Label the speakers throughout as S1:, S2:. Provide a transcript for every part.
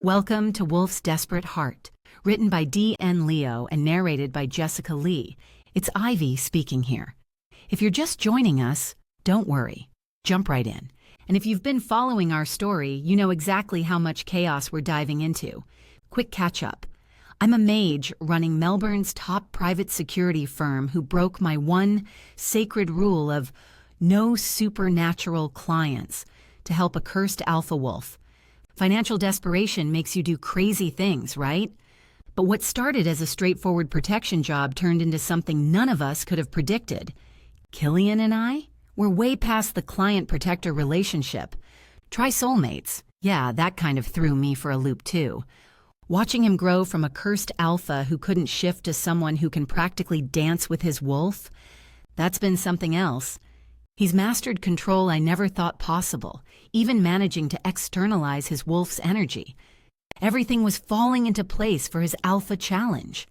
S1: Welcome to Wolf's Desperate Heart, written by D.N. Leo and narrated by Jessica Lee. It's Ivy speaking here. If you're just joining us, don't worry. Jump right in. And if you've been following our story, you know exactly how much chaos we're diving into. Quick catch-up. I'm a mage running Melbourne's top private security firm who broke my one sacred rule of no supernatural clients to help a cursed alpha wolf. Financial desperation makes you do crazy things, right? But what started as a straightforward protection job turned into something none of us could have predicted. Killian and I? We're way past the client-protector relationship. Try soulmates. Yeah, that kind of threw me for a loop too. Watching him grow from a cursed alpha who couldn't shift to someone who can practically dance with his wolf, that's been something else. He's mastered control I never thought possible, even managing to externalize his wolf's energy. Everything was falling into place for his alpha challenge.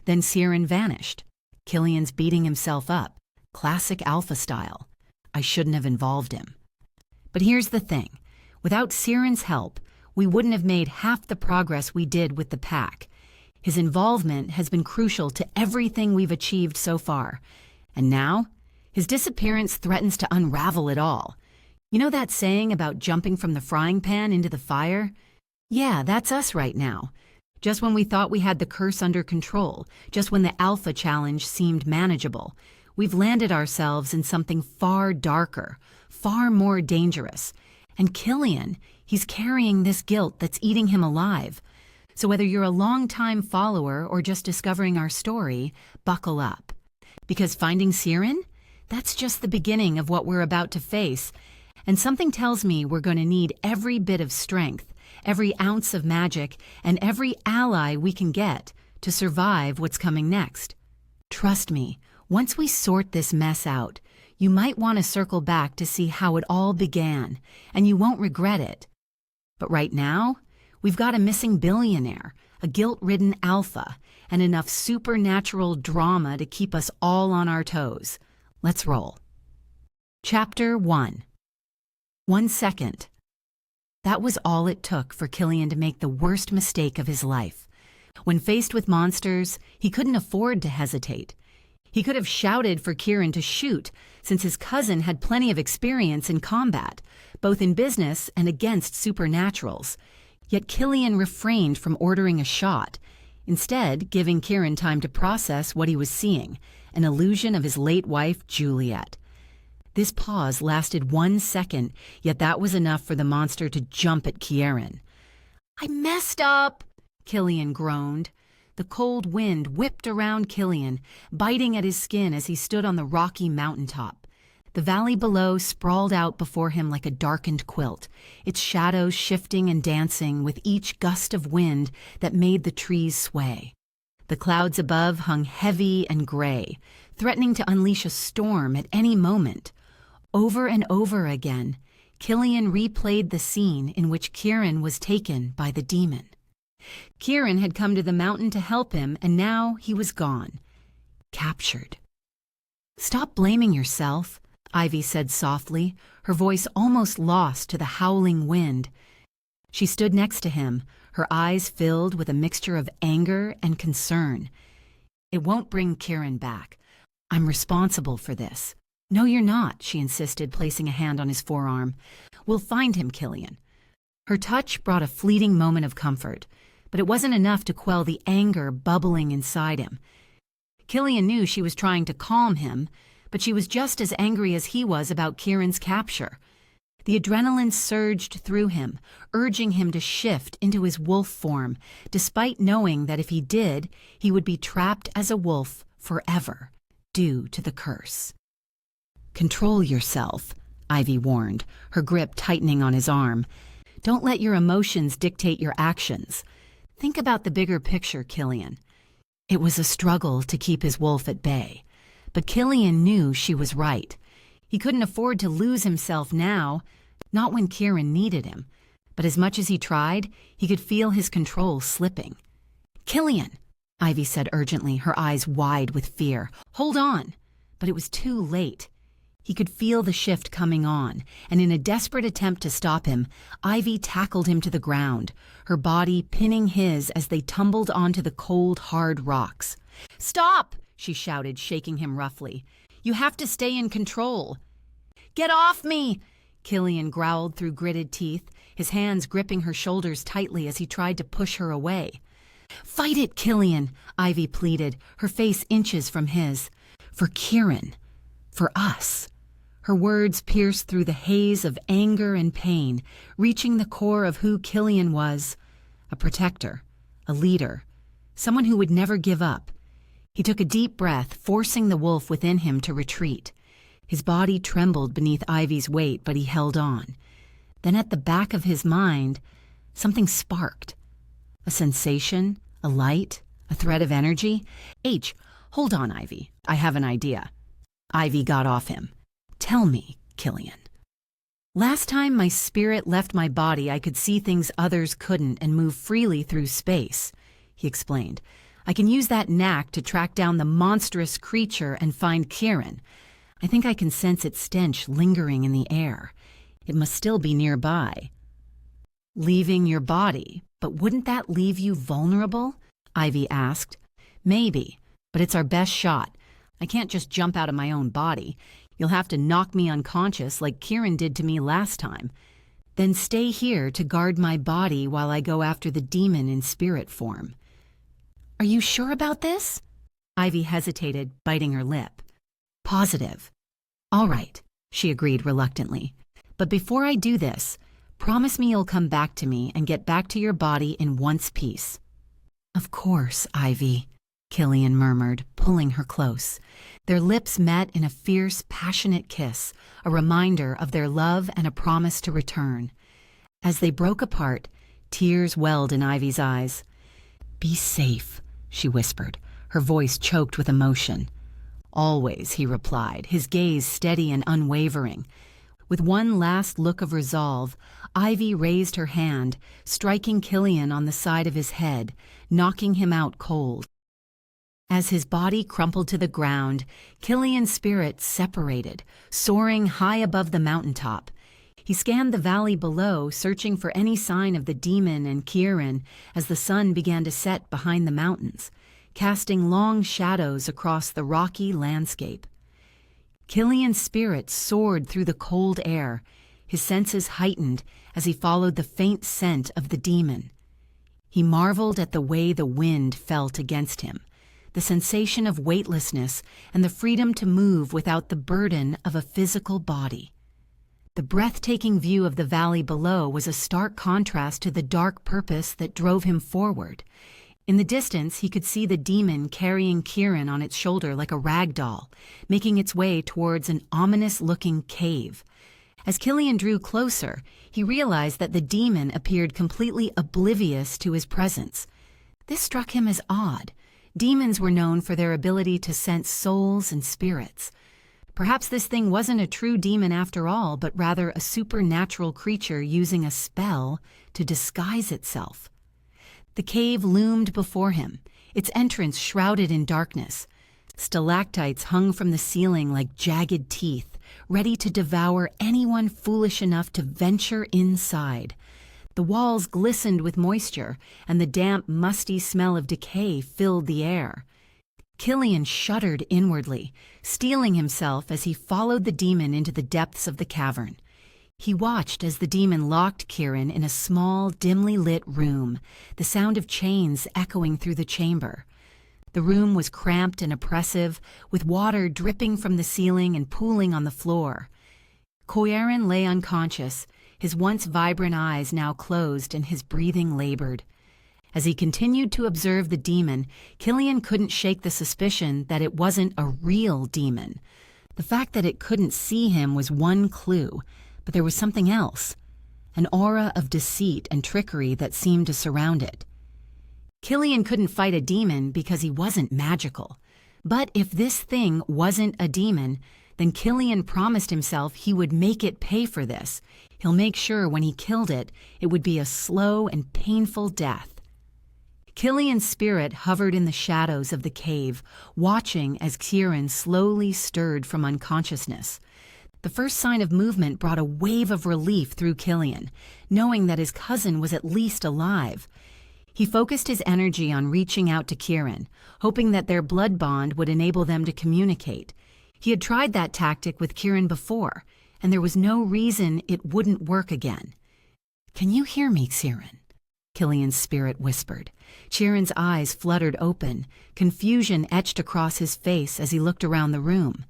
S1: Then Siren vanished. Killian's beating himself up, classic alpha style. I shouldn't have involved him. But here's the thing. Without Siren's help, we wouldn't have made half the progress we did with the pack. His involvement has been crucial to everything we've achieved so far. And now, his disappearance threatens to unravel it all. You know that saying about jumping from the frying pan into the fire? Yeah, that's us right now. Just when we thought we had the curse under control, just when the alpha challenge seemed manageable, we've landed ourselves in something far darker, far more dangerous. And Killian, he's carrying this guilt that's eating him alive. So whether you're a long-time follower or just discovering our story, buckle up. Because finding Siren? That's just the beginning of what we're about to face, and something tells me we're going to need every bit of strength, every ounce of magic, and every ally we can get to survive what's coming next. Trust me, once we sort this mess out, you might want to circle back to see how it all began, and you won't regret it. But right now, we've got a missing billionaire, a guilt-ridden alpha, and enough supernatural drama to keep us all on our toes. Let's roll. Chapter 1. 1 second. That was all it took for Killian to make the worst mistake of his life. When faced with monsters, he couldn't afford to hesitate. He could have shouted for Kieran to shoot, since his cousin had plenty of experience in combat, both in business and against supernaturals. Yet Killian refrained from ordering a shot, instead giving Kieran time to process what he was seeing, an illusion of his late wife, Juliet. This pause lasted 1 second, yet that was enough for the monster to jump at Kieran. "I messed up," Killian groaned. The cold wind whipped around Killian, biting at his skin as he stood on the rocky mountaintop. The valley below sprawled out before him like a darkened quilt, its shadows shifting and dancing with each gust of wind that made the trees sway. The clouds above hung heavy and gray, threatening to unleash a storm at any moment. Over and over again, Killian replayed the scene in which Kieran was taken by the demon. Kieran had come to the mountain to help him, and now he was gone. Captured. "Stop blaming yourself," Ivy said softly, her voice almost lost to the howling wind. She stood next to him, her eyes filled with a mixture of anger and concern. "It won't bring Kieran back. I'm responsible for this." "No, you're not," she insisted, placing a hand on his forearm. "We'll find him, Killian." Her touch brought a fleeting moment of comfort, but it wasn't enough to quell the anger bubbling inside him. Killian knew she was trying to calm him, but she was just as angry as he was about Kieran's capture. The adrenaline surged through him, urging him to shift into his wolf form, despite knowing that if he did, he would be trapped as a wolf forever, due to the curse. "Control yourself," Ivy warned, her grip tightening on his arm. "Don't let your emotions dictate your actions. Think about the bigger picture, Killian." It was a struggle to keep his wolf at bay, but Killian knew she was right. He couldn't afford to lose himself now, not when Kieran needed him, but as much as he tried, he could feel his control slipping. "Killian," Ivy said urgently, her eyes wide with fear. "Hold on." But it was too late. He could feel the shift coming on, and in a desperate attempt to stop him, Ivy tackled him to the ground, her body pinning his as they tumbled onto the cold, hard rocks. "Stop!" she shouted, shaking him roughly. "You have to stay in control." "Get off me!" Killian growled through gritted teeth, his hands gripping her shoulders tightly as he tried to push her away. "Fight it, Killian," Ivy pleaded, her face inches from his. "For Kieran. For us." Her words pierced through the haze of anger and pain, reaching the core of who Killian was. A protector, a leader, someone who would never give up. He took a deep breath, forcing the wolf within him to retreat. His body trembled beneath Ivy's weight, but he held on. Then at the back of his mind, something sparked. A sensation, a light, a thread of energy. Hold on, Ivy. I have an idea." Ivy got off him. "Tell me, Killian." "Last time my spirit left my body, I could see things others couldn't and move freely through space," he explained. "I can use that knack to track down the monstrous creature and find Kieran. I think I can sense its stench lingering in the air. It must still be nearby." "Leaving your body, but wouldn't that leave you vulnerable?" Ivy asked. "Maybe, but it's our best shot. I can't just jump out of my own body. You'll have to knock me unconscious like Kieran did to me last time. Then stay here to guard my body while I go after the demon in spirit form." "Are you sure about this?" Ivy hesitated, biting her lip. "Positive." "All right," she agreed reluctantly. "But before I do this, promise me you'll come back to me and get back to your body in one piece." "Of course, Ivy," Killian murmured, pulling her close. Their lips met in a fierce, passionate kiss, a reminder of their love and a promise to return. As they broke apart, tears welled in Ivy's eyes. "Be safe," she whispered, her voice choked with emotion. "Always," he replied, his gaze steady and unwavering. With one last look of resolve, Ivy raised her hand, striking Killian on the side of his head, knocking him out cold. As his body crumpled to the ground, Killian's spirit separated, soaring high above the mountaintop. He scanned the valley below, searching for any sign of the demon and Kieran as the sun began to set behind the mountains, casting long shadows across the rocky landscape. Killian's spirit soared through the cold air, his senses heightened as he followed the faint scent of the demon. He marveled at the way the wind felt against him, the sensation of weightlessness and the freedom to move without the burden of a physical body. The breathtaking view of the valley below was a stark contrast to the dark purpose that drove him forward. In the distance, he could see the demon carrying Kieran on its shoulder like a rag doll, making its way towards an ominous-looking cave. As Killian drew closer, he realized that the demon appeared completely oblivious to his presence. This struck him as odd. Demons were known for their ability to sense souls and spirits. Perhaps this thing wasn't a true demon after all, but rather a supernatural creature using a spell to disguise itself. The cave loomed before him, its entrance shrouded in darkness. Stalactites hung from the ceiling like jagged teeth, ready to devour anyone foolish enough to venture inside. The walls glistened with moisture, and the damp, musty smell of decay filled the air. Killian shuddered inwardly, steeling himself as he followed the demon into the depths of the cavern. He watched as the demon locked Kieran in a small, dimly lit room, the sound of chains echoing through the chamber. The room was cramped and oppressive, with water dripping from the ceiling and pooling on the floor. Kieran lay unconscious, his once vibrant eyes now closed and his breathing labored. As he continued to observe the demon, Killian couldn't shake the suspicion that it wasn't a real demon. The fact that it couldn't see him was one clue, but there was something else, an aura of deceit and trickery that seemed to surround it. Killian couldn't fight a demon because he wasn't magical. But if this thing wasn't a demon, then Killian promised himself he would make it pay for this. He'll make sure when he killed it, it would be a slow and painful death. Killian's spirit hovered in the shadows of the cave, watching as Kieran slowly stirred from unconsciousness. The first sign of movement brought a wave of relief through Killian, knowing that his cousin was at least alive. He focused his energy on reaching out to Kieran, hoping that their blood bond would enable them to communicate. He had tried that tactic with Kieran before, and there was no reason it wouldn't work again. "Can you hear me, Kieran?" Killian's spirit whispered. Kieran's eyes fluttered open. Confusion etched across his face as he looked around the room.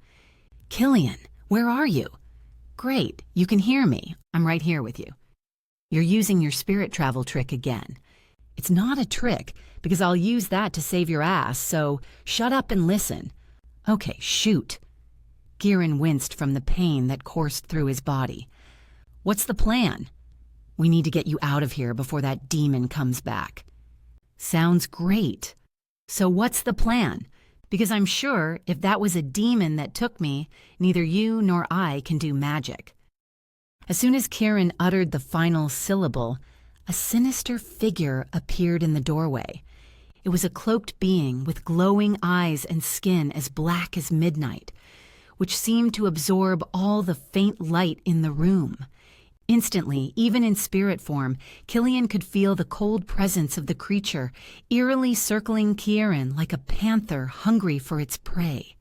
S1: "Killian, where are you?" "Great, you can hear me. I'm right here with you." "You're using your spirit travel trick again." "It's not a trick, because I'll use that to save your ass, so shut up and listen." "Okay, shoot." Kieran winced from the pain that coursed through his body. "What's the plan?" "We need to get you out of here before that demon comes back." "Sounds great. So what's the plan? Because I'm sure if that was a demon that took me, neither you nor I can do magic." As soon as Kieran uttered the final syllable, a sinister figure appeared in the doorway. It was a cloaked being with glowing eyes and skin as black as midnight, which seemed to absorb all the faint light in the room. Instantly, even in spirit form, Killian could feel the cold presence of the creature, eerily circling Kieran like a panther hungry for its prey.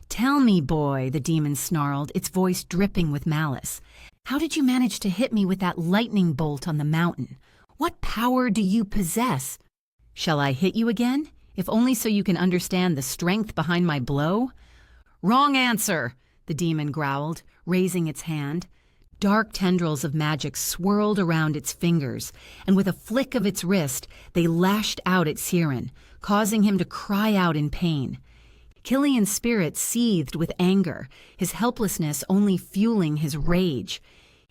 S1: "Tell me, boy," the demon snarled, its voice dripping with malice. "How did you manage to hit me with that lightning bolt on the mountain? What power do you possess?" "Shall I hit you again, if only so you can understand the strength behind my blow?" "Wrong answer," the demon growled, raising its hand. Dark tendrils of magic swirled around its fingers, and with a flick of its wrist, they lashed out at Kieran, causing him to cry out in pain. Killian's spirit seethed with anger, his helplessness only fueling his rage.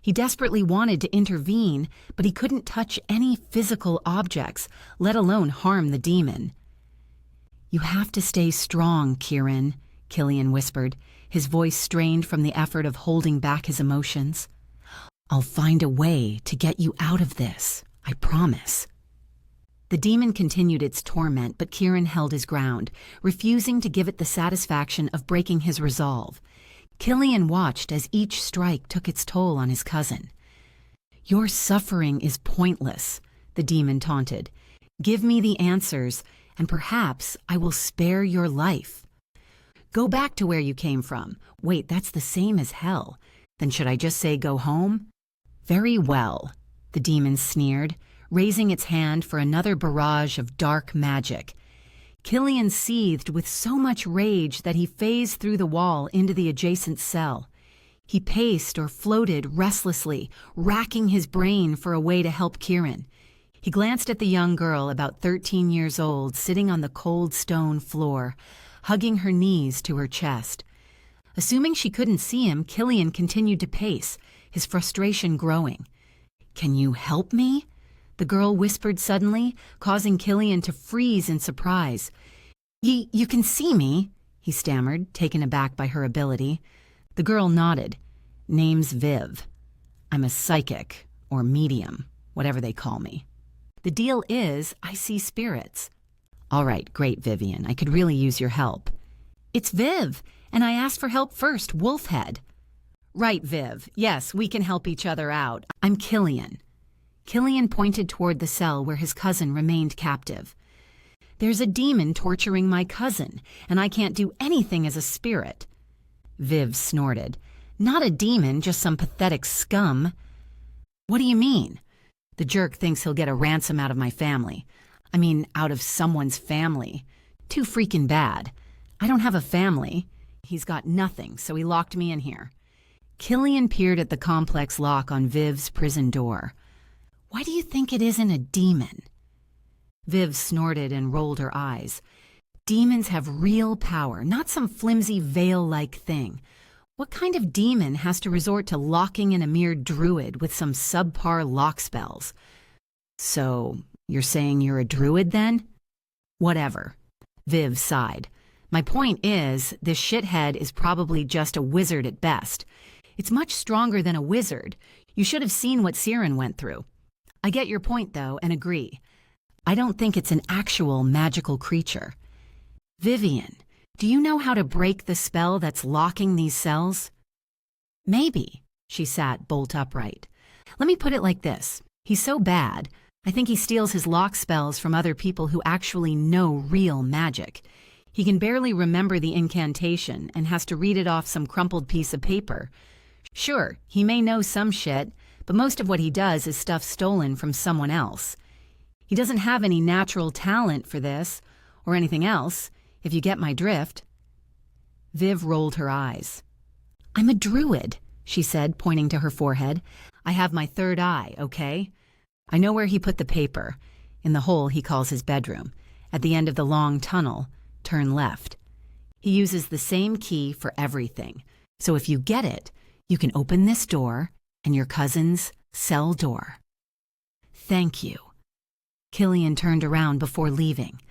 S1: He desperately wanted to intervene, but he couldn't touch any physical objects, let alone harm the demon. "You have to stay strong, Kieran," Killian whispered, his voice strained from the effort of holding back his emotions. "I'll find a way to get you out of this, I promise." The demon continued its torment, but Kieran held his ground, refusing to give it the satisfaction of breaking his resolve. Killian watched as each strike took its toll on his cousin. "Your suffering is pointless," the demon taunted. "Give me the answers, and perhaps I will spare your life." "Go back to where you came from." "Wait, that's the same as hell." "Then should I just say go home?" "Very well," the demon sneered, raising its hand for another barrage of dark magic. Killian seethed with so much rage that he phased through the wall into the adjacent cell. He paced or floated restlessly, racking his brain for a way to help Kieran. He glanced at the young girl, about 13 years old, sitting on the cold stone floor, hugging her knees to her chest. Assuming she couldn't see him, Killian continued to pace, his frustration growing. "Can you help me?" the girl whispered suddenly, causing Killian to freeze in surprise. You can see me," he stammered, taken aback by her ability. The girl nodded. "Name's Viv. I'm a psychic, or medium, whatever they call me. The deal is, I see spirits." "All right, great, Vivian. I could really use your help." "It's Viv, and I asked for help first, Wolfhead." "Right, Viv. Yes, we can help each other out. I'm Killian." Killian pointed toward the cell where his cousin remained captive. "There's a demon torturing my cousin, and I can't do anything as a spirit." Viv snorted. "Not a demon, just some pathetic scum." "What do you mean?" "The jerk thinks he'll get a ransom out of my family. I mean, out of someone's family. Too freaking bad. I don't have a family. He's got nothing, so he locked me in here." Killian peered at the complex lock on Viv's prison door. "Why do you think it isn't a demon?" Viv snorted and rolled her eyes. "Demons have real power, not some flimsy veil-like thing. What kind of demon has to resort to locking in a mere druid with some subpar lock spells?" "So, you're saying you're a druid then?" "Whatever." Viv sighed. "My point is, this shithead is probably just a wizard at best. It's much stronger than a wizard. You should have seen what Siren went through. I get your point, though, and agree. I don't think it's an actual magical creature. Vivian, do you know how to break the spell that's locking these cells?" Maybe. She sat bolt upright. Let me put it like this. He's so bad, I think he steals his lock spells from other people who actually know real magic. He can barely remember the incantation and has to read it off some crumpled piece of paper. Sure, he may know some shit, but most of what he does is stuff stolen from someone else. He doesn't have any natural talent for this, or anything else, if you get my drift. Viv rolled her eyes. I'm a druid, she said, pointing to her forehead. I have my third eye, okay? I know where he put the paper, in the hole he calls his bedroom. At the end of the long tunnel, turn left. He uses the same key for everything, so if you get it, you can open this door and your cousin's cell door. Thank you. Killian turned around before leaving.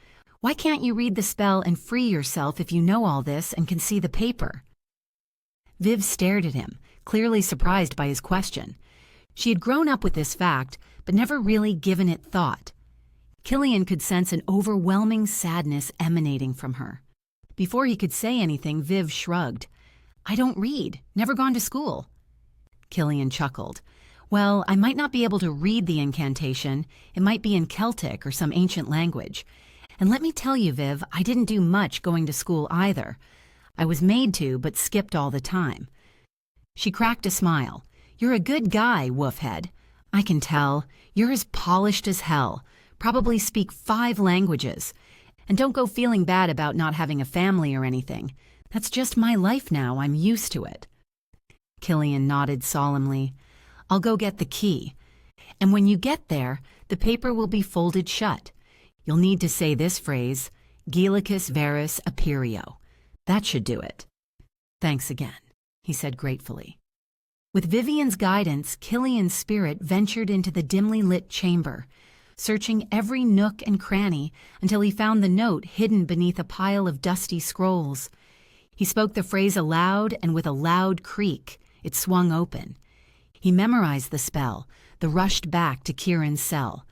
S1: Why can't you read the spell and free yourself if you know all this and can see the paper? Viv stared at him, clearly surprised by his question. She had grown up with this fact, but never really given it thought. Killian could sense an overwhelming sadness emanating from her. Before he could say anything, Viv shrugged. I don't read, never gone to school. Killian chuckled. Well, I might not be able to read the incantation. It might be in Celtic or some ancient language. And let me tell you, Viv, I didn't do much going to school either. I was made to, but skipped all the time. She cracked a smile. You're a good guy, Woofhead. I can tell. You're as polished as hell. Probably speak 5 languages. And don't go feeling bad about not having a family or anything. That's just my life now. I'm used to it. Killian nodded solemnly. I'll go get the key. And when you get there, the paper will be folded shut. You'll need to say this phrase, Gallicus veris aperio. That should do it. Thanks again, he said gratefully. With Vivian's guidance, Killian's spirit ventured into the dimly lit chamber, searching every nook and cranny until he found the note hidden beneath a pile of dusty scrolls. He spoke the phrase aloud, and with a loud creak, it swung open. He memorized the spell, then rushed back to Kieran's cell.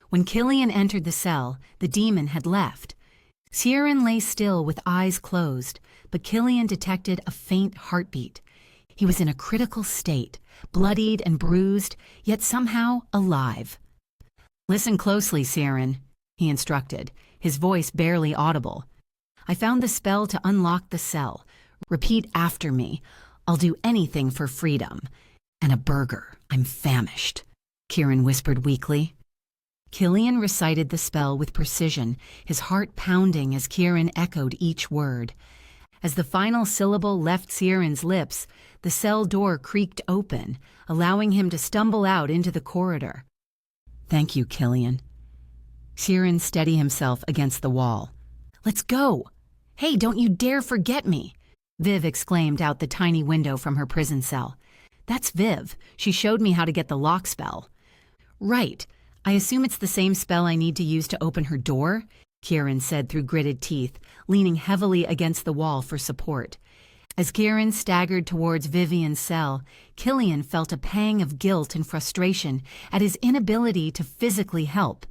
S1: When Killian entered the cell, the demon had left. Kieran lay still with eyes closed, but Killian detected a faint heartbeat. He was in a critical state, bloodied and bruised, yet somehow alive. Listen closely, Kieran, he instructed, his voice barely audible. I found the spell to unlock the cell. Repeat after me. I'll do anything for freedom. And a burger. I'm famished, Kieran whispered weakly. Killian recited the spell with precision, his heart pounding as Kieran echoed each word. As the final syllable left Kieran's lips, the cell door creaked open, allowing him to stumble out into the corridor. Thank you, Killian. Kieran steadied himself against the wall. Let's go! Hey, don't you dare forget me! Viv exclaimed out the tiny window from her prison cell. That's Viv. She showed me how to get the lock spell. Right. I assume it's the same spell I need to use to open her door, Kieran said through gritted teeth, leaning heavily against the wall for support. As Kieran staggered towards Vivian's cell, Killian felt a pang of guilt and frustration at his inability to physically help.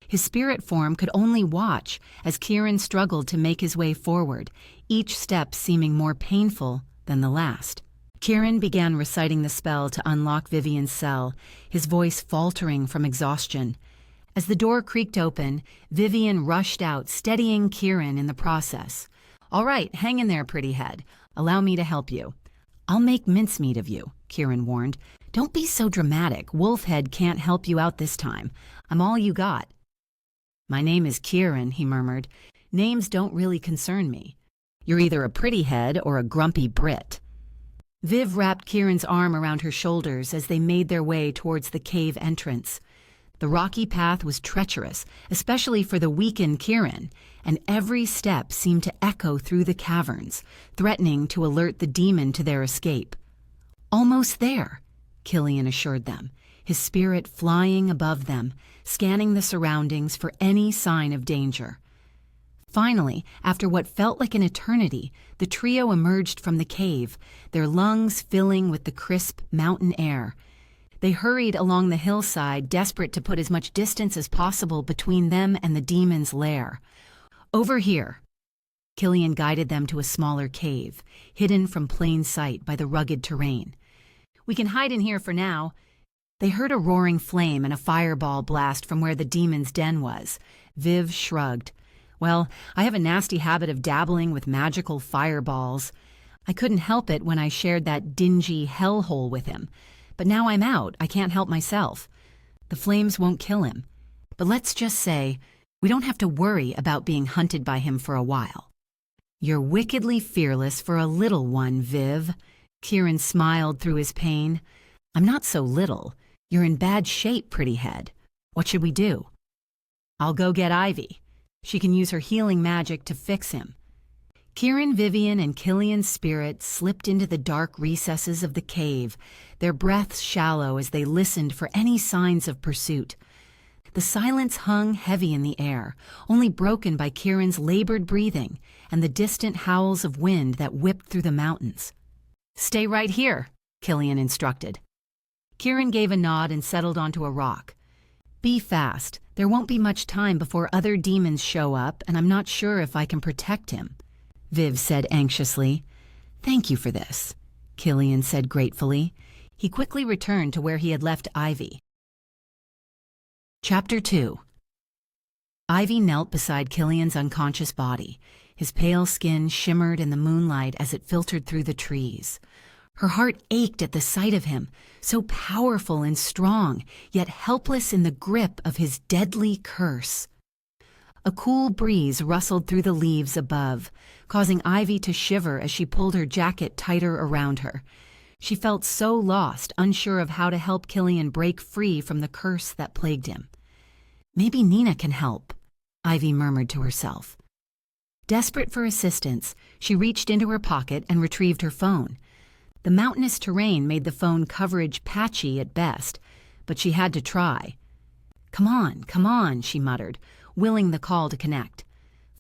S1: His spirit form could only watch as Kieran struggled to make his way forward, each step seeming more painful than the last. Kieran began reciting the spell to unlock Vivian's cell, his voice faltering from exhaustion. As the door creaked open, Vivian rushed out, steadying Kieran in the process. All right, hang in there, pretty head. Allow me to help you. I'll make mincemeat of you, Kieran warned. Don't be so dramatic. Wolfhead can't help you out this time. I'm all you got. My name is Kieran, he murmured. Names don't really concern me. You're either a pretty head or a grumpy Brit. Viv wrapped Kieran's arm around her shoulders as they made their way towards the cave entrance. The rocky path was treacherous, especially for the weakened Kieran, and every step seemed to echo through the caverns, threatening to alert the demon to their escape. Almost there, Killian assured them, his spirit flying above them, scanning the surroundings for any sign of danger. Finally, after what felt like an eternity, the trio emerged from the cave, their lungs filling with the crisp mountain air. They hurried along the hillside, desperate to put as much distance as possible between them and the demon's lair. Over here. Killian guided them to a smaller cave, hidden from plain sight by the rugged terrain. We can hide in here for now." They heard a roaring flame and a fireball blast from where the demon's den was. Viv shrugged. "Well, I have a nasty habit of dabbling with magical fireballs. I couldn't help it when I shared that dingy hellhole with him. But now I'm out, I can't help myself. The flames won't kill him. But let's just say, we don't have to worry about being hunted by him for a while." "You're wickedly fearless for a little one, Viv." Kieran smiled through his pain. "I'm not so little. You're in bad shape, pretty head. What should we do?" "I'll go get Ivy. She can use her healing magic to fix him." Kieran, Vivian, and Killian's spirit slipped into the dark recesses of the cave, their breaths shallow as they listened for any signs of pursuit. The silence hung heavy in the air, only broken by Kieran's labored breathing and the distant howls of wind that whipped through the mountains. "Stay right here," Killian instructed. Kieran gave a nod and settled onto a rock. "Be fast. There won't be much time before other demons show up, and I'm not sure if I can protect him," Viv said anxiously. "Thank you for this," Killian said gratefully. He quickly returned to where he had left Ivy. Chapter 2. Ivy knelt beside Killian's unconscious body. His pale skin shimmered in the moonlight as it filtered through the trees. Her heart ached at the sight of him, so powerful and strong, yet helpless in the grip of his deadly curse. A cool breeze rustled through the leaves above, causing Ivy to shiver as she pulled her jacket tighter around her. She felt so lost, unsure of how to help Killian break free from the curse that plagued him. "Maybe Nina can help," Ivy murmured to herself. Desperate for assistance, she reached into her pocket and retrieved her phone. The mountainous terrain made the phone coverage patchy at best, but she had to try. Come on," she muttered, willing the call to connect.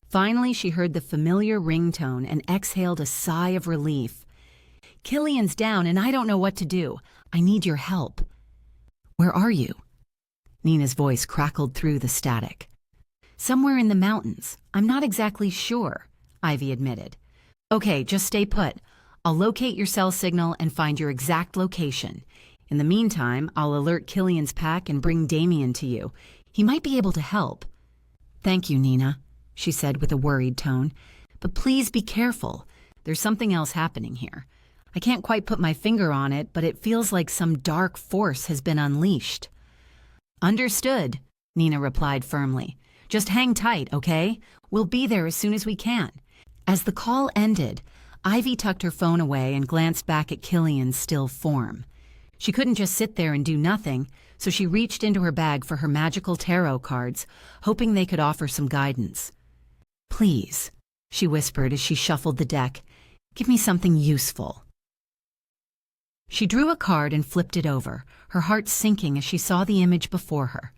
S1: Finally, she heard the familiar ringtone and exhaled a sigh of relief. "Killian's down and I don't know what to do. I need your help." "Where are you?" Nina's voice crackled through the static. "Somewhere in the mountains. I'm not exactly sure," Ivy admitted. "Okay, just stay put. I'll locate your cell signal and find your exact location. In the meantime, I'll alert Killian's pack and bring Damien to you. He might be able to help." "Thank you, Nina," she said with a worried tone. "But please be careful. There's something else happening here. I can't quite put my finger on it, but it feels like some dark force has been unleashed." "Understood," Nina replied firmly. "Just hang tight, okay? We'll be there as soon as we can." As the call ended, Ivy tucked her phone away and glanced back at Killian's still form. She couldn't just sit there and do nothing, so she reached into her bag for her magical tarot cards, hoping they could offer some guidance. "Please," she whispered as she shuffled the deck, "give me something useful." She drew a card and flipped it over, her heart sinking as she saw the image before her.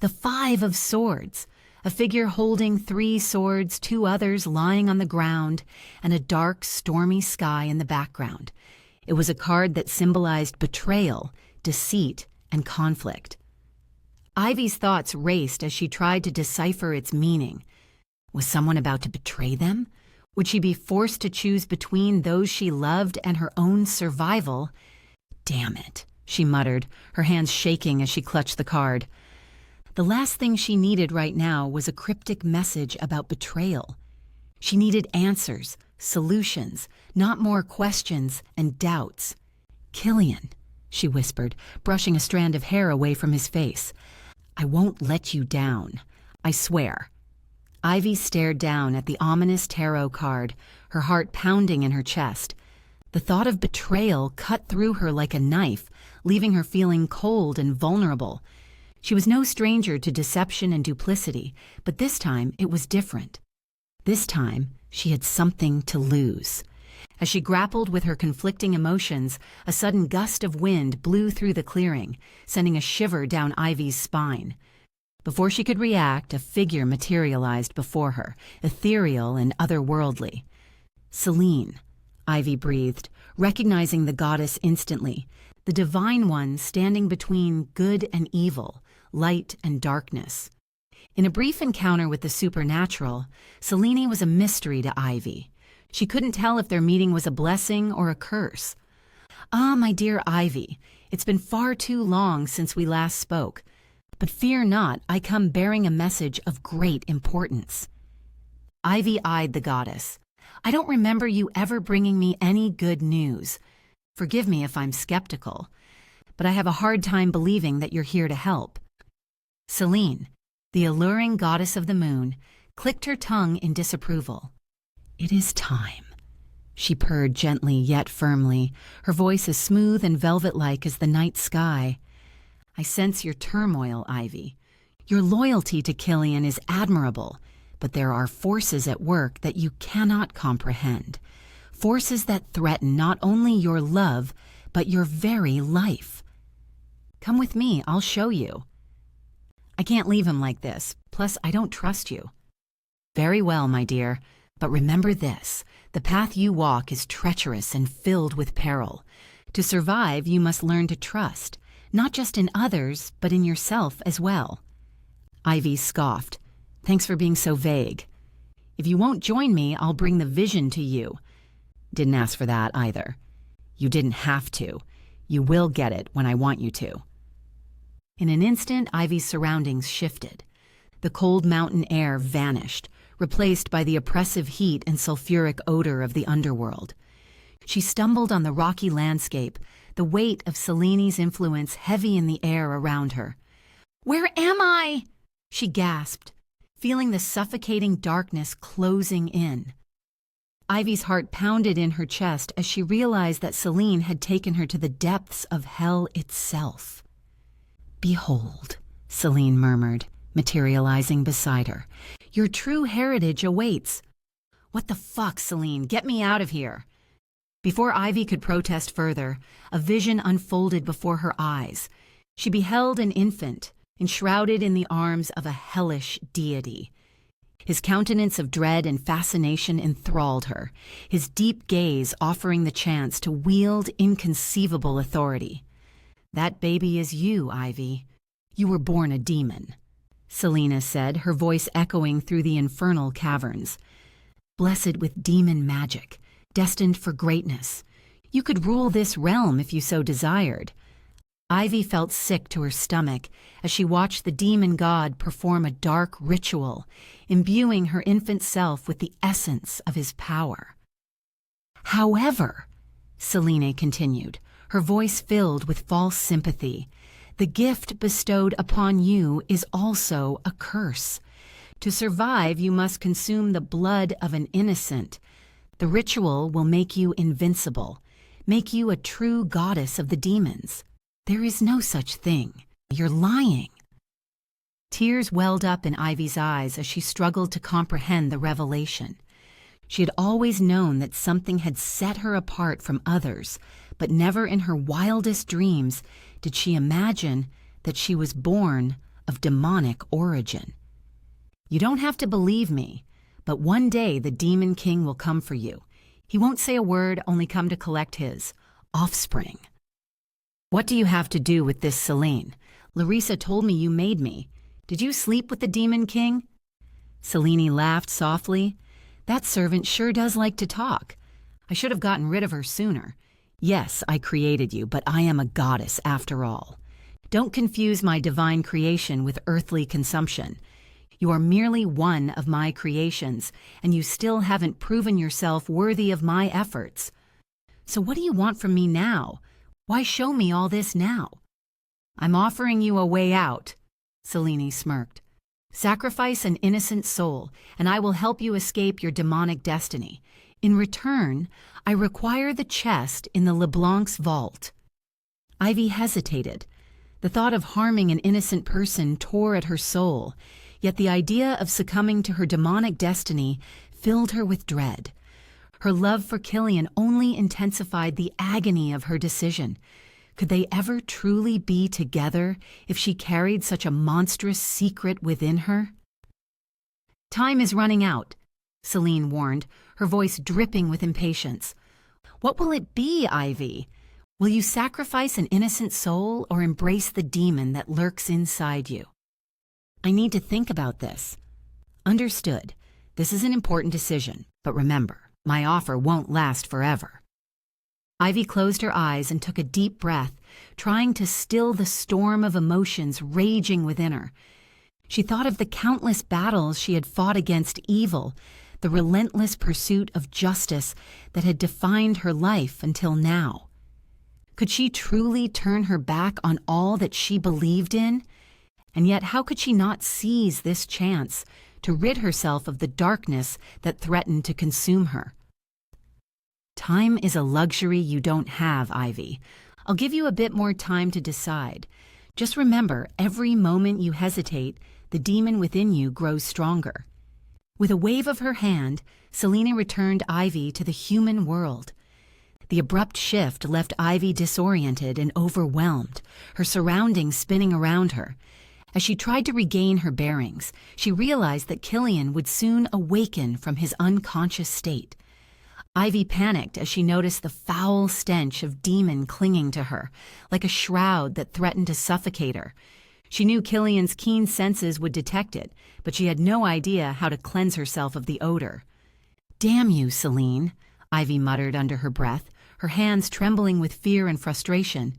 S1: The 5 of Swords, a figure holding 3 swords, 2 others lying on the ground, and a dark, stormy sky in the background. It was a card that symbolized betrayal, deceit, and conflict. Ivy's thoughts raced as she tried to decipher its meaning. Was someone about to betray them? Would she be forced to choose between those she loved and her own survival? "Damn it," she muttered, her hands shaking as she clutched the card. The last thing she needed right now was a cryptic message about betrayal. She needed answers, solutions, not more questions and doubts. "Killian," she whispered, brushing a strand of hair away from his face. "I won't let you down. I swear." Ivy stared down at the ominous tarot card, her heart pounding in her chest. The thought of betrayal cut through her like a knife, leaving her feeling cold and vulnerable. She was no stranger to deception and duplicity, but this time it was different. This time, she had something to lose. As she grappled with her conflicting emotions, a sudden gust of wind blew through the clearing, sending a shiver down Ivy's spine. Before she could react, a figure materialized before her, ethereal and otherworldly. "Celine," Ivy breathed, recognizing the goddess instantly, the divine one standing between good and evil, light and darkness. In a brief encounter with the supernatural, Celine was a mystery to Ivy. She couldn't tell if their meeting was a blessing or a curse. Ah, my dear Ivy, it's been far too long since we last spoke. But fear not, I come bearing a message of great importance. Ivy eyed the goddess. I don't remember you ever bringing me any good news. Forgive me if I'm skeptical, but I have a hard time believing that you're here to help. Selene, the alluring goddess of the moon, clicked her tongue in disapproval. It is time. She purred gently yet firmly, her voice as smooth and velvet-like as the night sky. I sense your turmoil, Ivy. Your loyalty to Killian is admirable, but there are forces at work that you cannot comprehend. Forces that threaten not only your love, but your very life. Come with me, I'll show you. I can't leave him like this, plus I don't trust you. Very well, my dear, but remember this. The path you walk is treacherous and filled with peril. To survive, you must learn to trust, not just in others, but in yourself as well. Ivy scoffed. Thanks for being so vague. If you won't join me, I'll bring the vision to you. Didn't ask for that either. You didn't have to. You will get it when I want you to. In an instant, Ivy's surroundings shifted. The cold mountain air vanished, replaced by the oppressive heat and sulfuric odor of the underworld. She stumbled on the rocky landscape, the weight of Selene's influence heavy in the air around her. Where am I? She gasped, feeling the suffocating darkness closing in. Ivy's heart pounded in her chest as she realized that Selene had taken her to the depths of hell itself. Behold, Selene murmured, materializing beside her. Your true heritage awaits. What the fuck, Selene? Get me out of here. Before Ivy could protest further, a vision unfolded before her eyes. She beheld an infant, enshrouded in the arms of a hellish deity. His countenance of dread and fascination enthralled her, his deep gaze offering the chance to wield inconceivable authority. That baby is you, Ivy. You were born a demon. Selena said, her voice echoing through the infernal caverns. Blessed with demon magic, destined for greatness. You could rule this realm if you so desired. Ivy felt sick to her stomach as she watched the demon god perform a dark ritual, imbuing her infant self with the essence of his power. However, Selene continued, her voice filled with false sympathy, the gift bestowed upon you is also a curse. To survive, you must consume the blood of an innocent. The ritual will make you invincible, make you a true goddess of the demons. There is no such thing. You're lying. Tears welled up in Ivy's eyes as she struggled to comprehend the revelation. She had always known that something had set her apart from others, but never in her wildest dreams did she imagine that she was born of demonic origin. You don't have to believe me, but one day the Demon King will come for you. He won't say a word, only come to collect his offspring. What do you have to do with this Selene? Larissa told me you made me. Did you sleep with the Demon King? Selene laughed softly. That servant sure does like to talk. I should have gotten rid of her sooner. Yes, I created you, but I am a goddess after all. Don't confuse my divine creation with earthly consumption. You are merely one of my creations, and you still haven't proven yourself worthy of my efforts. So what do you want from me now? Why show me all this now? I'm offering you a way out, Selene smirked. Sacrifice an innocent soul, and I will help you escape your demonic destiny. In return, I require the chest in the LeBlanc's vault. Ivy hesitated. The thought of harming an innocent person tore at her soul, yet the idea of succumbing to her demonic destiny filled her with dread. Her love for Killian only intensified the agony of her decision. Could they ever truly be together if she carried such a monstrous secret within her? Time is running out, Selene warned, her voice dripping with impatience. What will it be, Ivy? Will you sacrifice an innocent soul or embrace the demon that lurks inside you? I need to think about this. Understood. This is an important decision, but remember, my offer won't last forever. Ivy closed her eyes and took a deep breath, trying to still the storm of emotions raging within her. She thought of the countless battles she had fought against evil, the relentless pursuit of justice that had defined her life until now. Could she truly turn her back on all that she believed in? And yet how could she not seize this chance to rid herself of the darkness that threatened to consume her? Time is a luxury you don't have, Ivy. I'll give you a bit more time to decide. Just remember, every moment you hesitate, the demon within you grows stronger. With a wave of her hand, Selena returned Ivy to the human world. The abrupt shift left Ivy disoriented and overwhelmed, her surroundings spinning around her. As she tried to regain her bearings, she realized that Killian would soon awaken from his unconscious state. Ivy panicked as she noticed the foul stench of demon clinging to her, like a shroud that threatened to suffocate her. She knew Killian's keen senses would detect it, but she had no idea how to cleanse herself of the odor. "Damn you, Celine," Ivy muttered under her breath, her hands trembling with fear and frustration.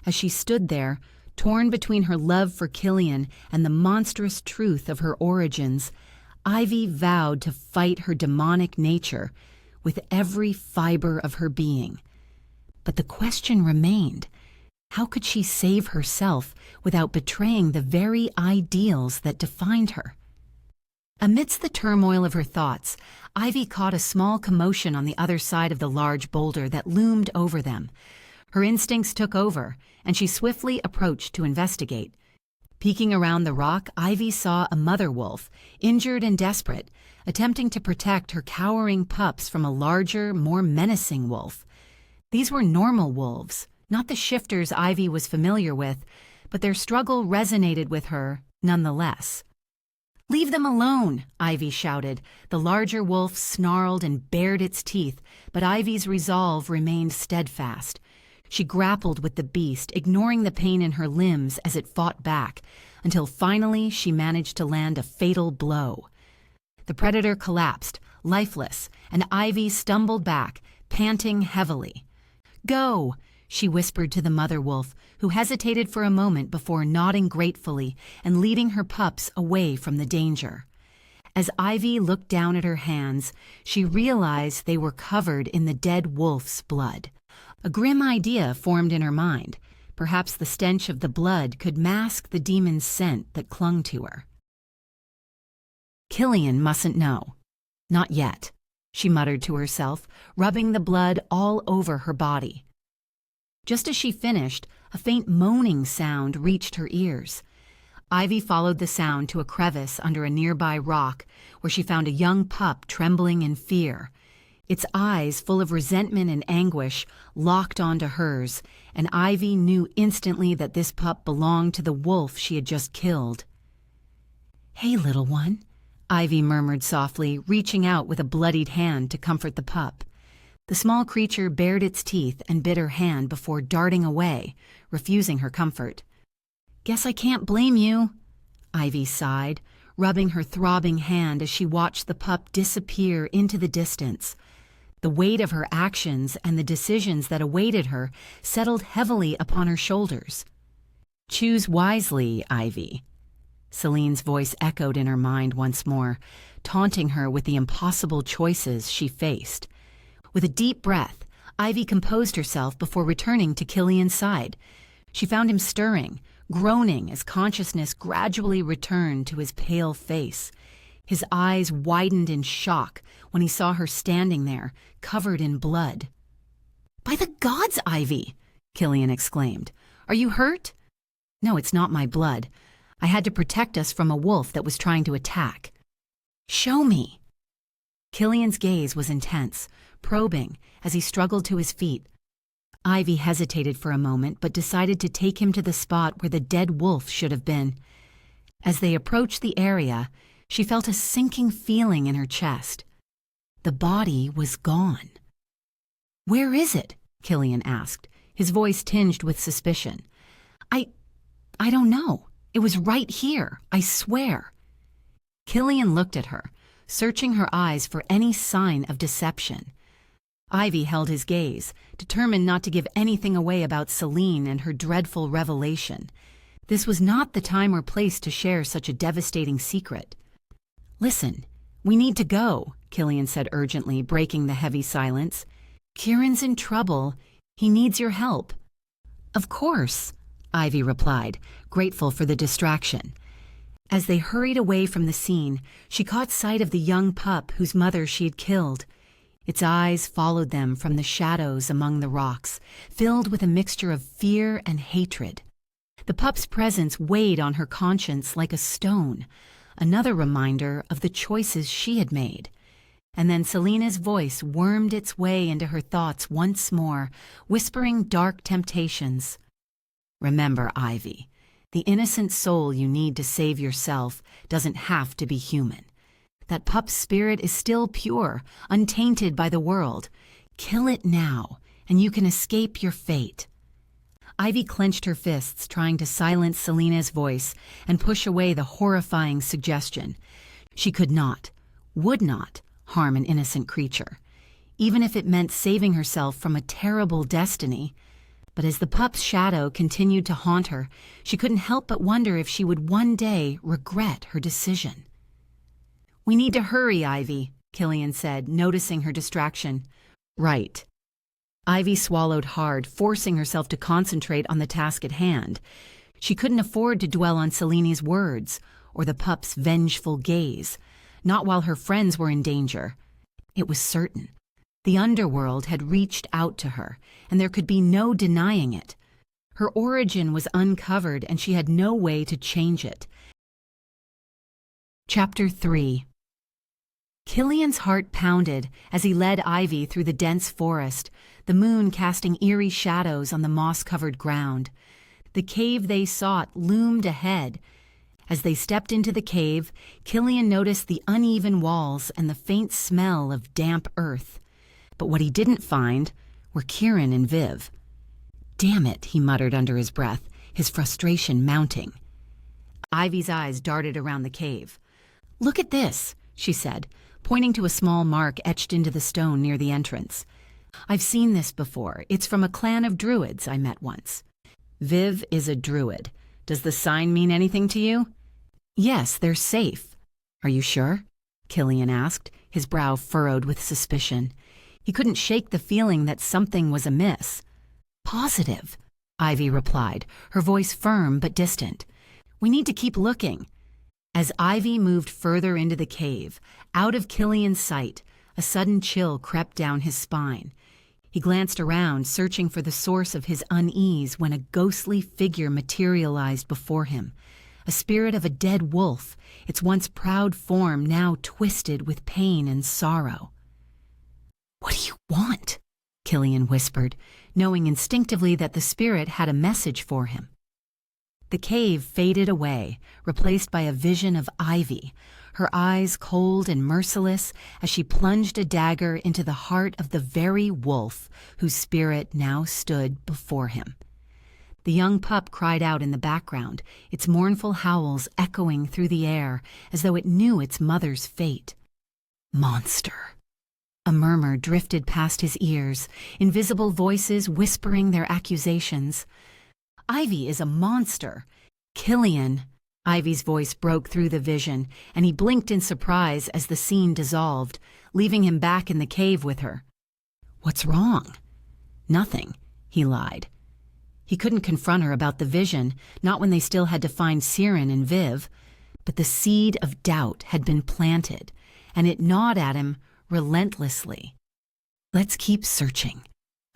S1: As she stood there, torn between her love for Killian and the monstrous truth of her origins, Ivy vowed to fight her demonic nature with every fiber of her being. But the question remained, how could she save herself without betraying the very ideals that defined her? Amidst the turmoil of her thoughts, Ivy caught a small commotion on the other side of the large boulder that loomed over them. Her instincts took over, and she swiftly approached to investigate. Peeking around the rock, Ivy saw a mother wolf, injured and desperate, attempting to protect her cowering pups from a larger, more menacing wolf. These were normal wolves, not the shifters Ivy was familiar with, but their struggle resonated with her nonetheless. "Leave them alone," Ivy shouted. The larger wolf snarled and bared its teeth, but Ivy's resolve remained steadfast. She grappled with the beast, ignoring the pain in her limbs as it fought back, until finally she managed to land a fatal blow. The predator collapsed, lifeless, and Ivy stumbled back, panting heavily. "Go," she whispered to the mother wolf, who hesitated for a moment before nodding gratefully and leading her pups away from the danger. As Ivy looked down at her hands, she realized they were covered in the dead wolf's blood. A grim idea formed in her mind. Perhaps the stench of the blood could mask the demon's scent that clung to her. Killian mustn't know. Not yet, she muttered to herself, rubbing the blood all over her body. Just as she finished, a faint moaning sound reached her ears. Ivy followed the sound to a crevice under a nearby rock, where she found a young pup trembling in fear. Its eyes, full of resentment and anguish, locked onto hers, and Ivy knew instantly that this pup belonged to the wolf she had just killed. "Hey, little one," Ivy murmured softly, reaching out with a bloodied hand to comfort the pup. The small creature bared its teeth and bit her hand before darting away, refusing her comfort. "Guess I can't blame you," Ivy sighed, rubbing her throbbing hand as she watched the pup disappear into the distance. The weight of her actions and the decisions that awaited her settled heavily upon her shoulders. "Choose wisely, Ivy." Celine's voice echoed in her mind once more, taunting her with the impossible choices she faced. With a deep breath, Ivy composed herself before returning to Killian's side. She found him stirring, groaning as consciousness gradually returned to his pale face. His eyes widened in shock when he saw her standing there, covered in blood. "By the gods, Ivy!" Killian exclaimed. "Are you hurt?" "No, it's not my blood. I had to protect us from a wolf that was trying to attack." "Show me." Killian's gaze was intense, probing, as he struggled to his feet. Ivy hesitated for a moment, but decided to take him to the spot where the dead wolf should have been. As they approached the area, she felt a sinking feeling in her chest. The body was gone. "Where is it?" Killian asked, his voice tinged with suspicion. I don't know. It was right here, I swear." Killian looked at her, searching her eyes for any sign of deception. Ivy held his gaze, determined not to give anything away about Celine and her dreadful revelation. This was not the time or place to share such a devastating secret. "Listen, we need to go," Killian said urgently, breaking the heavy silence. "Kieran's in trouble. He needs your help." "Of course," Ivy replied, grateful for the distraction. As they hurried away from the scene, she caught sight of the young pup whose mother she had killed. Its eyes followed them from the shadows among the rocks, filled with a mixture of fear and hatred. The pup's presence weighed on her conscience like a stone, another reminder of the choices she had made. And then Selena's voice wormed its way into her thoughts once more, whispering dark temptations. "Remember, Ivy, the innocent soul you need to save yourself doesn't have to be human. That pup's spirit is still pure, untainted by the world. Kill it now, and you can escape your fate." Ivy clenched her fists, trying to silence Selena's voice and push away the horrifying suggestion. She could not, would not, harm an innocent creature, even if it meant saving herself from a terrible destiny. But as the pup's shadow continued to haunt her, she couldn't help but wonder if she would one day regret her decision. "We need to hurry, Ivy," Killian said, noticing her distraction. "Right." Ivy swallowed hard, forcing herself to concentrate on the task at hand. She couldn't afford to dwell on Selene's words or the pup's vengeful gaze, not while her friends were in danger. It was certain. The Underworld had reached out to her, and there could be no denying it. Her origin was uncovered, and she had no way to change it. Chapter 3. Killian's heart pounded as he led Ivy through the dense forest, the moon casting eerie shadows on the moss-covered ground. The cave they sought loomed ahead. As they stepped into the cave, Killian noticed the uneven walls and the faint smell of damp earth. But what he didn't find were Kieran and Viv. "Damn it," he muttered under his breath, his frustration mounting. Ivy's eyes darted around the cave. "Look at this," she said, pointing to a small mark etched into the stone near the entrance. "I've seen this before. It's from a clan of druids I met once." "Viv is a druid. Does the sign mean anything to you?" "Yes, they're safe." "Are you sure?" Killian asked, his brow furrowed with suspicion. He couldn't shake the feeling that something was amiss. "Positive," Ivy replied, her voice firm but distant. "We need to keep looking." As Ivy moved further into the cave, out of Killian's sight, a sudden chill crept down his spine. He glanced around, searching for the source of his unease, when a ghostly figure materialized before him, a spirit of a dead wolf, its once proud form now twisted with pain and sorrow. "What do you want?" Killian whispered, knowing instinctively that the spirit had a message for him. The cave faded away, replaced by a vision of Ivy, her eyes cold and merciless as she plunged a dagger into the heart of the very wolf whose spirit now stood before him. The young pup cried out in the background, its mournful howls echoing through the air as though it knew its mother's fate. "Monster." A murmur drifted past his ears, invisible voices whispering their accusations. "Ivy is a monster." "Killian." Ivy's voice broke through the vision, and he blinked in surprise as the scene dissolved, leaving him back in the cave with her. "What's wrong?" "Nothing," he lied. He couldn't confront her about the vision, not when they still had to find Siren and Viv, but the seed of doubt had been planted, and it gnawed at him relentlessly. "Let's keep searching,"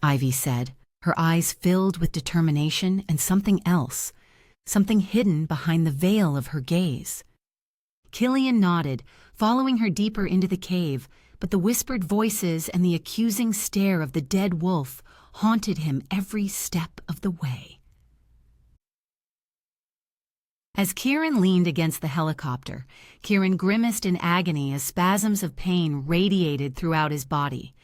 S1: Ivy said, her eyes filled with determination and something else, something hidden behind the veil of her gaze. Killian nodded, following her deeper into the cave, but the whispered voices and the accusing stare of the dead wolf haunted him every step of the way. As Kieran leaned against the helicopter, Kieran grimaced in agony as spasms of pain radiated throughout his body.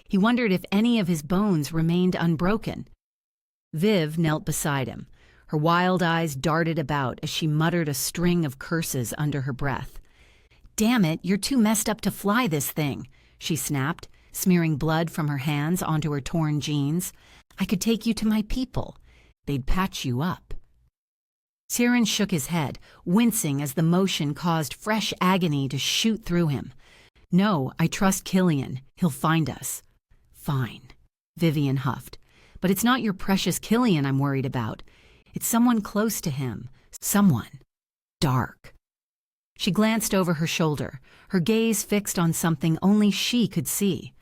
S1: He wondered if any of his bones remained unbroken. Viv knelt beside him. Her wild eyes darted about as she muttered a string of curses under her breath. "Damn it, you're too messed up to fly this thing," she snapped. smearing blood from her hands onto her torn jeans. "I could take you to my people. They'd patch you up." Kieran shook his head, wincing as the motion caused fresh agony to shoot through him. "No, I trust Killian. He'll find us." "Fine," Vivian huffed. "But it's not your precious Killian I'm worried about. It's someone close to him. Someone dark." She glanced over her shoulder, her gaze fixed on something only she could see.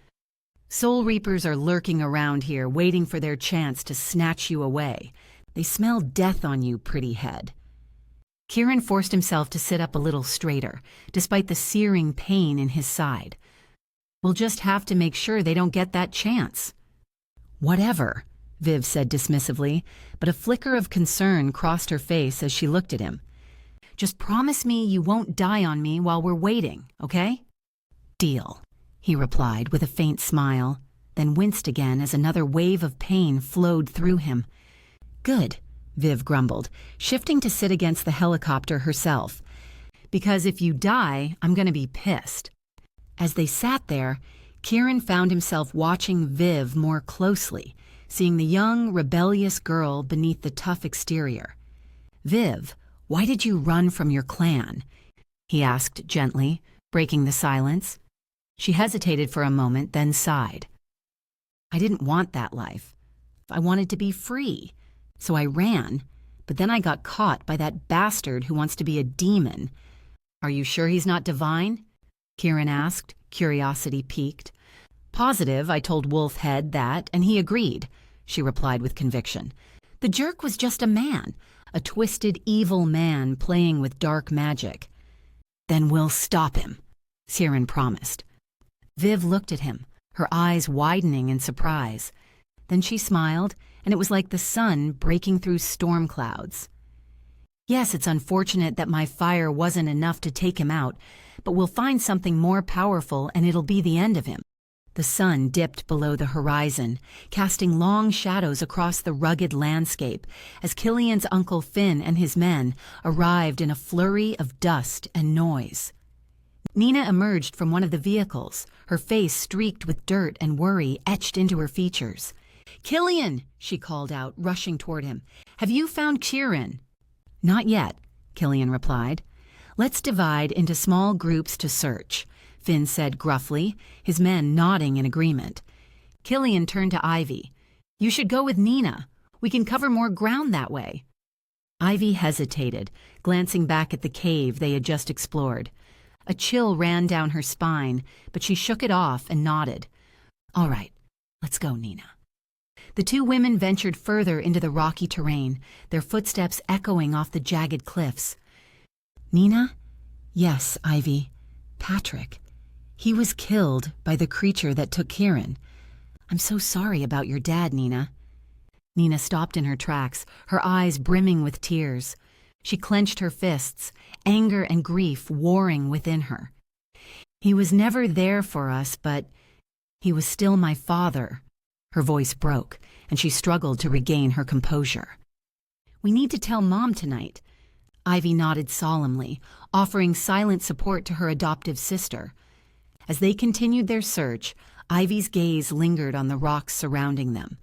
S1: "Soul Reapers are lurking around here, waiting for their chance to snatch you away. They smell death on you, pretty head." Kieran forced himself to sit up a little straighter, despite the searing pain in his side. "We'll just have to make sure they don't get that chance." "Whatever," Viv said dismissively, but a flicker of concern crossed her face as she looked at him. "Just promise me you won't die on me while we're waiting, okay?" "Deal," he replied with a faint smile, then winced again as another wave of pain flowed through him. "Good," Viv grumbled, shifting to sit against the helicopter herself. "Because if you die, I'm going to be pissed." As they sat there, Kieran found himself watching Viv more closely, seeing the young, rebellious girl beneath the tough exterior. "Viv, why did you run from your clan?" he asked gently, breaking the silence. She hesitated for a moment, then sighed. "I didn't want that life. I wanted to be free. So I ran, but then I got caught by that bastard who wants to be a demon." "Are you sure he's not divine?" Kieran asked, curiosity piqued. "Positive, I told Wolfhead that, and he agreed," she replied with conviction. "The jerk was just a man, a twisted, evil man playing with dark magic." "Then we'll stop him," Kieran promised. Viv looked at him, her eyes widening in surprise. Then she smiled, and it was like the sun breaking through storm clouds. "Yes, it's unfortunate that my fire wasn't enough to take him out, but we'll find something more powerful and it'll be the end of him." The sun dipped below the horizon, casting long shadows across the rugged landscape as Killian's Uncle Finn and his men arrived in a flurry of dust and noise. Nina emerged from one of the vehicles, her face streaked with dirt and worry etched into her features. "Killian," she called out, rushing toward him. "Have you found Kieran?" "Not yet," Killian replied. "Let's divide into small groups to search," Finn said gruffly, his men nodding in agreement. Killian turned to Ivy. "You should go with Nina. We can cover more ground that way." Ivy hesitated, glancing back at the cave they had just explored. A chill ran down her spine, but she shook it off and nodded. "All right, let's go, Nina." The two women ventured further into the rocky terrain, their footsteps echoing off the jagged cliffs. "Nina?" "Yes, Ivy. Patrick. He was killed by the creature that took Kieran. I'm so sorry about your dad, Nina." Nina stopped in her tracks, her eyes brimming with tears. She clenched her fists, anger and grief warring within her. "He was never there for us, but he was still my father." Her voice broke, and she struggled to regain her composure. "We need to tell Mom tonight." Ivy nodded solemnly, offering silent support to her adoptive sister. As they continued their search, Ivy's gaze lingered on the rocks surrounding them.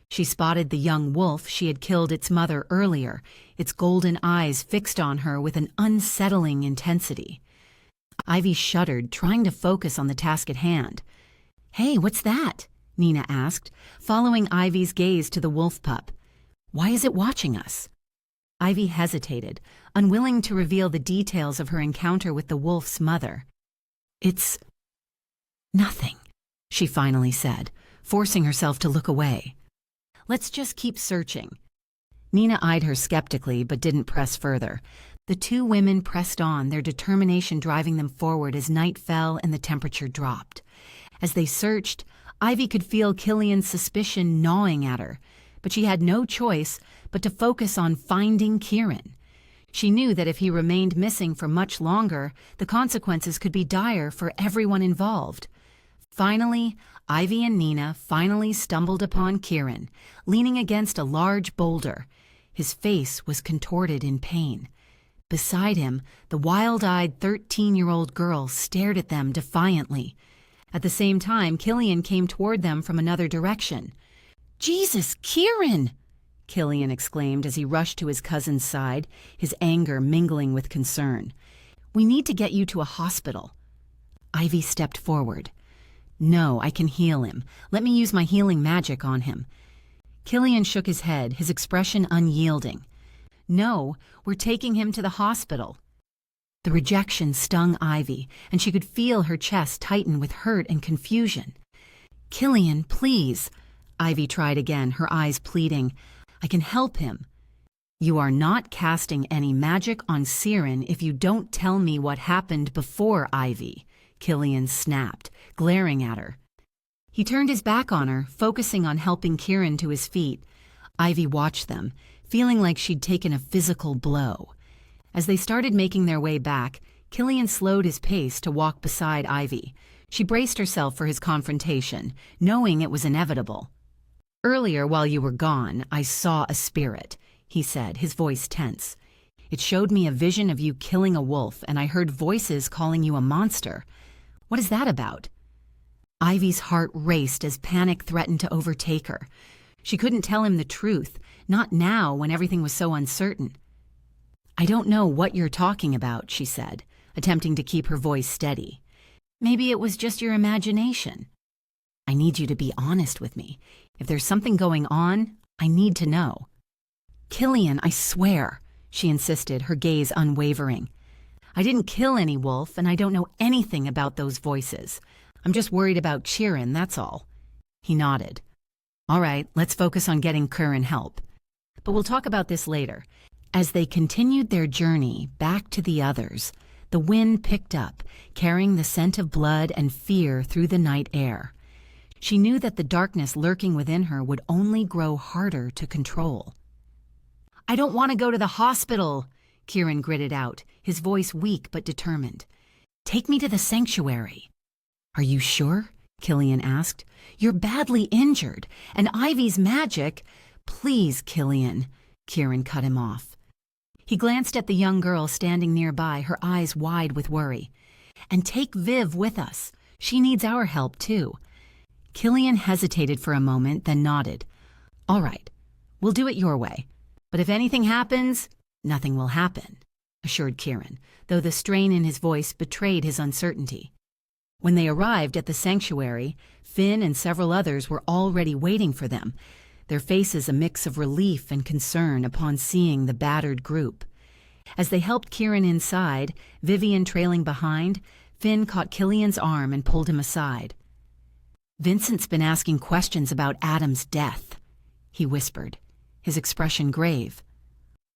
S1: She spotted the young wolf she had killed its mother earlier, its golden eyes fixed on her with an unsettling intensity. Ivy shuddered, trying to focus on the task at hand. "Hey, what's that?" Nina asked, following Ivy's gaze to the wolf pup. "Why is it watching us?" Ivy hesitated, unwilling to reveal the details of her encounter with the wolf's mother. "It's nothing," she finally said, forcing herself to look away. "Let's just keep searching." Nina eyed her skeptically but didn't press further. The two women pressed on, their determination driving them forward as night fell and the temperature dropped. As they searched, Ivy could feel Killian's suspicion gnawing at her, but she had no choice but to focus on finding Kieran. She knew that if he remained missing for much longer, the consequences could be dire for everyone involved. Finally, Ivy and Nina stumbled upon Kieran, leaning against a large boulder. His face was contorted in pain. Beside him, the wild-eyed 13-year-old girl stared at them defiantly. At the same time, Killian came toward them from another direction. "Jesus, Kieran!" Killian exclaimed as he rushed to his cousin's side, his anger mingling with concern. "We need to get you to a hospital." Ivy stepped forward. "No, I can heal him. Let me use my healing magic on him." Killian shook his head, his expression unyielding. "No, we're taking him to the hospital." The rejection stung Ivy, and she could feel her chest tighten with hurt and confusion. "Killian, please." Ivy tried again, her eyes pleading. "I can help him." "You are not casting any magic on Siren if you don't tell me what happened before, Ivy," Killian snapped, glaring at her. He turned his back on her, focusing on helping Kieran to his feet. Ivy watched them, feeling like she'd taken a physical blow. As they started making their way back, Killian slowed his pace to walk beside Ivy. She braced herself for his confrontation, knowing it was inevitable. "Earlier, while you were gone, I saw a spirit," he said, his voice tense. "It showed me a vision of you killing a wolf, and I heard voices calling you a monster. What is that about?" Ivy's heart raced as panic threatened to overtake her. She couldn't tell him the truth, not now when everything was so uncertain. "I don't know what you're talking about," she said, attempting to keep her voice steady. "Maybe it was just your imagination." "I need you to be honest with me. If there's something going on, I need to know." "Killian, I swear," she insisted, her gaze unwavering. "I didn't kill any wolf, and I don't know anything about those voices. I'm just worried about Kieran, that's all." He nodded. "All right, let's focus on getting Kieran help. But we'll talk about this later." As they continued their journey back to the others, the wind picked up, carrying the scent of blood and fear through the night air. She knew that the darkness lurking within her would only grow harder to control. "I don't want to go to the hospital," Kieran gritted out, his voice weak but determined. "Take me to the sanctuary." "Are you sure?" Killian asked. "You're badly injured, and Ivy's magic—" "Please, Killian," Kieran cut him off. He glanced at the young girl standing nearby, her eyes wide with worry. "And take Viv with us. She needs our help, too." Killian hesitated for a moment, then nodded. "All right, we'll do it your way. But if anything happens, nothing will happen," assured Kieran, though the strain in his voice betrayed his uncertainty. When they arrived at the sanctuary, Finn and several others were already waiting for them, their faces a mix of relief and concern upon seeing the battered group. As they helped Kieran inside, Vivian trailing behind, Finn caught Killian's arm and pulled him aside. "Vincent's been asking questions about Adam's death," he whispered, his expression grave.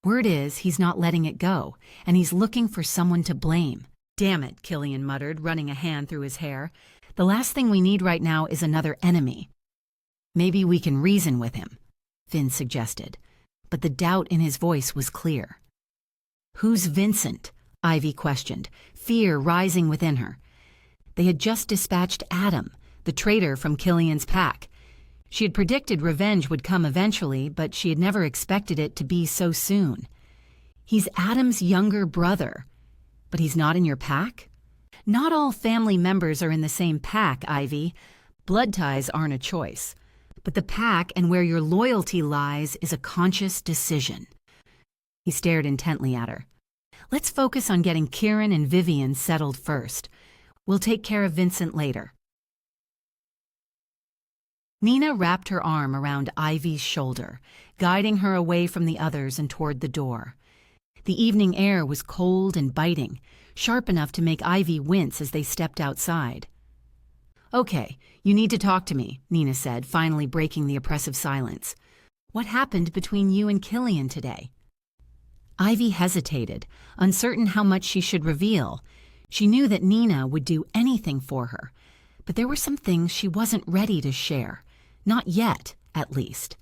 S1: "Word is he's not letting it go, and he's looking for someone to blame." "Damn it," Killian muttered, running a hand through his hair. "The last thing we need right now is another enemy." "Maybe we can reason with him," Finn suggested, but the doubt in his voice was clear. "Who's Vincent?" Ivy questioned, fear rising within her. They had just dispatched Adam, the traitor from Killian's pack. She had predicted revenge would come eventually, but she had never expected it to be so soon. "He's Adam's younger brother. But he's not in your pack?" "Not all family members are in the same pack, Ivy. Blood ties aren't a choice. But the pack and where your loyalty lies is a conscious decision." He stared intently at her. "Let's focus on getting Kieran and Vivian settled first. We'll take care of Vincent later." Nina wrapped her arm around Ivy's shoulder, guiding her away from the others and toward the door. The evening air was cold and biting, sharp enough to make Ivy wince as they stepped outside. "Okay, you need to talk to me," Nina said, finally breaking the oppressive silence. "What happened between you and Killian today?" Ivy hesitated, uncertain how much she should reveal. She knew that Nina would do anything for her, but there were some things she wasn't ready to share. Not yet, at least.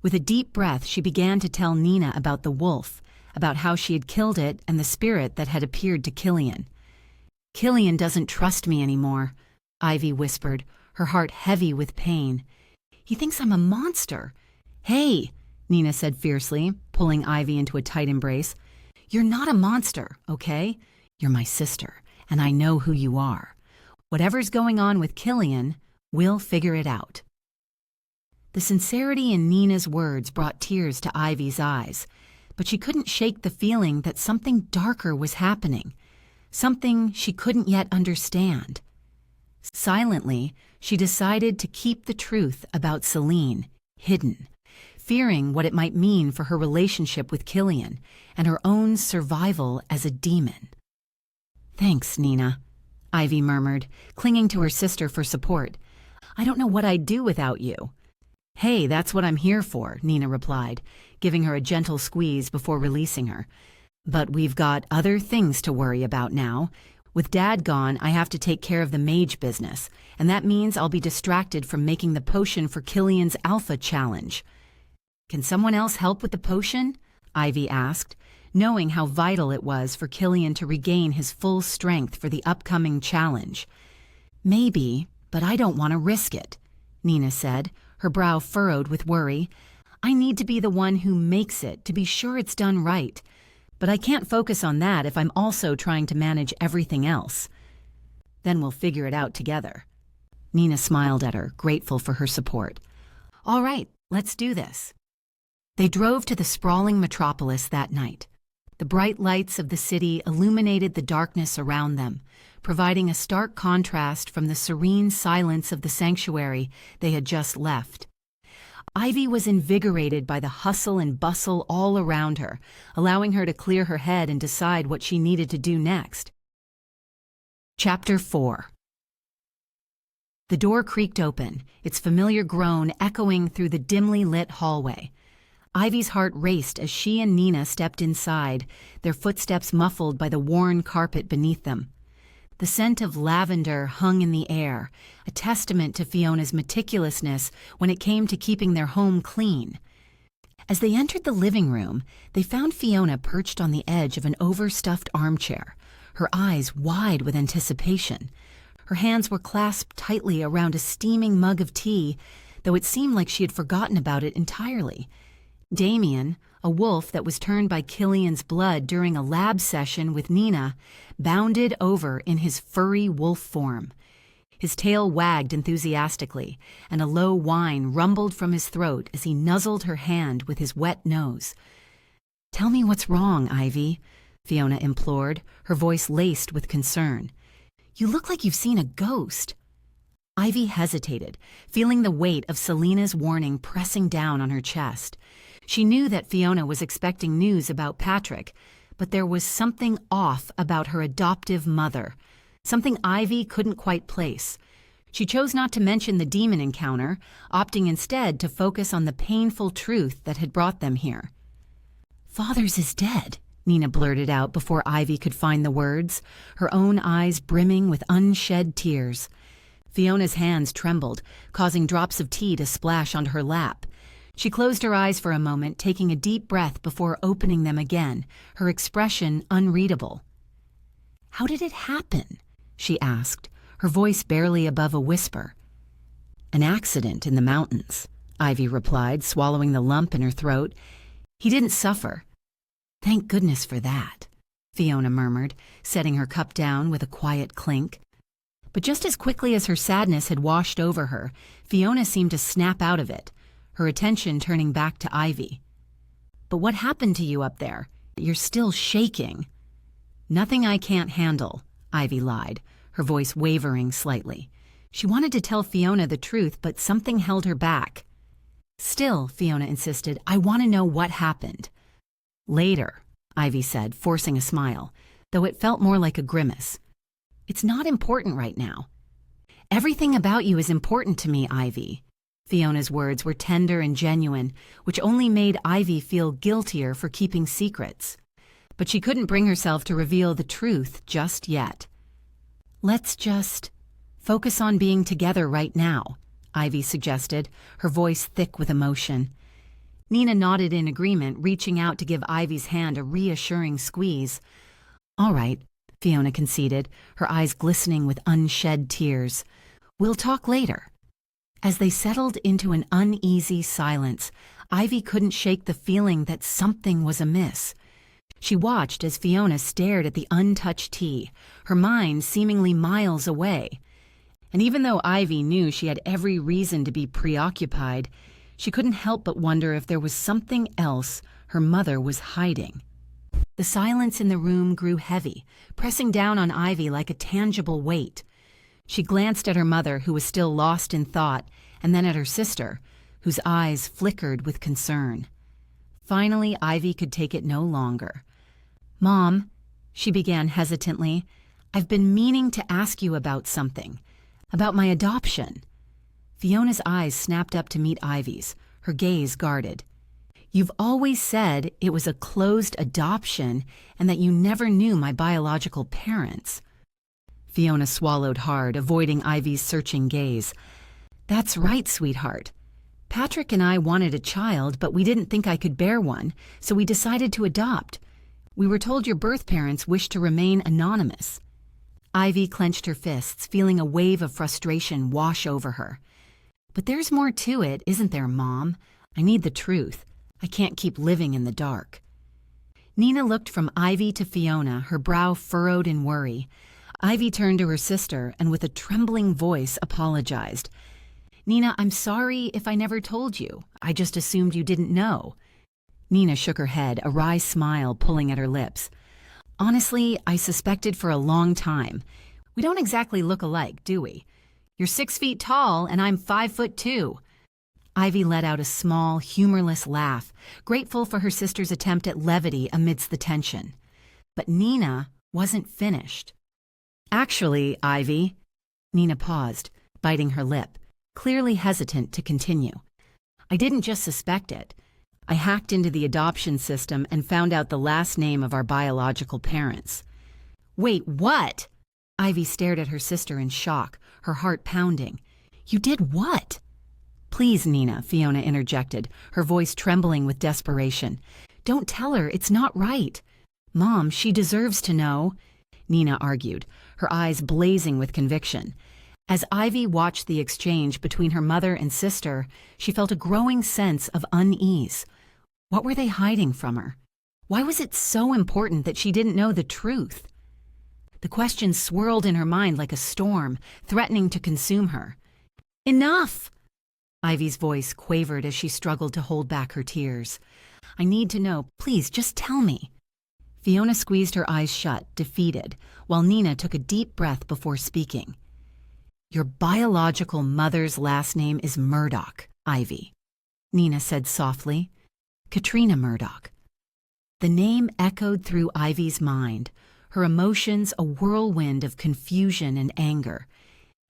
S1: With a deep breath, she began to tell Nina about the wolf, about how she had killed it and the spirit that had appeared to Killian. "Killian doesn't trust me anymore," Ivy whispered, her heart heavy with pain. "He thinks I'm a monster." "Hey," Nina said fiercely, pulling Ivy into a tight embrace. "You're not a monster, okay? You're my sister, and I know who you are. Whatever's going on with Killian, we'll figure it out. The sincerity in Nina's words brought tears to Ivy's eyes, but she couldn't shake the feeling that something darker was happening, something she couldn't yet understand. Silently, she decided to keep the truth about Celine hidden, fearing what it might mean for her relationship with Killian and her own survival as a demon. "Thanks, Nina," Ivy murmured, clinging to her sister for support. "I don't know what I'd do without you." "Hey, that's what I'm here for," Nina replied, giving her a gentle squeeze before releasing her. "But we've got other things to worry about now. With Dad gone, I have to take care of the mage business, and that means I'll be distracted from making the potion for Killian's Alpha Challenge." "Can someone else help with the potion?" Ivy asked, knowing how vital it was for Killian to regain his full strength for the upcoming challenge. "Maybe, but I don't want to risk it," Nina said, her brow furrowed with worry. "I need to be the one who makes it to be sure it's done right. But I can't focus on that if I'm also trying to manage everything else." "Then we'll figure it out together." Nina smiled at her, grateful for her support. "All right, let's do this." They drove to the sprawling metropolis that night. The bright lights of the city illuminated the darkness around them, providing a stark contrast from the serene silence of the sanctuary they had just left. Ivy was invigorated by the hustle and bustle all around her, allowing her to clear her head and decide what she needed to do next. Chapter 4. The door creaked open, its familiar groan echoing through the dimly lit hallway. Ivy's heart raced as she and Nina stepped inside, their footsteps muffled by the worn carpet beneath them. The scent of lavender hung in the air, a testament to Fiona's meticulousness when it came to keeping their home clean. As they entered the living room, they found Fiona perched on the edge of an overstuffed armchair, her eyes wide with anticipation. Her hands were clasped tightly around a steaming mug of tea, though it seemed like she had forgotten about it entirely. Damien, a wolf that was turned by Killian's blood during a lab session with Nina, bounded over in his furry wolf form. His tail wagged enthusiastically, and a low whine rumbled from his throat as he nuzzled her hand with his wet nose. "Tell me what's wrong, Ivy," Fiona implored, her voice laced with concern. "You look like you've seen a ghost." Ivy hesitated, feeling the weight of Selena's warning pressing down on her chest. She knew that Fiona was expecting news about Patrick, but there was something off about her adoptive mother, something Ivy couldn't quite place. She chose not to mention the demon encounter, opting instead to focus on the painful truth that had brought them here. "Father's is dead," Nina blurted out before Ivy could find the words, her own eyes brimming with unshed tears. Fiona's hands trembled, causing drops of tea to splash onto her lap. She closed her eyes for a moment, taking a deep breath before opening them again, her expression unreadable. "How did it happen?" she asked, her voice barely above a whisper. "An accident in the mountains," Ivy replied, swallowing the lump in her throat. "He didn't suffer." "Thank goodness for that," Fiona murmured, setting her cup down with a quiet clink. But just as quickly as her sadness had washed over her, Fiona seemed to snap out of it, her attention turning back to Ivy. "But what happened to you up there? You're still shaking." "Nothing I can't handle," Ivy lied, her voice wavering slightly. She wanted to tell Fiona the truth, but something held her back. "Still," Fiona insisted, "I want to know what happened." "Later," Ivy said, forcing a smile, though it felt more like a grimace. "It's not important right now." "Everything about you is important to me, Ivy." Fiona's words were tender and genuine, which only made Ivy feel guiltier for keeping secrets. But she couldn't bring herself to reveal the truth just yet. "Let's just focus on being together right now," Ivy suggested, her voice thick with emotion. Nina nodded in agreement, reaching out to give Ivy's hand a reassuring squeeze. "All right," Fiona conceded, her eyes glistening with unshed tears. "We'll talk later." As they settled into an uneasy silence, Ivy couldn't shake the feeling that something was amiss. She watched as Fiona stared at the untouched tea, her mind seemingly miles away. And even though Ivy knew she had every reason to be preoccupied, she couldn't help but wonder if there was something else her mother was hiding. The silence in the room grew heavy, pressing down on Ivy like a tangible weight. She glanced at her mother, who was still lost in thought, and then at her sister, whose eyes flickered with concern. Finally, Ivy could take it no longer. "Mom," she began hesitantly, "I've been meaning to ask you about something. About my adoption." Fiona's eyes snapped up to meet Ivy's, her gaze guarded. "You've always said it was a closed adoption and that you never knew my biological parents." Fiona swallowed hard, avoiding Ivy's searching gaze. "That's right, sweetheart. Patrick and I wanted a child, but we didn't think I could bear one, so we decided to adopt. We were told your birth parents wished to remain anonymous." Ivy clenched her fists, feeling a wave of frustration wash over her. "But there's more to it, isn't there, Mom? I need the truth. I can't keep living in the dark." Nina looked from Ivy to Fiona, her brow furrowed in worry. Ivy turned to her sister and with a trembling voice apologized. "Nina, I'm sorry if I never told you. I just assumed you didn't know." Nina shook her head, a wry smile pulling at her lips. "Honestly, I suspected for a long time. We don't exactly look alike, do we? You're 6 feet tall and I'm 5'2". Ivy let out a small, humorless laugh, grateful for her sister's attempt at levity amidst the tension. But Nina wasn't finished. "Actually, Ivy," Nina paused, biting her lip, clearly hesitant to continue. "I didn't just suspect it. I hacked into the adoption system and found out the last name of our biological parents." "Wait, what?" Ivy stared at her sister in shock, her heart pounding. "You did what?" "Please, Nina," Fiona interjected, her voice trembling with desperation. "Don't tell her, it's not right." "Mom, she deserves to know," Nina argued, her eyes blazing with conviction. As Ivy watched the exchange between her mother and sister, she felt a growing sense of unease. What were they hiding from her? Why was it so important that she didn't know the truth? The question swirled in her mind like a storm, threatening to consume her. "Enough!" Ivy's voice quavered as she struggled to hold back her tears. "I need to know. Please, just tell me." Fiona squeezed her eyes shut, defeated, while Nina took a deep breath before speaking. "Your biological mother's last name is Murdoch, Ivy," Nina said softly. "Katrina Murdoch." The name echoed through Ivy's mind, her emotions a whirlwind of confusion and anger.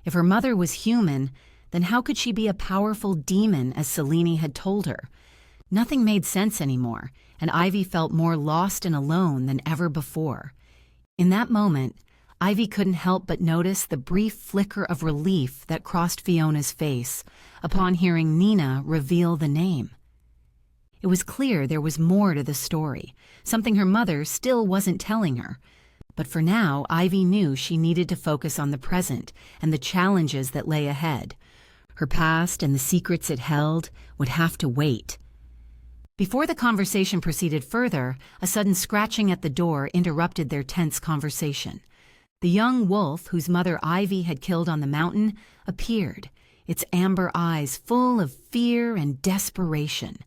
S1: If her mother was human, then how could she be a powerful demon, as Selene had told her? Nothing made sense anymore, and Ivy felt more lost and alone than ever before. In that moment, Ivy couldn't help but notice the brief flicker of relief that crossed Fiona's face upon hearing Nina reveal the name. It was clear there was more to the story, something her mother still wasn't telling her. But for now, Ivy knew she needed to focus on the present and the challenges that lay ahead. Her past and the secrets it held would have to wait. Before the conversation proceeded further, a sudden scratching at the door interrupted their tense conversation. The young wolf, whose mother Ivy had killed on the mountain, appeared, its amber eyes full of fear and desperation.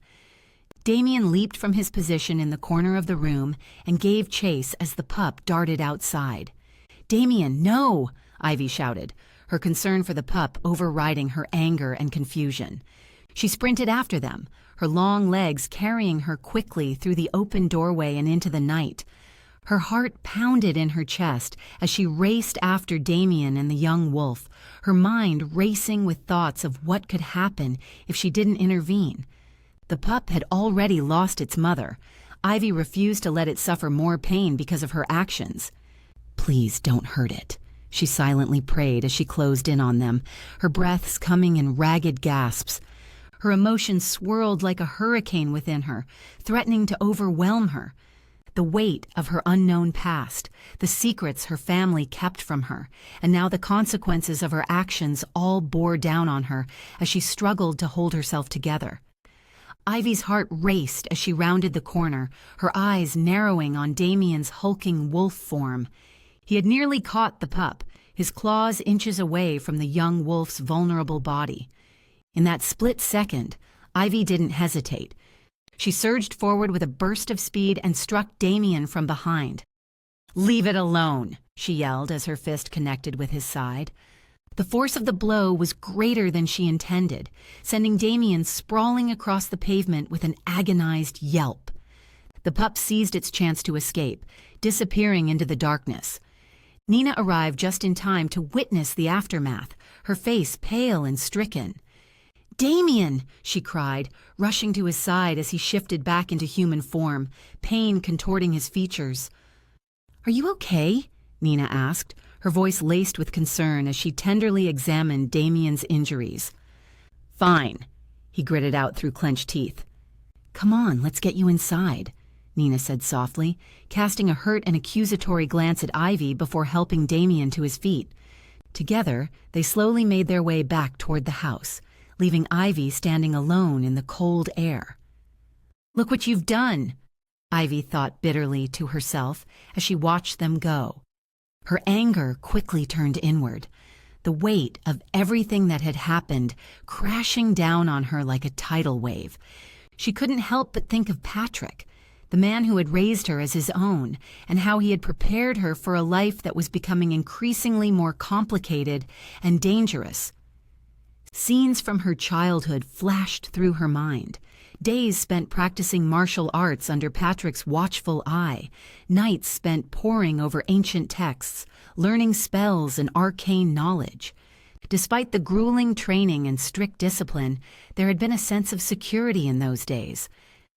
S1: Damien leaped from his position in the corner of the room and gave chase as the pup darted outside. "Damien, no!" Ivy shouted, her concern for the pup overriding her anger and confusion. She sprinted after them, her long legs carrying her quickly through the open doorway and into the night. Her heart pounded in her chest as she raced after Damien and the young wolf, her mind racing with thoughts of what could happen if she didn't intervene. The pup had already lost its mother. Ivy refused to let it suffer more pain because of her actions. "Please don't hurt it," she silently prayed as she closed in on them, her breaths coming in ragged gasps. Her emotions swirled like a hurricane within her, threatening to overwhelm her. The weight of her unknown past, the secrets her family kept from her, and now the consequences of her actions all bore down on her as she struggled to hold herself together. Ivy's heart raced as she rounded the corner, her eyes narrowing on Damien's hulking wolf form. He had nearly caught the pup, his claws inches away from the young wolf's vulnerable body. In that split second, Ivy didn't hesitate. She surged forward with a burst of speed and struck Damien from behind. "Leave it alone," she yelled as her fist connected with his side. The force of the blow was greater than she intended, sending Damien sprawling across the pavement with an agonized yelp. The pup seized its chance to escape, disappearing into the darkness. Nina arrived just in time to witness the aftermath, her face pale and stricken. "Damien!" she cried, rushing to his side as he shifted back into human form, pain contorting his features. "Are you okay?" Nina asked, her voice laced with concern as she tenderly examined Damien's injuries. "Fine," he gritted out through clenched teeth. "Come on, let's get you inside," Nina said softly, casting a hurt and accusatory glance at Ivy before helping Damien to his feet. Together, they slowly made their way back toward the house, leaving Ivy standing alone in the cold air. "Look what you've done," Ivy thought bitterly to herself as she watched them go. Her anger quickly turned inward, the weight of everything that had happened crashing down on her like a tidal wave. She couldn't help but think of Patrick, the man who had raised her as his own, and how he had prepared her for a life that was becoming increasingly more complicated and dangerous. Scenes from her childhood flashed through her mind. Days spent practicing martial arts under Patrick's watchful eye, nights spent poring over ancient texts, learning spells and arcane knowledge. Despite the grueling training and strict discipline, there had been a sense of security in those days,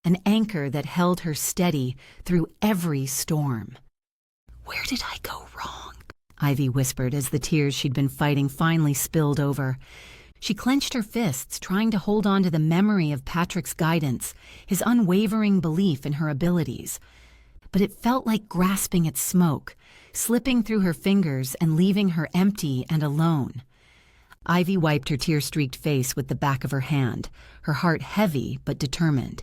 S1: an anchor that held her steady through every storm. "Where did I go wrong?" Ivy whispered as the tears she'd been fighting finally spilled over. She clenched her fists, trying to hold on to the memory of Patrick's guidance, his unwavering belief in her abilities. But it felt like grasping at smoke, slipping through her fingers and leaving her empty and alone. Ivy wiped her tear-streaked face with the back of her hand, her heart heavy but determined.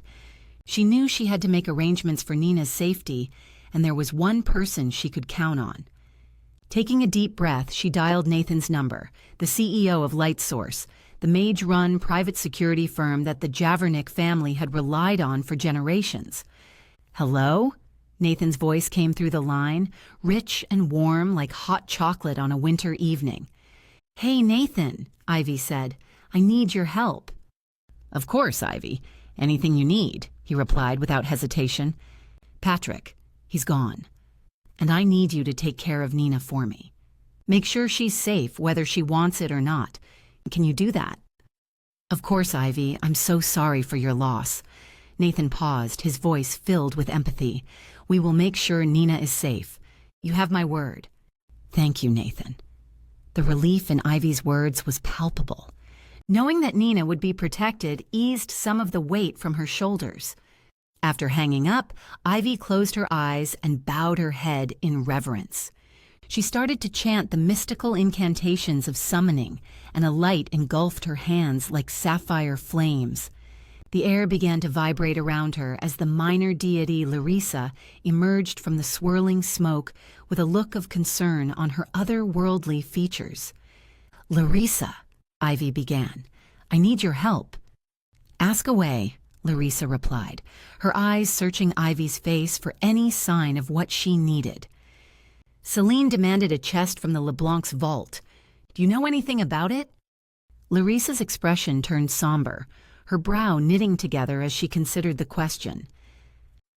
S1: She knew she had to make arrangements for Nina's safety, and there was one person she could count on. Taking a deep breath, she dialed Nathan's number, the CEO of LightSource, the mage-run private security firm that the Javernick family had relied on for generations. "Hello?" Nathan's voice came through the line, rich and warm like hot chocolate on a winter evening. "Hey, Nathan," Ivy said. "I need your help." "Of course, Ivy. Anything you need," he replied without hesitation. "Patrick, he's gone. And I need you to take care of Nina for me. Make sure she's safe, whether she wants it or not. Can you do that?" "Of course, Ivy. I'm so sorry for your loss." Nathan paused, his voice filled with empathy. "We will make sure Nina is safe. You have my word." "Thank you, Nathan." The relief in Ivy's words was palpable. Knowing that Nina would be protected eased some of the weight from her shoulders. After hanging up, Ivy closed her eyes and bowed her head in reverence. She started to chant the mystical incantations of summoning, and a light engulfed her hands like sapphire flames. The air began to vibrate around her as the minor deity Larissa emerged from the swirling smoke with a look of concern on her otherworldly features. "Larissa," Ivy began, "I need your help." "Ask away," Larissa replied, her eyes searching Ivy's face for any sign of what she needed. "Celine demanded a chest from the LeBlanc's vault. Do you know anything about it?" Larissa's expression turned somber, her brow knitting together as she considered the question.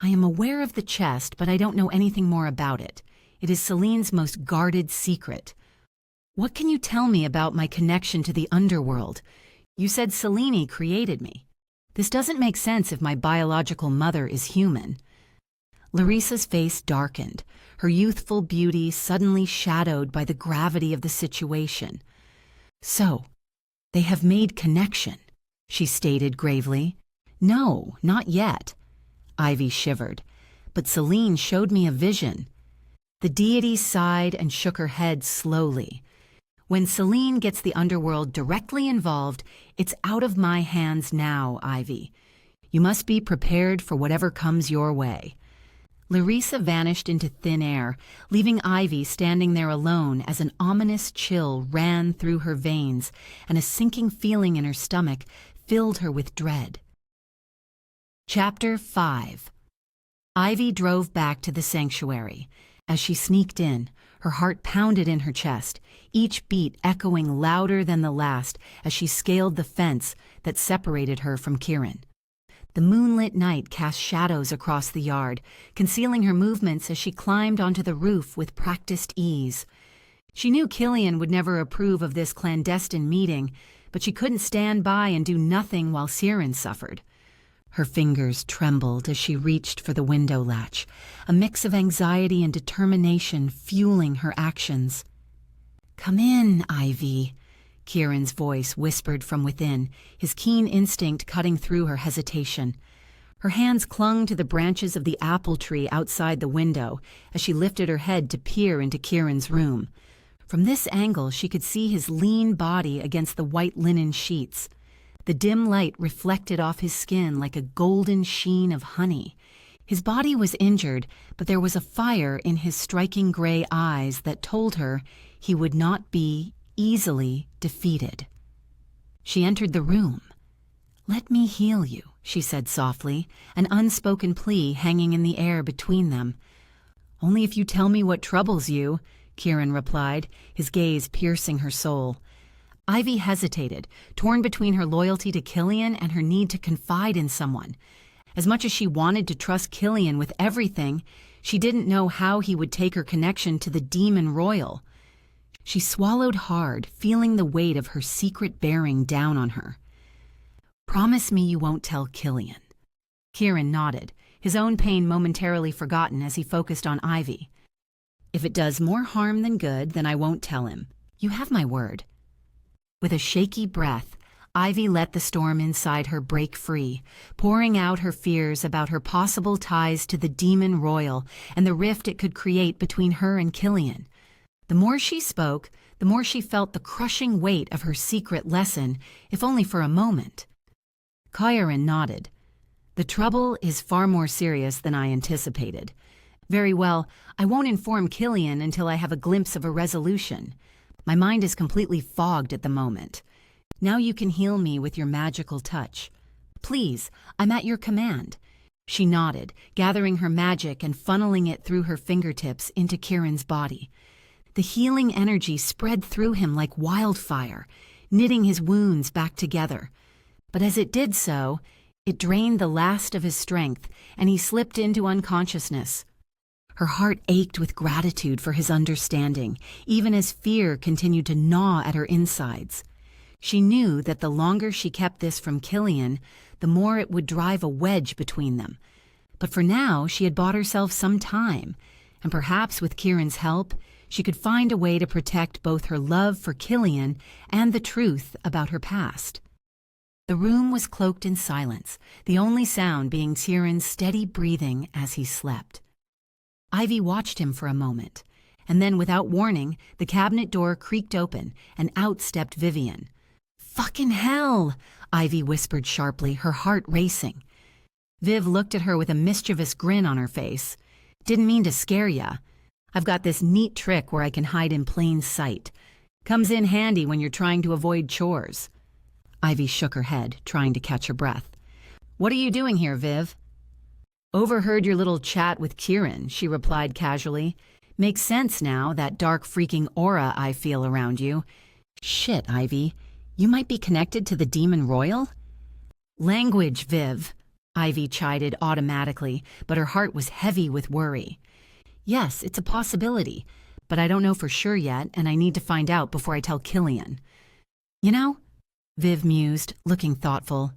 S1: "I am aware of the chest, but I don't know anything more about it. It is Celine's most guarded secret. What can you tell me about my connection to the Underworld? You said Celine created me. This doesn't make sense if my biological mother is human." Larissa's face darkened, her youthful beauty suddenly shadowed by the gravity of the situation. "So, they have made connection," she stated gravely. "No, not yet." Ivy shivered. "But Celine showed me a vision." The deity sighed and shook her head slowly. "When Celine gets the Underworld directly involved, it's out of my hands now, Ivy. You must be prepared for whatever comes your way." Larissa vanished into thin air, leaving Ivy standing there alone as an ominous chill ran through her veins and a sinking feeling in her stomach filled her with dread. Chapter 5. Ivy drove back to the sanctuary. As she sneaked in, her heart pounded in her chest, each beat echoing louder than the last as she scaled the fence that separated her from Kieran. The moonlit night cast shadows across the yard, concealing her movements as she climbed onto the roof with practiced ease. She knew Killian would never approve of this clandestine meeting, but she couldn't stand by and do nothing while Siren suffered. Her fingers trembled as she reached for the window latch, a mix of anxiety and determination fueling her actions. "Come in, Ivy," Kieran's voice whispered from within, his keen instinct cutting through her hesitation. Her hands clung to the branches of the apple tree outside the window as she lifted her head to peer into Kieran's room. From this angle, she could see his lean body against the white linen sheets. The dim light reflected off his skin like a golden sheen of honey. His body was injured, but there was a fire in his striking gray eyes that told her he would not be easily defeated. She entered the room. "Let me heal you," she said softly, an unspoken plea hanging in the air between them. "Only if you tell me what troubles you," Kieran replied, his gaze piercing her soul. Ivy hesitated, torn between her loyalty to Killian and her need to confide in someone. As much as she wanted to trust Killian with everything, she didn't know how he would take her connection to the demon royal. She swallowed hard, feeling the weight of her secret bearing down on her. "Promise me you won't tell Killian." Kieran nodded, his own pain momentarily forgotten as he focused on Ivy. "If it does more harm than good, then I won't tell him. You have my word." With a shaky breath, Ivy let the storm inside her break free, pouring out her fears about her possible ties to the demon royal and the rift it could create between her and Killian. The more she spoke, the more she felt the crushing weight of her secret lesson, if only for a moment. Kieran nodded. "The trouble is far more serious than I anticipated. Very well, I won't inform Killian until I have a glimpse of a resolution. My mind is completely fogged at the moment. Now you can heal me with your magical touch. Please, I'm at your command." She nodded, gathering her magic and funneling it through her fingertips into Kieran's body. The healing energy spread through him like wildfire, knitting his wounds back together. But as it did so, it drained the last of his strength, and he slipped into unconsciousness. Her heart ached with gratitude for his understanding, even as fear continued to gnaw at her insides. She knew that the longer she kept this from Killian, the more it would drive a wedge between them. But for now, she had bought herself some time, and perhaps with Kieran's help, she could find a way to protect both her love for Killian and the truth about her past. The room was cloaked in silence, the only sound being Kieran's steady breathing as he slept. Ivy watched him for a moment, and then without warning, the cabinet door creaked open, and out stepped Vivian. "Fucking hell!" Ivy whispered sharply, her heart racing. Viv looked at her with a mischievous grin on her face. "Didn't mean to scare ya. I've got this neat trick where I can hide in plain sight. Comes in handy when you're trying to avoid chores." Ivy shook her head, trying to catch her breath. "What are you doing here, Viv?" "Overheard your little chat with Kieran," she replied casually. "Makes sense now, that dark freaking aura I feel around you. Shit, Ivy. You might be connected to the demon royal?" "Language, Viv," Ivy chided automatically, but her heart was heavy with worry. "Yes, it's a possibility, but I don't know for sure yet, and I need to find out before I tell Killian." "You know," Viv mused, looking thoughtful,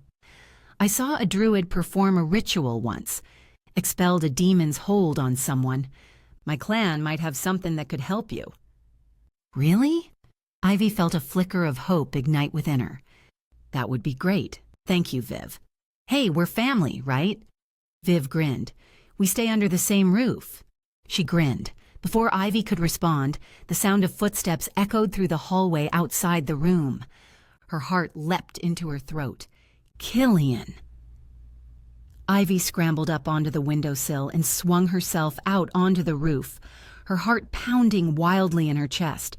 S1: "I saw a druid perform a ritual once, expelled a demon's hold on someone. My clan might have something that could help you." "Really?" Ivy felt a flicker of hope ignite within her. "That would be great. Thank you, Viv." "Hey, we're family, right?" Viv grinned. "We stay under the same roof." She grinned. Before Ivy could respond, the sound of footsteps echoed through the hallway outside the room. Her heart leapt into her throat. Killian! Ivy scrambled up onto the windowsill and swung herself out onto the roof, her heart pounding wildly in her chest.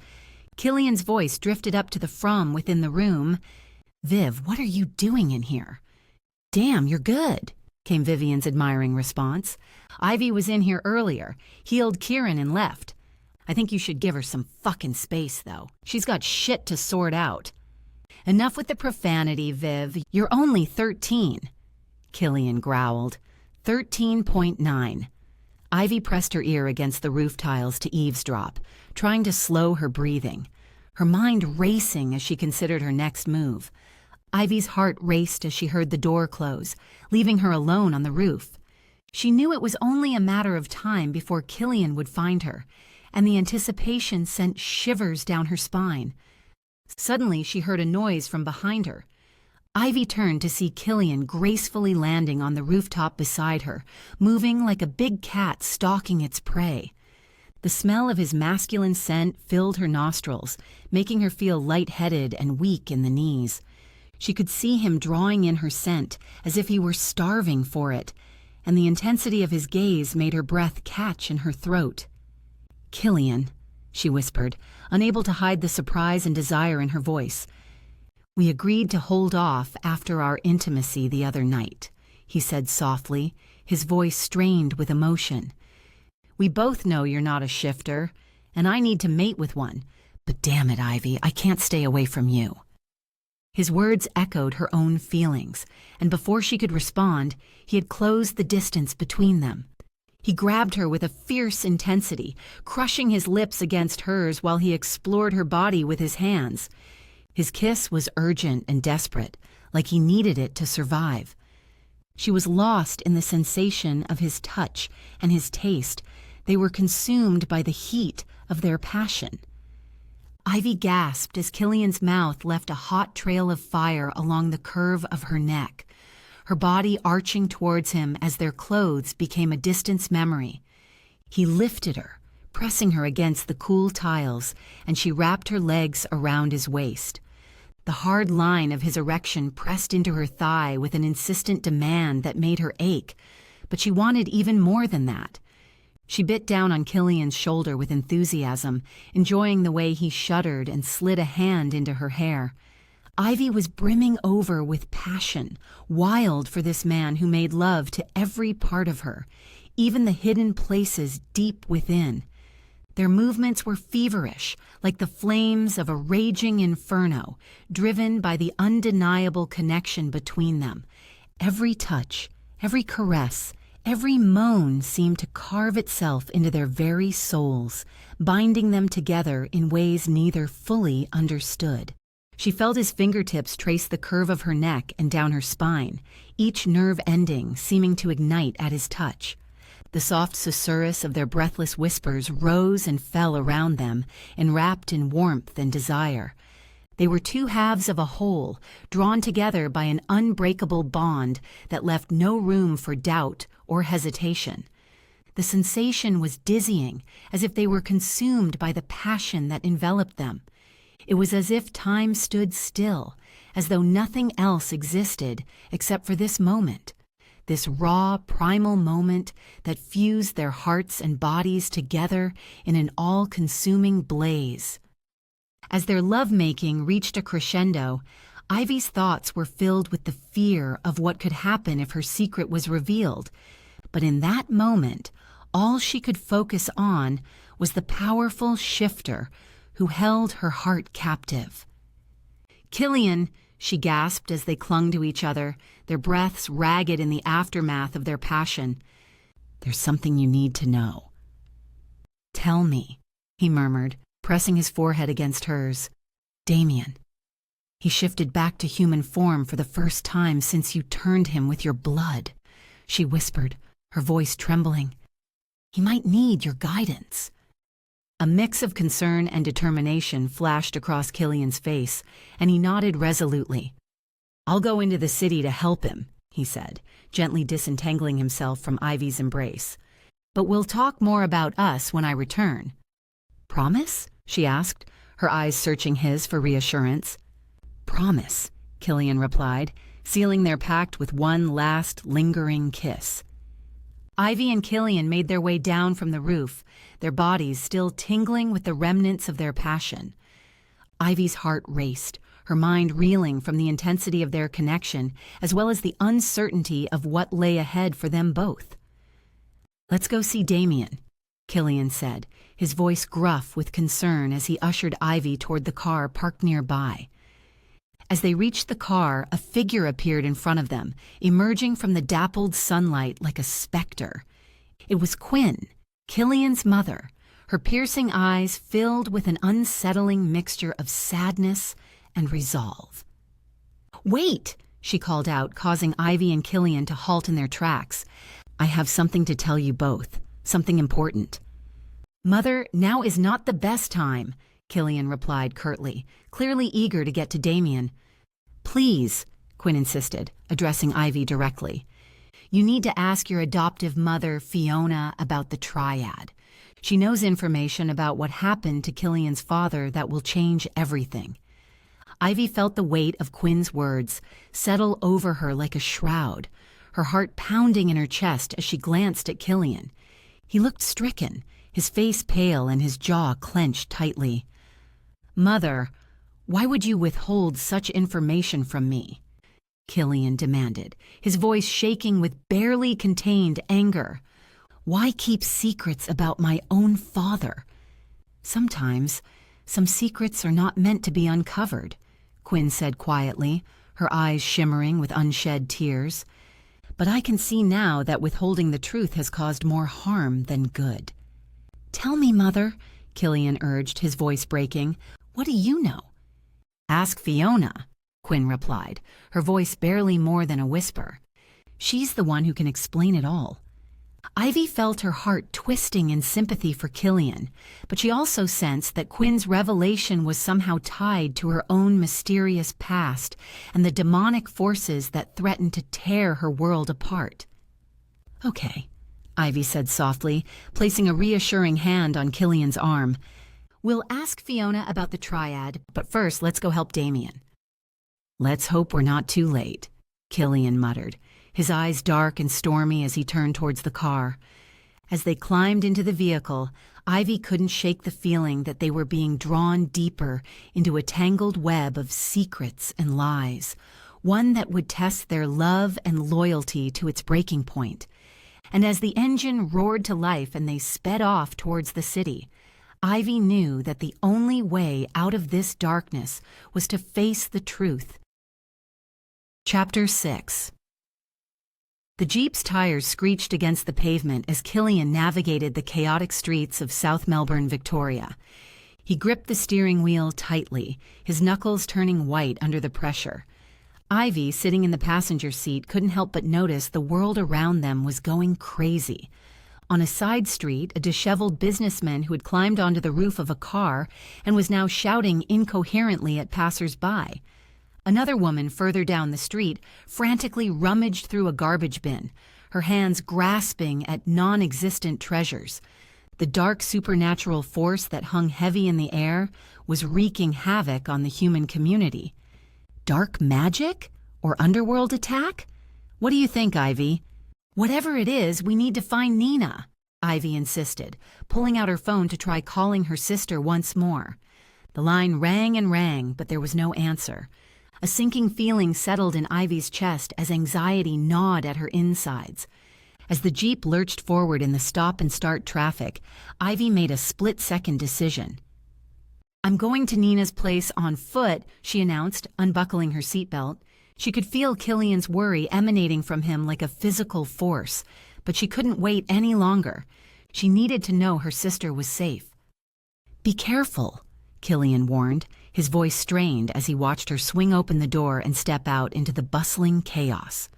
S1: Killian's voice drifted up to the from within the room. "Viv, what are you doing in here?" "Damn, you're good," came Vivian's admiring response. "Ivy was in here earlier, healed Kieran and left. I think you should give her some fucking space, though. She's got shit to sort out." "Enough with the profanity, Viv. You're only 13. Killian growled. 13.9. Ivy pressed her ear against the roof tiles to eavesdrop, trying to slow her breathing, her mind racing as she considered her next move. Ivy's heart raced as she heard the door close, leaving her alone on the roof. She knew it was only a matter of time before Killian would find her, and the anticipation sent shivers down her spine. Suddenly, she heard a noise from behind her. Ivy turned to see Killian gracefully landing on the rooftop beside her, moving like a big cat stalking its prey. The smell of his masculine scent filled her nostrils, making her feel lightheaded and weak in the knees. She could see him drawing in her scent as if he were starving for it, and the intensity of his gaze made her breath catch in her throat. "Killian," she whispered, unable to hide the surprise and desire in her voice. "We agreed to hold off after our intimacy the other night," he said softly, his voice strained with emotion. "We both know you're not a shifter, and I need to mate with one, but damn it, Ivy, I can't stay away from you." His words echoed her own feelings, and before she could respond, he had closed the distance between them. He grabbed her with a fierce intensity, crushing his lips against hers while he explored her body with his hands. His kiss was urgent and desperate, like he needed it to survive. She was lost in the sensation of his touch and his taste. They were consumed by the heat of their passion. Ivy gasped as Killian's mouth left a hot trail of fire along the curve of her neck, her body arching towards him as their clothes became a distant memory. He lifted her, pressing her against the cool tiles, and she wrapped her legs around his waist. The hard line of his erection pressed into her thigh with an insistent demand that made her ache, but she wanted even more than that. She bit down on Killian's shoulder with enthusiasm, enjoying the way he shuddered and slid a hand into her hair. Ivy was brimming over with passion, wild for this man who made love to every part of her, even the hidden places deep within. Their movements were feverish, like the flames of a raging inferno, driven by the undeniable connection between them. Every touch, every caress, every moan seemed to carve itself into their very souls, binding them together in ways neither fully understood. She felt his fingertips trace the curve of her neck and down her spine, each nerve ending seeming to ignite at his touch. The soft susurrus of their breathless whispers rose and fell around them, enwrapped in warmth and desire. They were two halves of a whole, drawn together by an unbreakable bond that left no room for doubt or hesitation. The sensation was dizzying, as if they were consumed by the passion that enveloped them. It was as if time stood still, as though nothing else existed except for this moment. This raw, primal moment that fused their hearts and bodies together in an all-consuming blaze. As their lovemaking reached a crescendo, Ivy's thoughts were filled with the fear of what could happen if her secret was revealed. But in that moment, all she could focus on was the powerful shifter who held her heart captive. "Killian," she gasped as they clung to each other, their breaths ragged in the aftermath of their passion. "There's something you need to know." "Tell me," he murmured, pressing his forehead against hers. "Damien." He shifted back to human form for the first time since you turned him with your blood, she whispered, her voice trembling. "He might need your guidance." A mix of concern and determination flashed across Killian's face, and he nodded resolutely. "I'll go into the city to help him," he said, gently disentangling himself from Ivy's embrace. "But we'll talk more about us when I return." "Promise?" she asked, her eyes searching his for reassurance. "Promise," Killian replied, sealing their pact with one last lingering kiss. Ivy and Killian made their way down from the roof, their bodies still tingling with the remnants of their passion. Ivy's heart raced, her mind reeling from the intensity of their connection, as well as the uncertainty of what lay ahead for them both. "Let's go see Damien," Killian said, his voice gruff with concern as he ushered Ivy toward the car parked nearby. As they reached the car, a figure appeared in front of them, emerging from the dappled sunlight like a specter. It was Quinn, Killian's mother, her piercing eyes filled with an unsettling mixture of sadness and resolve. "Wait!" she called out, causing Ivy and Killian to halt in their tracks. "I have something to tell you both, something important." "Mother, now is not the best time," Killian replied curtly, clearly eager to get to Damien. "Please," Quinn insisted, addressing Ivy directly. "You need to ask your adoptive mother, Fiona, about the triad. She knows information about what happened to Killian's father that will change everything." Ivy felt the weight of Quinn's words settle over her like a shroud, her heart pounding in her chest as she glanced at Killian. He looked stricken, his face pale and his jaw clenched tightly. "Mother, why would you withhold such information from me?" Killian demanded, his voice shaking with barely contained anger. "Why keep secrets about my own father?" "Sometimes, some secrets are not meant to be uncovered," Quinn said quietly, her eyes shimmering with unshed tears. "But I can see now that withholding the truth has caused more harm than good." "Tell me, Mother," Killian urged, his voice breaking. "What do you know?" "Ask Fiona," Quinn replied, her voice barely more than a whisper. "She's the one who can explain it all." Ivy felt her heart twisting in sympathy for Killian, but she also sensed that Quinn's revelation was somehow tied to her own mysterious past and the demonic forces that threatened to tear her world apart. "Okay," Ivy said softly, placing a reassuring hand on Killian's arm. "We'll ask Fiona about the triad, but first let's go help Damien." "Let's hope we're not too late," Killian muttered, his eyes dark and stormy as he turned towards the car. As they climbed into the vehicle, Ivy couldn't shake the feeling that they were being drawn deeper into a tangled web of secrets and lies, one that would test their love and loyalty to its breaking point. And as the engine roared to life and they sped off towards the city, Ivy knew that the only way out of this darkness was to face the truth. Chapter 6. The Jeep's tires screeched against the pavement as Killian navigated the chaotic streets of South Melbourne, Victoria. He gripped the steering wheel tightly, his knuckles turning white under the pressure. Ivy, sitting in the passenger seat, couldn't help but notice the world around them was going crazy. On a side street, a disheveled businessman who had climbed onto the roof of a car and was now shouting incoherently at passers-by. Another woman further down the street frantically rummaged through a garbage bin, her hands grasping at non-existent treasures. The dark supernatural force that hung heavy in the air was wreaking havoc on the human community. Dark magic? Or underworld attack? What do you think, Ivy? "Whatever it is, we need to find Nina," Ivy insisted, pulling out her phone to try calling her sister once more. The line rang and rang, but there was no answer. A sinking feeling settled in Ivy's chest as anxiety gnawed at her insides. As the Jeep lurched forward in the stop-and-start traffic, Ivy made a split-second decision. "I'm going to Nina's place on foot," she announced, unbuckling her seatbelt. She could feel Killian's worry emanating from him like a physical force, but she couldn't wait any longer. She needed to know her sister was safe. "Be careful," Killian warned, his voice strained as he watched her swing open the door and step out into the bustling chaos.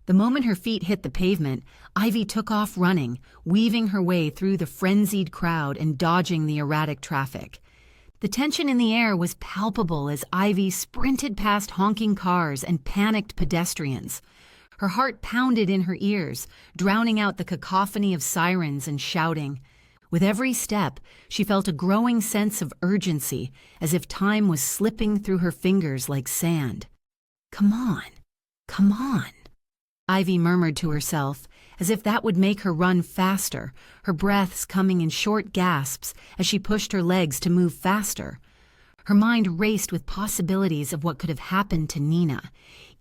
S1: The moment her feet hit the pavement, Ivy took off running, weaving her way through the frenzied crowd and dodging the erratic traffic. The tension in the air was palpable as Ivy sprinted past honking cars and panicked pedestrians. Her heart pounded in her ears, drowning out the cacophony of sirens and shouting. With every step, she felt a growing sense of urgency, as if time was slipping through her fingers like sand. "Come on," Come on. Ivy murmured to herself, as if that would make her run faster, her breaths coming in short gasps as she pushed her legs to move faster. Her mind raced with possibilities of what could have happened to Nina,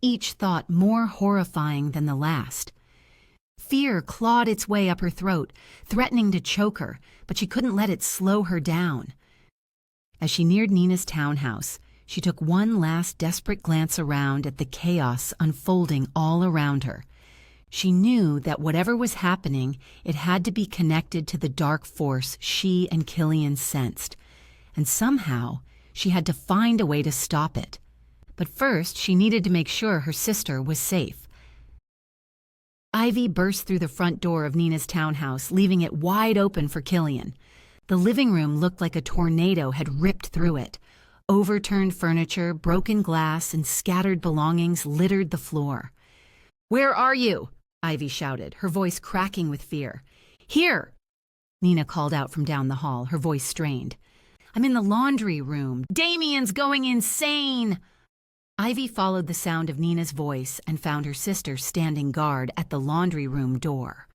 S1: each thought more horrifying than the last. Fear clawed its way up her throat, threatening to choke her, but she couldn't let it slow her down. As she neared Nina's townhouse, she took one last desperate glance around at the chaos unfolding all around her. She knew that whatever was happening, it had to be connected to the dark force she and Killian sensed, and somehow she had to find a way to stop it. But first, she needed to make sure her sister was safe. Ivy burst through the front door of Nina's townhouse, leaving it wide open for Killian. The living room looked like a tornado had ripped through it. Overturned furniture, broken glass, and scattered belongings littered the floor. "Where are you?" Ivy shouted, her voice cracking with fear. "Here!" Nina called out from down the hall, her voice strained. "I'm in the laundry room. Damien's going insane!" Ivy followed the sound of Nina's voice and found her sister standing guard at the laundry room door.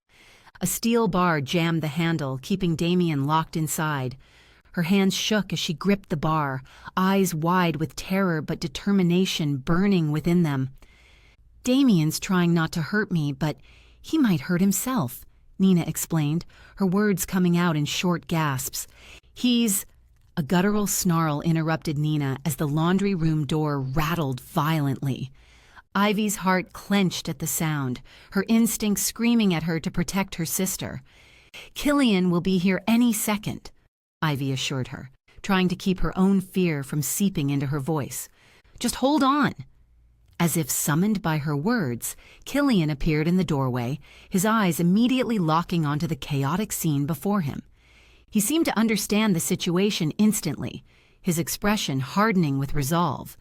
S1: A steel bar jammed the handle, keeping Damien locked inside. Her hands shook as she gripped the bar, eyes wide with terror but determination burning within them. "Damien's trying not to hurt me, but he might hurt himself," Nina explained, her words coming out in short gasps. "He's—" A guttural snarl interrupted Nina as the laundry room door rattled violently. Ivy's heart clenched at the sound, her instincts screaming at her to protect her sister. "Killian will be here any second," Ivy assured her, trying to keep her own fear from seeping into her voice. "Just hold on." As if summoned by her words, Killian appeared in the doorway, his eyes immediately locking onto the chaotic scene before him. He seemed to understand the situation instantly, his expression hardening with resolve.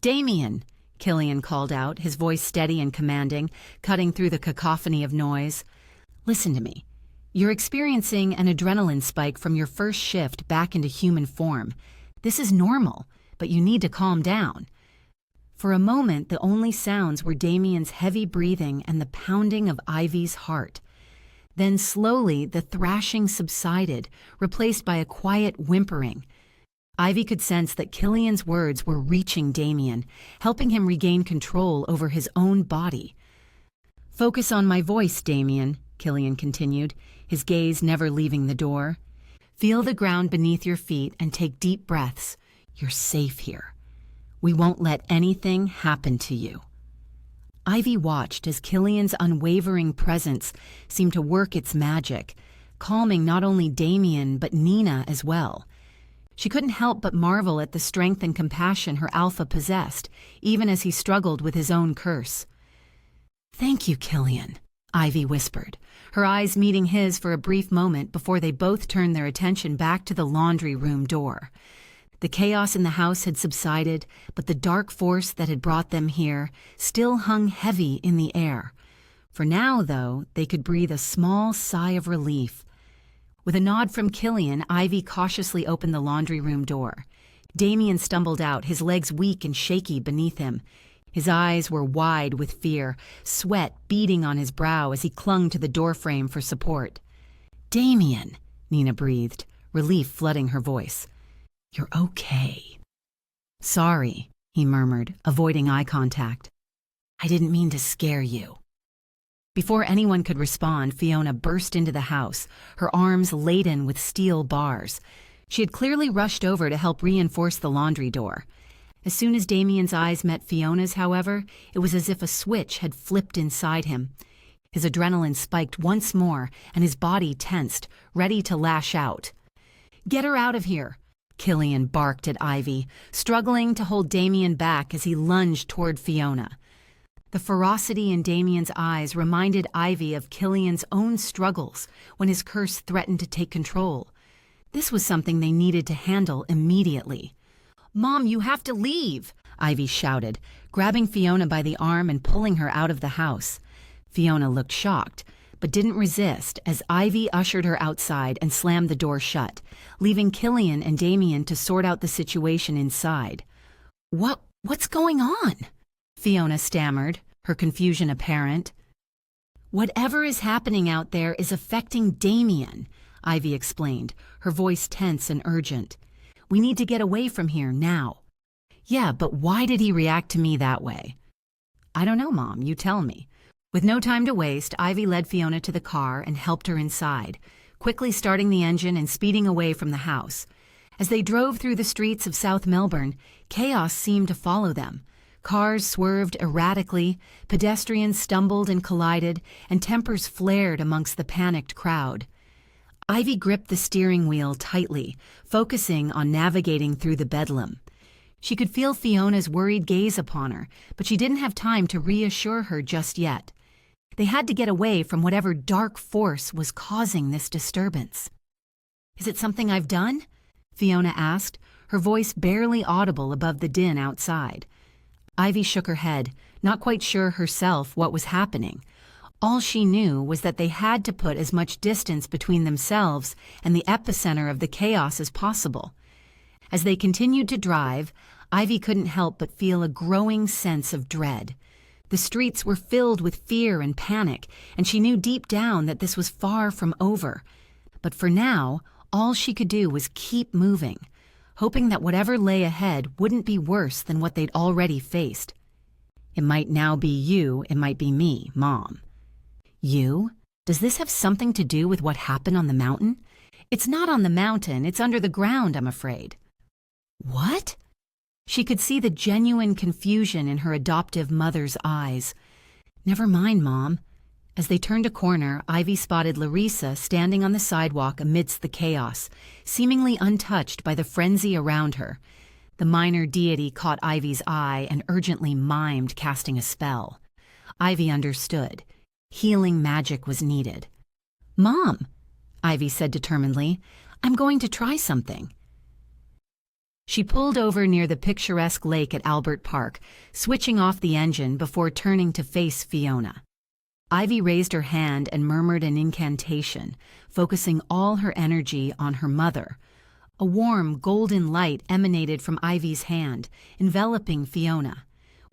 S1: "Damien," Killian called out, his voice steady and commanding, cutting through the cacophony of noise. "Listen to me. You're experiencing an adrenaline spike from your first shift back into human form. This is normal, but you need to calm down." For a moment, the only sounds were Damien's heavy breathing and the pounding of Ivy's heart. Then slowly, the thrashing subsided, replaced by a quiet whimpering. Ivy could sense that Killian's words were reaching Damien, helping him regain control over his own body. "Focus on my voice, Damien," Killian continued, his gaze never leaving the door. "Feel the ground beneath your feet and take deep breaths. You're safe here. We won't let anything happen to you." Ivy watched as Killian's unwavering presence seemed to work its magic, calming not only Damien but Nina as well. She couldn't help but marvel at the strength and compassion her alpha possessed, even as he struggled with his own curse. "Thank you, Killian," Ivy whispered, her eyes meeting his for a brief moment before they both turned their attention back to the laundry room door. The chaos in the house had subsided, but the dark force that had brought them here still hung heavy in the air. For now, though, they could breathe a small sigh of relief. With a nod from Killian, Ivy cautiously opened the laundry room door. Damien stumbled out, his legs weak and shaky beneath him. His eyes were wide with fear, sweat beading on his brow as he clung to the doorframe for support. "Damien," Nina breathed, relief flooding her voice. "You're okay." "Sorry," he murmured, avoiding eye contact. "I didn't mean to scare you." Before anyone could respond, Fiona burst into the house, her arms laden with steel bars. She had clearly rushed over to help reinforce the laundry door. As soon as Damien's eyes met Fiona's, however, it was as if a switch had flipped inside him. His adrenaline spiked once more, and his body tensed, ready to lash out. "Get her out of here," Killian barked at Ivy, struggling to hold Damien back as he lunged toward Fiona. The ferocity in Damien's eyes reminded Ivy of Killian's own struggles when his curse threatened to take control. This was something they needed to handle immediately. "Mom, you have to leave," Ivy shouted, grabbing Fiona by the arm and pulling her out of the house. Fiona looked shocked, but didn't resist as Ivy ushered her outside and slammed the door shut, leaving Killian and Damien to sort out the situation inside. What's going on?" Fiona stammered, her confusion apparent. "Whatever is happening out there is affecting Damien," Ivy explained, her voice tense and urgent. "We need to get away from here now." "Yeah, but why did he react to me that way?" "I don't know, Mom, you tell me." With no time to waste, Ivy led Fiona to the car and helped her inside, quickly starting the engine and speeding away from the house. As they drove through the streets of South Melbourne, chaos seemed to follow them. Cars swerved erratically, pedestrians stumbled and collided, and tempers flared amongst the panicked crowd. Ivy gripped the steering wheel tightly, focusing on navigating through the bedlam. She could feel Fiona's worried gaze upon her, but she didn't have time to reassure her just yet. They had to get away from whatever dark force was causing this disturbance. "Is it something I've done?" Fiona asked, her voice barely audible above the din outside. Ivy shook her head, not quite sure herself what was happening. All she knew was that they had to put as much distance between themselves and the epicenter of the chaos as possible. As they continued to drive, Ivy couldn't help but feel a growing sense of dread. The streets were filled with fear and panic, and she knew deep down that this was far from over. But for now, all she could do was keep moving, hoping that whatever lay ahead wouldn't be worse than what they'd already faced. "It might now be you, it might be me, Mom." "You? Does this have something to do with what happened on the mountain?" "It's not on the mountain, it's under the ground, I'm afraid." "What?" She could see the genuine confusion in her adoptive mother's eyes. "Never mind, Mom." As they turned a corner, Ivy spotted Larissa standing on the sidewalk amidst the chaos, seemingly untouched by the frenzy around her. The minor deity caught Ivy's eye and urgently mimed casting a spell. Ivy understood. Healing magic was needed. "Mom," Ivy said determinedly, "I'm going to try something." She pulled over near the picturesque lake at Albert Park, switching off the engine before turning to face Fiona. Ivy raised her hand and murmured an incantation, focusing all her energy on her mother. A warm, golden light emanated from Ivy's hand, enveloping Fiona.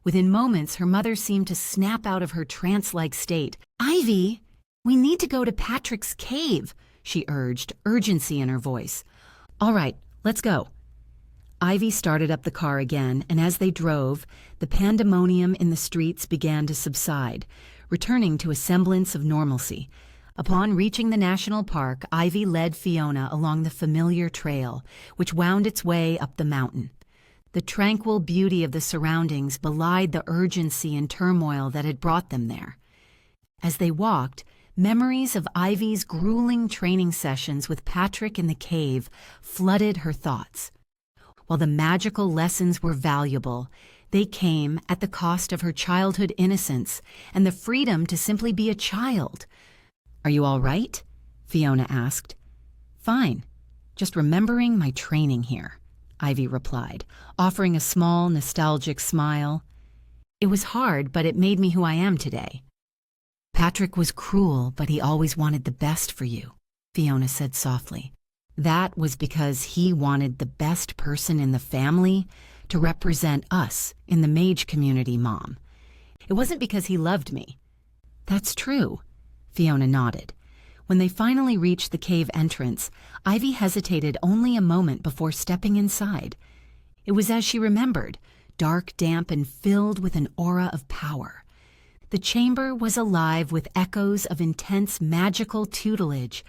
S1: Within moments, her mother seemed to snap out of her trance-like state. "Ivy, we need to go to Patrick's cave," she urged, urgency in her voice. "All right, let's go." Ivy started up the car again, and as they drove, the pandemonium in the streets began to subside, returning to a semblance of normalcy. Upon reaching the national park, Ivy led Fiona along the familiar trail, which wound its way up the mountain. The tranquil beauty of the surroundings belied the urgency and turmoil that had brought them there. As they walked, memories of Ivy's grueling training sessions with Patrick in the cave flooded her thoughts. While the magical lessons were valuable, they came at the cost of her childhood innocence and the freedom to simply be a child. "Are you all right?" Fiona asked. "Fine. Just remembering my training here," Ivy replied, offering a small, nostalgic smile. "It was hard, but it made me who I am today." "Patrick was cruel, but he always wanted the best for you," Fiona said softly. "That was because he wanted the best person in the family to represent us in the mage community, Mom. It wasn't because he loved me." "That's true," Fiona nodded. When they finally reached the cave entrance, Ivy hesitated only a moment before stepping inside. It was as she remembered, dark, damp, and filled with an aura of power. The chamber was alive with echoes of intense magical tutelage,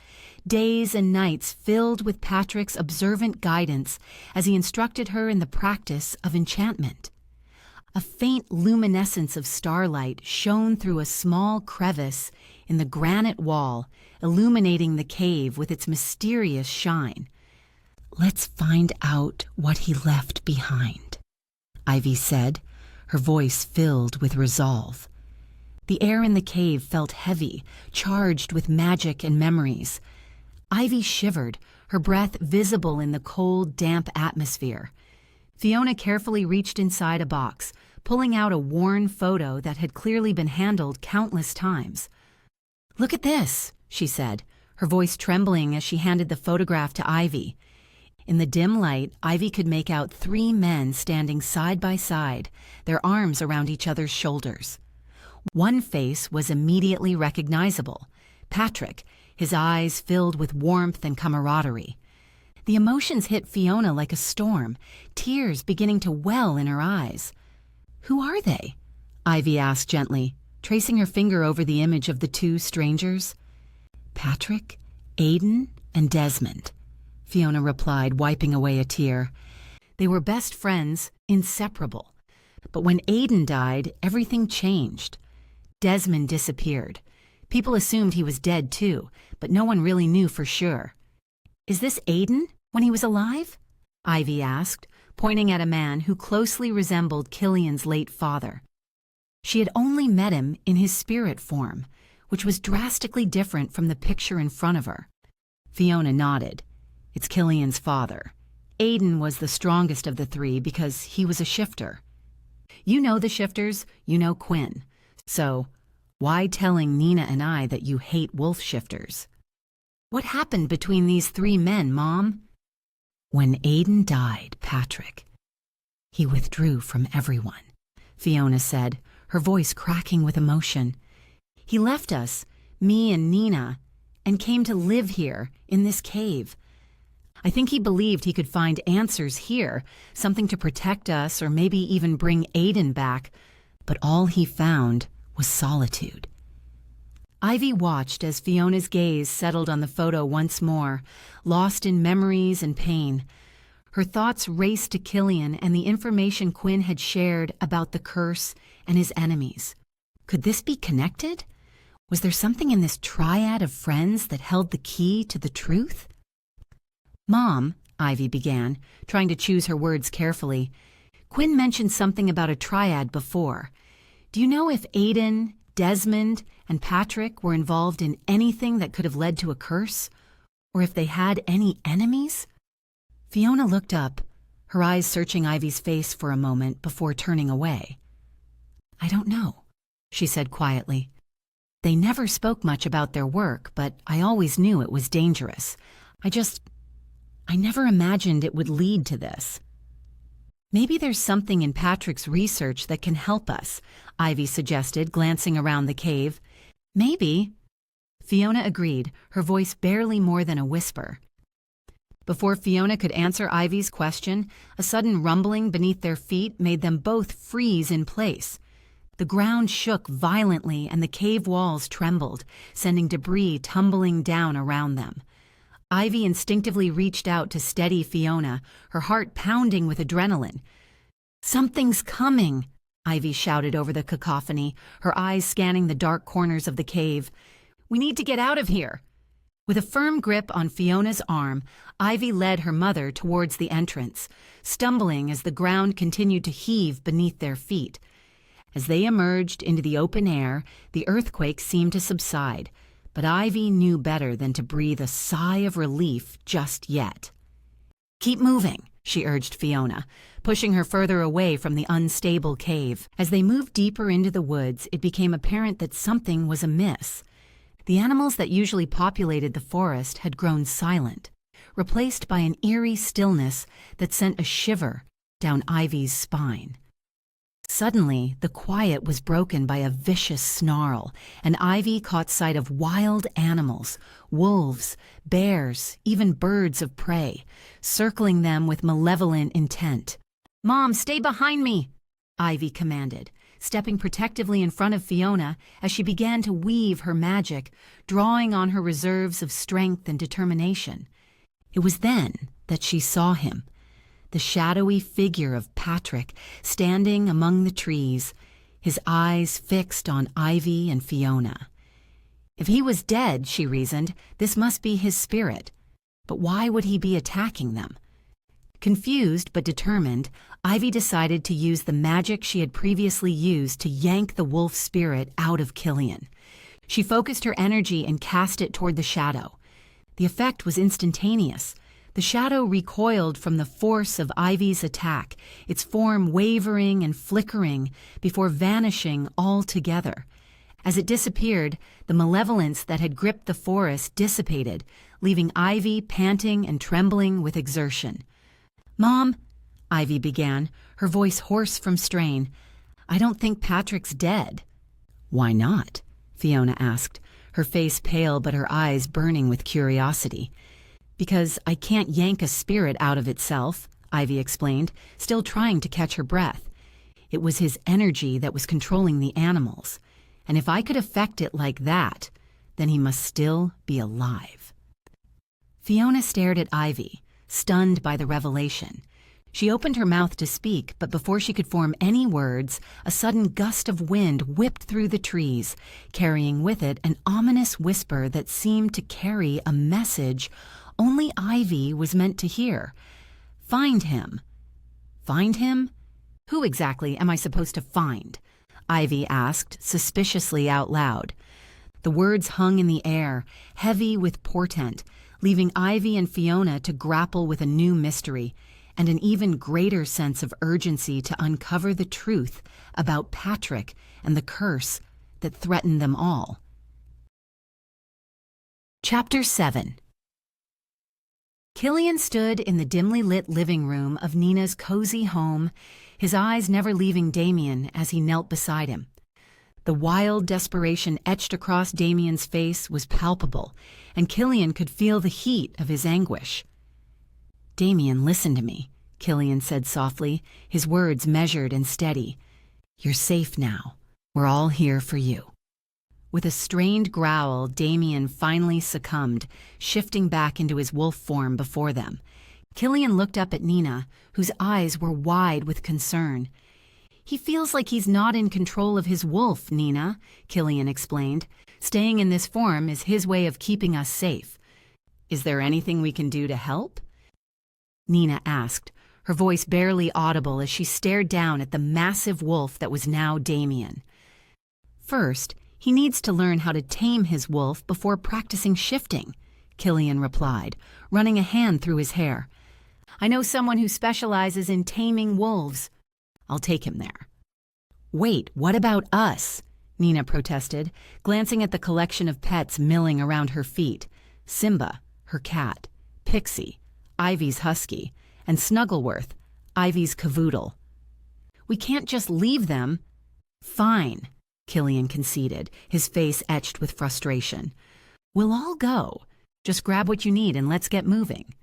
S1: days and nights filled with Patrick's observant guidance as he instructed her in the practice of enchantment. A faint luminescence of starlight shone through a small crevice in the granite wall, illuminating the cave with its mysterious shine. "Let's find out what he left behind," Ivy said, her voice filled with resolve. The air in the cave felt heavy, charged with magic and memories. Ivy shivered, her breath visible in the cold, damp atmosphere. Fiona carefully reached inside a box, pulling out a worn photo that had clearly been handled countless times. "Look at this," she said, her voice trembling as she handed the photograph to Ivy. In the dim light, Ivy could make out 3 men standing side by side, their arms around each other's shoulders. One face was immediately recognizable: Patrick, his eyes filled with warmth and camaraderie. The emotions hit Fiona like a storm, tears beginning to well in her eyes. "Who are they?" Ivy asked gently, tracing her finger over the image of the two strangers. "Patrick, Aiden, and Desmond," Fiona replied, wiping away a tear. They were best friends, inseparable. But when Aiden died, everything changed. Desmond disappeared. People assumed he was dead too, but no one really knew for sure. "Is this Aiden, when he was alive?" Ivy asked, pointing at a man who closely resembled Killian's late father. She had only met him in his spirit form, which was drastically different from the picture in front of her. Fiona nodded. "It's Killian's father. Aiden was the strongest of the three because he was a shifter. You know the shifters, you know Quinn. So, why telling Nina and I that you hate wolf shifters?" "What happened between these three men, Mom?" "When Aiden died, Patrick, he withdrew from everyone," Fiona said, her voice cracking with emotion. "He left us, me and Nina, and came to live here, in this cave. I think he believed he could find answers here, something to protect us or maybe even bring Aiden back, but all he found was solitude." Ivy watched as Fiona's gaze settled on the photo once more, lost in memories and pain. Her thoughts raced to Killian and the information Quinn had shared about the curse and his enemies. Could this be connected? Was there something in this triad of friends that held the key to the truth? "Mom," Ivy began, trying to choose her words carefully, "Quinn mentioned something about a triad before. Do you know if Aiden, Desmond, and Patrick were involved in anything that could have led to a curse? Or if they had any enemies?" Fiona looked up, her eyes searching Ivy's face for a moment before turning away. "I don't know," she said quietly. "They never spoke much about their work, but I always knew it was dangerous. I never imagined it would lead to this." "Maybe there's something in Patrick's research that can help us," Ivy suggested, glancing around the cave. "Maybe." Fiona agreed, her voice barely more than a whisper. Before Fiona could answer Ivy's question, a sudden rumbling beneath their feet made them both freeze in place. The ground shook violently and the cave walls trembled, sending debris tumbling down around them. Ivy instinctively reached out to steady Fiona, her heart pounding with adrenaline. "Something's coming," Ivy shouted over the cacophony, her eyes scanning the dark corners of the cave. "We need to get out of here." With a firm grip on Fiona's arm, Ivy led her mother towards the entrance, stumbling as the ground continued to heave beneath their feet. As they emerged into the open air, the earthquake seemed to subside, but Ivy knew better than to breathe a sigh of relief just yet. "Keep moving," she urged Fiona, pushing her further away from the unstable cave. As they moved deeper into the woods, it became apparent that something was amiss. The animals that usually populated the forest had grown silent, replaced by an eerie stillness that sent a shiver down Ivy's spine. Suddenly, the quiet was broken by a vicious snarl, and Ivy caught sight of wild animals, wolves, bears, even birds of prey, circling them with malevolent intent. "Mom, stay behind me," Ivy commanded, stepping protectively in front of Fiona as she began to weave her magic, drawing on her reserves of strength and determination. It was then that she saw him, the shadowy figure of Patrick standing among the trees, his eyes fixed on Ivy and Fiona. If he was dead, she reasoned, this must be his spirit. But why would he be attacking them? Confused but determined, Ivy decided to use the magic she had previously used to yank the wolf spirit out of Killian. She focused her energy and cast it toward the shadow. The effect was instantaneous. The shadow recoiled from the force of Ivy's attack, its form wavering and flickering before vanishing altogether. As it disappeared, the malevolence that had gripped the forest dissipated, leaving Ivy panting and trembling with exertion. "Mom," Ivy began, her voice hoarse from strain, "I don't think Patrick's dead." "Why not?" Fiona asked, her face pale but her eyes burning with curiosity. "Because I can't yank a spirit out of itself," Ivy explained, still trying to catch her breath. "It was his energy that was controlling the animals, and if I could affect it like that, then he must still be alive." Fiona stared at Ivy, stunned by the revelation. She opened her mouth to speak, but before she could form any words, a sudden gust of wind whipped through the trees, carrying with it an ominous whisper that seemed to carry a message only Ivy was meant to hear. "Find him." "Find him? Who exactly am I supposed to find?" Ivy asked, suspiciously out loud. The words hung in the air, heavy with portent, leaving Ivy and Fiona to grapple with a new mystery and an even greater sense of urgency to uncover the truth about Patrick and the curse that threatened them all. Chapter 7. Killian stood in the dimly lit living room of Nina's cozy home, his eyes never leaving Damien as he knelt beside him. The wild desperation etched across Damien's face was palpable, and Killian could feel the heat of his anguish. "Damien, listen to me," Killian said softly, his words measured and steady. "You're safe now. We're all here for you." With a strained growl, Damien finally succumbed, shifting back into his wolf form before them. Killian looked up at Nina, whose eyes were wide with concern. "He feels like he's not in control of his wolf, Nina," Killian explained. "Staying in this form is his way of keeping us safe. Is there anything we can do to help?" Nina asked, her voice barely audible as she stared down at the massive wolf that was now Damien. "First, he needs to learn how to tame his wolf before practicing shifting," Killian replied, running a hand through his hair. "I know someone who specializes in taming wolves. I'll take him there." "Wait, what about us?" Nina protested, glancing at the collection of pets milling around her feet. Simba, her cat, Pixie, Ivy's husky, and Snuggleworth, Ivy's cavoodle. "We can't just leave them." "Fine," Killian conceded, his face etched with frustration. "We'll all go. Just grab what you need and let's get moving."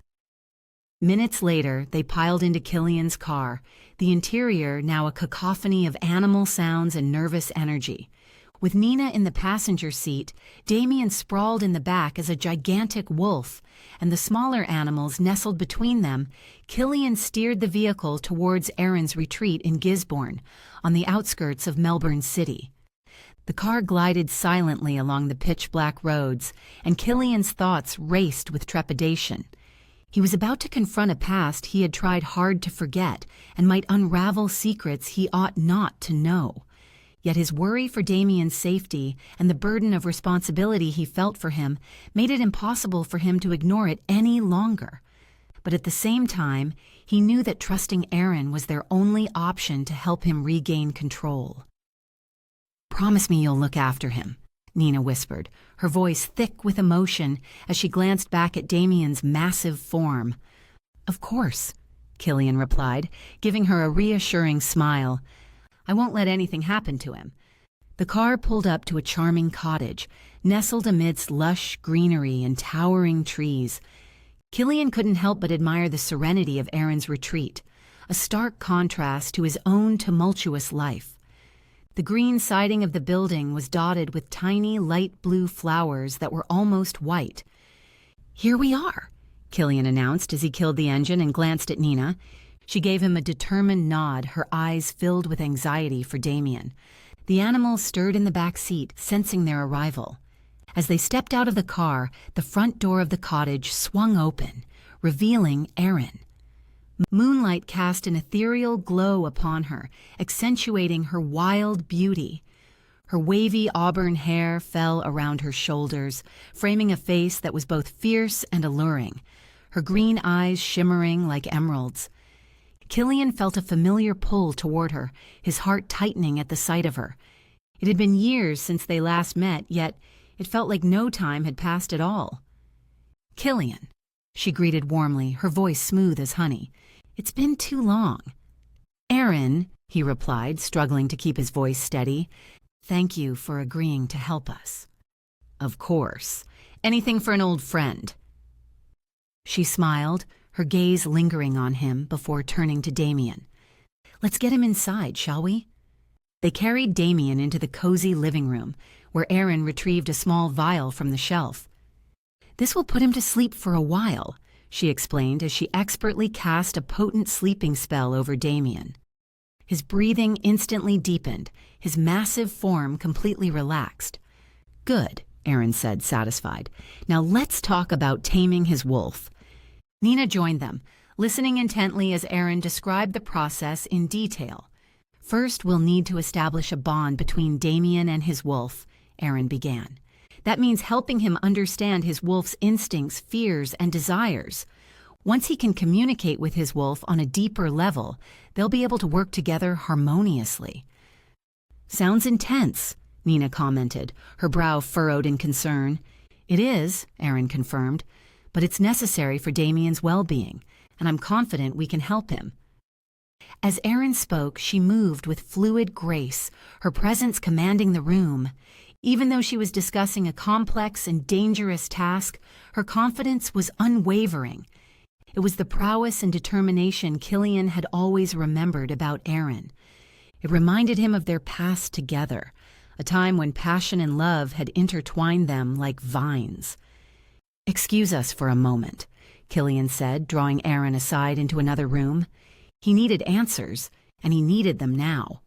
S1: Minutes later, they piled into Killian's car, the interior now a cacophony of animal sounds and nervous energy. With Nina in the passenger seat, Damien sprawled in the back as a gigantic wolf, and the smaller animals nestled between them, Killian steered the vehicle towards Aaron's retreat in Gisborne, on the outskirts of Melbourne City. The car glided silently along the pitch-black roads, and Killian's thoughts raced with trepidation. He was about to confront a past he had tried hard to forget and might unravel secrets he ought not to know. Yet his worry for Damien's safety and the burden of responsibility he felt for him made it impossible for him to ignore it any longer. But at the same time, he knew that trusting Aaron was their only option to help him regain control. "Promise me you'll look after him," Nina whispered, her voice thick with emotion as she glanced back at Damien's massive form. "Of course," Killian replied, giving her a reassuring smile. "I won't let anything happen to him." The car pulled up to a charming cottage, nestled amidst lush greenery and towering trees. Killian couldn't help but admire the serenity of Aaron's retreat, a stark contrast to his own tumultuous life. The green siding of the building was dotted with tiny light blue flowers that were almost white. "Here we are," Killian announced as he killed the engine and glanced at Nina. She gave him a determined nod, her eyes filled with anxiety for Damien. The animals stirred in the back seat, sensing their arrival. As they stepped out of the car, the front door of the cottage swung open, revealing Aaron. Moonlight cast an ethereal glow upon her, accentuating her wild beauty. Her wavy auburn hair fell around her shoulders, framing a face that was both fierce and alluring, her green eyes shimmering like emeralds. Killian felt a familiar pull toward her, his heart tightening at the sight of her. It had been years since they last met, yet it felt like no time had passed at all. "Killian," she greeted warmly, her voice smooth as honey. "It's been too long." "Aaron," he replied, struggling to keep his voice steady. Thank you for agreeing to help us. Of course. Anything for an old friend. She smiled, her gaze lingering on him before turning to Damien. Let's get him inside, shall we? They carried Damien into the cozy living room, where Erin retrieved a small vial from the shelf. This will put him to sleep for a while, she explained as she expertly cast a potent sleeping spell over Damien. His breathing instantly deepened, his massive form completely relaxed. Good, Erin said, satisfied. Now let's talk about taming his wolf. Nina joined them, listening intently as Erin described the process in detail. First, we'll need to establish a bond between Damien and his wolf, Erin began. That means helping him understand his wolf's instincts, fears, and desires. Once he can communicate with his wolf on a deeper level, they'll be able to work together harmoniously. Sounds intense, Nina commented, her brow furrowed in concern. It is, Erin confirmed, but it's necessary for Damien's well-being, and I'm confident we can help him. As Erin spoke, she moved with fluid grace, her presence commanding the room. Even though she was discussing a complex and dangerous task, her confidence was unwavering. It was the prowess and determination Killian had always remembered about Erin. It reminded him of their past together, a time when passion and love had intertwined them like vines. Excuse us for a moment, Killian said, drawing Erin aside into another room. He needed answers, and he needed them now.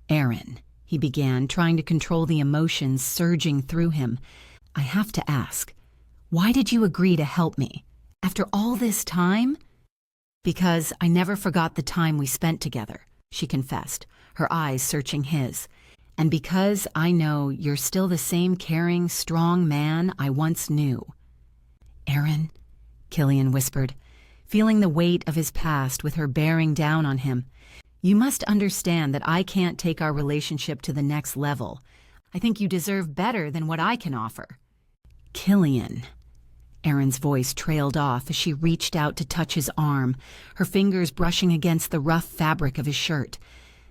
S1: Erin, he began, trying to control the emotions surging through him. I have to ask, why did you agree to help me? After all this time? Because I never forgot the time we spent together, she confessed, her eyes searching his. And because I know you're still the same caring, strong man I once knew. Erin, Killian whispered, feeling the weight of his past with her bearing down on him. You must understand that I can't take our relationship to the next level. I think you deserve better than what I can offer. Killian. Erin's voice trailed off as she reached out to touch his arm, her fingers brushing against the rough fabric of his shirt.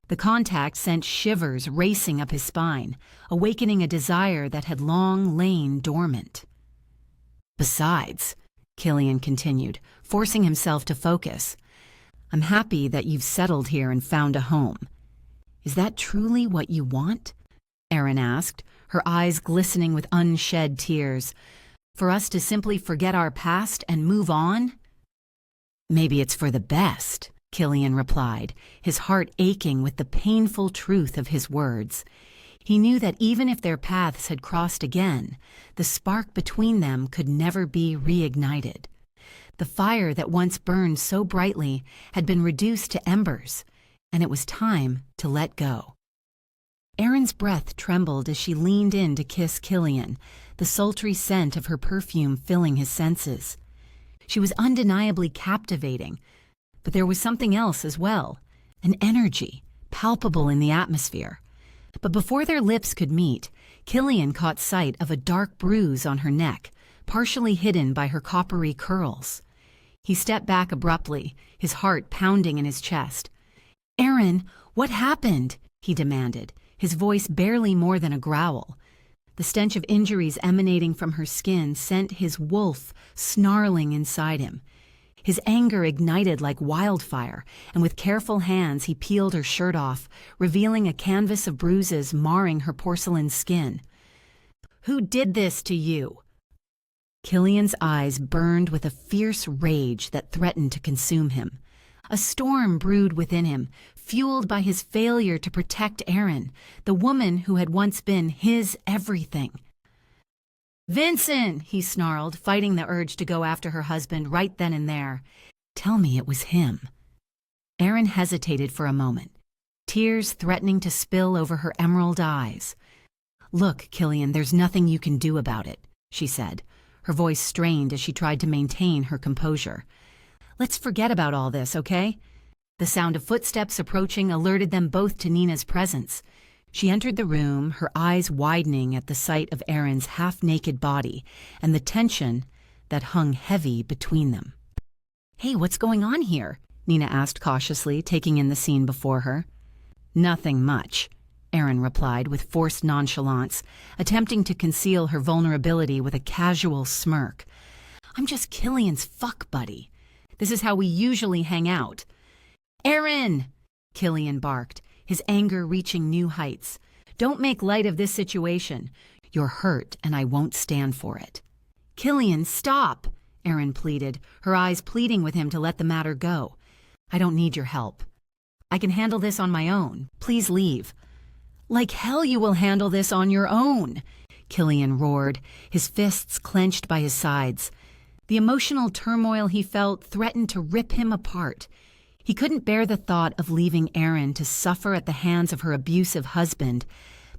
S1: The contact sent shivers racing up his spine, awakening a desire that had long lain dormant. Besides, Killian continued, forcing himself to focus, I'm happy that you've settled here and found a home. Is that truly what you want? Erin asked, her eyes glistening with unshed tears. For us to simply forget our past and move on? Maybe it's for the best, Killian replied, his heart aching with the painful truth of his words. He knew that even if their paths had crossed again, the spark between them could never be reignited. The fire that once burned so brightly had been reduced to embers, and it was time to let go. Erin's breath trembled as she leaned in to kiss Killian, the sultry scent of her perfume filling his senses. She was undeniably captivating, but there was something else as well, an energy, palpable in the atmosphere. But before their lips could meet, Killian caught sight of a dark bruise on her neck, partially hidden by her coppery curls. He stepped back abruptly, his heart pounding in his chest. Erin, what happened? He demanded, his voice barely more than a growl. The stench of injuries emanating from her skin sent his wolf snarling inside him. His anger ignited like wildfire, and with careful hands he peeled her shirt off, revealing a canvas of bruises marring her porcelain skin. Who did this to you? Killian's eyes burned with a fierce rage that threatened to consume him. A storm brewed within him, fueled by his failure to protect Erin, the woman who had once been his everything. Vincent, he snarled, fighting the urge to go after her husband right then and there. Tell me it was him. Erin hesitated for a moment, tears threatening to spill over her emerald eyes. Look, Killian, there's nothing you can do about it, she said, her voice strained as she tried to maintain her composure. Let's forget about all this, okay? The sound of footsteps approaching alerted them both to Nina's presence. She entered the room, her eyes widening at the sight of Erin's half-naked body and the tension that hung heavy between them. Hey, what's going on here? Nina asked cautiously, taking in the scene before her. Nothing much, Erin replied with forced nonchalance, attempting to conceal her vulnerability with a casual smirk. I'm just Killian's fuck buddy. This is how we usually hang out. Erin! Killian barked, his anger reaching new heights. Don't make light of this situation. You're hurt, and I won't stand for it. Killian, stop! Erin pleaded, her eyes pleading with him to let the matter go. I don't need your help. I can handle this on my own. Please leave. Like hell you will handle this on your own, Killian roared, his fists clenched by his sides. The emotional turmoil he felt threatened to rip him apart. He couldn't bear the thought of leaving Erin to suffer at the hands of her abusive husband,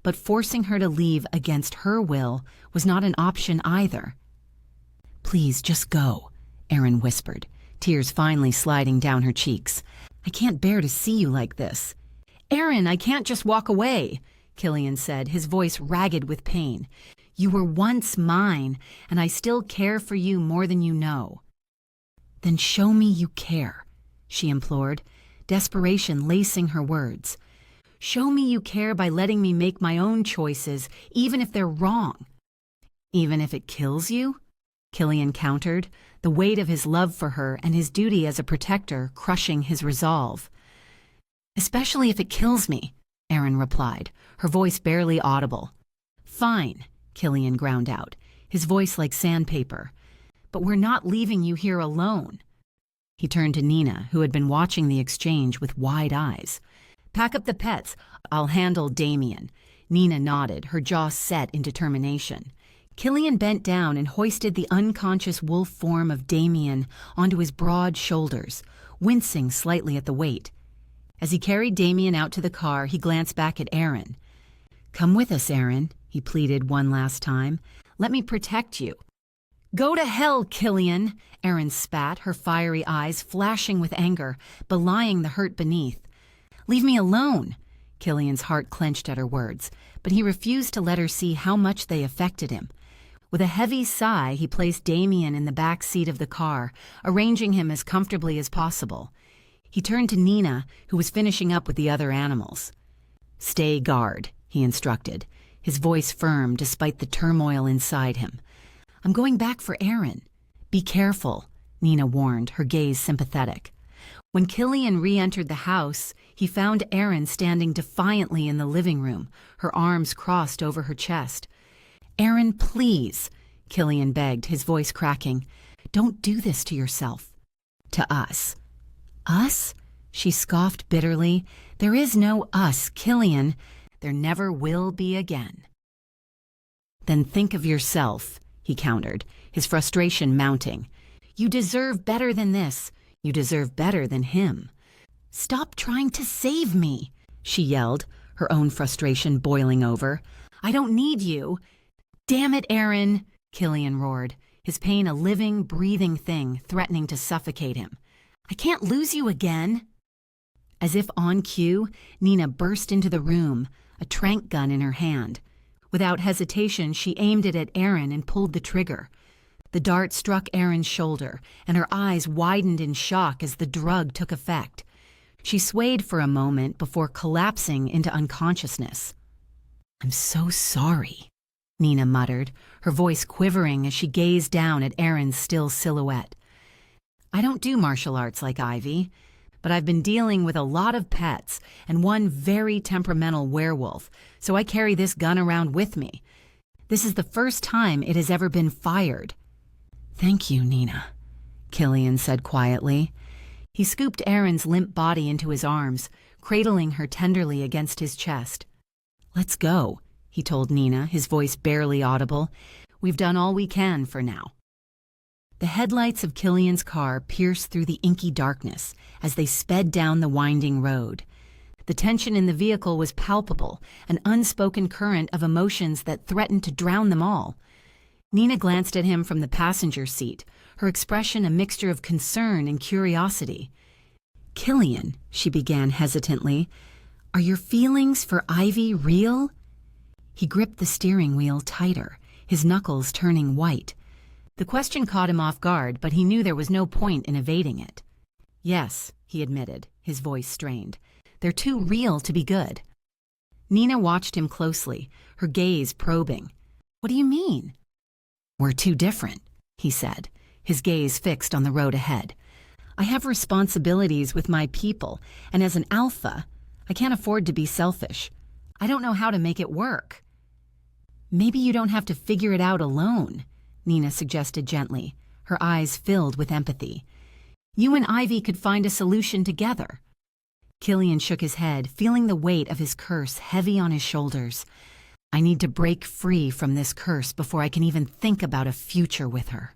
S1: but forcing her to leave against her will was not an option either. Please, just go, Erin whispered, tears finally sliding down her cheeks. I can't bear to see you like this. Erin, I can't just walk away, Killian said, his voice ragged with pain. You were once mine, and I still care for you more than you know. Then show me you care, she implored, desperation lacing her words. Show me you care by letting me make my own choices, even if they're wrong. Even if it kills you? Killian countered, the weight of his love for her and his duty as a protector crushing his resolve. Especially if it kills me, Erin replied, her voice barely audible. Fine, Killian ground out, his voice like sandpaper. But we're not leaving you here alone. He turned to Nina, who had been watching the exchange with wide eyes. Pack up the pets. I'll handle Damien. Nina nodded, her jaw set in determination. Killian bent down and hoisted the unconscious wolf form of Damien onto his broad shoulders, wincing slightly at the weight. As he carried Damien out to the car, he glanced back at Erin. Come with us, Erin, he pleaded one last time. Let me protect you. Go to hell, Killian, Erin spat, her fiery eyes flashing with anger, belying the hurt beneath. Leave me alone. Killian's heart clenched at her words, but he refused to let her see how much they affected him. With a heavy sigh, he placed Damien in the back seat of the car, arranging him as comfortably as possible. He turned to Nina, who was finishing up with the other animals. Stay guard, he instructed, his voice firm despite the turmoil inside him. I'm going back for Erin. Be careful, Nina warned, her gaze sympathetic. When Killian re-entered the house, he found Erin standing defiantly in the living room, her arms crossed over her chest. Erin, please, Killian begged, his voice cracking. Don't do this to yourself. To us. Us? She scoffed bitterly. There is no us, Killian. There never will be again. Then think of yourself, he countered, his frustration mounting. You deserve better than this. You deserve better than him. Stop trying to save me, she yelled, her own frustration boiling over. I don't need you. Damn it, Erin, Killian roared, his pain a living, breathing thing threatening to suffocate him. I can't lose you again. As if on cue, Nina burst into the room, a tranq gun in her hand. Without hesitation, she aimed it at Erin and pulled the trigger. The dart struck Erin's shoulder, and her eyes widened in shock as the drug took effect. She swayed for a moment before collapsing into unconsciousness. I'm so sorry, Nina muttered, her voice quivering as she gazed down at Erin's still silhouette. I don't do martial arts like Ivy, but I've been dealing with a lot of pets and one very temperamental werewolf, so I carry this gun around with me. This is the first time it has ever been fired. Thank you, Nina, Killian said quietly. He scooped Erin's limp body into his arms, cradling her tenderly against his chest. Let's go, he told Nina, his voice barely audible. We've done all we can for now. The headlights of Killian's car pierced through the inky darkness as they sped down the winding road. The tension in the vehicle was palpable, an unspoken current of emotions that threatened to drown them all. Nina glanced at him from the passenger seat, her expression a mixture of concern and curiosity. Killian, she began hesitantly, are your feelings for Ivy real? He gripped the steering wheel tighter, his knuckles turning white. The question caught him off guard, but he knew there was no point in evading it. Yes, he admitted, his voice strained. They're too real to be good. Nina watched him closely, her gaze probing. "What do you mean?" "We're too different," he said, his gaze fixed on the road ahead. "I have responsibilities with my people, and as an alpha, I can't afford to be selfish. I don't know how to make it work." "Maybe you don't have to figure it out alone," Nina suggested gently, her eyes filled with empathy. "You and Ivy could find a solution together." Killian shook his head, feeling the weight of his curse heavy on his shoulders. "I need to break free from this curse before I can even think about a future with her."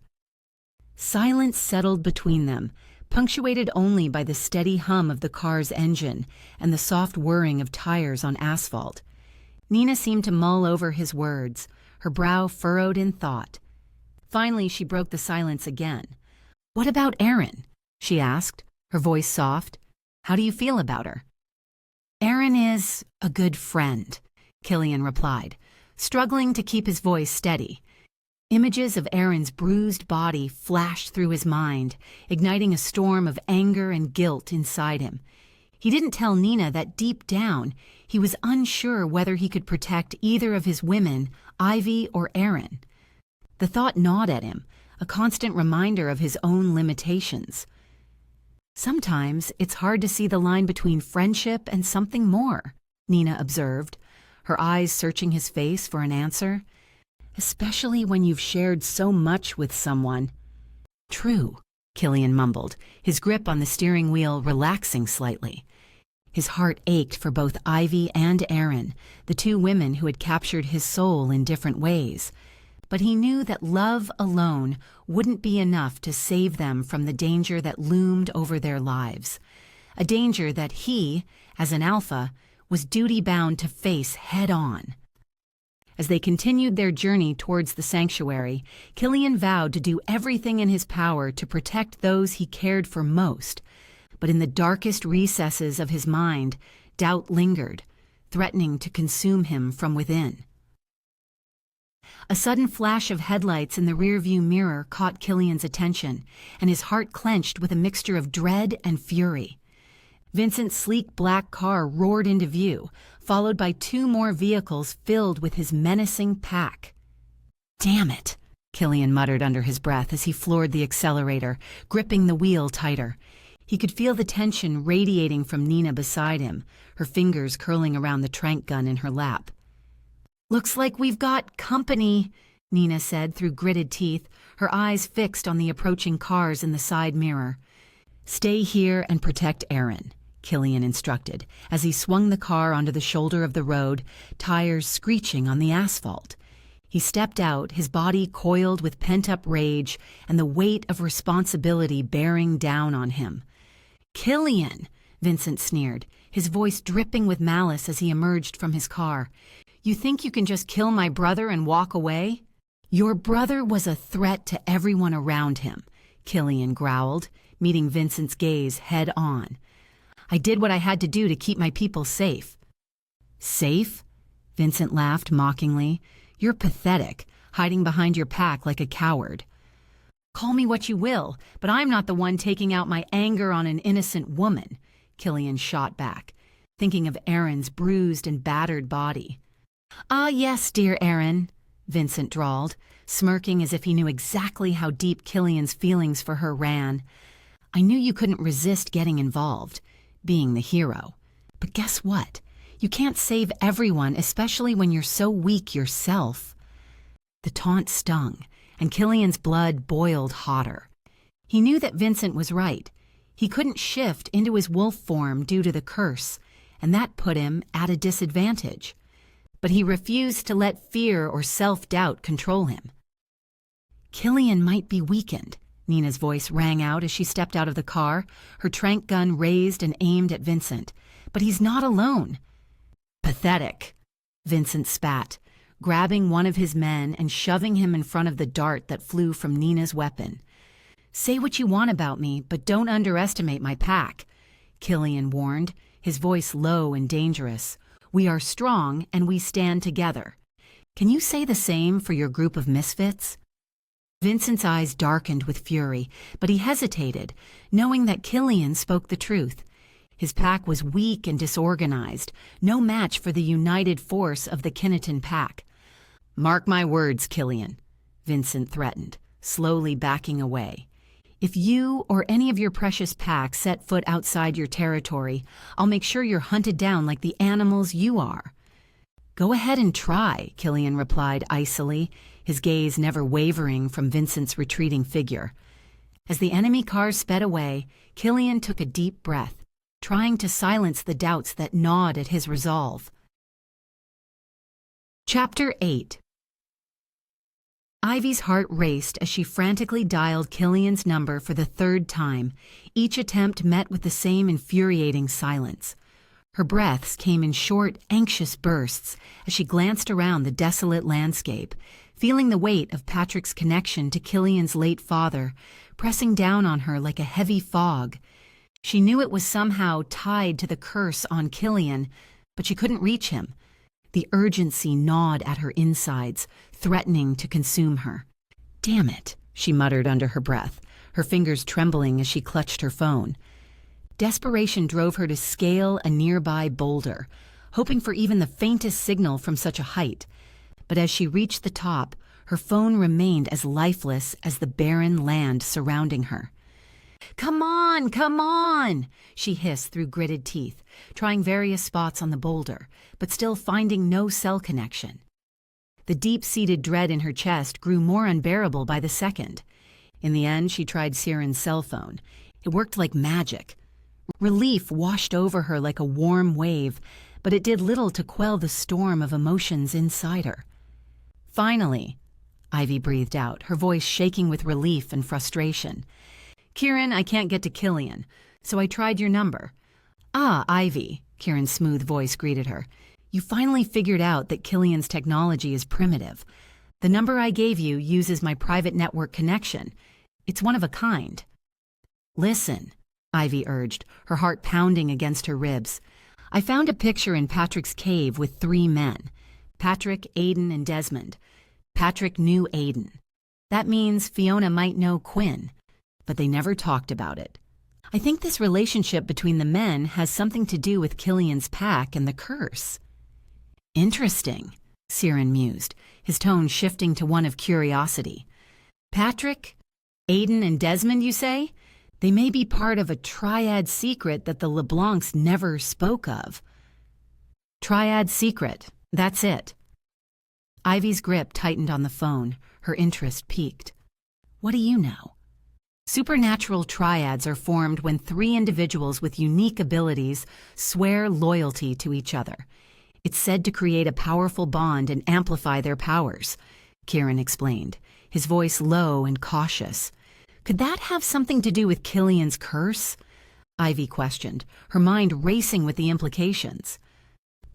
S1: Silence settled between them, punctuated only by the steady hum of the car's engine and the soft whirring of tires on asphalt. Nina seemed to mull over his words, her brow furrowed in thought. Finally, she broke the silence again. "What about Erin?" she asked, her voice soft. "How do you feel about her?" "Erin is a good friend," Killian replied, struggling to keep his voice steady. Images of Erin's bruised body flashed through his mind, igniting a storm of anger and guilt inside him. He didn't tell Nina that deep down, he was unsure whether he could protect either of his women, Ivy or Erin. The thought gnawed at him, a constant reminder of his own limitations. "Sometimes it's hard to see the line between friendship and something more," Nina observed, her eyes searching his face for an answer. "Especially when you've shared so much with someone." "True," Killian mumbled, his grip on the steering wheel relaxing slightly. His heart ached for both Ivy and Erin, the two women who had captured his soul in different ways. But he knew that love alone wouldn't be enough to save them from the danger that loomed over their lives. A danger that he, as an alpha, was duty-bound to face head-on. As they continued their journey towards the sanctuary, Killian vowed to do everything in his power to protect those he cared for most. But in the darkest recesses of his mind, doubt lingered, threatening to consume him from within. A sudden flash of headlights in the rearview mirror caught Killian's attention, and his heart clenched with a mixture of dread and fury. Vincent's sleek black car roared into view, followed by two more vehicles filled with his menacing pack. "Damn it," Killian muttered under his breath as he floored the accelerator, gripping the wheel tighter. He could feel the tension radiating from Nina beside him, her fingers curling around the tranq gun in her lap. "Looks like we've got company," Nina said through gritted teeth, her eyes fixed on the approaching cars in the side mirror. "Stay here and protect Erin," Killian instructed, as he swung the car onto the shoulder of the road, tires screeching on the asphalt. He stepped out, his body coiled with pent-up rage and the weight of responsibility bearing down on him. "Killian," Vincent sneered, his voice dripping with malice as he emerged from his car. "You think you can just kill my brother and walk away?" "Your brother was a threat to everyone around him," Killian growled, meeting Vincent's gaze head on. "I did what I had to do to keep my people safe." "Safe?" Vincent laughed mockingly. "You're pathetic, hiding behind your pack like a coward." "Call me what you will, but I'm not the one taking out my anger on an innocent woman," Killian shot back, thinking of Erin's bruised and battered body. "Ah, yes, dear Erin," Vincent drawled, smirking as if he knew exactly how deep Killian's feelings for her ran. "I knew you couldn't resist getting involved, being the hero. But guess what? You can't save everyone, especially when you're so weak yourself." The taunt stung, and Killian's blood boiled hotter. He knew that Vincent was right. He couldn't shift into his wolf form due to the curse, and that put him at a disadvantage. But he refused to let fear or self-doubt control him. "Killian might be weakened," Nina's voice rang out as she stepped out of the car, her tranq gun raised and aimed at Vincent. "But he's not alone." "Pathetic," Vincent spat, grabbing one of his men and shoving him in front of the dart that flew from Nina's weapon. "Say what you want about me, but don't underestimate my pack," Killian warned, his voice low and dangerous. "We are strong and we stand together. Can you say the same for your group of misfits?" Vincent's eyes darkened with fury, but he hesitated, knowing that Killian spoke the truth. His pack was weak and disorganized, no match for the united force of the Kinneton pack. "Mark my words, Killian," Vincent threatened, slowly backing away. "If you or any of your precious pack set foot outside your territory, I'll make sure you're hunted down like the animals you are." "Go ahead and try," Killian replied icily, his gaze never wavering from Vincent's retreating figure. As the enemy cars sped away, Killian took a deep breath, trying to silence the doubts that gnawed at his resolve. Chapter 8. Ivy's heart raced as she frantically dialed Killian's number for the third time, each attempt met with the same infuriating silence. Her breaths came in short, anxious bursts as she glanced around the desolate landscape, feeling the weight of Patrick's connection to Killian's late father pressing down on her like a heavy fog. She knew it was somehow tied to the curse on Killian, but she couldn't reach him. The urgency gnawed at her insides, threatening to consume her. "Damn it," she muttered under her breath, her fingers trembling as she clutched her phone. Desperation drove her to scale a nearby boulder, hoping for even the faintest signal from such a height. But as she reached the top, her phone remained as lifeless as the barren land surrounding her. "Come on, come on!" she hissed through gritted teeth, trying various spots on the boulder, but still finding no cell connection. The deep-seated dread in her chest grew more unbearable by the second. In the end, she tried Siren's cell phone. It worked like magic. Relief washed over her like a warm wave, but it did little to quell the storm of emotions inside her. "Finally," Ivy breathed out, her voice shaking with relief and frustration. "Kieran, I can't get to Killian, so I tried your number." "Ah, Ivy," Kieran's smooth voice greeted her. "You finally figured out that Killian's technology is primitive. The number I gave you uses my private network connection. It's one of a kind." "Listen," Ivy urged, her heart pounding against her ribs. "I found a picture in Patrick's cave with 3 men. Patrick, Aiden, and Desmond. Patrick knew Aiden. That means Fiona might know Quinn, but they never talked about it. I think this relationship between the men has something to do with Killian's pack and the curse." "Interesting," Siren mused, his tone shifting to one of curiosity. "Patrick, Aiden, and Desmond, you say? They may be part of a triad secret that the LeBlancs never spoke of." "Triad secret, that's it." Ivy's grip tightened on the phone, her interest piqued. "What do you know?" "Supernatural triads are formed when 3 individuals with unique abilities swear loyalty to each other. It's said to create a powerful bond and amplify their powers," Kieran explained, his voice low and cautious. "Could that have something to do with Killian's curse?" Ivy questioned, her mind racing with the implications.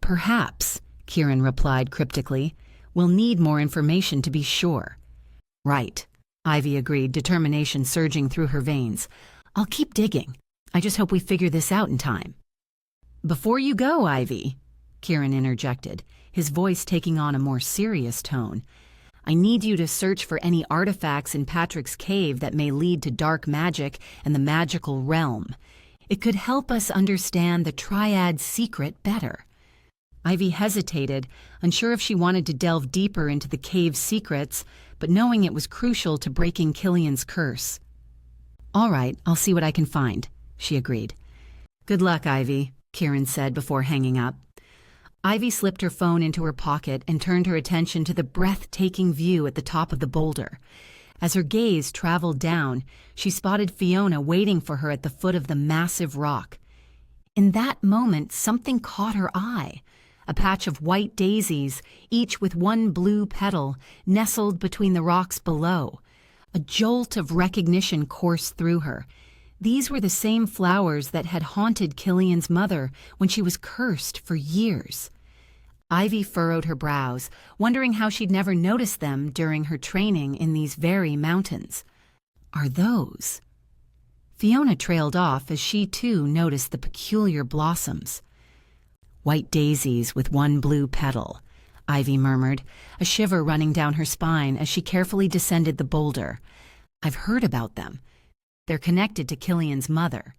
S1: "Perhaps," Kieran replied cryptically. "We'll need more information to be sure." "Right," Ivy agreed, determination surging through her veins. "I'll keep digging. I just hope we figure this out in time." "Before you go, Ivy," Kieran interjected, his voice taking on a more serious tone, "I need you to search for any artifacts in Patrick's cave that may lead to dark magic and the magical realm. It could help us understand the triad secret better." Ivy hesitated, unsure if she wanted to delve deeper into the cave's secrets, but knowing it was crucial to breaking Killian's curse. "All right, I'll see what I can find," she agreed. "Good luck, Ivy," Kieran said before hanging up. Ivy slipped her phone into her pocket and turned her attention to the breathtaking view at the top of the boulder. As her gaze traveled down, she spotted Fiona waiting for her at the foot of the massive rock. In that moment, something caught her eye. A patch of white daisies, each with 1 blue petal, nestled between the rocks below. A jolt of recognition coursed through her. These were the same flowers that had haunted Killian's mother when she was cursed for years. Ivy furrowed her brows, wondering how she'd never noticed them during her training in these very mountains. Are those? Fiona trailed off as she too noticed the peculiar blossoms. "White daisies with 1 blue petal," Ivy murmured, a shiver running down her spine as she carefully descended the boulder. "I've heard about them. They're connected to Killian's mother."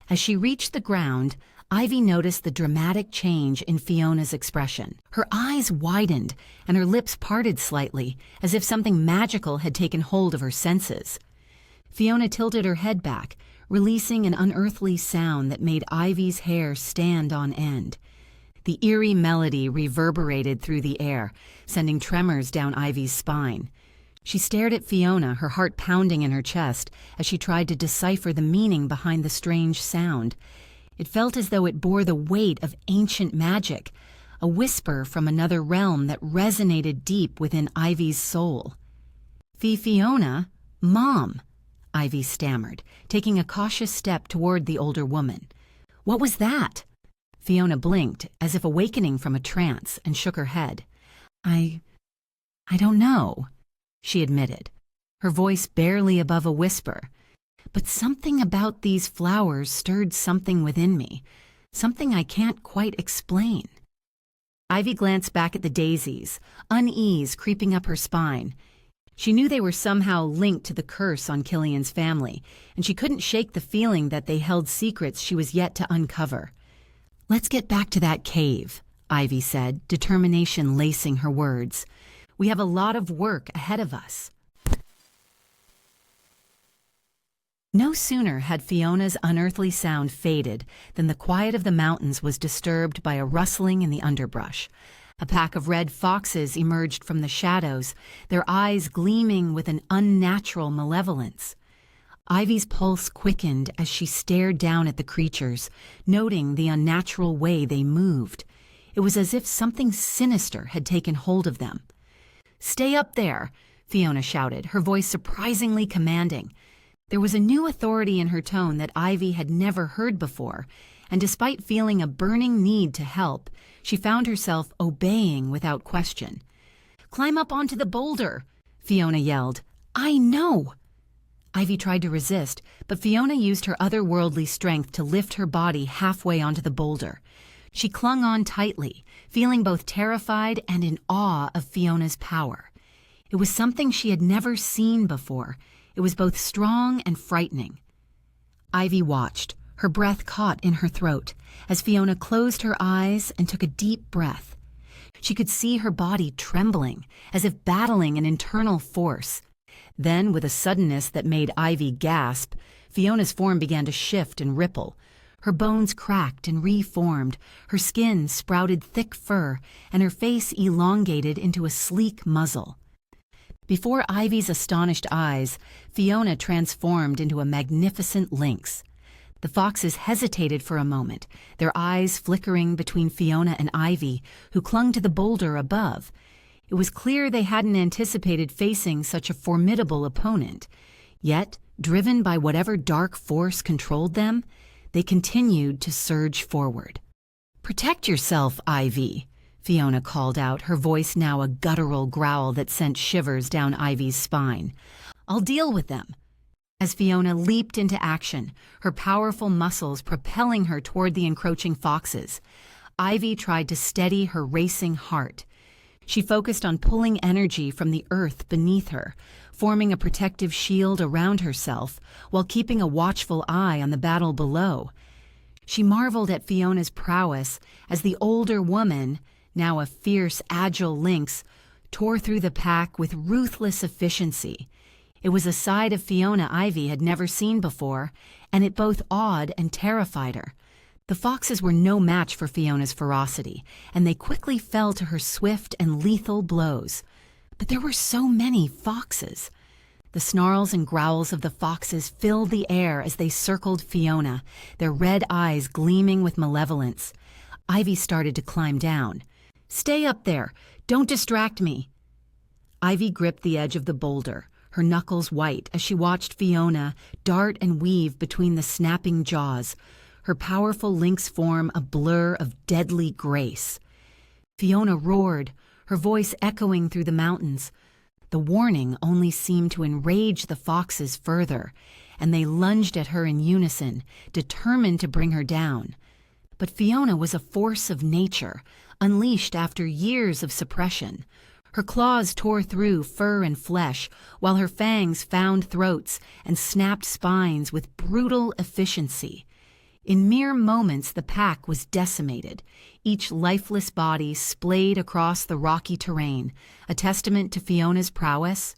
S1: As she reached the ground, Ivy noticed the dramatic change in Fiona's expression. Her eyes widened and her lips parted slightly, as if something magical had taken hold of her senses. Fiona tilted her head back, releasing an unearthly sound that made Ivy's hair stand on end. The eerie melody reverberated through the air, sending tremors down Ivy's spine. She stared at Fiona, her heart pounding in her chest, as she tried to decipher the meaning behind the strange sound. It felt as though it bore the weight of ancient magic, a whisper from another realm that resonated deep within Ivy's soul. Fiona, Mom," Ivy stammered, taking a cautious step toward the older woman. "What was that?" Fiona blinked, as if awakening from a trance, and shook her head. I don't know," she admitted, her voice barely above a whisper. "But something about these flowers stirred something within me, something I can't quite explain." Ivy glanced back at the daisies, unease creeping up her spine. She knew they were somehow linked to the curse on Killian's family, and she couldn't shake the feeling that they held secrets she was yet to uncover. "Let's get back to that cave," Ivy said, determination lacing her words. "We have a lot of work ahead of us." No sooner had Fiona's unearthly sound faded than the quiet of the mountains was disturbed by a rustling in the underbrush. A pack of red foxes emerged from the shadows, their eyes gleaming with an unnatural malevolence. Ivy's pulse quickened as she stared down at the creatures, noting the unnatural way they moved. It was as if something sinister had taken hold of them. "Stay up there," Fiona shouted, her voice surprisingly commanding. There was a new authority in her tone that Ivy had never heard before, and despite feeling a burning need to help, she found herself obeying without question. "Climb up onto the boulder," Fiona yelled. "I know!" Ivy tried to resist, but Fiona used her otherworldly strength to lift her body halfway onto the boulder. She clung on tightly, feeling both terrified and in awe of Fiona's power. It was something she had never seen before. It was both strong and frightening. Ivy watched, her breath caught in her throat, as Fiona closed her eyes and took a deep breath. She could see her body trembling, as if battling an internal force. Then, with a suddenness that made Ivy gasp, Fiona's form began to shift and ripple. Her bones cracked and reformed, her skin sprouted thick fur, and her face elongated into a sleek muzzle. Before Ivy's astonished eyes, Fiona transformed into a magnificent lynx. The foxes hesitated for a moment, their eyes flickering between Fiona and Ivy, who clung to the boulder above. It was clear they hadn't anticipated facing such a formidable opponent. Yet, driven by whatever dark force controlled them, they continued to surge forward. "Protect yourself, Ivy," Fiona called out, her voice now a guttural growl that sent shivers down Ivy's spine. "I'll deal with them." As Fiona leaped into action, her powerful muscles propelling her toward the encroaching foxes, Ivy tried to steady her racing heart. She focused on pulling energy from the earth beneath her, forming a protective shield around herself while keeping a watchful eye on the battle below. She marveled at Fiona's prowess as the older woman, now a fierce, agile lynx, tore through the pack with ruthless efficiency. It was a side of Fiona Ivy had never seen before, and it both awed and terrified her. The foxes were no match for Fiona's ferocity, and they quickly fell to her swift and lethal blows. But there were so many foxes. The snarls and growls of the foxes filled the air as they circled Fiona, their red eyes gleaming with malevolence. Ivy started to climb down. "Stay up there! Don't distract me!" Ivy gripped the edge of the boulder, her knuckles white as she watched Fiona dart and weave between the snapping jaws, her powerful lynx form a blur of deadly grace. Fiona roared, her voice echoing through the mountains. The warning only seemed to enrage the foxes further, and they lunged at her in unison, determined to bring her down. But Fiona was a force of nature, unleashed after years of suppression. Her claws tore through fur and flesh, while her fangs found throats and snapped spines with brutal efficiency. In mere moments, the pack was decimated, each lifeless body splayed across the rocky terrain, a testament to Fiona's prowess.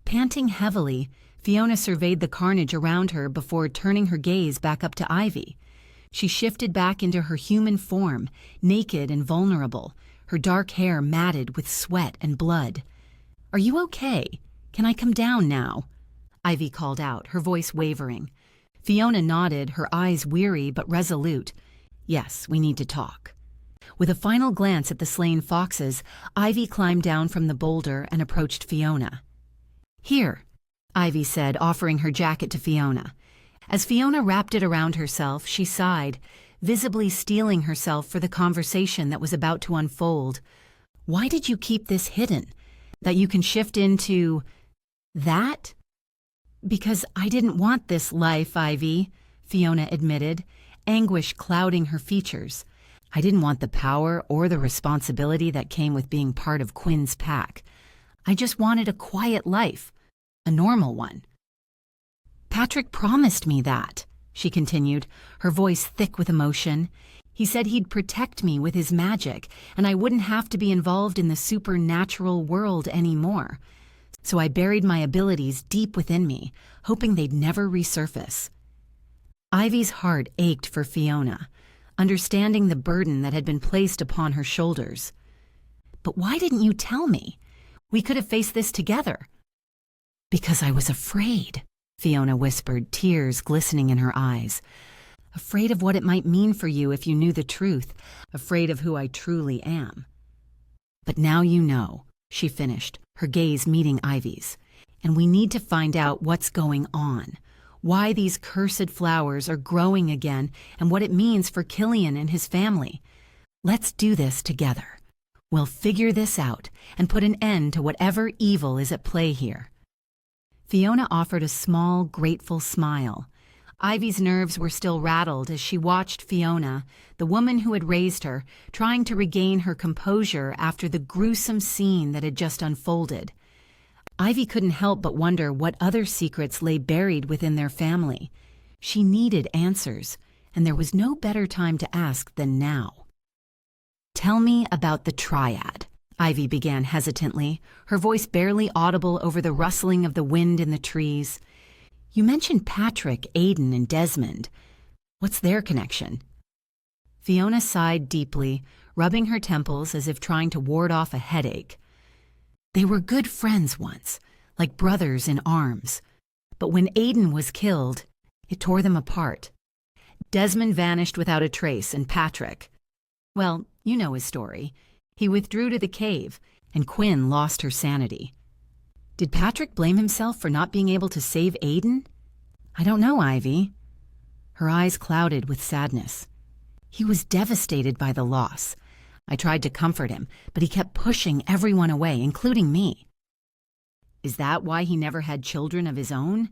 S1: Panting heavily, Fiona surveyed the carnage around her before turning her gaze back up to Ivy. She shifted back into her human form, naked and vulnerable, her dark hair matted with sweat and blood. "Are you okay? Can I come down now?" Ivy called out, her voice wavering. Fiona nodded, her eyes weary but resolute. "Yes, we need to talk." With a final glance at the slain foxes, Ivy climbed down from the boulder and approached Fiona. "Here," Ivy said, offering her jacket to Fiona. As Fiona wrapped it around herself, she sighed, visibly steeling herself for the conversation that was about to unfold. "Why did you keep this hidden? That you can shift into that?" "Because I didn't want this life, Ivy," Fiona admitted, anguish clouding her features. "I didn't want the power or the responsibility that came with being part of Quinn's pack. I just wanted a quiet life, a normal one." "Patrick promised me that," she continued, her voice thick with emotion. "He said he'd protect me with his magic, and I wouldn't have to be involved in the supernatural world anymore. So I buried my abilities deep within me, hoping they'd never resurface." Ivy's heart ached for Fiona, understanding the burden that had been placed upon her shoulders. "But why didn't you tell me? We could have faced this together." "Because I was afraid," Fiona whispered, tears glistening in her eyes. "Afraid of what it might mean for you if you knew the truth, afraid of who I truly am." "But now you know," she finished, her gaze meeting Ivy's. "And we need to find out what's going on, why these cursed flowers are growing again, and what it means for Killian and his family. Let's do this together. We'll figure this out and put an end to whatever evil is at play here." Fiona offered a small, grateful smile. Ivy's nerves were still rattled as she watched Fiona, the woman who had raised her, trying to regain her composure after the gruesome scene that had just unfolded. Ivy couldn't help but wonder what other secrets lay buried within their family. She needed answers, and there was no better time to ask than now. "Tell me about the triad," Ivy began hesitantly, her voice barely audible over the rustling of the wind in the trees. "You mentioned Patrick, Aiden, and Desmond. What's their connection?" Fiona sighed deeply, rubbing her temples as if trying to ward off a headache. "They were good friends once, like brothers in arms. But when Aiden was killed, it tore them apart. Desmond vanished without a trace, and Patrick, well, you know his story. He withdrew to the cave, and Quinn lost her sanity." "Did Patrick blame himself for not being able to save Aiden?" "I don't know, Ivy." Her eyes clouded with sadness. "He was devastated by the loss. I tried to comfort him, but he kept pushing everyone away, including me." "Is that why he never had children of his own?"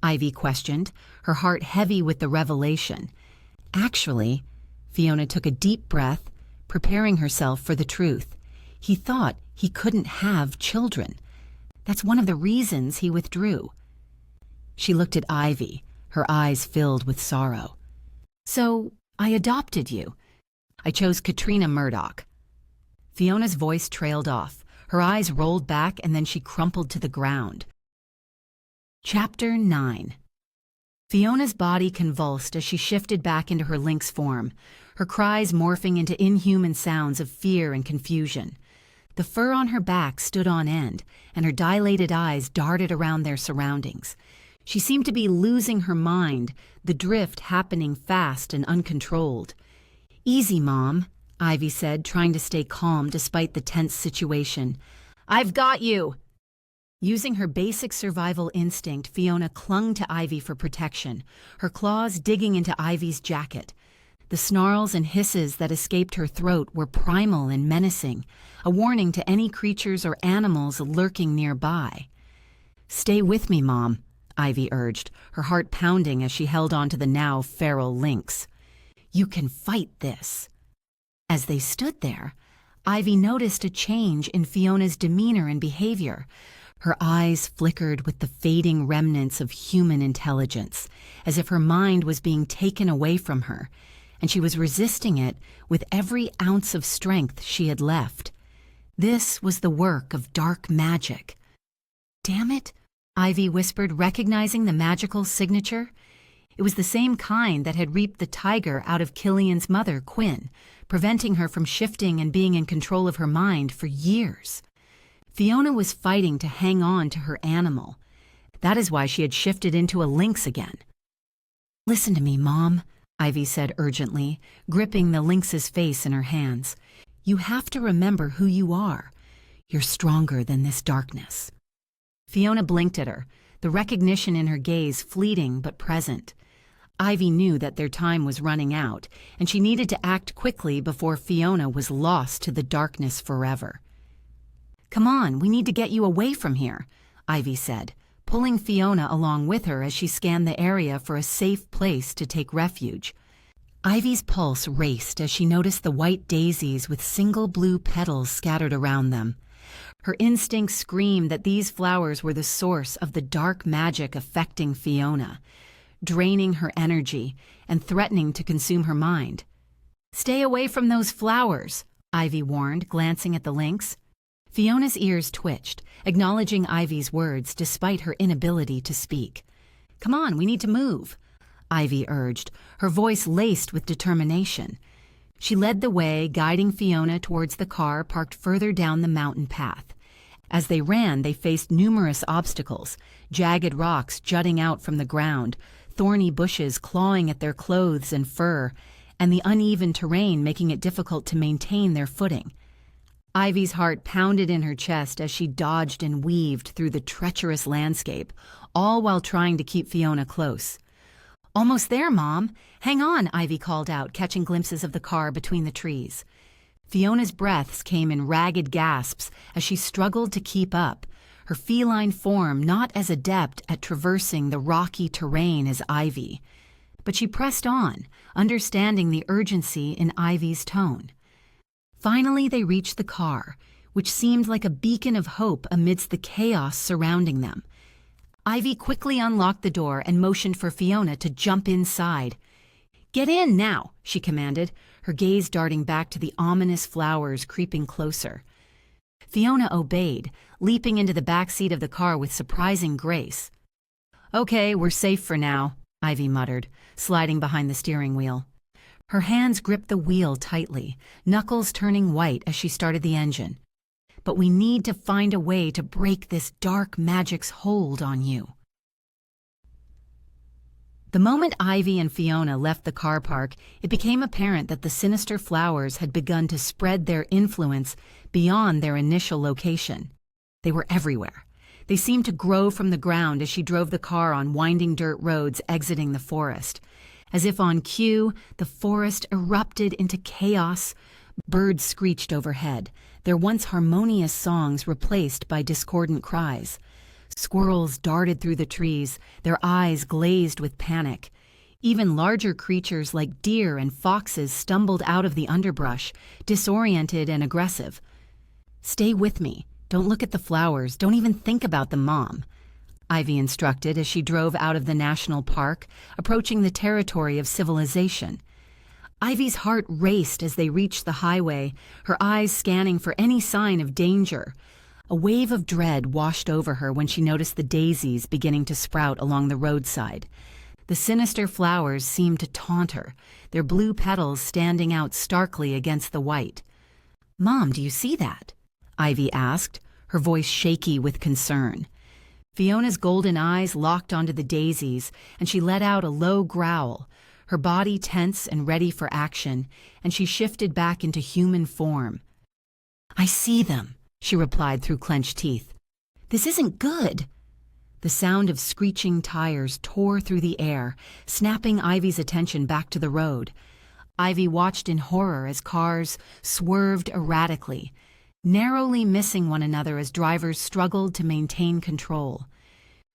S1: Ivy questioned, her heart heavy with the revelation. Actually, Fiona took a deep breath, preparing herself for the truth. He thought he couldn't have children. That's one of the reasons he withdrew. She looked at Ivy, her eyes filled with sorrow. "So, I adopted you. I chose Katrina Murdoch." Fiona's voice trailed off. Her eyes rolled back and then she crumpled to the ground. Chapter 9. Fiona's body convulsed as she shifted back into her lynx form, her cries morphing into inhuman sounds of fear and confusion. The fur on her back stood on end, and her dilated eyes darted around their surroundings. She seemed to be losing her mind, the drift happening fast and uncontrolled. "Easy, Mom," Ivy said, trying to stay calm despite the tense situation. "I've got you!" Using her basic survival instinct, Fiona clung to Ivy for protection, her claws digging into Ivy's jacket. The snarls and hisses that escaped her throat were primal and menacing, a warning to any creatures or animals lurking nearby. "Stay with me, Mom," Ivy urged, her heart pounding as she held on to the now feral lynx. "You can fight this." As they stood there, Ivy noticed a change in Fiona's demeanor and behavior. Her eyes flickered with the fading remnants of human intelligence, as if her mind was being taken away from her, and she was resisting it with every ounce of strength she had left. This was the work of dark magic. "Damn it," Ivy whispered, recognizing the magical signature. It was the same kind that had reaped the tiger out of Killian's mother, Quinn, preventing her from shifting and being in control of her mind for years. Fiona was fighting to hang on to her animal. That is why she had shifted into a lynx again. "Listen to me, Mom," Ivy said urgently, gripping the lynx's face in her hands. "You have to remember who you are. You're stronger than this darkness." Fiona blinked at her, the recognition in her gaze fleeting but present. Ivy knew that their time was running out, and she needed to act quickly before Fiona was lost to the darkness forever. "Come on, we need to get you away from here," Ivy said, pulling Fiona along with her as she scanned the area for a safe place to take refuge. Ivy's pulse raced as she noticed the white daisies with single blue petals scattered around them. Her instincts screamed that these flowers were the source of the dark magic affecting Fiona, draining her energy and threatening to consume her mind. "Stay away from those flowers," Ivy warned, glancing at the lynx. Fiona's ears twitched, acknowledging Ivy's words despite her inability to speak. "Come on, we need to move," Ivy urged, her voice laced with determination. She led the way, guiding Fiona towards the car parked further down the mountain path. As they ran, they faced numerous obstacles, jagged rocks jutting out from the ground, thorny bushes clawing at their clothes and fur, and the uneven terrain making it difficult to maintain their footing. Ivy's heart pounded in her chest as she dodged and weaved through the treacherous landscape, all while trying to keep Fiona close. "Almost there, Mom. Hang on," Ivy called out, catching glimpses of the car between the trees. Fiona's breaths came in ragged gasps as she struggled to keep up, her feline form not as adept at traversing the rocky terrain as Ivy. But she pressed on, understanding the urgency in Ivy's tone. Finally, they reached the car, which seemed like a beacon of hope amidst the chaos surrounding them. Ivy quickly unlocked the door and motioned for Fiona to jump inside. "Get in now," she commanded, her gaze darting back to the ominous flowers creeping closer. Fiona obeyed, leaping into the back seat of the car with surprising grace. "Okay, we're safe for now," Ivy muttered, sliding behind the steering wheel. Her hands gripped the wheel tightly, knuckles turning white as she started the engine. "But we need to find a way to break this dark magic's hold on you." The moment Ivy and Fiona left the car park, it became apparent that the sinister flowers had begun to spread their influence beyond their initial location. They were everywhere. They seemed to grow from the ground as she drove the car on winding dirt roads exiting the forest. As if on cue, the forest erupted into chaos. Birds screeched overhead, their once harmonious songs replaced by discordant cries. Squirrels darted through the trees, their eyes glazed with panic. Even larger creatures like deer and foxes stumbled out of the underbrush, disoriented and aggressive. "Stay with me. Don't look at the flowers. Don't even think about them, Mom," Ivy instructed as she drove out of the national park, approaching the territory of civilization. Ivy's heart raced as they reached the highway, her eyes scanning for any sign of danger. A wave of dread washed over her when she noticed the daisies beginning to sprout along the roadside. The sinister flowers seemed to taunt her, their blue petals standing out starkly against the white. "Mom, do you see that?" Ivy asked, her voice shaky with concern. Fiona's golden eyes locked onto the daisies, and she let out a low growl, her body tense and ready for action, and she shifted back into human form. "I see them," she replied through clenched teeth. "This isn't good." The sound of screeching tires tore through the air, snapping Ivy's attention back to the road. Ivy watched in horror as cars swerved erratically, narrowly missing one another as drivers struggled to maintain control.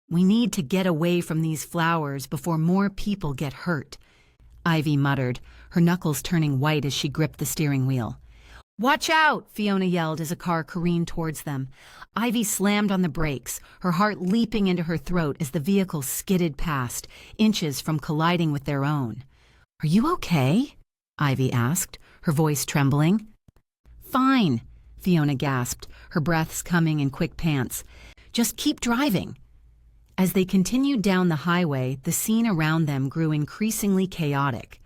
S1: "We need to get away from these flowers before more people get hurt," Ivy muttered, her knuckles turning white as she gripped the steering wheel. "Watch out!" Fiona yelled as a car careened towards them. Ivy slammed on the brakes, her heart leaping into her throat as the vehicle skidded past, inches from colliding with their own. "Are you okay?" Ivy asked, her voice trembling. "Fine," Fiona gasped, her breaths coming in quick pants. "Just keep driving." As they continued down the highway, the scene around them grew increasingly chaotic.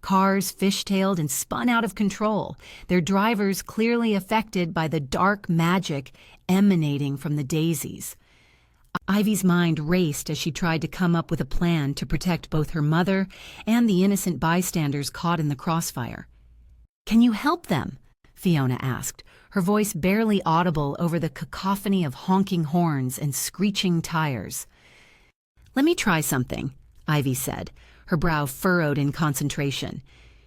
S1: Cars fishtailed and spun out of control, their drivers clearly affected by the dark magic emanating from the daisies. Ivy's mind raced as she tried to come up with a plan to protect both her mother and the innocent bystanders caught in the crossfire. "Can you help them?" Fiona asked, her voice barely audible over the cacophony of honking horns and screeching tires. "Let me try something," Ivy said, her brow furrowed in concentration.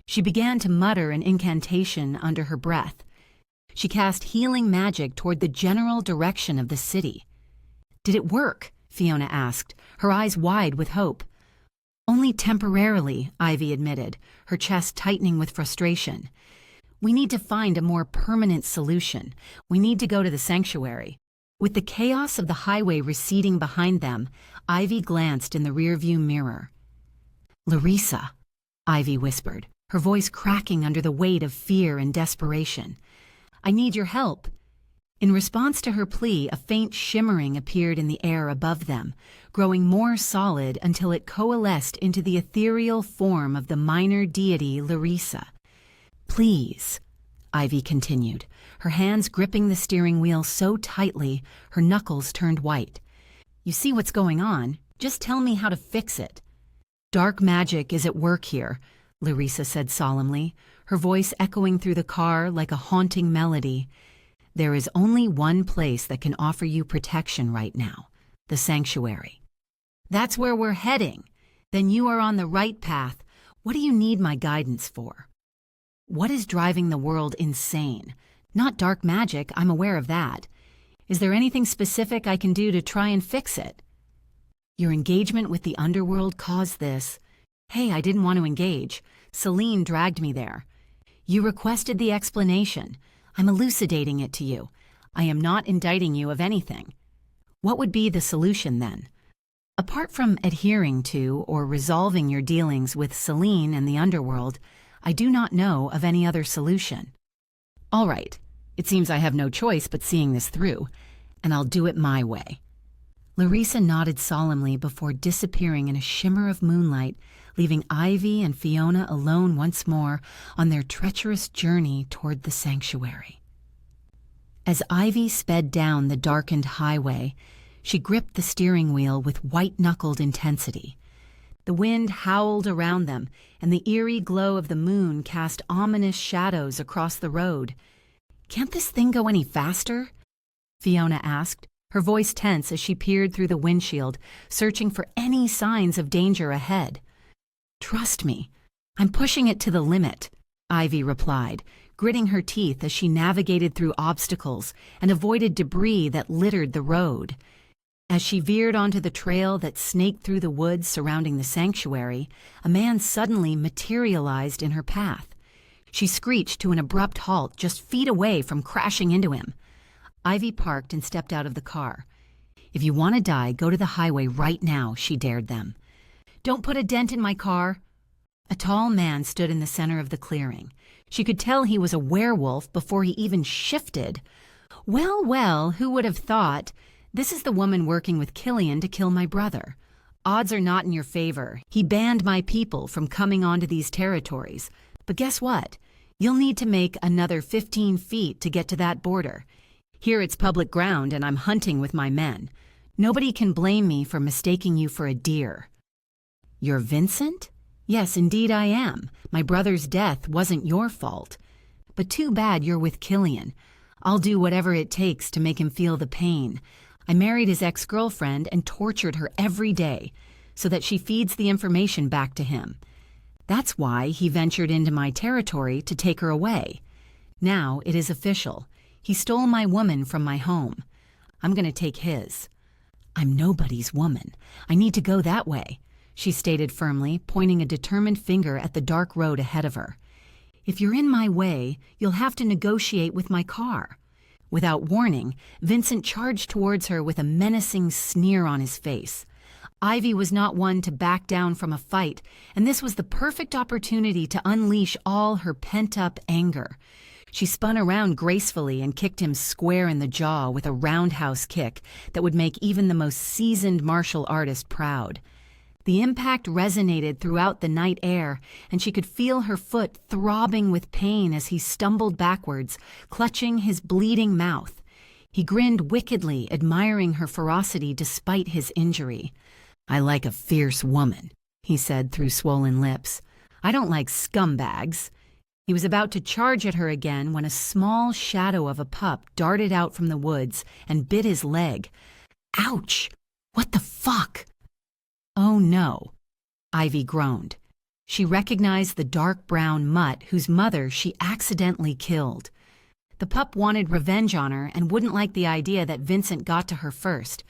S1: She began to mutter an incantation under her breath. She cast healing magic toward the general direction of the city. "Did it work?" Fiona asked, her eyes wide with hope. "Only temporarily," Ivy admitted, her chest tightening with frustration. "We need to find a more permanent solution. We need to go to the sanctuary." With the chaos of the highway receding behind them, Ivy glanced in the rearview mirror. "Larissa," Ivy whispered, her voice cracking under the weight of fear and desperation. "I need your help." In response to her plea, a faint shimmering appeared in the air above them, growing more solid until it coalesced into the ethereal form of the minor deity Larissa. "Please," Ivy continued, her hands gripping the steering wheel so tightly her knuckles turned white. "You see what's going on? Just tell me how to fix it." "Dark magic is at work here," Larissa said solemnly, her voice echoing through the car like a haunting melody. "There is only one place that can offer you protection right now, the sanctuary." "That's where we're heading. Then you are on the right path. What do you need my guidance for?" "What is driving the world insane? Not dark magic, I'm aware of that. Is there anything specific I can do to try and fix it?" "Your engagement with the Underworld caused this." "Hey, I didn't want to engage. Celine dragged me there." "You requested the explanation. I'm elucidating it to you. I am not indicting you of anything." "What would be the solution then?" "Apart from adhering to or resolving your dealings with Celine and the Underworld, I do not know of any other solution." "All right. It seems I have no choice but seeing this through, and I'll do it my way." Larissa nodded solemnly before disappearing in a shimmer of moonlight, leaving Ivy and Fiona alone once more on their treacherous journey toward the sanctuary. As Ivy sped down the darkened highway, she gripped the steering wheel with white-knuckled intensity. The wind howled around them, and the eerie glow of the moon cast ominous shadows across the road. "Can't this thing go any faster?" Fiona asked, her voice tense as she peered through the windshield, searching for any signs of danger ahead. "Trust me, I'm pushing it to the limit," Ivy replied, gritting her teeth as she navigated through obstacles and avoided debris that littered the road. As she veered onto the trail that snaked through the woods surrounding the sanctuary, a man suddenly materialized in her path. She screeched to an abrupt halt just feet away from crashing into him. Ivy parked and stepped out of the car. "If you want to die, go to the highway right now," she dared them. "Don't put a dent in my car." A tall man stood in the center of the clearing. She could tell he was a werewolf before he even shifted. "Well, well, who would have thought? This is the woman working with Killian to kill my brother. Odds are not in your favor. He banned my people from coming onto these territories. But guess what? You'll need to make another 15 feet to get to that border. Here it's public ground and I'm hunting with my men. Nobody can blame me for mistaking you for a deer." "You're Vincent?" "Yes, indeed I am. My brother's death wasn't your fault. But too bad you're with Killian. I'll do whatever it takes to make him feel the pain. I married his ex-girlfriend and tortured her every day so that she feeds the information back to him. That's why he ventured into my territory to take her away. Now it is official. He stole my woman from my home. I'm going to take his." "I'm nobody's woman. I need to go that way," she stated firmly, pointing a determined finger at the dark road ahead of her. If you're in my way, you'll have to negotiate with my car." Without warning, Vincent charged towards her with a menacing sneer on his face. Ivy was not one to back down from a fight, and this was the perfect opportunity to unleash all her pent-up anger. She spun around gracefully and kicked him square in the jaw with a roundhouse kick that would make even the most seasoned martial artist proud. The impact resonated throughout the night air, and she could feel her foot throbbing with pain as he stumbled backwards, clutching his bleeding mouth. He grinned wickedly, admiring her ferocity despite his injury. "I like a fierce woman," he said through swollen lips. "I don't like scumbags." He was about to charge at her again when a small shadow of a pup darted out from the woods and bit his leg. "Ouch! What the fuck?" "Oh no," Ivy groaned. She recognized the dark brown mutt whose mother she accidentally killed. The pup wanted revenge on her and wouldn't like the idea that Vincent got to her first.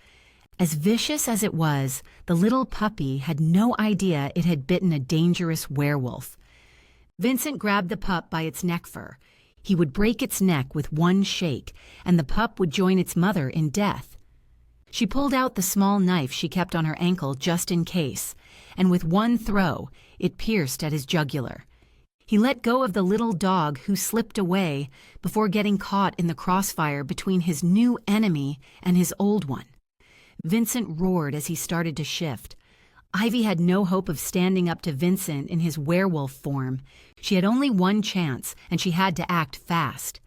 S1: As vicious as it was, the little puppy had no idea it had bitten a dangerous werewolf. Vincent grabbed the pup by its neck fur. He would break its neck with one shake, and the pup would join its mother in death. She pulled out the small knife she kept on her ankle just in case, and with one throw, it pierced at his jugular. He let go of the little dog who slipped away before getting caught in the crossfire between his new enemy and his old one. Vincent roared as he started to shift. Ivy had no hope of standing up to Vincent in his werewolf form. She had only one chance, and she had to act fast.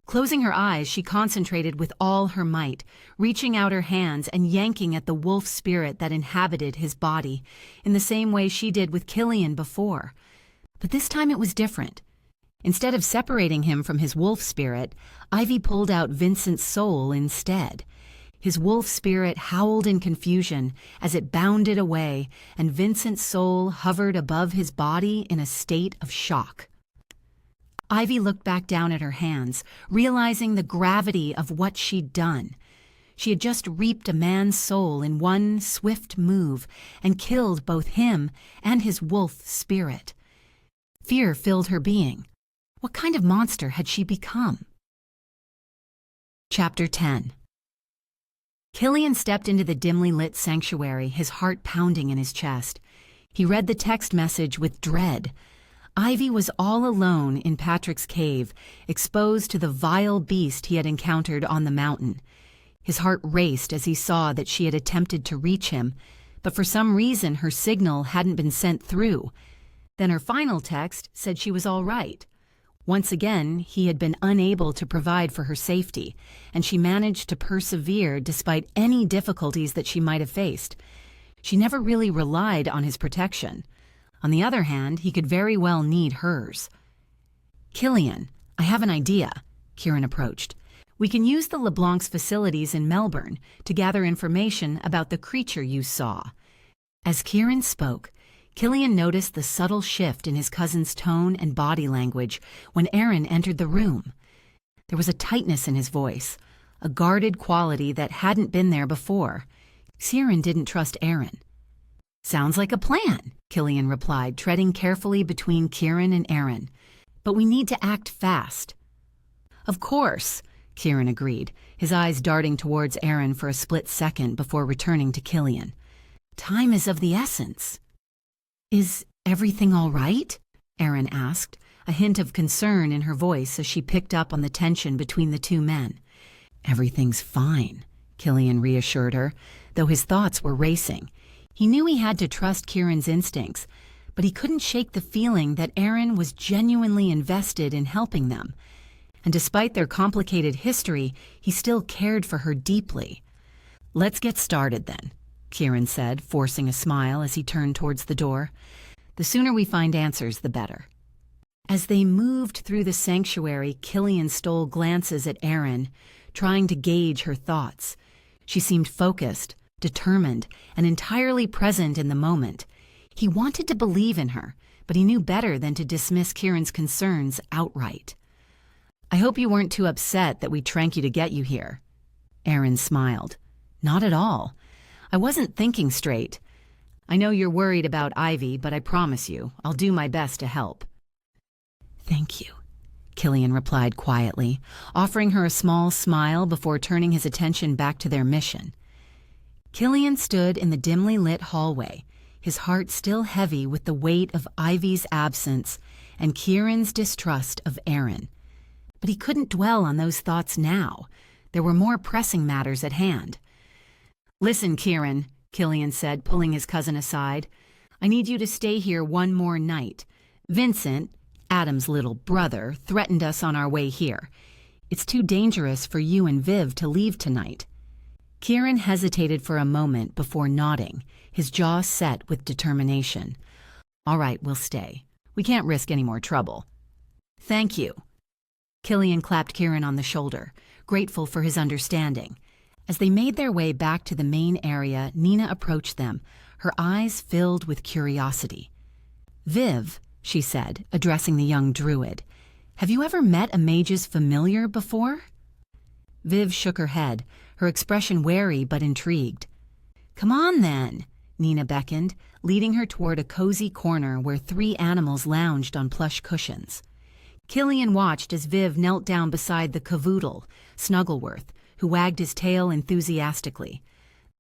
S1: Closing her eyes, she concentrated with all her might, reaching out her hands and yanking at the wolf spirit that inhabited his body, in the same way she did with Killian before. But this time it was different. Instead of separating him from his wolf spirit, Ivy pulled out Vincent's soul instead. His wolf spirit howled in confusion as it bounded away, and Vincent's soul hovered above his body in a state of shock. Ivy looked back down at her hands, realizing the gravity of what she'd done. She had just reaped a man's soul in one swift move and killed both him and his wolf spirit. Fear filled her being. What kind of monster had she become? Chapter 10. Killian stepped into the dimly lit sanctuary, his heart pounding in his chest. He read the text message with dread. Ivy was all alone in Patrick's cave, exposed to the vile beast he had encountered on the mountain. His heart raced as he saw that she had attempted to reach him, but for some reason her signal hadn't been sent through. Then her final text said she was all right. Once again, he had been unable to provide for her safety, and she managed to persevere despite any difficulties that she might have faced. She never really relied on his protection. On the other hand, he could very well need hers. "Killian, I have an idea," Kieran approached. "We can use the LeBlanc's facilities in Melbourne to gather information about the creature you saw." As Kieran spoke, Killian noticed the subtle shift in his cousin's tone and body language when Aaron entered the room. There was a tightness in his voice, a guarded quality that hadn't been there before. Kieran didn't trust Aaron. "Sounds like a plan," Killian replied, treading carefully between Kieran and Aaron. "But we need to act fast." "Of course," Kieran agreed, his eyes darting towards Aaron for a split second before returning to Killian. "Time is of the essence." "Is everything all right?" Aaron asked, a hint of concern in her voice as she picked up on the tension between the two men. "Everything's fine," Killian reassured her, though his thoughts were racing. He knew he had to trust Kieran's instincts, but he couldn't shake the feeling that Aaron was genuinely invested in helping them. And despite their complicated history, he still cared for her deeply. "Let's get started then," Kieran said, forcing a smile as he turned towards the door. "The sooner we find answers, the better." As they moved through the sanctuary, Killian stole glances at Aaron, trying to gauge her thoughts. She seemed focused, determined, and entirely present in the moment. He wanted to believe in her, but he knew better than to dismiss Kieran's concerns outright. "I hope you weren't too upset that we drank you to get you here." Aaron smiled. "Not at all. I wasn't thinking straight. I know you're worried about Ivy, but I promise you, I'll do my best to help." Thank you, Killian replied quietly, offering her a small smile before turning his attention back to their mission. Killian stood in the dimly lit hallway, his heart still heavy with the weight of Ivy's absence and Kieran's distrust of Aaron. But he couldn't dwell on those thoughts now. There were more pressing matters at hand. "Listen, Kieran," Killian said, pulling his cousin aside. "I need you to stay here one more night. Vincent, Adam's little brother, threatened us on our way here. It's too dangerous for you and Viv to leave tonight." Kieran hesitated for a moment before nodding, his jaw set with determination. "All right, we'll stay. We can't risk any more trouble." "Thank you." Killian clapped Kieran on the shoulder, grateful for his understanding. As they made their way back to the main area, Nina approached them, her eyes filled with curiosity. "Viv," she said, addressing the young druid, "have you ever met a mage's familiar before?" Viv shook her head, her expression wary but intrigued. "Come on, then," Nina beckoned, leading her toward a cozy corner where 3 animals lounged on plush cushions. Killian watched as Viv knelt down beside the cavoodle, Snuggleworth, who wagged his tail enthusiastically.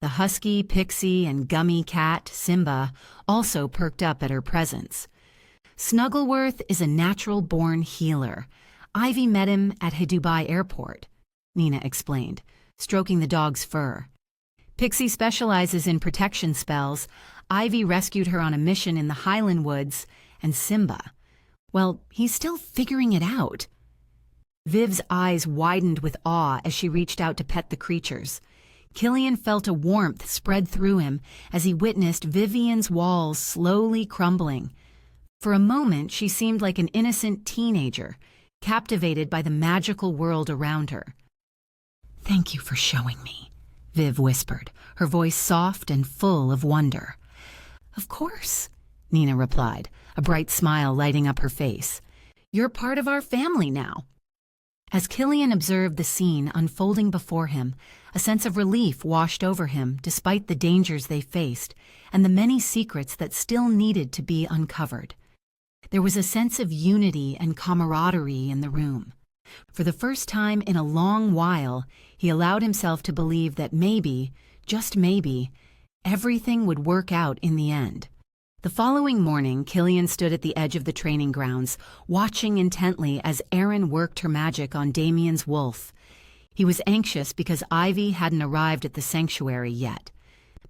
S1: The husky, pixie, and gummy cat, Simba, also perked up at her presence. "Snuggleworth is a natural-born healer. Ivy met him at Dubai Airport," Nina explained, stroking the dog's fur. "Pixie specializes in protection spells. Ivy rescued her on a mission in the Highland Woods, and Simba, well, he's still figuring it out." Viv's eyes widened with awe as she reached out to pet the creatures. Killian felt a warmth spread through him as he witnessed Vivian's walls slowly crumbling. For a moment, she seemed like an innocent teenager, captivated by the magical world around her. "Thank you for showing me," Viv whispered, her voice soft and full of wonder. "Of course," Nina replied, a bright smile lighting up her face. "You're part of our family now." As Killian observed the scene unfolding before him, a sense of relief washed over him despite the dangers they faced and the many secrets that still needed to be uncovered. There was a sense of unity and camaraderie in the room. For the first time in a long while, he allowed himself to believe that maybe, just maybe, everything would work out in the end. The following morning, Killian stood at the edge of the training grounds, watching intently as Erin worked her magic on Damien's wolf. He was anxious because Ivy hadn't arrived at the sanctuary yet.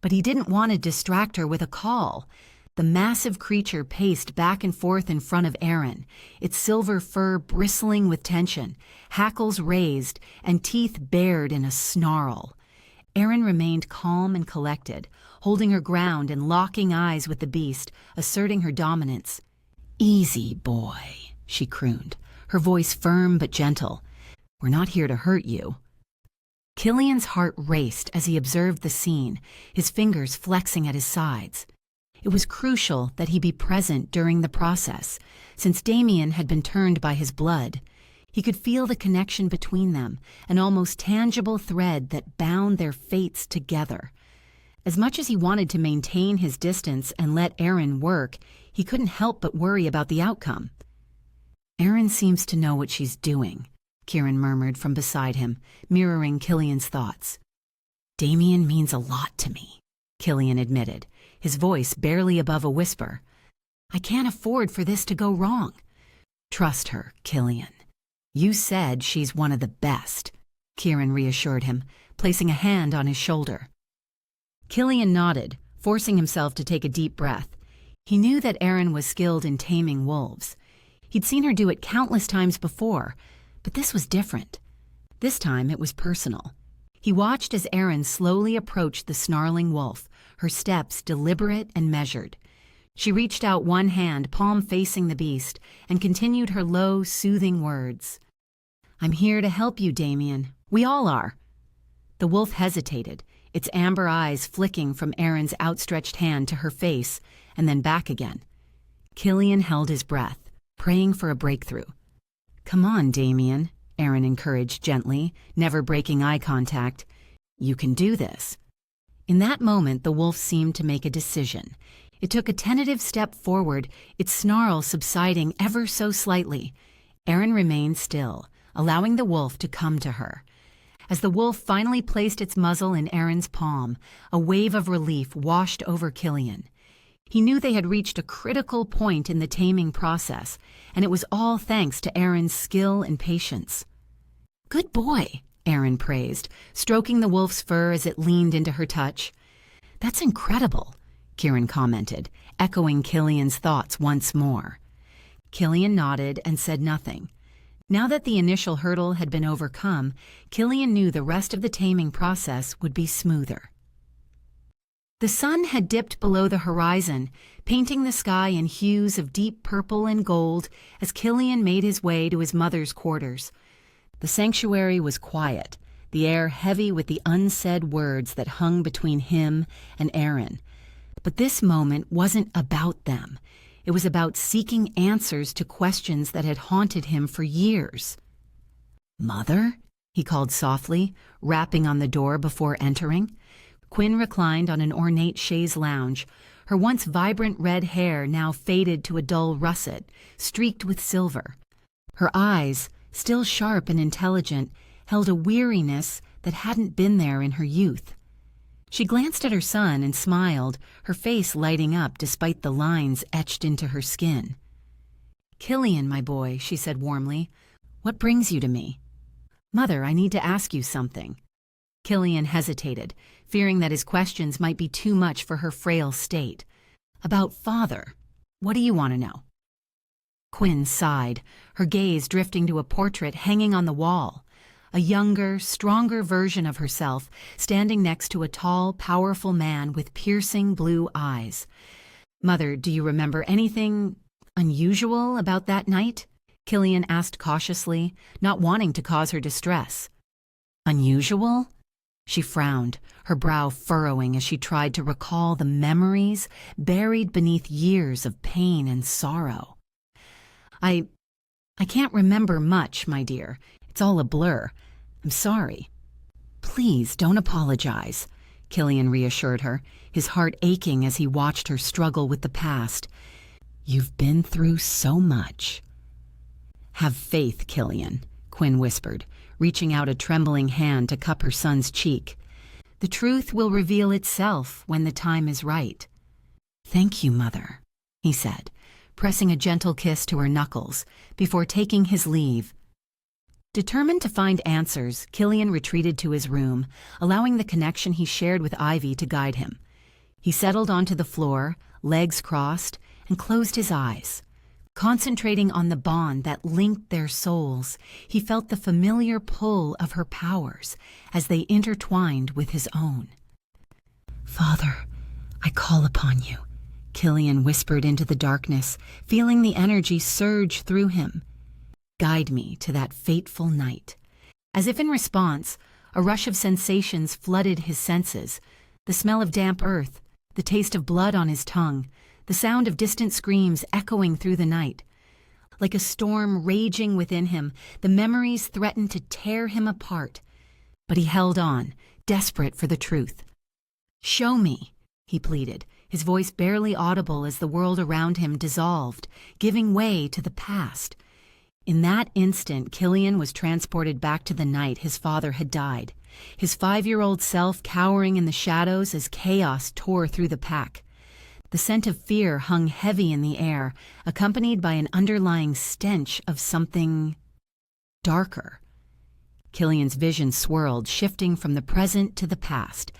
S1: But he didn't want to distract her with a call. The massive creature paced back and forth in front of Erin, its silver fur bristling with tension, hackles raised, and teeth bared in a snarl. Erin remained calm and collected, holding her ground and locking eyes with the beast, asserting her dominance. "Easy, boy," she crooned, her voice firm but gentle. "We're not here to hurt you." Killian's heart raced as he observed the scene, his fingers flexing at his sides. It was crucial that he be present during the process, since Damien had been turned by his blood. He could feel the connection between them, an almost tangible thread that bound their fates together. As much as he wanted to maintain his distance and let Erin work, he couldn't help but worry about the outcome. "Erin seems to know what she's doing," Kieran murmured from beside him, mirroring Killian's thoughts. "Damien means a lot to me," Killian admitted, his voice barely above a whisper. "I can't afford for this to go wrong." "Trust her, Killian. You said she's one of the best," Kieran reassured him, placing a hand on his shoulder. Killian nodded, forcing himself to take a deep breath. He knew that Erin was skilled in taming wolves. He'd seen her do it countless times before, but this was different. This time it was personal. He watched as Erin slowly approached the snarling wolf, her steps deliberate and measured. She reached out one hand, palm facing the beast, and continued her low, soothing words. "I'm here to help you, Damien. We all are." The wolf hesitated, its amber eyes flicking from Erin's outstretched hand to her face and then back again. Killian held his breath, praying for a breakthrough. "Come on, Damien," Erin encouraged gently, never breaking eye contact. "You can do this." In that moment, the wolf seemed to make a decision. It took a tentative step forward, its snarl subsiding ever so slightly. Erin remained still, allowing the wolf to come to her. As the wolf finally placed its muzzle in Erin's palm, a wave of relief washed over Killian. He knew they had reached a critical point in the taming process, and it was all thanks to Erin's skill and patience. "Good boy," Erin praised, stroking the wolf's fur as it leaned into her touch. "That's incredible," Kieran commented, echoing Killian's thoughts once more. Killian nodded and said nothing. Now that the initial hurdle had been overcome, Killian knew the rest of the taming process would be smoother. The sun had dipped below the horizon, painting the sky in hues of deep purple and gold as Killian made his way to his mother's quarters. The sanctuary was quiet, the air heavy with the unsaid words that hung between him and Erin. But this moment wasn't about them. It was about seeking answers to questions that had haunted him for years. "Mother?" he called softly, rapping on the door before entering. Quinn reclined on an ornate chaise lounge, her once vibrant red hair now faded to a dull russet, streaked with silver. Her eyes, still sharp and intelligent, held a weariness that hadn't been there in her youth. She glanced at her son and smiled, her face lighting up despite the lines etched into her skin. "Killian, my boy," she said warmly, "what brings you to me?" "Mother, I need to ask you something." Killian hesitated, fearing that his questions might be too much for her frail state. "About Father. What do you want to know?" Quinn sighed, her gaze drifting to a portrait hanging on the wall. A younger, stronger version of herself standing next to a tall, powerful man with piercing blue eyes. "Mother, do you remember anything unusual about that night?" Killian asked cautiously, not wanting to cause her distress. "Unusual?" She frowned, her brow furrowing as she tried to recall the memories buried beneath years of pain and sorrow. I can't remember much, my dear. It's all a blur. I'm sorry." "Please don't apologize," Killian reassured her, his heart aching as he watched her struggle with the past. "You've been through so much." "Have faith, Killian," Quinn whispered, reaching out a trembling hand to cup her son's cheek. "The truth will reveal itself when the time is right." "Thank you, Mother," he said, pressing a gentle kiss to her knuckles before taking his leave. Determined to find answers, Killian retreated to his room, allowing the connection he shared with Ivy to guide him. He settled onto the floor, legs crossed, and closed his eyes. Concentrating on the bond that linked their souls, he felt the familiar pull of her powers as they intertwined with his own. "Father, I call upon you," Killian whispered into the darkness, feeling the energy surge through him. "Guide me to that fateful night." As if in response, a rush of sensations flooded his senses. The smell of damp earth, the taste of blood on his tongue, the sound of distant screams echoing through the night. Like a storm raging within him, the memories threatened to tear him apart. But he held on, desperate for the truth. "Show me," he pleaded, his voice barely audible as the world around him dissolved, giving way to the past. In that instant, Killian was transported back to the night his father had died, his 5-year-old self cowering in the shadows as chaos tore through the pack. The scent of fear hung heavy in the air, accompanied by an underlying stench of something darker. Killian's vision swirled, shifting from the present to the past.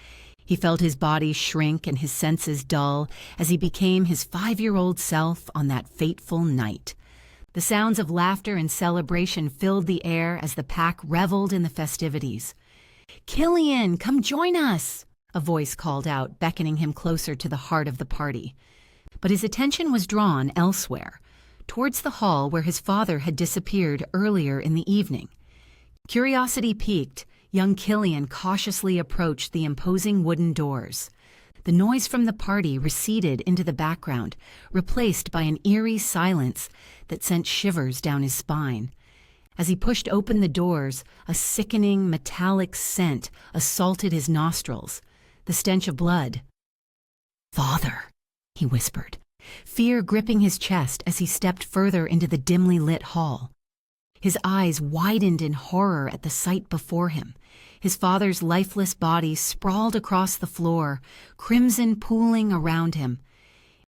S1: He felt his body shrink and his senses dull as he became his 5-year-old self on that fateful night. The sounds of laughter and celebration filled the air as the pack reveled in the festivities. "Killian, come join us!" a voice called out, beckoning him closer to the heart of the party. But his attention was drawn elsewhere, towards the hall where his father had disappeared earlier in the evening. Curiosity piqued, young Killian cautiously approached the imposing wooden doors. The noise from the party receded into the background, replaced by an eerie silence that sent shivers down his spine. As he pushed open the doors, a sickening, metallic scent assaulted his nostrils, the stench of blood. "Father," he whispered, fear gripping his chest as he stepped further into the dimly lit hall. His eyes widened in horror at the sight before him. His father's lifeless body sprawled across the floor, crimson pooling around him.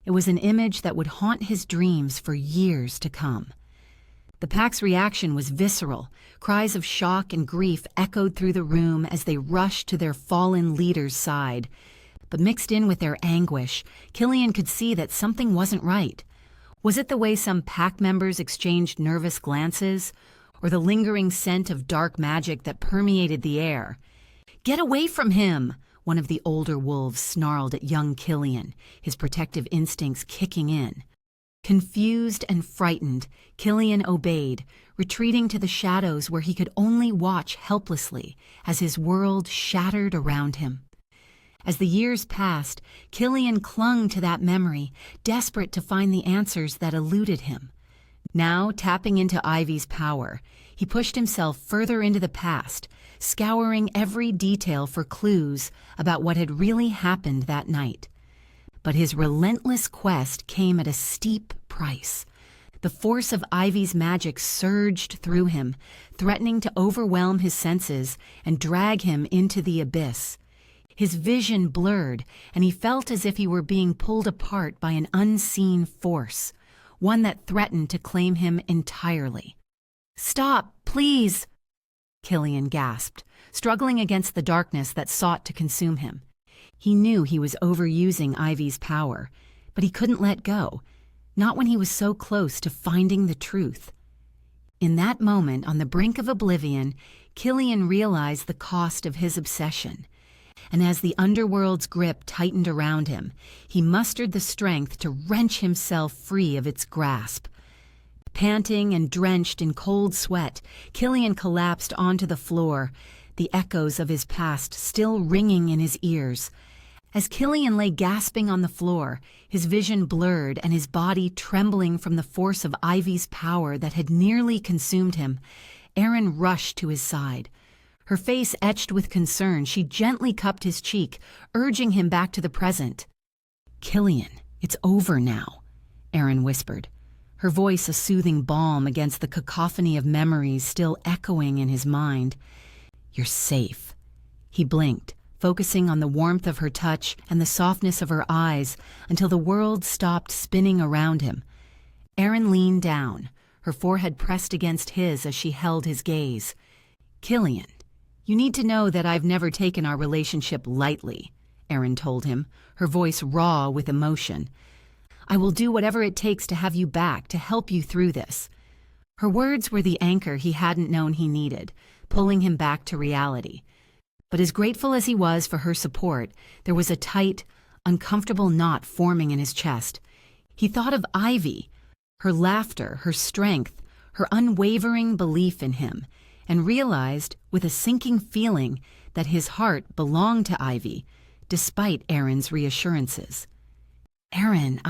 S1: It was an image that would haunt his dreams for years to come. The pack's reaction was visceral. Cries of shock and grief echoed through the room as they rushed to their fallen leader's side. But mixed in with their anguish, Killian could see that something wasn't right. Was it the way some pack members exchanged nervous glances, or the lingering scent of dark magic that permeated the air? "Get away from him!" one of the older wolves snarled at young Killian, his protective instincts kicking in. Confused and frightened, Killian obeyed, retreating to the shadows where he could only watch helplessly as his world shattered around him. As the years passed, Killian clung to that memory, desperate to find the answers that eluded him. Now, tapping into Ivy's power, he pushed himself further into the past, scouring every detail for clues about what had really happened that night. But his relentless quest came at a steep price. The force of Ivy's magic surged through him, threatening to overwhelm his senses and drag him into the abyss. His vision blurred, and he felt as if he were being pulled apart by an unseen force, one that threatened to claim him entirely. "Stop, please!" Killian gasped, struggling against the darkness that sought to consume him. He knew he was overusing Ivy's power, but he couldn't let go, not when he was so close to finding the truth. In that moment, on the brink of oblivion, Killian realized the cost of his obsession. And as the Underworld's grip tightened around him, he mustered the strength to wrench himself free of its grasp. Panting and drenched in cold sweat, Killian collapsed onto the floor, the echoes of his past still ringing in his ears. As Killian lay gasping on the floor, his vision blurred and his body trembling from the force of Ivy's power that had nearly consumed him, Erin rushed to his side. Her face etched with concern, she gently cupped his cheek, urging him back to the present. "Killian, it's over now," Erin whispered, her voice a soothing balm against the cacophony of memories still echoing in his mind. "You're safe." He blinked, focusing on the warmth of her touch and the softness of her eyes until the world stopped spinning around him. Erin leaned down, her forehead pressed against his as she held his gaze. "Killian, you need to know that I've never taken our relationship lightly," Erin told him, her voice raw with emotion. "I will do whatever it takes to have you back, to help you through this." Her words were the anchor he hadn't known he needed, pulling him back to reality. But as grateful as he was for her support, there was a tight, uncomfortable knot forming in his chest. He thought of Ivy, her laughter, her strength, her unwavering belief in him, and realized, with a sinking feeling, that his heart belonged to Ivy, despite Erin's reassurances. "Erin,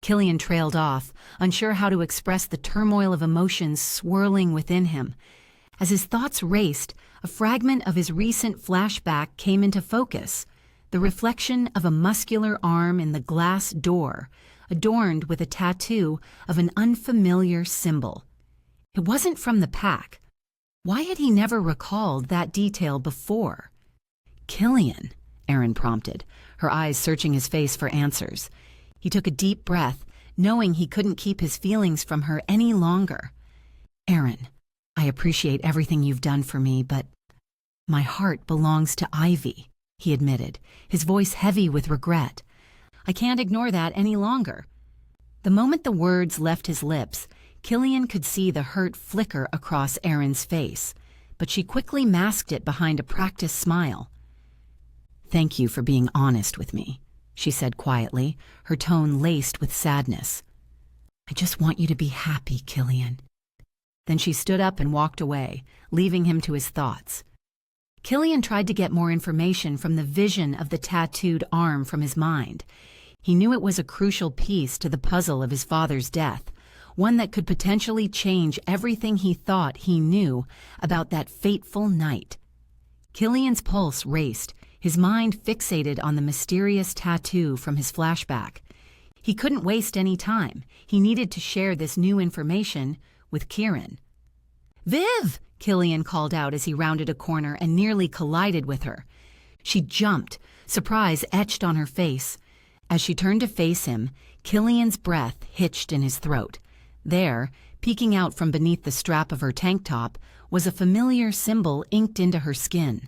S1: Killian trailed off, unsure how to express the turmoil of emotions swirling within him. As his thoughts raced, a fragment of his recent flashback came into focus, the reflection of a muscular arm in the glass door, adorned with a tattoo of an unfamiliar symbol. It wasn't from the pack. Why had he never recalled that detail before? "Killian," Erin prompted, her eyes searching his face for answers. He took a deep breath, knowing he couldn't keep his feelings from her any longer. "Erin, I appreciate everything you've done for me, but my heart belongs to Ivy," he admitted, his voice heavy with regret. "I can't ignore that any longer." The moment the words left his lips, Killian could see the hurt flicker across Erin's face, but she quickly masked it behind a practiced smile. "Thank you for being honest with me," she said quietly, her tone laced with sadness. "I just want you to be happy, Killian." Then she stood up and walked away, leaving him to his thoughts. Killian tried to get more information from the vision of the tattooed arm from his mind. He knew it was a crucial piece to the puzzle of his father's death, one that could potentially change everything he thought he knew about that fateful night. Killian's pulse raced, his mind fixated on the mysterious tattoo from his flashback. He couldn't waste any time. He needed to share this new information with Kieran. "Viv!" Killian called out as he rounded a corner and nearly collided with her. She jumped, surprise etched on her face. As she turned to face him, Killian's breath hitched in his throat. There, peeking out from beneath the strap of her tank top, was a familiar symbol inked into her skin.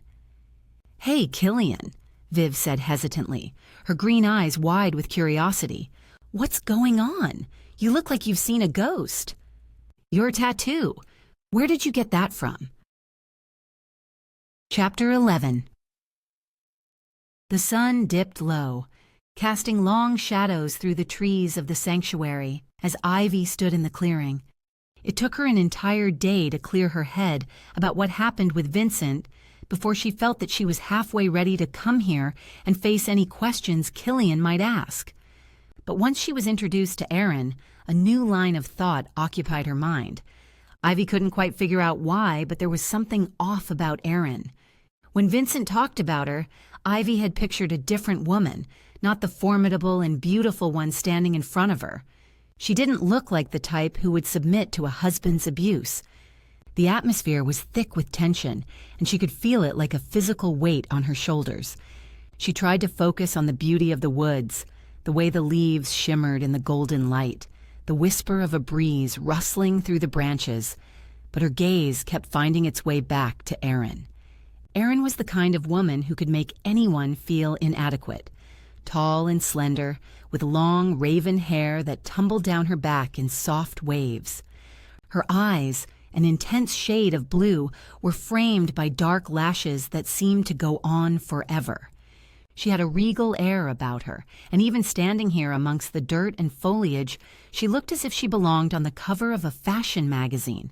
S1: "Hey, Killian," Viv said hesitantly, her green eyes wide with curiosity. "What's going on? You look like you've seen a ghost." "Your tattoo. Where did you get that from?" Chapter 11. The sun dipped low, casting long shadows through the trees of the sanctuary as Ivy stood in the clearing. It took her an entire day to clear her head about what happened with Vincent before she felt that she was halfway ready to come here and face any questions Killian might ask. But once she was introduced to Aaron, a new line of thought occupied her mind. Ivy couldn't quite figure out why, but there was something off about Aaron. When Vincent talked about her, Ivy had pictured a different woman, not the formidable and beautiful one standing in front of her. She didn't look like the type who would submit to a husband's abuse. The atmosphere was thick with tension, and she could feel it like a physical weight on her shoulders. She tried to focus on the beauty of the woods, the way the leaves shimmered in the golden light, the whisper of a breeze rustling through the branches, but her gaze kept finding its way back to Aaron. Aaron was the kind of woman who could make anyone feel inadequate. Tall and slender, with long raven hair that tumbled down her back in soft waves. Her eyes, an intense shade of blue, were framed by dark lashes that seemed to go on forever. She had a regal air about her, and even standing here amongst the dirt and foliage, she looked as if she belonged on the cover of a fashion magazine.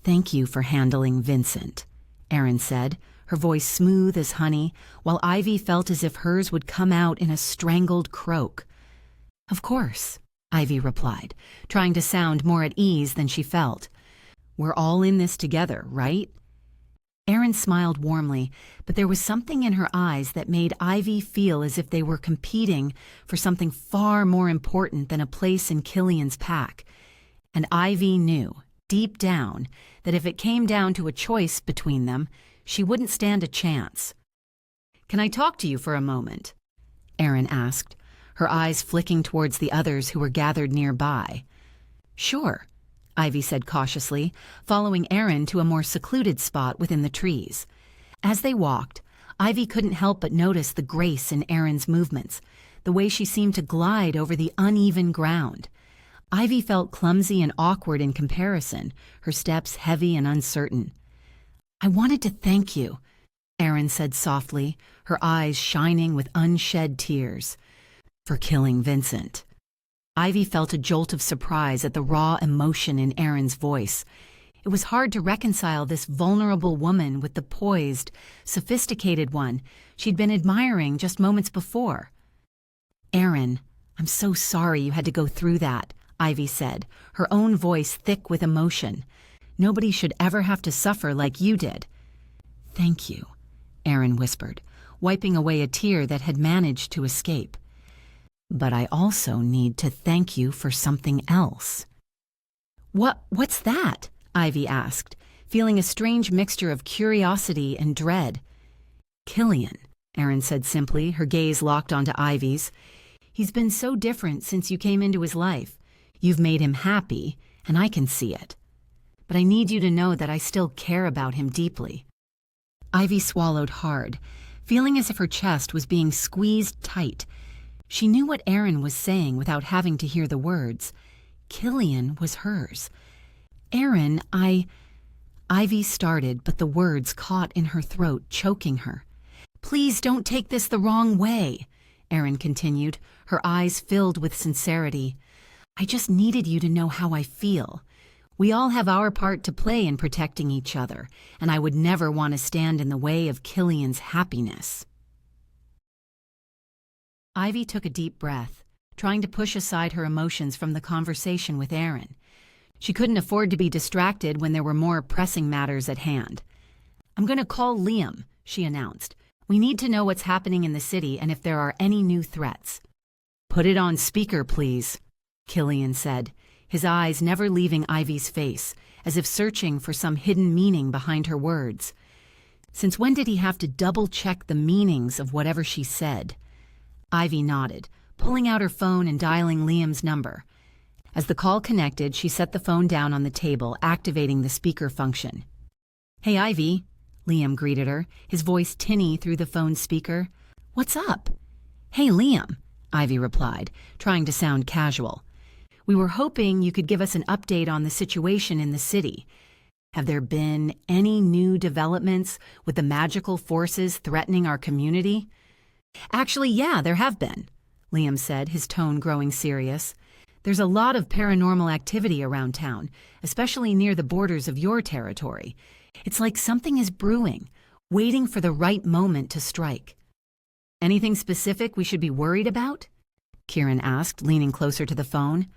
S1: "Thank you for handling Vincent," Aaron said, her voice smooth as honey, while Ivy felt as if hers would come out in a strangled croak. "Of course," Ivy replied, trying to sound more at ease than she felt. "We're all in this together, right?" Aaron smiled warmly, but there was something in her eyes that made Ivy feel as if they were competing for something far more important than a place in Killian's pack. And Ivy knew, deep down, that if it came down to a choice between them, she wouldn't stand a chance. "Can I talk to you for a moment?" Aaron asked, her eyes flicking towards the others who were gathered nearby. "Sure," Ivy said cautiously, following Aaron to a more secluded spot within the trees. As they walked, Ivy couldn't help but notice the grace in Aaron's movements, the way she seemed to glide over the uneven ground. Ivy felt clumsy and awkward in comparison, her steps heavy and uncertain. "I wanted to thank you," Aaron said softly, her eyes shining with unshed tears, "for killing Vincent." Ivy felt a jolt of surprise at the raw emotion in Aaron's voice. It was hard to reconcile this vulnerable woman with the poised, sophisticated one she'd been admiring just moments before. "Aaron, I'm so sorry you had to go through that," Ivy said, her own voice thick with emotion. "Nobody should ever have to suffer like you did." "Thank you," Aaron whispered, wiping away a tear that had managed to escape. "But I also need to thank you for something else." What's that?" Ivy asked, feeling a strange mixture of curiosity and dread. "Killian," Aaron said simply, her gaze locked onto Ivy's. "He's been so different since you came into his life. You've made him happy, and I can see it. But I need you to know that I still care about him deeply." Ivy swallowed hard, feeling as if her chest was being squeezed tight. She knew what Aaron was saying without having to hear the words. Killian was hers. "Aaron, Ivy started, but the words caught in her throat, choking her. "Please don't take this the wrong way," Aaron continued, her eyes filled with sincerity. "I just needed you to know how I feel. We all have our part to play in protecting each other, and I would never want to stand in the way of Killian's happiness." Ivy took a deep breath, trying to push aside her emotions from the conversation with Aaron. She couldn't afford to be distracted when there were more pressing matters at hand. "I'm going to call Liam," she announced. "We need to know what's happening in the city and if there are any new threats." "Put it on speaker, please," Killian said, his eyes never leaving Ivy's face, as if searching for some hidden meaning behind her words. Since when did he have to double-check the meanings of whatever she said? Ivy nodded, pulling out her phone and dialing Liam's number. As the call connected, she set the phone down on the table, activating the speaker function. "Hey, Ivy," Liam greeted her, his voice tinny through the phone's speaker. "What's up?" "Hey, Liam," Ivy replied, trying to sound casual. "We were hoping you could give us an update on the situation in the city. Have there been any new developments with the magical forces threatening our community?" "Actually, yeah, there have been," Liam said, his tone growing serious. "There's a lot of paranormal activity around town, especially near the borders of your territory. It's like something is brewing, waiting for the right moment to strike." "Anything specific we should be worried about?" Kieran asked, leaning closer to the phone.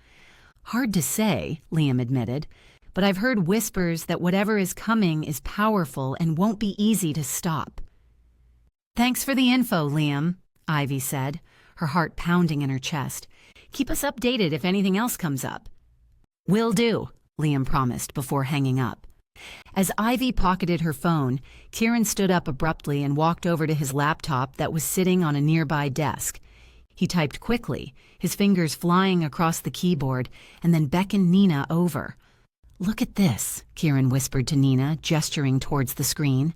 S1: "Hard to say," Liam admitted, "but I've heard whispers that whatever is coming is powerful and won't be easy to stop." "Thanks for the info, Liam," Ivy said, her heart pounding in her chest. "Keep us updated if anything else comes up." "Will do," Liam promised before hanging up. As Ivy pocketed her phone, Kieran stood up abruptly and walked over to his laptop that was sitting on a nearby desk. He typed quickly, his fingers flying across the keyboard, and then beckoned Nina over. "Look at this," Kieran whispered to Nina, gesturing towards the screen.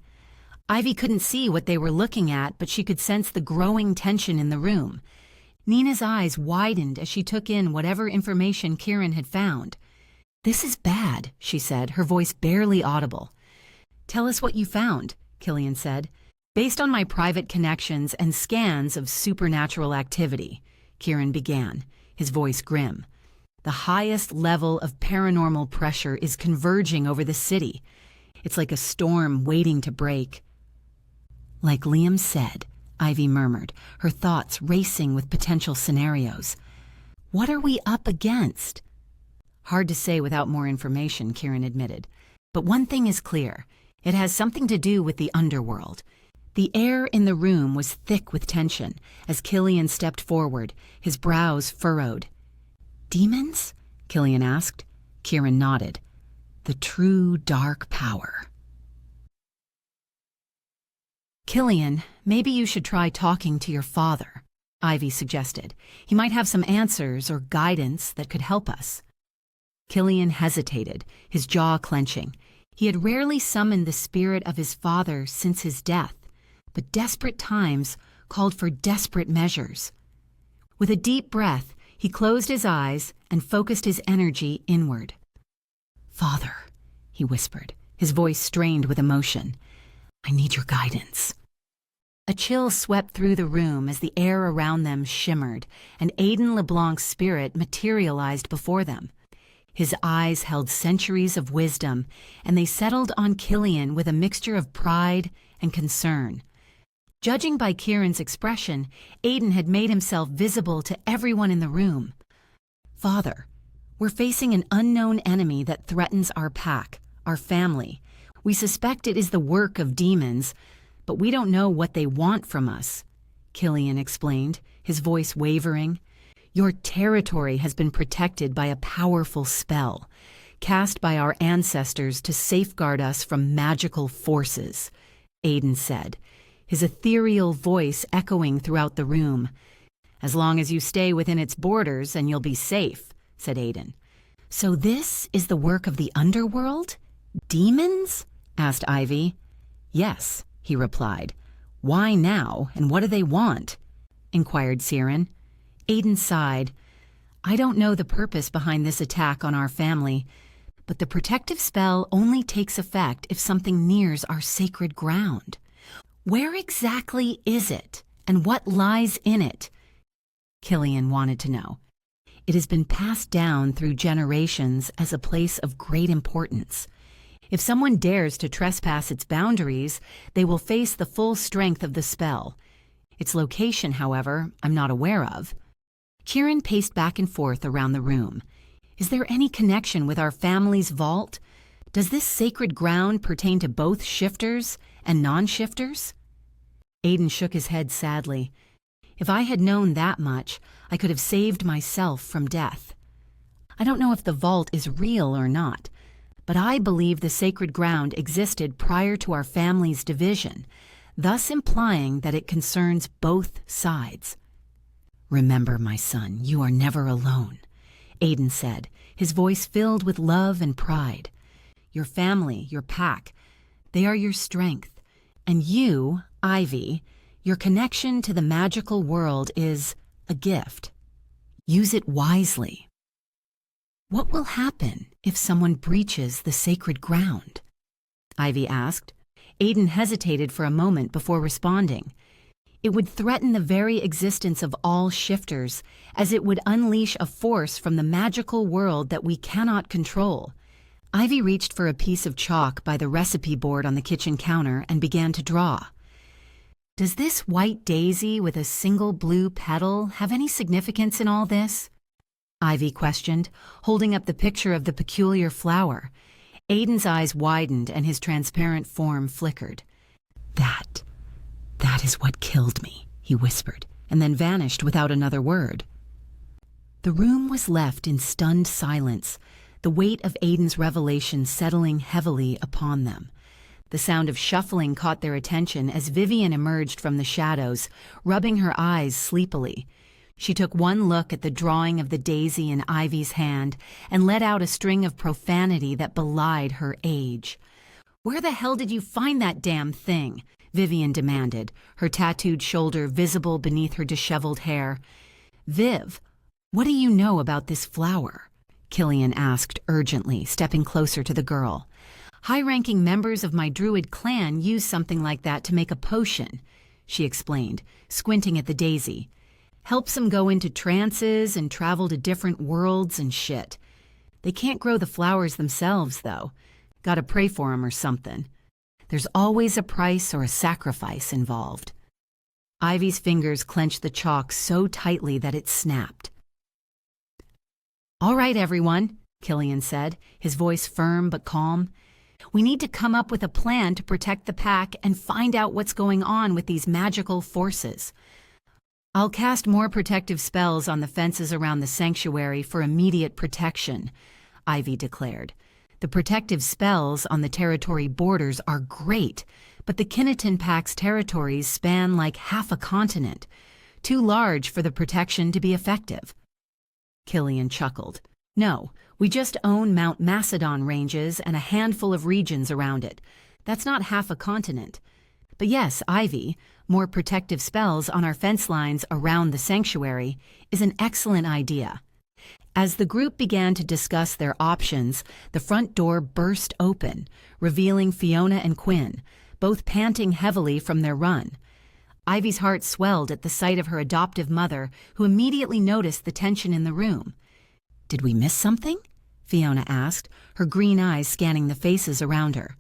S1: Ivy couldn't see what they were looking at, but she could sense the growing tension in the room. Nina's eyes widened as she took in whatever information Kieran had found. "This is bad," she said, her voice barely audible. "Tell us what you found," Killian said. "Based on my private connections and scans of supernatural activity," Kieran began, his voice grim. "The highest level of paranormal pressure is converging over the city. It's like a storm waiting to break." "Like Liam said," Ivy murmured, her thoughts racing with potential scenarios. "What are we up against?" "Hard to say without more information," Kieran admitted. "But one thing is clear. It has something to do with the Underworld." The air in the room was thick with tension as Killian stepped forward, his brows furrowed. "Demons?" Killian asked. Kieran nodded. "The true dark power." "Killian, maybe you should try talking to your father," Ivy suggested. "He might have some answers or guidance that could help us." Killian hesitated, his jaw clenching. He had rarely summoned the spirit of his father since his death, but desperate times called for desperate measures. With a deep breath, he closed his eyes and focused his energy inward. "Father," he whispered, his voice strained with emotion, "I need your guidance." A chill swept through the room as the air around them shimmered, and Aidan LeBlanc's spirit materialized before them. His eyes held centuries of wisdom, and they settled on Killian with a mixture of pride and concern. Judging by Kieran's expression, Aidan had made himself visible to everyone in the room. "Father, we're facing an unknown enemy that threatens our pack, our family. We suspect it is the work of demons, but we don't know what they want from us," Killian explained, his voice wavering. "Your territory has been protected by a powerful spell, cast by our ancestors to safeguard us from magical forces," Aidan said, his ethereal voice echoing throughout the room. "As long as you stay within its borders and you'll be safe," said Aidan. "So this is the work of the Underworld? Demons?" asked Ivy. "Yes," he replied. "Why now, and what do they want?" inquired Siren. Aidan sighed. "I don't know the purpose behind this attack on our family, but the protective spell only takes effect if something nears our sacred ground. Where exactly is it, and what lies in it?" Killian wanted to know. "It has been passed down through generations as a place of great importance. If someone dares to trespass its boundaries, they will face the full strength of the spell. Its location, however, I'm not aware of." Kieran paced back and forth around the room. "Is there any connection with our family's vault? Does this sacred ground pertain to both shifters and non-shifters?" Aidan shook his head sadly. "If I had known that much, I could have saved myself from death. I don't know if the vault is real or not, but I believe the sacred ground existed prior to our family's division, thus implying that it concerns both sides. Remember, my son, you are never alone, Aiden said, his voice filled with love and pride. Your family, your pack, they are your strength. And you, Ivy, your connection to the magical world is a gift. Use it wisely. What will happen if someone breaches the sacred ground? Ivy asked. Aiden hesitated for a moment before responding. It would threaten the very existence of all shifters, as it would unleash a force from the magical world that we cannot control. Ivy reached for a piece of chalk by the recipe board on the kitchen counter and began to draw. Does this white daisy with a single blue petal have any significance in all this? Ivy questioned, holding up the picture of the peculiar flower. Aiden's eyes widened and his transparent form flickered. That is what killed me, he whispered, and then vanished without another word. The room was left in stunned silence, the weight of Aiden's revelation settling heavily upon them. The sound of shuffling caught their attention as Vivian emerged from the shadows, rubbing her eyes sleepily. She took one look at the drawing of the daisy in Ivy's hand and let out a string of profanity that belied her age. "Where the hell did you find that damn thing?" Vivian demanded, her tattooed shoulder visible beneath her disheveled hair. "Viv, what do you know about this flower?" Killian asked urgently, stepping closer to the girl. "High-ranking members of my druid clan use something like that to make a potion," she explained, squinting at the daisy. "Helps them go into trances and travel to different worlds and shit. They can't grow the flowers themselves, though. Gotta pray for 'em or something. There's always a price or a sacrifice involved." Ivy's fingers clenched the chalk so tightly that it snapped. "All right, everyone," Killian said, his voice firm but calm. "We need to come up with a plan to protect the pack and find out what's going on with these magical forces. I'll cast more protective spells on the fences around the sanctuary for immediate protection," Ivy declared. "The protective spells on the territory borders are great, but the Kinniton Pack's territories span like half a continent, too large for the protection to be effective." Killian chuckled. "No, we just own Mount Macedon ranges and a handful of regions around it. That's not half a continent. But yes, Ivy, more protective spells on our fence lines around the sanctuary is an excellent idea." As the group began to discuss their options, the front door burst open, revealing Fiona and Quinn, both panting heavily from their run. Ivy's heart swelled at the sight of her adoptive mother, who immediately noticed the tension in the room. "Did we miss something?" Fiona asked, her green eyes scanning the faces around her.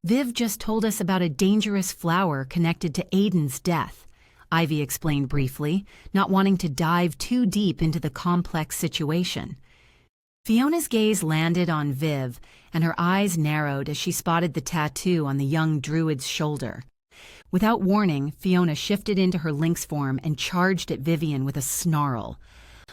S1: "Viv just told us about a dangerous flower connected to Aiden's death," Ivy explained briefly, not wanting to dive too deep into the complex situation. Fiona's gaze landed on Viv, and her eyes narrowed as she spotted the tattoo on the young druid's shoulder. Without warning, Fiona shifted into her lynx form and charged at Vivian with a snarl.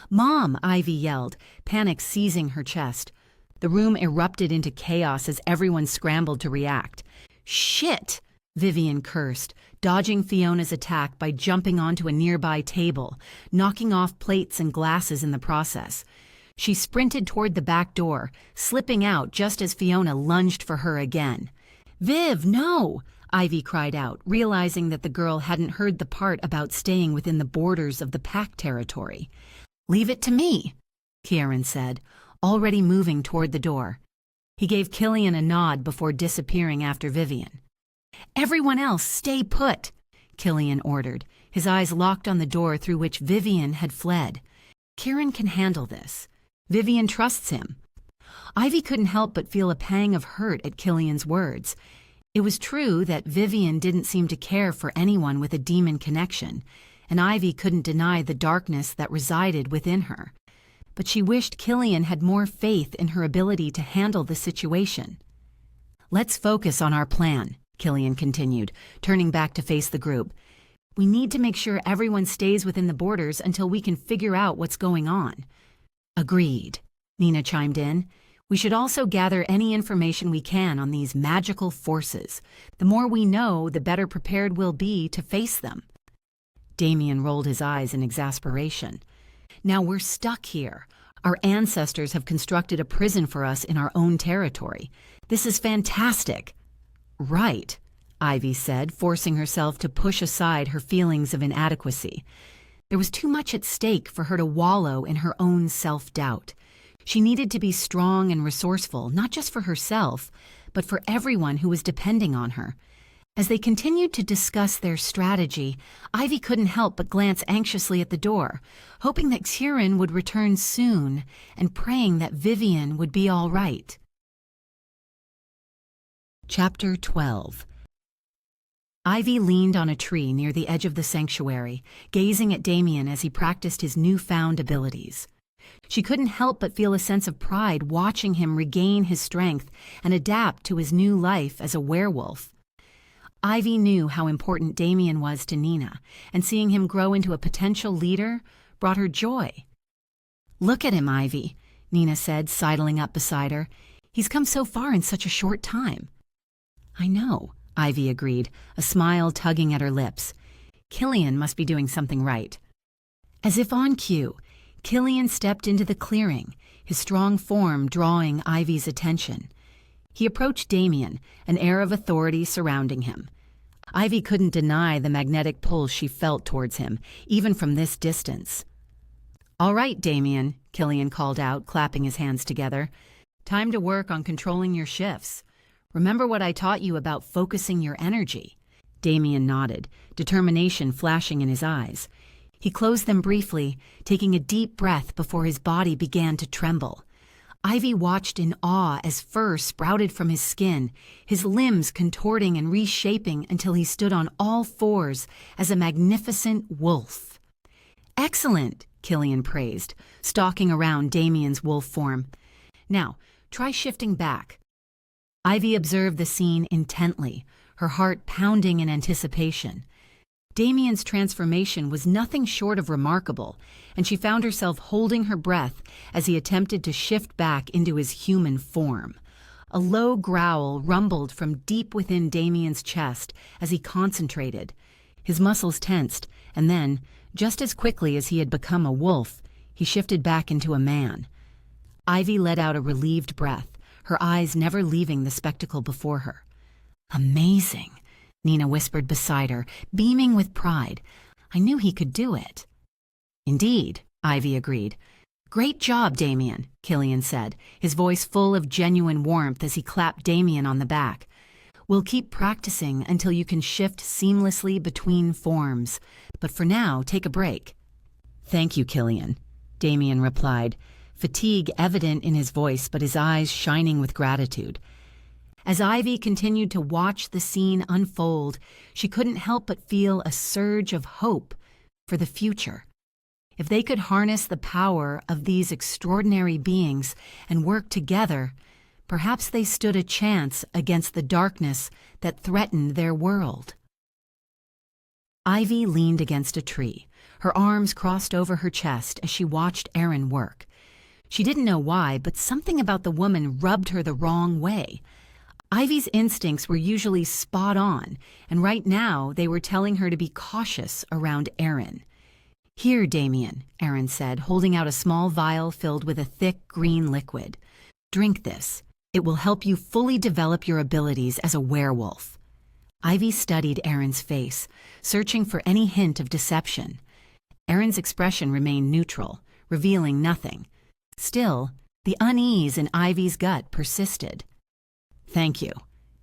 S1: "Mom!" Ivy yelled, panic seizing her chest. The room erupted into chaos as everyone scrambled to react. "Shit!" Vivian cursed, dodging Fiona's attack by jumping onto a nearby table, knocking off plates and glasses in the process. She sprinted toward the back door, slipping out just as Fiona lunged for her again. "Viv, no!" Ivy cried out, realizing that the girl hadn't heard the part about staying within the borders of the pack territory. "Leave it to me," Kieran said, already moving toward the door. He gave Killian a nod before disappearing after Vivian. "Everyone else, stay put," Killian ordered, his eyes locked on the door through which Vivian had fled. "Kieran can handle this. Vivian trusts him." Ivy couldn't help but feel a pang of hurt at Killian's words. It was true that Vivian didn't seem to care for anyone with a demon connection, and Ivy couldn't deny the darkness that resided within her. But she wished Killian had more faith in her ability to handle the situation. "Let's focus on our plan," Killian continued, turning back to face the group. "We need to make sure everyone stays within the borders until we can figure out what's going on." "Agreed," Nina chimed in. We should also gather any information we can on these magical forces. The more we know, the better prepared we'll be to face them. Damien rolled his eyes in exasperation. Now we're stuck here. Our ancestors have constructed a prison for us in our own territory. This is fantastic. Right, Ivy said, forcing herself to push aside her feelings of inadequacy. There was too much at stake for her to wallow in her own self-doubt. She needed to be strong and resourceful, not just for herself, but for everyone who was depending on her. As they continued to discuss their strategy, Ivy couldn't help but glance anxiously at the door, hoping that Kieran would return soon and praying that Vivian would be all right. Chapter 12. Ivy leaned on a tree near the edge of the sanctuary, gazing at Damien as he practiced his newfound abilities. She couldn't help but feel a sense of pride watching him regain his strength and adapt to his new life as a werewolf. Ivy knew how important Damien was to Nina, and seeing him grow into a potential leader brought her joy. "Look at him, Ivy," Nina said, sidling up beside her. "He's come so far in such a short time." "I know," Ivy agreed, a smile tugging at her lips. "Killian must be doing something right." As if on cue, Killian stepped into the clearing, his strong form drawing Ivy's attention. He approached Damien, an air of authority surrounding him. Ivy couldn't deny the magnetic pull she felt towards him, even from this distance. "All right, Damien," Killian called out, clapping his hands together. "Time to work on controlling your shifts. Remember what I taught you about focusing your energy?" Damien nodded, determination flashing in his eyes. He closed them briefly, taking a deep breath before his body began to tremble. Ivy watched in awe as fur sprouted from his skin, his limbs contorting and reshaping until he stood on all fours as a magnificent wolf. "Excellent," Killian praised, stalking around Damien's wolf form. "Now, try shifting back." Ivy observed the scene intently, her heart pounding in anticipation. Damien's transformation was nothing short of remarkable, and she found herself holding her breath as he attempted to shift back into his human form. A low growl rumbled from deep within Damien's chest as he concentrated. His muscles tensed, and then, just as quickly as he had become a wolf, he shifted back into a man. Ivy let out a relieved breath, her eyes never leaving the spectacle before her. "Amazing," Nina whispered beside her, beaming with pride. "I knew he could do it." "Indeed," Ivy agreed. "Great job, Damien," Killian said, his voice full of genuine warmth as he clapped Damien on the back. "We'll keep practicing until you can shift seamlessly between forms. But for now, take a break." "Thank you, Killian," Damien replied, fatigue evident in his voice but his eyes shining with gratitude. As Ivy continued to watch the scene unfold, she couldn't help but feel a surge of hope for the future. If they could harness the power of these extraordinary beings and work together, perhaps they stood a chance against the darkness that threatened their world. Ivy leaned against a tree, her arms crossed over her chest as she watched Aaron work. She didn't know why, but something about the woman rubbed her the wrong way. Ivy's instincts were usually spot on, and right now they were telling her to be cautious around Aaron. "Here, Damien," Aaron said, holding out a small vial filled with a thick green liquid. "Drink this. It will help you fully develop your abilities as a werewolf." Ivy studied Aaron's face, searching for any hint of deception. Aaron's expression remained neutral, revealing nothing. Still, the unease in Ivy's gut persisted. "Thank you,"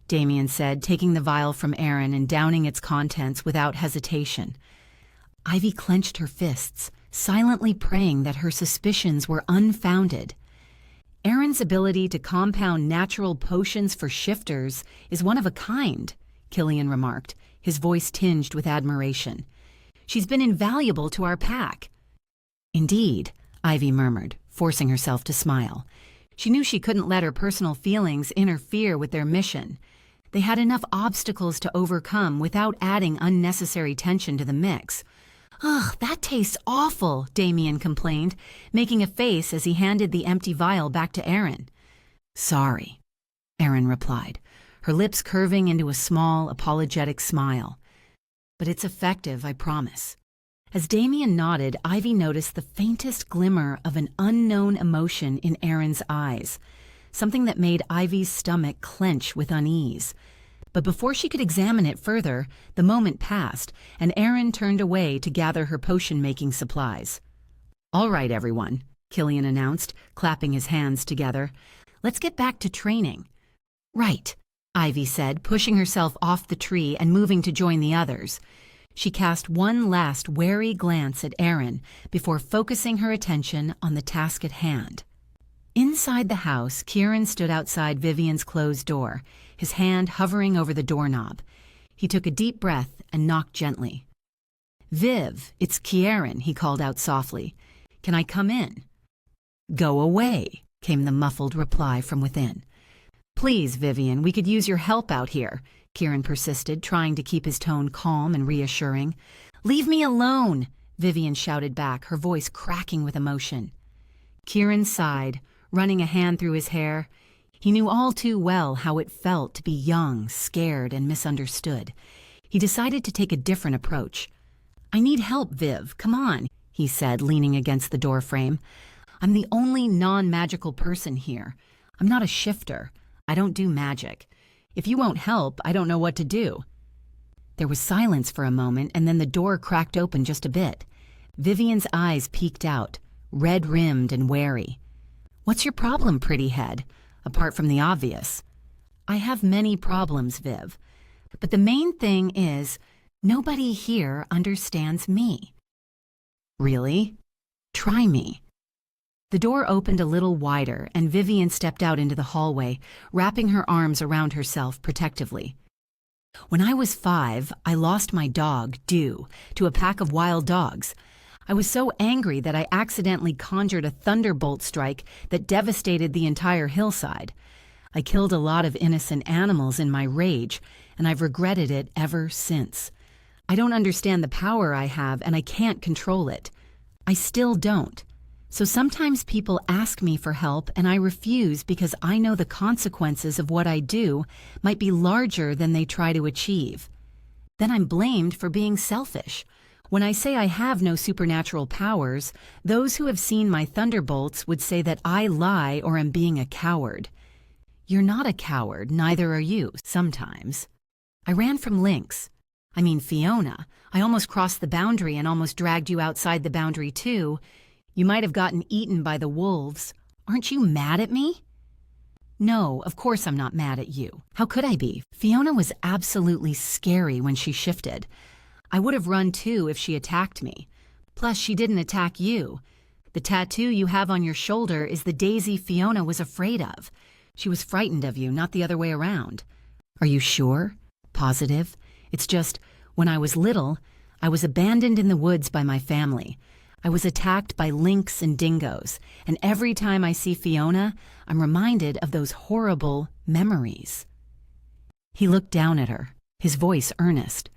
S1: Damien said, taking the vial from Aaron and downing its contents without hesitation. Ivy clenched her fists, silently praying that her suspicions were unfounded. "Aaron's ability to compound natural potions for shifters is one of a kind," Killian remarked, his voice tinged with admiration. "She's been invaluable to our pack." "Indeed," Ivy murmured, forcing herself to smile. She knew she couldn't let her personal feelings interfere with their mission. They had enough obstacles to overcome without adding unnecessary tension to the mix. "Ugh, that tastes awful," Damien complained, making a face as he handed the empty vial back to Aaron. Sorry, Erin replied, her lips curving into a small, apologetic smile. But it's effective, I promise. As Damien nodded, Ivy noticed the faintest glimmer of an unknown emotion in Erin's eyes, something that made Ivy's stomach clench with unease. But before she could examine it further, the moment passed, and Erin turned away to gather her potion-making supplies. "All right, everyone," Killian announced, clapping his hands together. "Let's get back to training." "Right," Ivy said, pushing herself off the tree and moving to join the others. She cast one last wary glance at Erin before focusing her attention on the task at hand. Inside the house, Kieran stood outside Vivian's closed door, his hand hovering over the doorknob. He took a deep breath and knocked gently. "Viv, it's Kieran," he called out softly. "Can I come in?" "Go away," came the muffled reply from within. "Please, Vivian, we could use your help out here," Kieran persisted, trying to keep his tone calm and reassuring. "Leave me alone," Vivian shouted back, her voice cracking with emotion. Kieran sighed, running a hand through his hair. He knew all too well how it felt to be young, scared, and misunderstood. He decided to take a different approach. "I need help, Viv. Come on," he said, leaning against the doorframe. "I'm the only non-magical person here. I'm not a shifter. I don't do magic. If you won't help, I don't know what to do." There was silence for a moment, and then the door cracked open just a bit. Vivian's eyes peeked out, red-rimmed and wary. "What's your problem, pretty head? Apart from the obvious." "I have many problems, Viv. But the main thing is, nobody here understands me." "Really? Try me." The door opened a little wider, and Vivian stepped out into the hallway, wrapping her arms around herself protectively. "When I was 5, I lost my dog, Dew, to a pack of wild dogs. I was so angry that I accidentally conjured a thunderbolt strike that devastated the entire hillside. I killed a lot of innocent animals in my rage, and I've regretted it ever since. I don't understand the power I have, and I can't control it. I still don't. So sometimes people ask me for help, and I refuse because I know the consequences of what I do might be larger than they try to achieve. Then I'm blamed for being selfish. When I say I have no supernatural powers, those who have seen my thunderbolts would say that I lie or am being a coward. You're not a coward, neither are you, sometimes. I ran from Fiona. I almost crossed the boundary and almost dragged you outside the boundary too. You might have gotten eaten by the wolves. Aren't you mad at me?" "No, of course I'm not mad at you. How could I be? Fiona was absolutely scary when she shifted. I would have run too if she attacked me. Plus, she didn't attack you. The tattoo you have on your shoulder is the Daisy Fiona was afraid of. She was frightened of you, not the other way around." "Are you sure? Positive? It's just, when I was little, I was abandoned in the woods by my family. I was attacked by lynx and dingoes, and every time I see Fiona, I'm reminded of those horrible memories." He looked down at her, his voice earnest.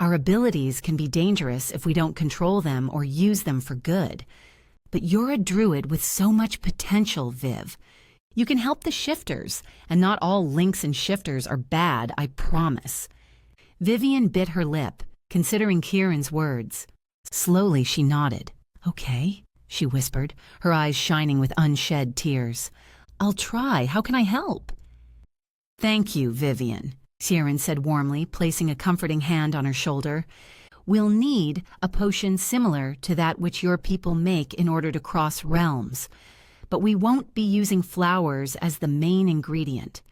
S1: "Our abilities can be dangerous if we don't control them or use them for good. But you're a druid with so much potential, Viv. You can help the shifters, and not all lynx and shifters are bad, I promise." Vivian bit her lip, considering Kieran's words. Slowly she nodded. "Okay," she whispered, her eyes shining with unshed tears. "I'll try. How can I help?" "Thank you, Vivian," Kieran said warmly, placing a comforting hand on her shoulder. "We'll need a potion similar to that which your people make in order to cross realms. But we won't be using flowers as the main ingredient.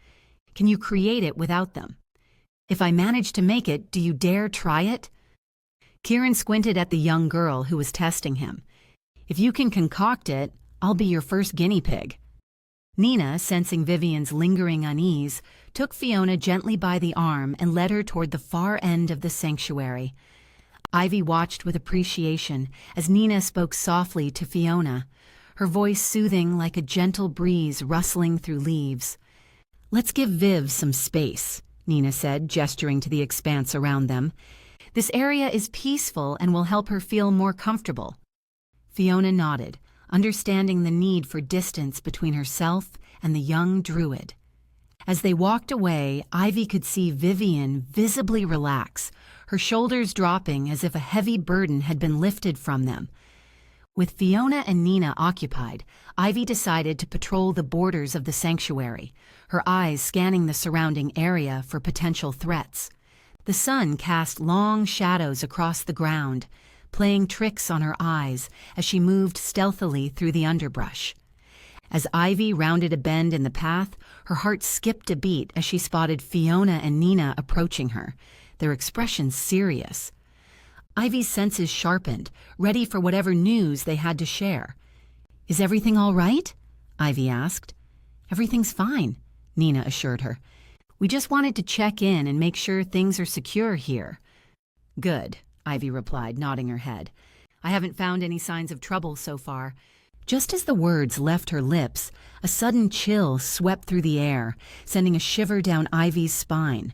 S1: Can you create it without them? If I manage to make it, do you dare try it?" Kieran squinted at the young girl who was testing him. "If you can concoct it, I'll be your first guinea pig." Nina, sensing Vivian's lingering unease, took Fiona gently by the arm and led her toward the far end of the sanctuary. Ivy watched with appreciation as Nina spoke softly to Fiona, her voice soothing like a gentle breeze rustling through leaves. "Let's give Viv some space," Nina said, gesturing to the expanse around them. "This area is peaceful and will help her feel more comfortable." Fiona nodded, understanding the need for distance between herself and the young druid. As they walked away, Ivy could see Vivian visibly relax, her shoulders dropping as if a heavy burden had been lifted from them. With Fiona and Nina occupied, Ivy decided to patrol the borders of the sanctuary, her eyes scanning the surrounding area for potential threats. The sun cast long shadows across the ground, playing tricks on her eyes as she moved stealthily through the underbrush. As Ivy rounded a bend in the path, her heart skipped a beat as she spotted Fiona and Nina approaching her, their expressions serious. Ivy's senses sharpened, ready for whatever news they had to share. "Is everything all right?" Ivy asked. "Everything's fine," Nina assured her. "We just wanted to check in and make sure things are secure here." "Good," Ivy replied, nodding her head. "I haven't found any signs of trouble so far." Just as the words left her lips, a sudden chill swept through the air, sending a shiver down Ivy's spine.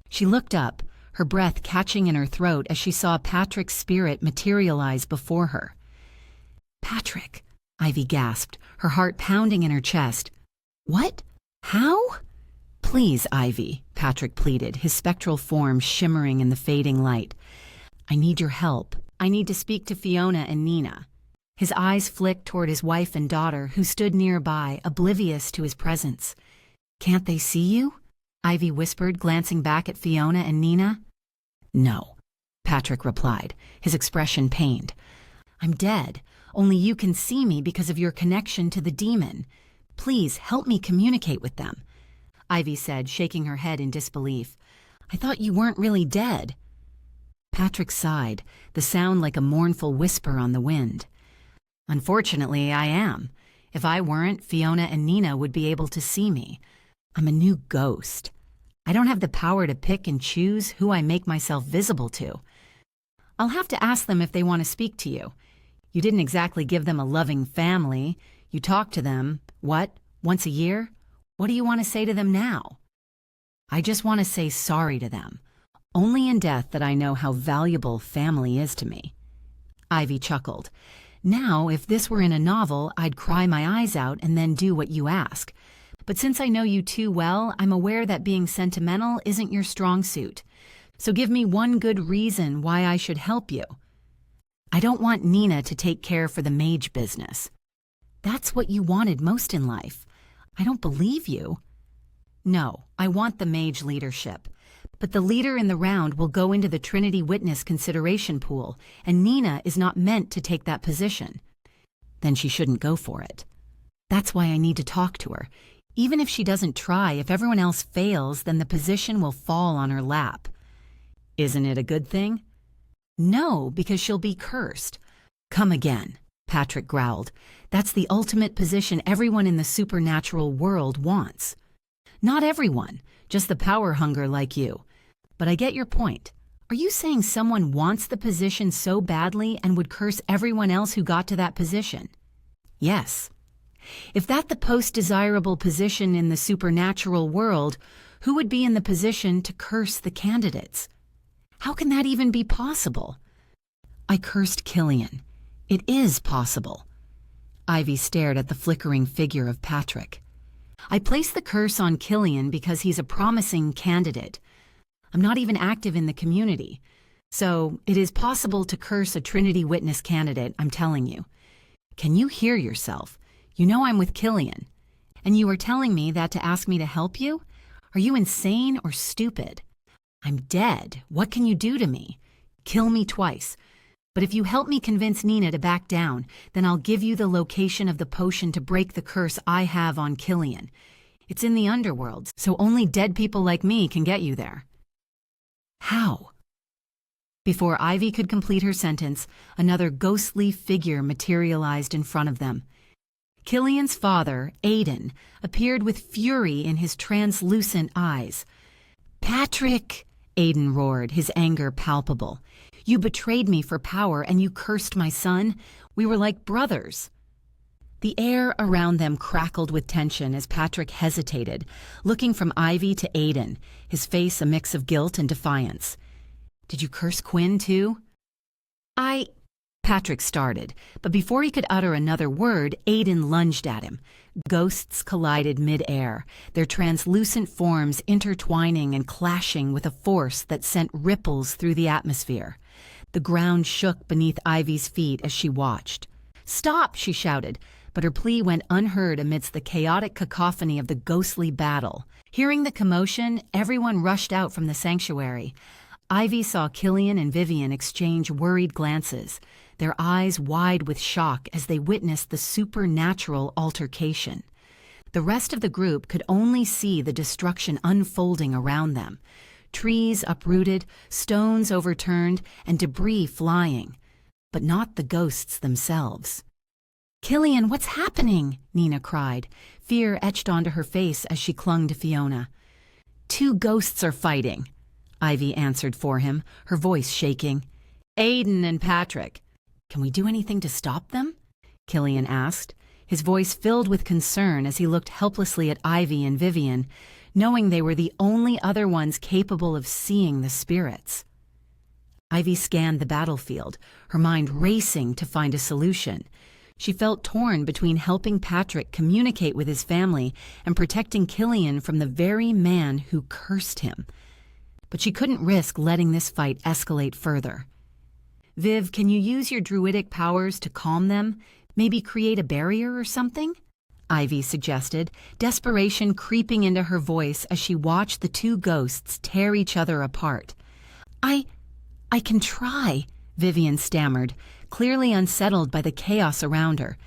S1: She looked up, her breath catching in her throat as she saw Patrick's spirit materialize before her. "Patrick," Ivy gasped, her heart pounding in her chest. "What? How?" "Please, Ivy," Patrick pleaded, his spectral form shimmering in the fading light. "I need your help. I need to speak to Fiona and Nina." His eyes flicked toward his wife and daughter, who stood nearby, oblivious to his presence. "Can't they see you?" Ivy whispered, glancing back at Fiona and Nina. "No," Patrick replied, his expression pained. "I'm dead. Only you can see me because of your connection to the demon. Please help me communicate with them," Ivy said, shaking her head in disbelief. "I thought you weren't really dead." Patrick sighed, the sound like a mournful whisper on the wind. "Unfortunately, I am. If I weren't, Fiona and Nina would be able to see me. I'm a new ghost. I don't have the power to pick and choose who I make myself visible to. I'll have to ask them if they want to speak to you. You didn't exactly give them a loving family. You talk to them, once a year? What do you want to say to them now?" "I just want to say sorry to them. Only in death that I know how valuable family is to me." Ivy chuckled. "Now, if this were in a novel, I'd cry my eyes out and then do what you ask. But since I know you too well, I'm aware that being sentimental isn't your strong suit. So give me one good reason why I should help you." "I don't want Nina to take care for the mage business." "That's what you wanted most in life. I don't believe you." "No, I want the mage leadership. But the leader in the round will go into the Trinity Witness consideration pool, and Nina is not meant to take that position." "Then she shouldn't go for it." "That's why I need to talk to her. Even if she doesn't try, if everyone else fails, then the position will fall on her lap." "Isn't it a good thing?" "No, because she'll be cursed." "Come again," Patrick growled. "That's the ultimate position everyone in the supernatural world wants." "Not everyone, just the power hunger like you. But I get your point. Are you saying someone wants the position so badly and would curse everyone else who got to that position?" "Yes." "If that's the most desirable position in the supernatural world, who would be in the position to curse the candidates? How can that even be possible?" "I cursed Killian. It is possible." Ivy stared at the flickering figure of Patrick. "I placed the curse on Killian because he's a promising candidate. I'm not even active in the community. So it is possible to curse a Trinity Witness candidate, I'm telling you. Can you hear yourself? You know I'm with Killian. And you are telling me that to ask me to help you? Are you insane or stupid? I'm dead. What can you do to me? Kill me twice. But if you help me convince Nina to back down, then I'll give you the location of the potion to break the curse I have on Killian. It's in the Underworld, so only dead people like me can get you there." "How?" Before Ivy could complete her sentence, another ghostly figure materialized in front of them. Killian's father, Aiden, appeared with fury in his translucent eyes. "Patrick!" Aiden roared, his anger palpable. "You betrayed me for power and you cursed my son. We were like brothers." The air around them crackled with tension as Patrick hesitated, looking from Ivy to Aiden, his face a mix of guilt and defiance. "Did you curse Quinn too?" Patrick started, but before he could utter another word, Aiden lunged at him. Ghosts collided mid-air, their translucent forms intertwining and clashing with a force that sent ripples through the atmosphere. The ground shook beneath Ivy's feet as she watched. "Stop!" she shouted, but her plea went unheard amidst the chaotic cacophony of the ghostly battle. Hearing the commotion, everyone rushed out from the sanctuary. Ivy saw Killian and Vivian exchange worried glances, their eyes wide with shock as they witnessed the supernatural altercation. The rest of the group could only see the destruction unfolding around them. Trees uprooted, stones overturned, and debris flying. But not the ghosts themselves. "Killian, what's happening?" Nina cried. Fear etched onto her face as she clung to Fiona. "Two ghosts are fighting," Ivy answered for him, her voice shaking. "Aiden and Patrick." "Can we do anything to stop them?" Killian asked, his voice filled with concern as he looked helplessly at Ivy and Vivian, knowing they were the only other ones capable of seeing the spirits. Ivy scanned the battlefield, her mind racing to find a solution. She felt torn between helping Patrick communicate with his family and protecting Killian from the very man who cursed him. But she couldn't risk letting this fight escalate further. "Viv, can you use your druidic powers to calm them? Maybe create a barrier or something?" Ivy suggested, desperation creeping into her voice as she watched the two ghosts tear each other apart. I can try," Vivian stammered, clearly unsettled by the chaos around her.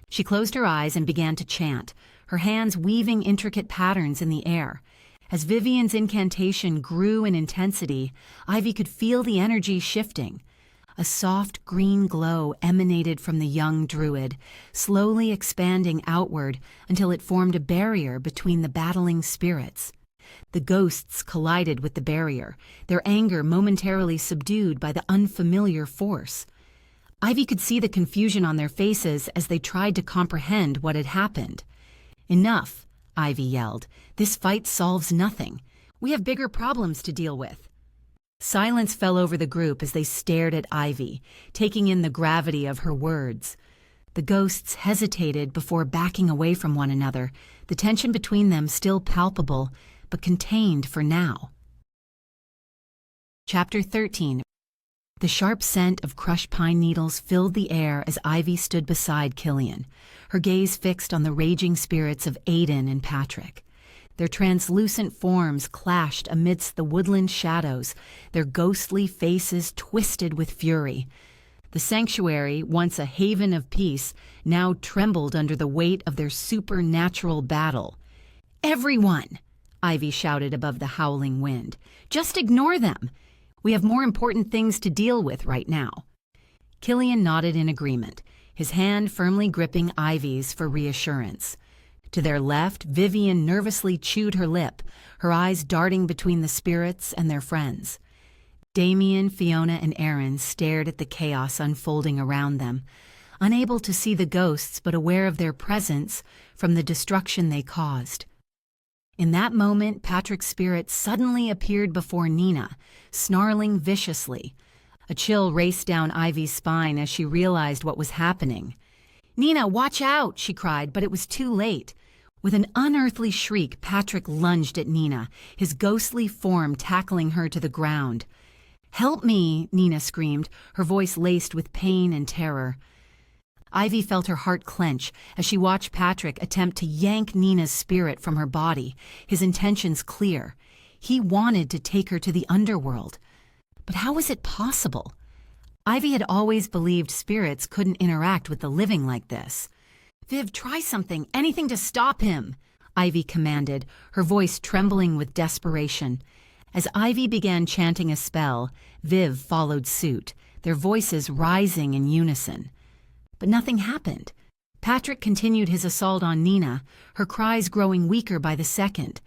S1: She closed her eyes and began to chant, her hands weaving intricate patterns in the air. As Vivian's incantation grew in intensity, Ivy could feel the energy shifting. A soft green glow emanated from the young druid, slowly expanding outward until it formed a barrier between the battling spirits. The ghosts collided with the barrier, their anger momentarily subdued by the unfamiliar force. Ivy could see the confusion on their faces as they tried to comprehend what had happened. "Enough," Ivy yelled. "This fight solves nothing. We have bigger problems to deal with." Silence fell over the group as they stared at Ivy, taking in the gravity of her words. The ghosts hesitated before backing away from one another, the tension between them still palpable, but contained for now. Chapter 13. The sharp scent of crushed pine needles filled the air as Ivy stood beside Killian, her gaze fixed on the raging spirits of Aiden and Patrick. Their translucent forms clashed amidst the woodland shadows, their ghostly faces twisted with fury. The sanctuary, once a haven of peace, now trembled under the weight of their supernatural battle. "Everyone!" Ivy shouted above the howling wind. "Just ignore them! We have more important things to deal with right now." Killian nodded in agreement, his hand firmly gripping Ivy's for reassurance. To their left, Vivian nervously chewed her lip, her eyes darting between the spirits and their friends. Damien, Fiona, and Aaron stared at the chaos unfolding around them, unable to see the ghosts but aware of their presence from the destruction they caused. In that moment, Patrick's spirit suddenly appeared before Nina, snarling viciously. A chill raced down Ivy's spine as she realized what was happening. "Nina, watch out!" she cried, but it was too late. With an unearthly shriek, Patrick lunged at Nina, his ghostly form tackling her to the ground. "Help me!" Nina screamed, her voice laced with pain and terror. Ivy felt her heart clench as she watched Patrick attempt to yank Nina's spirit from her body, his intentions clear. He wanted to take her to the Underworld. But how was it possible? Ivy had always believed spirits couldn't interact with the living like this. "Viv, try something, anything to stop him," Ivy commanded, her voice trembling with desperation. As Ivy began chanting a spell, Viv followed suit, their voices rising in unison. But nothing happened. Patrick continued his assault on Nina, her cries growing weaker by the second.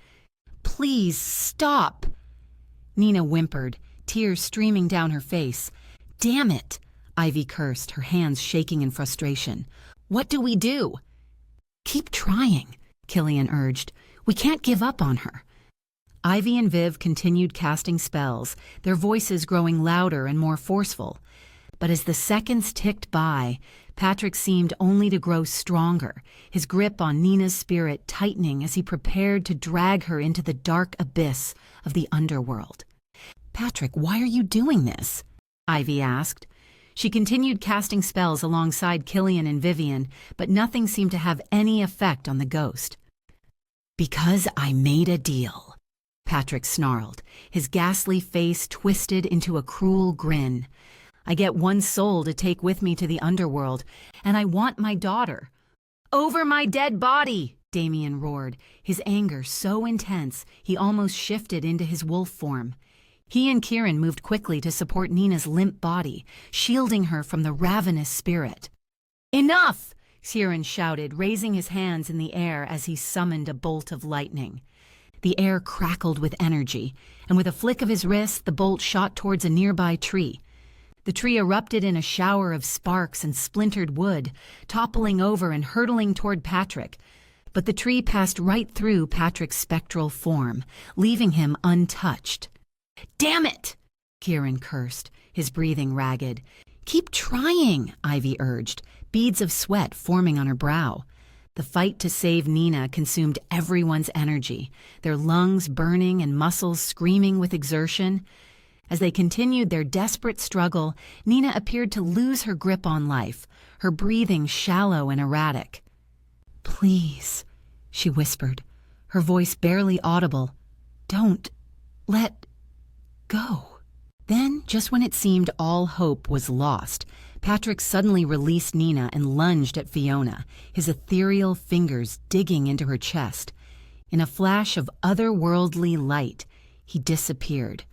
S1: "Please, stop!" Nina whimpered, tears streaming down her face. "Damn it!" Ivy cursed, her hands shaking in frustration. "What do we do?" "Keep trying," Killian urged. "We can't give up on her." Ivy and Viv continued casting spells, their voices growing louder and more forceful. But as the seconds ticked by, Patrick seemed only to grow stronger, his grip on Nina's spirit tightening as he prepared to drag her into the dark abyss of the underworld. "Patrick, why are you doing this?" Ivy asked. She continued casting spells alongside Killian and Vivian, but nothing seemed to have any effect on the ghost. "Because I made a deal," Patrick snarled, his ghastly face twisted into a cruel grin. "I get one soul to take with me to the underworld, and I want my daughter." "Over my dead body!" Damien roared, his anger so intense he almost shifted into his wolf form. He and Kieran moved quickly to support Nina's limp body, shielding her from the ravenous spirit. "Enough!" Kieran shouted, raising his hands in the air as he summoned a bolt of lightning. The air crackled with energy, and with a flick of his wrist, the bolt shot towards a nearby tree. The tree erupted in a shower of sparks and splintered wood, toppling over and hurtling toward Patrick. But the tree passed right through Patrick's spectral form, leaving him untouched. "Damn it!" Kieran cursed, his breathing ragged. "Keep trying," Ivy urged, beads of sweat forming on her brow. The fight to save Nina consumed everyone's energy, their lungs burning and muscles screaming with exertion. As they continued their desperate struggle, Nina appeared to lose her grip on life, her breathing shallow and erratic. "Please," she whispered, her voice barely audible, "don't let go." Then, just when it seemed all hope was lost, Patrick suddenly released Nina and lunged at Fiona, his ethereal fingers digging into her chest. In a flash of otherworldly light, he disappeared,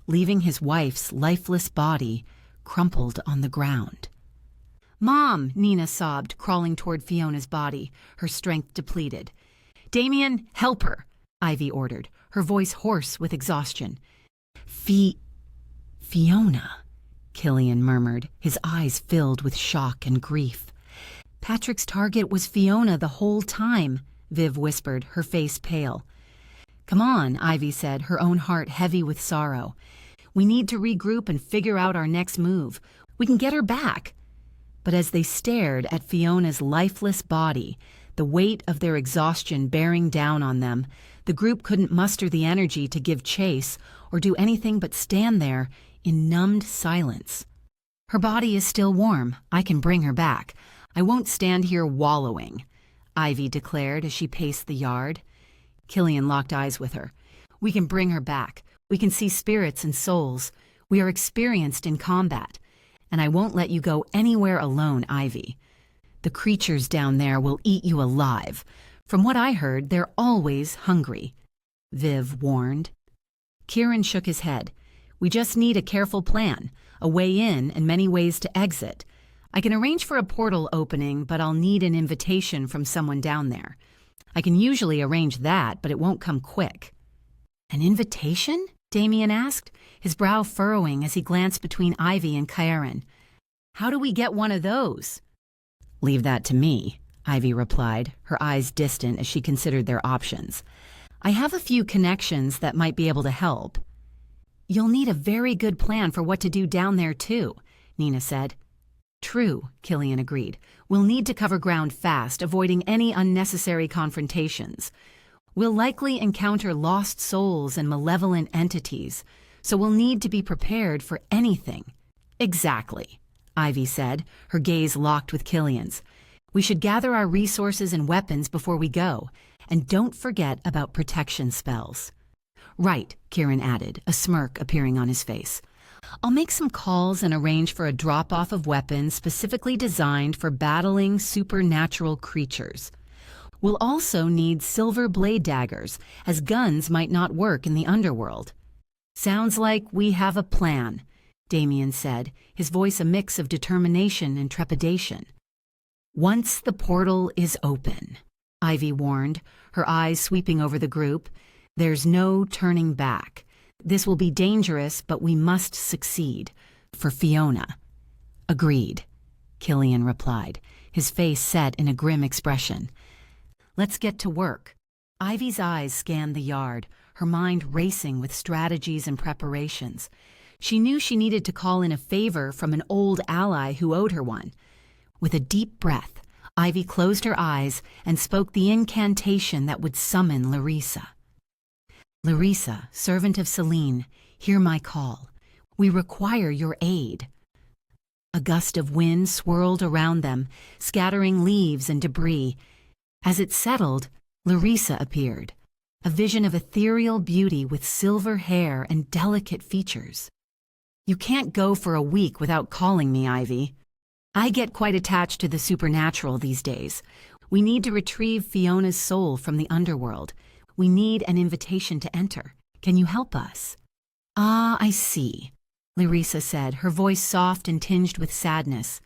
S1: leaving his wife's lifeless body crumpled on the ground. "Mom," Nina sobbed, crawling toward Fiona's body, her strength depleted. "Damien, help her," Ivy ordered, her voice hoarse with exhaustion. Fiona," Killian murmured, his eyes filled with shock and grief. "Patrick's target was Fiona the whole time," Viv whispered, her face pale. "Come on," Ivy said, her own heart heavy with sorrow. "We need to regroup and figure out our next move. We can get her back." But as they stared at Fiona's lifeless body, the weight of their exhaustion bearing down on them, the group couldn't muster the energy to give chase or do anything but stand there in numbed silence. "Her body is still warm. I can bring her back. I won't stand here wallowing," Ivy declared as she paced the yard. Killian locked eyes with her. "We can bring her back. We can see spirits and souls. We are experienced in combat. And I won't let you go anywhere alone, Ivy. The creatures down there will eat you alive. From what I heard, they're always hungry," Viv warned. Kieran shook his head. "We just need a careful plan, a way in and many ways to exit. I can arrange for a portal opening, but I'll need an invitation from someone down there. I can usually arrange that, but it won't come quick." "An invitation?" Damien asked, his brow furrowing as he glanced between Ivy and Kieran. "How do we get one of those?" "Leave that to me," Ivy replied, her eyes distant as she considered their options. "I have a few connections that might be able to help." "You'll need a very good plan for what to do down there, too," Nina said. "True," Killian agreed. "We'll need to cover ground fast, avoiding any unnecessary confrontations. We'll likely encounter lost souls and malevolent entities, so we'll need to be prepared for anything." "Exactly," Ivy said, her gaze locked with Killian's. "We should gather our resources and weapons before we go, and don't forget about protection spells." "Right," Kieran added, a smirk appearing on his face. "I'll make some calls and arrange for a drop-off of weapons specifically designed for battling supernatural creatures. We'll also need silver blade daggers, as guns might not work in the underworld." "Sounds like we have a plan," Damien said, his voice a mix of determination and trepidation. "Once the portal is open," Ivy warned, her eyes sweeping over the group, "there's no turning back. This will be dangerous, but we must succeed. For Fiona." "Agreed," Killian replied, his face set in a grim expression. "Let's get to work." Ivy's eyes scanned the yard, her mind racing with strategies and preparations. She knew she needed to call in a favor from an old ally who owed her one. With a deep breath, Ivy closed her eyes and spoke the incantation that would summon Larissa. Larissa, servant of Selene, hear my call. We require your aid. A gust of wind swirled around them, scattering leaves and debris. As it settled, Larissa appeared, a vision of ethereal beauty with silver hair and delicate features. You can't go for a week without calling me, Ivy. I get quite attached to the supernatural these days. We need to retrieve Fiona's soul from the underworld. We need an invitation to enter. Can you help us? Ah, I see, Larissa said, her voice soft and tinged with sadness.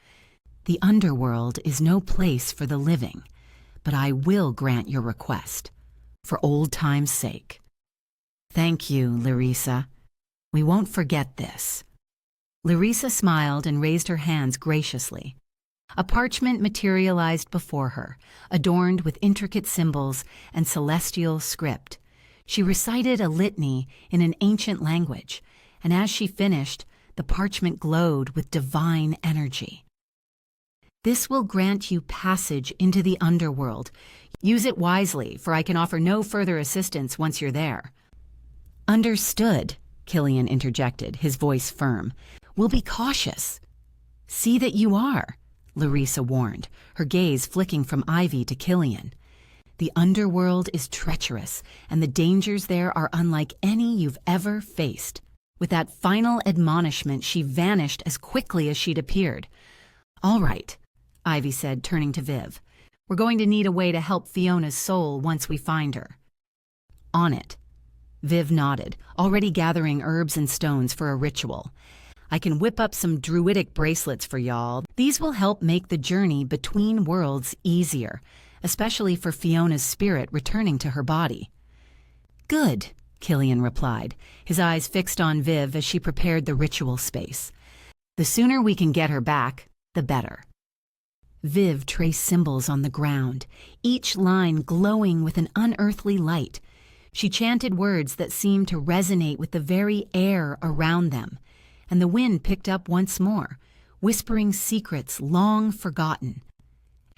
S1: The underworld is no place for the living, but I will grant your request, for old time's sake. Thank you, Larissa. We won't forget this. Larissa smiled and raised her hands graciously. A parchment materialized before her, adorned with intricate symbols and celestial script. She recited a litany in an ancient language, and as she finished, the parchment glowed with divine energy. This will grant you passage into the underworld. Use it wisely, for I can offer no further assistance once you're there. Understood, Killian interjected, his voice firm. We'll be cautious. See that you are, Larissa warned, her gaze flicking from Ivy to Killian. The underworld is treacherous, and the dangers there are unlike any you've ever faced. With that final admonishment, she vanished as quickly as she'd appeared. All right, Ivy said, turning to Viv. We're going to need a way to help Fiona's soul once we find her. On it. Viv nodded, already gathering herbs and stones for a ritual. I can whip up some druidic bracelets for y'all. These will help make the journey between worlds easier, especially for Fiona's spirit returning to her body. Good, Killian replied, his eyes fixed on Viv as she prepared the ritual space. The sooner we can get her back, the better. Viv traced symbols on the ground, each line glowing with an unearthly light. She chanted words that seemed to resonate with the very air around them, and the wind picked up once more, whispering secrets long forgotten.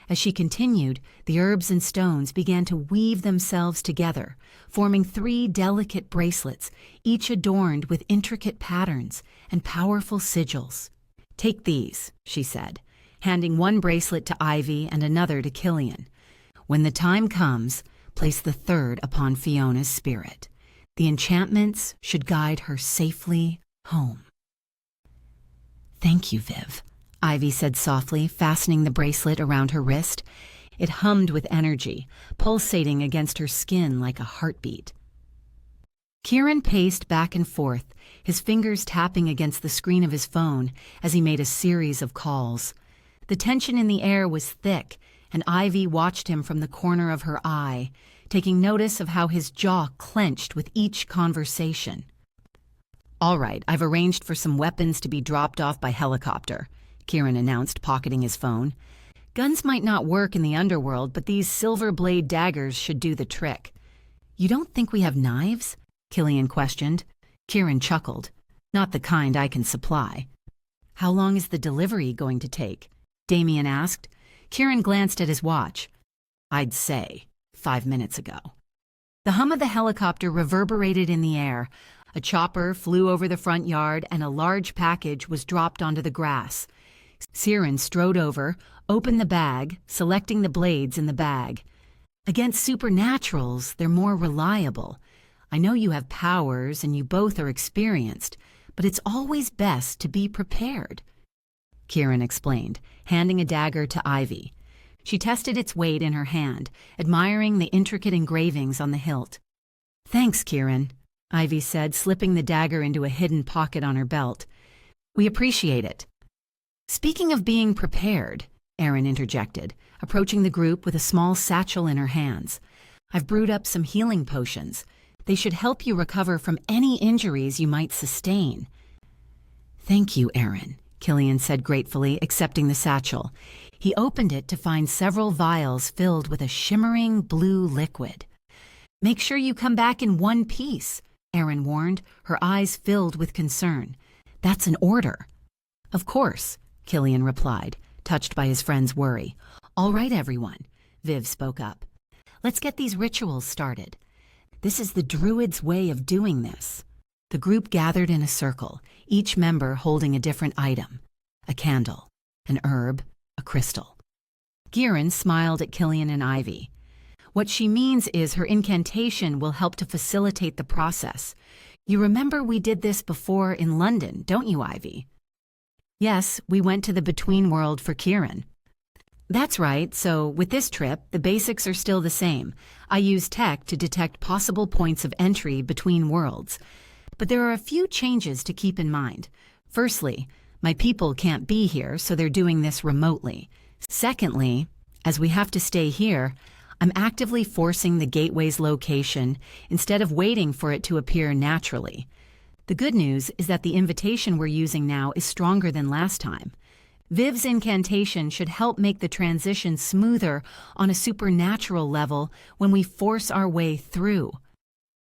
S1: As she continued, the herbs and stones began to weave themselves together, forming 3 delicate bracelets, each adorned with intricate patterns and powerful sigils. Take these, she said, handing one bracelet to Ivy and another to Killian. When the time comes, place the third upon Fiona's spirit. The enchantments should guide her safely home. Thank you, Viv, Ivy said softly, fastening the bracelet around her wrist. It hummed with energy, pulsating against her skin like a heartbeat. Kieran paced back and forth, his fingers tapping against the screen of his phone as he made a series of calls. The tension in the air was thick, and Ivy watched him from the corner of her eye, taking notice of how his jaw clenched with each conversation. All right, I've arranged for some weapons to be dropped off by helicopter, Kieran announced, pocketing his phone. Guns might not work in the underworld, but these silver blade daggers should do the trick. You don't think we have knives? Killian questioned. Kieran chuckled. Not the kind I can supply. How long is the delivery going to take? Damien asked. Kieran glanced at his watch. I'd say 5 minutes ago. The hum of the helicopter reverberated in the air. A chopper flew over the front yard and a large package was dropped onto the grass. Siren strode over, opened the bag, selecting the blades in the bag. Against supernaturals, they're more reliable. I know you have powers and you both are experienced, but it's always best to be prepared, Kieran explained, handing a dagger to Ivy. She tested its weight in her hand, admiring the intricate engravings on the hilt. Thanks, Kieran, Ivy said, slipping the dagger into a hidden pocket on her belt. We appreciate it. Speaking of being prepared, Erin interjected, approaching the group with a small satchel in her hands. I've brewed up some healing potions. They should help you recover from any injuries you might sustain. Thank you, Erin, Killian said gratefully, accepting the satchel. He opened it to find several vials filled with a shimmering blue liquid. Make sure you come back in one piece, Erin warned, her eyes filled with concern. That's an order." "Of course," Killian replied, touched by his friend's worry. "All right, everyone," Viv spoke up. "Let's get these rituals started. This is the Druid's way of doing this." The group gathered in a circle, each member holding a different item: a candle, an herb, a crystal. Gieran smiled at Killian and Ivy. "What she means is her incantation will help to facilitate the process. You remember we did this before in London, don't you, Ivy?" "Yes, we went to the Between World for Kieran." "That's right, so with this trip, the basics are still the same. I use tech to detect possible points of entry between worlds. But there are a few changes to keep in mind. Firstly, my people can't be here, so they're doing this remotely. Secondly, as we have to stay here, I'm actively forcing the gateway's location instead of waiting for it to appear naturally. The good news is that the invitation we're using now is stronger than last time. Viv's incantation should help make the transition smoother on a supernatural level when we force our way through."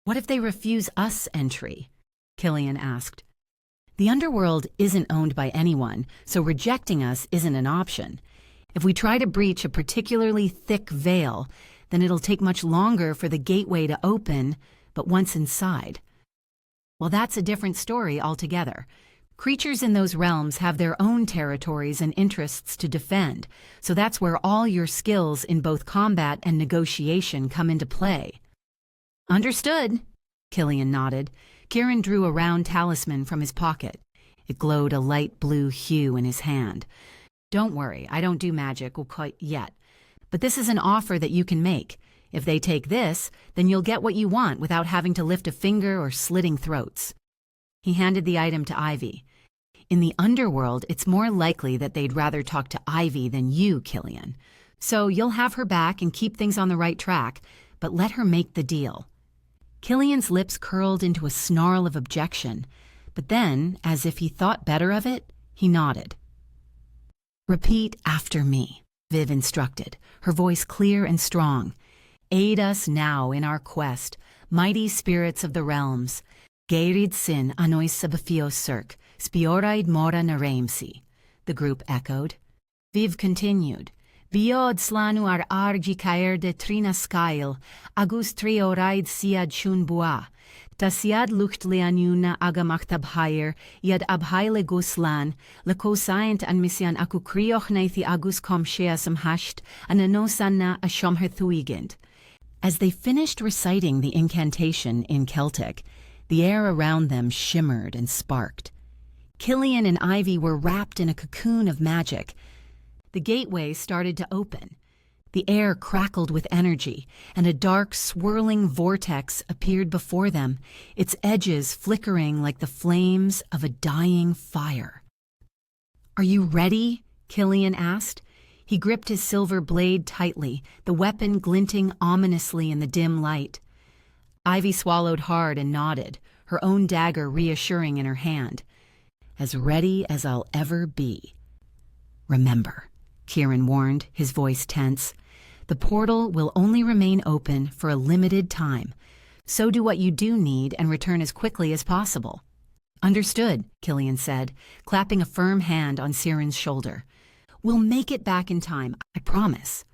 S1: "What if they refuse us entry?" Killian asked. "The Underworld isn't owned by anyone, so rejecting us isn't an option. If we try to breach a particularly thick veil, then it'll take much longer for the gateway to open, but once inside." "Well, that's a different story altogether. Creatures in those realms have their own territories and interests to defend, so that's where all your skills in both combat and negotiation come into play." "Understood," Killian nodded. Kieran drew a round talisman from his pocket. It glowed a light blue hue in his hand. "Don't worry, I don't do magic quite yet. But this is an offer that you can make. If they take this, then you'll get what you want without having to lift a finger or slitting throats." He handed the item to Ivy. "In the Underworld, it's more likely that they'd rather talk to Ivy than you, Killian. So you'll have her back and keep things on the right track, but let her make the deal." Killian's lips curled into a snarl of objection, but then, as if he thought better of it, he nodded. "Repeat after me," Viv instructed, her voice clear and strong. "Aid us now in our quest, mighty spirits of the realms. Geirid sin anois sabafios circ, spioraid mora naramsi," the group echoed. Viv continued. "Biod slanu ar argi caer de trina scail, agus trioraid siad shun bua. Ta siad lucht leanuna agamach tabhair, iad abhaile guslan, le cosaint an misian aku crioch neithi agus com sheasam hasht, an anosanna a shomher thuigint." As they finished reciting the incantation in Celtic, the air around them shimmered and sparked. Killian and Ivy were wrapped in a cocoon of magic. The gateway started to open. The air crackled with energy, and a dark, swirling vortex appeared before them, its edges flickering like the flames of a dying fire. "Are you ready?" Killian asked. He gripped his silver blade tightly, the weapon glinting ominously in the dim light. Ivy swallowed hard and nodded, her own dagger reassuring in her hand. "As ready as I'll ever be." "Remember," Kieran warned, his voice tense, "the portal will only remain open for a limited time, so do what you do need and return as quickly as possible." "Understood," Killian said, clapping a firm hand on Siren's shoulder. "We'll make it back in time, I promise."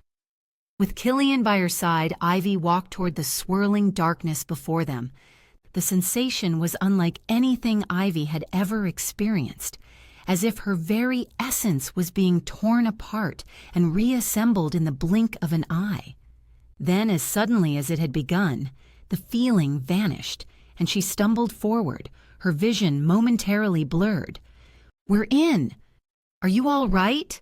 S1: With Killian by her side, Ivy walked toward the swirling darkness before them. The sensation was unlike anything Ivy had ever experienced, as if her very essence was being torn apart and reassembled in the blink of an eye. Then, as suddenly as it had begun, the feeling vanished, and she stumbled forward, her vision momentarily blurred. "We're in! Are you all right?"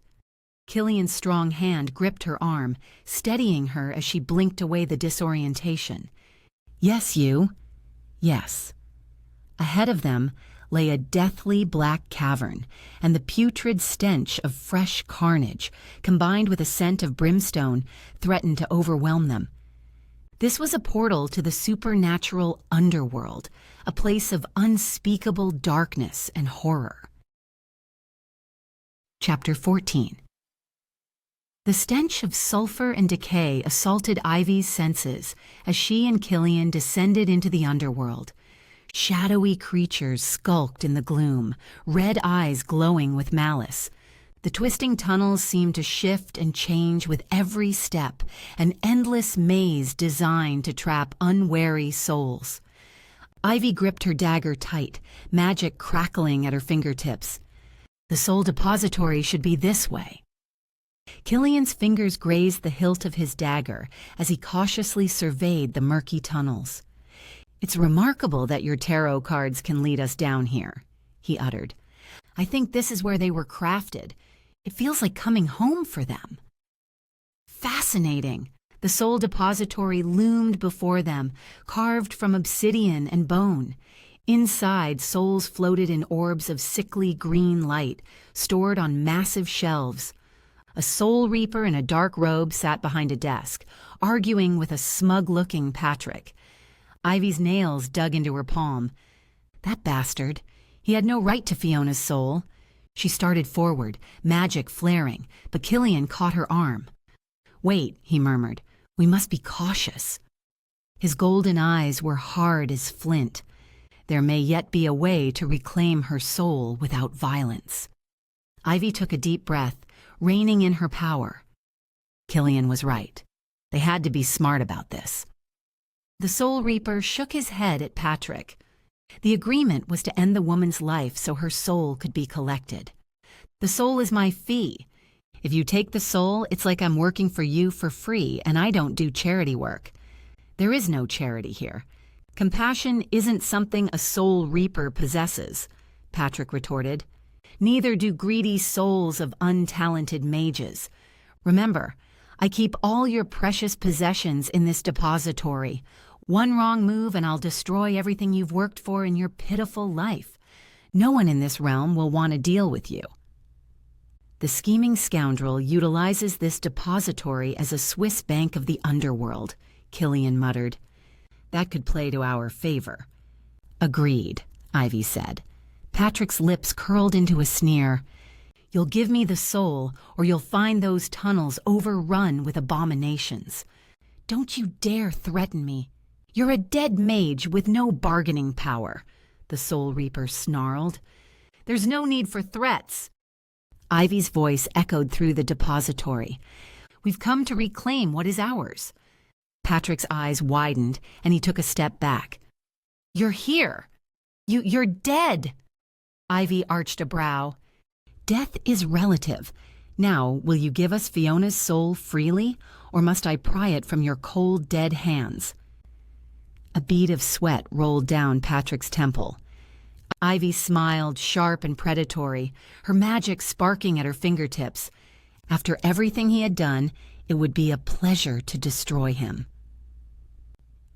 S1: Killian's strong hand gripped her arm, steadying her as she blinked away the disorientation. "Yes, you." "Yes." Ahead of them lay a deathly black cavern, and the putrid stench of fresh carnage, combined with a scent of brimstone, threatened to overwhelm them. This was a portal to the supernatural Underworld, a place of unspeakable darkness and horror. Chapter 14. The stench of sulfur and decay assaulted Ivy's senses as she and Killian descended into the Underworld. Shadowy creatures skulked in the gloom, red eyes glowing with malice. The twisting tunnels seemed to shift and change with every step, an endless maze designed to trap unwary souls. Ivy gripped her dagger tight, magic crackling at her fingertips. The soul depository should be this way. Killian's fingers grazed the hilt of his dagger as he cautiously surveyed the murky tunnels. "It's remarkable that your tarot cards can lead us down here," he uttered. "I think this is where they were crafted. It feels like coming home for them." Fascinating. The soul depository loomed before them, carved from obsidian and bone. Inside, souls floated in orbs of sickly green light, stored on massive shelves. A soul reaper in a dark robe sat behind a desk, arguing with a smug-looking Patrick. Ivy's nails dug into her palm. That bastard. He had no right to Fiona's soul. She started forward, magic flaring, but Killian caught her arm. "Wait," he murmured. "We must be cautious." His golden eyes were hard as flint. There may yet be a way to reclaim her soul without violence. Ivy took a deep breath, reining in her power. Killian was right. They had to be smart about this. The Soul Reaper shook his head at Patrick. The agreement was to end the woman's life so her soul could be collected. "The soul is my fee. If you take the soul, it's like I'm working for you for free and I don't do charity work." "There is no charity here. Compassion isn't something a Soul Reaper possesses," Patrick retorted. "Neither do greedy souls of untalented mages. Remember, I keep all your precious possessions in this depository. One wrong move and I'll destroy everything you've worked for in your pitiful life. No one in this realm will want to deal with you." "The scheming scoundrel utilizes this depository as a Swiss bank of the Underworld," Killian muttered. "That could play to our favor." "Agreed," Ivy said. Patrick's lips curled into a sneer. "You'll give me the soul, or you'll find those tunnels overrun with abominations. Don't you dare threaten me. You're a dead mage with no bargaining power," the Soul Reaper snarled. "There's no need for threats." Ivy's voice echoed through the depository. "We've come to reclaim what is ours." Patrick's eyes widened, and he took a step back. "You're here. You're dead." Ivy arched a brow. "Death is relative. Now, will you give us Fiona's soul freely, or must I pry it from your cold, dead hands?" A bead of sweat rolled down Patrick's temple. Ivy smiled, sharp and predatory, her magic sparking at her fingertips. After everything he had done, it would be a pleasure to destroy him.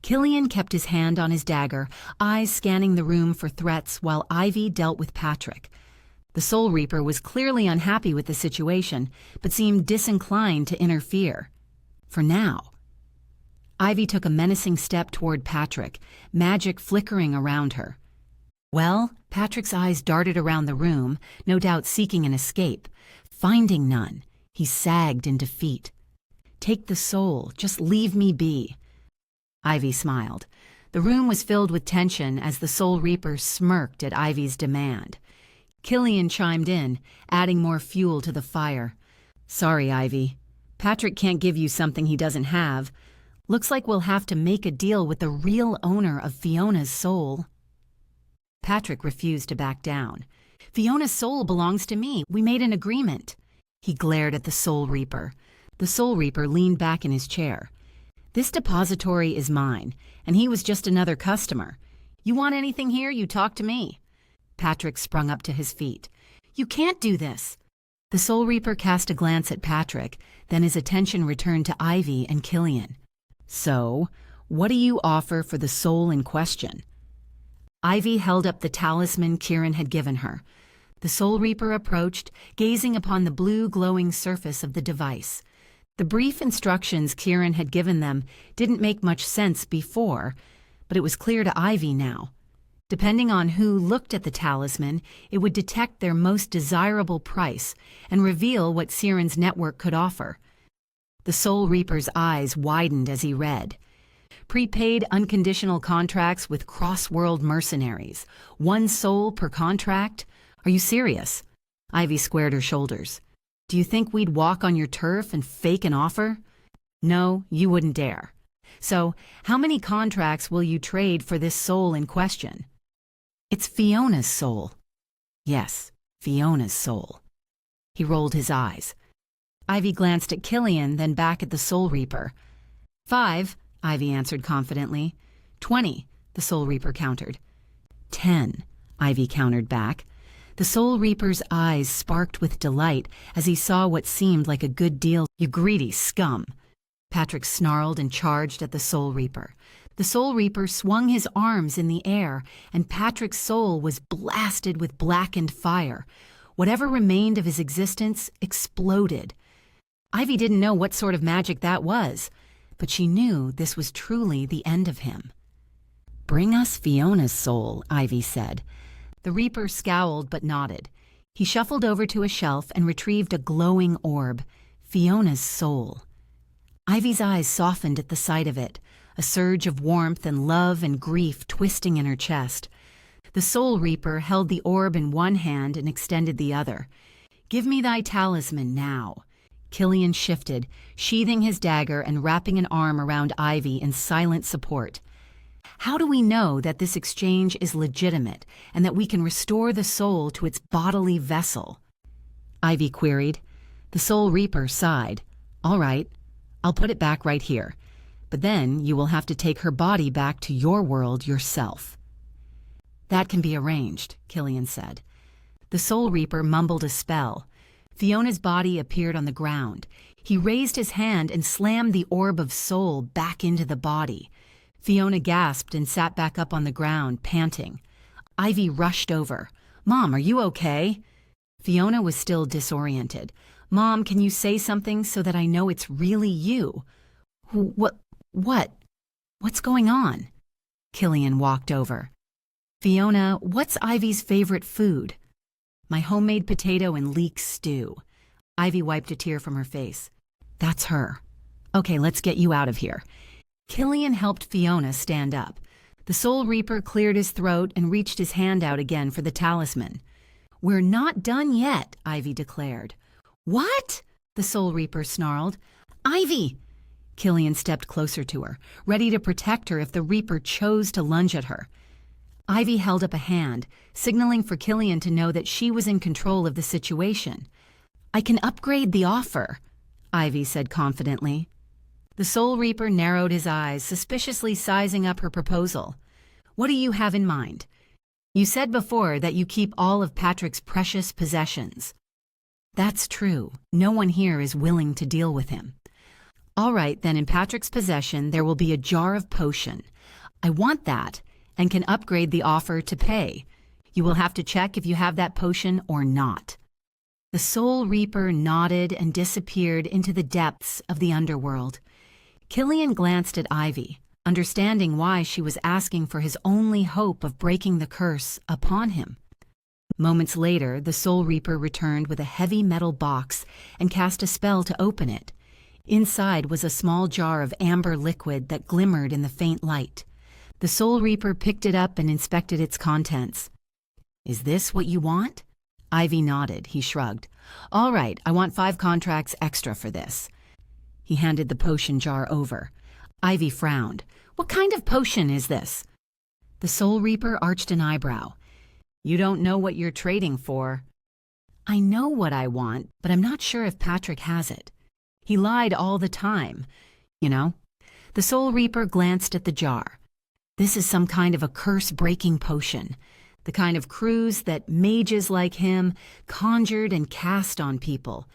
S1: Killian kept his hand on his dagger, eyes scanning the room for threats while Ivy dealt with Patrick. The Soul Reaper was clearly unhappy with the situation, but seemed disinclined to interfere. For now. Ivy took a menacing step toward Patrick, magic flickering around her. "Well," Patrick's eyes darted around the room, no doubt seeking an escape. Finding none, he sagged in defeat. "Take the soul, just leave me be." Ivy smiled. The room was filled with tension as the Soul Reaper smirked at Ivy's demand. Killian chimed in, adding more fuel to the fire. "Sorry, Ivy. Patrick can't give you something he doesn't have. Looks like we'll have to make a deal with the real owner of Fiona's soul." Patrick refused to back down. "Fiona's soul belongs to me. We made an agreement." He glared at the Soul Reaper. The Soul Reaper leaned back in his chair. "This depository is mine, and he was just another customer. You want anything here, you talk to me." Patrick sprung up to his feet. "You can't do this." The Soul Reaper cast a glance at Patrick, then his attention returned to Ivy and Killian. "So, what do you offer for the soul in question?" Ivy held up the talisman Kieran had given her. The Soul Reaper approached, gazing upon the blue glowing surface of the device. The brief instructions Kieran had given them didn't make much sense before, but it was clear to Ivy now. Depending on who looked at the talisman, it would detect their most desirable price and reveal what Siren's network could offer. The Soul Reaper's eyes widened as he read. Prepaid unconditional contracts with cross-world mercenaries. 1 soul per contract? Are you serious? Ivy squared her shoulders. Do you think we'd walk on your turf and fake an offer? No, you wouldn't dare. So, how many contracts will you trade for this soul in question? It's Fiona's soul. Yes, Fiona's soul. He rolled his eyes. Ivy glanced at Killian, then back at the Soul Reaper. 5, Ivy answered confidently. 20, the Soul Reaper countered. 10, Ivy countered back. The Soul Reaper's eyes sparked with delight as he saw what seemed like a good deal. You greedy scum! Patrick snarled and charged at the Soul Reaper. The Soul Reaper swung his arms in the air, and Patrick's soul was blasted with blackened fire. Whatever remained of his existence exploded. Ivy didn't know what sort of magic that was, but she knew this was truly the end of him. "Bring us Fiona's soul," Ivy said. The Reaper scowled but nodded. He shuffled over to a shelf and retrieved a glowing orb. Fiona's soul. Ivy's eyes softened at the sight of it, a surge of warmth and love and grief twisting in her chest. The Soul Reaper held the orb in one hand and extended the other. "Give me thy talisman now." Killian shifted, sheathing his dagger and wrapping an arm around Ivy in silent support. "How do we know that this exchange is legitimate and that we can restore the soul to its bodily vessel?" Ivy queried. The Soul Reaper sighed. "All right, I'll put it back right here. But then you will have to take her body back to your world yourself." "That can be arranged," Killian said. The Soul Reaper mumbled a spell. Fiona's body appeared on the ground. He raised his hand and slammed the orb of soul back into the body. Fiona gasped and sat back up on the ground, panting. Ivy rushed over. "Mom, are you okay?" Fiona was still disoriented. "Mom, can you say something so that I know it's really you?" What? What's going on?" Killian walked over. "Fiona, what's Ivy's favorite food?" "My homemade potato and leek stew." Ivy wiped a tear from her face. "That's her. Okay, let's get you out of here." Killian helped Fiona stand up. The Soul Reaper cleared his throat and reached his hand out again for the talisman. "We're not done yet," Ivy declared. "What?" the Soul Reaper snarled. "Ivy!" Killian stepped closer to her, ready to protect her if the Reaper chose to lunge at her. Ivy held up a hand, signaling for Killian to know that she was in control of the situation. "I can upgrade the offer," Ivy said confidently. The Soul Reaper narrowed his eyes, suspiciously sizing up her proposal. "What do you have in mind? You said before that you keep all of Patrick's precious possessions." "That's true. No one here is willing to deal with him." "All right, then in Patrick's possession there will be a jar of potion. I want that, and can upgrade the offer to pay. You will have to check if you have that potion or not." The Soul Reaper nodded and disappeared into the depths of the Underworld. Killian glanced at Ivy, understanding why she was asking for his only hope of breaking the curse upon him. Moments later, the Soul Reaper returned with a heavy metal box and cast a spell to open it. Inside was a small jar of amber liquid that glimmered in the faint light. The Soul Reaper picked it up and inspected its contents. "Is this what you want?" Ivy nodded. He shrugged. "All right, I want 5 contracts extra for this." He handed the potion jar over. Ivy frowned. "What kind of potion is this?" The Soul Reaper arched an eyebrow. "You don't know what you're trading for." "I know what I want, but I'm not sure if Patrick has it. He lied all the time, you know." The Soul Reaper glanced at the jar. "This is some kind of a curse-breaking potion, the kind of cruise that mages like him conjured and cast on people.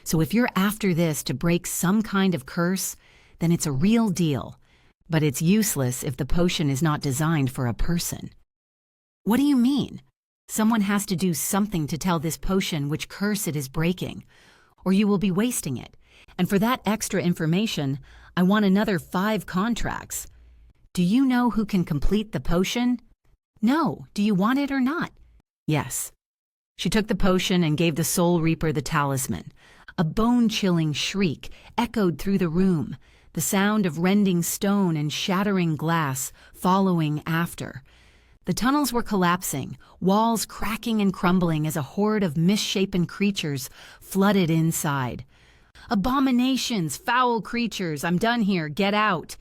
S1: So if you're after this to break some kind of curse, then it's a real deal, but it's useless if the potion is not designed for a person." "What do you mean?" "Someone has to do something to tell this potion which curse it is breaking, or you will be wasting it. And for that extra information, I want another 5 contracts. Do you know who can complete the potion?" "No. Do you want it or not?" "Yes." She took the potion and gave the Soul Reaper the talisman. A bone-chilling shriek echoed through the room. the sound of rending stone and shattering glass following after. The tunnels were collapsing, walls cracking and crumbling as a horde of misshapen creatures flooded inside. "Abominations! Foul creatures! I'm done here! Get out!"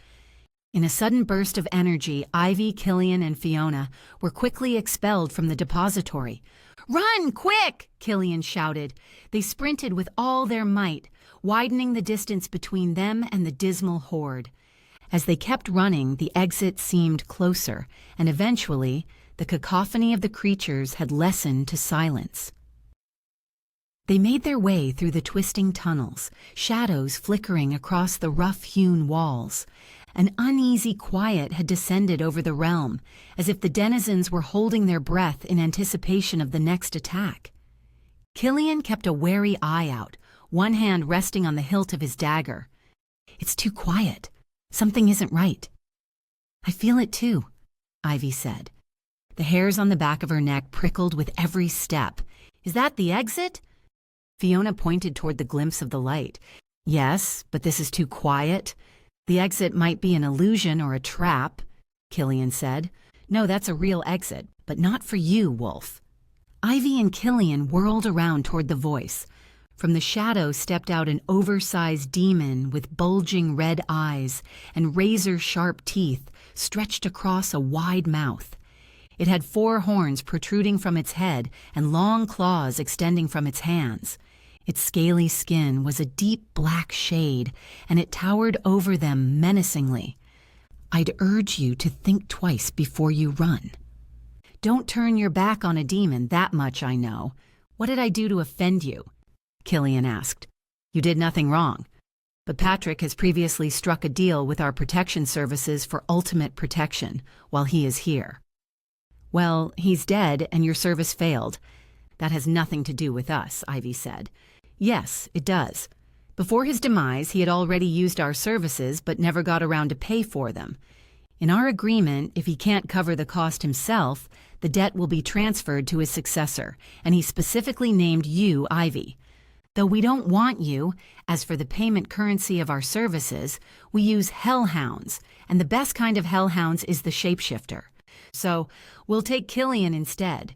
S1: In a sudden burst of energy, Ivy, Killian, and Fiona were quickly expelled from the depository. "Run, quick!" Killian shouted. They sprinted with all their might, widening the distance between them and the dismal horde. As they kept running, the exit seemed closer, and eventually, the cacophony of the creatures had lessened to silence. They made their way through the twisting tunnels, shadows flickering across the rough-hewn walls. An uneasy quiet had descended over the realm, as if the denizens were holding their breath in anticipation of the next attack. Killian kept a wary eye out, one hand resting on the hilt of his dagger. "It's too quiet. Something isn't right." "I feel it too," Ivy said. The hairs on the back of her neck prickled with every step. "Is that the exit?" Fiona pointed toward the glimpse of the light. "Yes, but this is too quiet. The exit might be an illusion or a trap," Killian said. "No, that's a real exit, but not for you, Wolf." Ivy and Killian whirled around toward the voice. From the shadow stepped out an oversized demon with bulging red eyes and razor-sharp teeth stretched across a wide mouth. It had 4 horns protruding from its head and long claws extending from its hands. Its scaly skin was a deep black shade, and it towered over them menacingly. "I'd urge you to think twice before you run." "Don't turn your back on a demon, that much I know. What did I do to offend you?" Killian asked. "You did nothing wrong. But Patrick has previously struck a deal with our protection services for ultimate protection while he is here." "Well, he's dead and your service failed. That has nothing to do with us," Ivy said. "Yes, it does. Before his demise, he had already used our services but never got around to pay for them. In our agreement, if he can't cover the cost himself, the debt will be transferred to his successor, and he specifically named you, Ivy. Though we don't want you, as for the payment currency of our services, we use hellhounds, and the best kind of hellhounds is the shapeshifter. So we'll take Killian instead."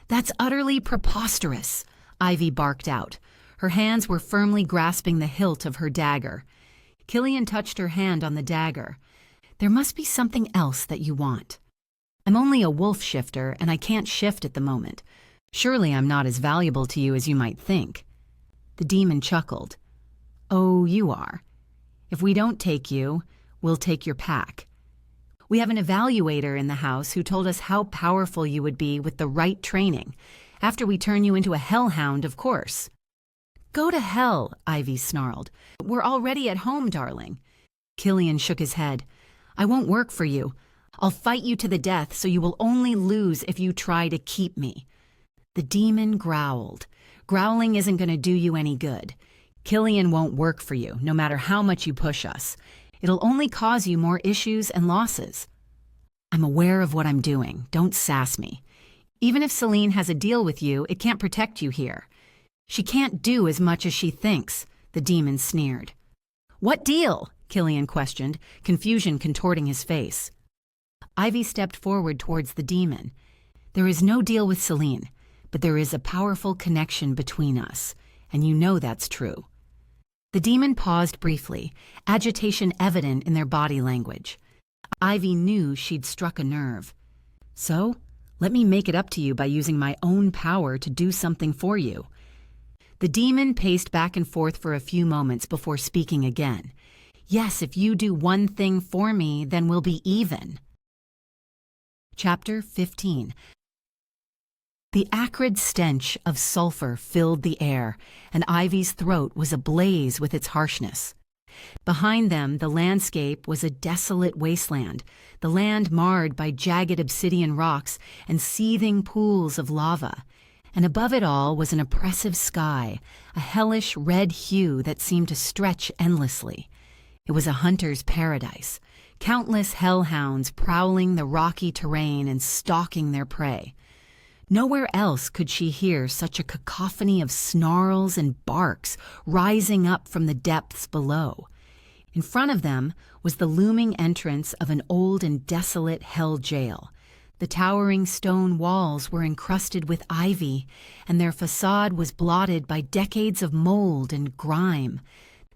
S1: "That's utterly preposterous," Ivy barked out. Her hands were firmly grasping the hilt of her dagger. Killian touched her hand on the dagger. "There must be something else that you want. I'm only a wolf shifter, and I can't shift at the moment. Surely I'm not as valuable to you as you might think." The demon chuckled. "Oh, you are. If we don't take you, we'll take your pack. We have an evaluator in the house who told us how powerful you would be with the right training, after we turn you into a hellhound, of course." "Go to hell," Ivy snarled. "We're already at home, darling." Killian shook his head. "I won't work for you. I'll fight you to the death, so you will only lose if you try to keep me." The demon growled. "Growling isn't going to do you any good. Killian won't work for you, no matter how much you push us. It'll only cause you more issues and losses." "I'm aware of what I'm doing. Don't sass me. Even if Celine has a deal with you, it can't protect you here. She can't do as much as she thinks," the demon sneered. "What deal?" Killian questioned, confusion contorting his face. Ivy stepped forward towards the demon. "There is no deal with Celine, but there is a powerful connection between us, and you know that's true." The demon paused briefly, agitation evident in their body language. Ivy knew she'd struck a nerve. "So, let me make it up to you by using my own power to do something for you." The demon paced back and forth for a few moments before speaking again. "Yes, if you do one thing for me, then we'll be even." Chapter 15. The acrid stench of sulfur filled the air, and Ivy's throat was ablaze with its harshness. Behind them, the landscape was a desolate wasteland, the land marred by jagged obsidian rocks and seething pools of lava. And above it all was an oppressive sky, a hellish red hue that seemed to stretch endlessly. It was a hunter's paradise, countless hellhounds prowling the rocky terrain and stalking their prey. Nowhere else could she hear such a cacophony of snarls and barks rising up from the depths below. In front of them was the looming entrance of an old and desolate hell jail. The towering stone walls were encrusted with ivy, and their facade was blotted by decades of mold and grime.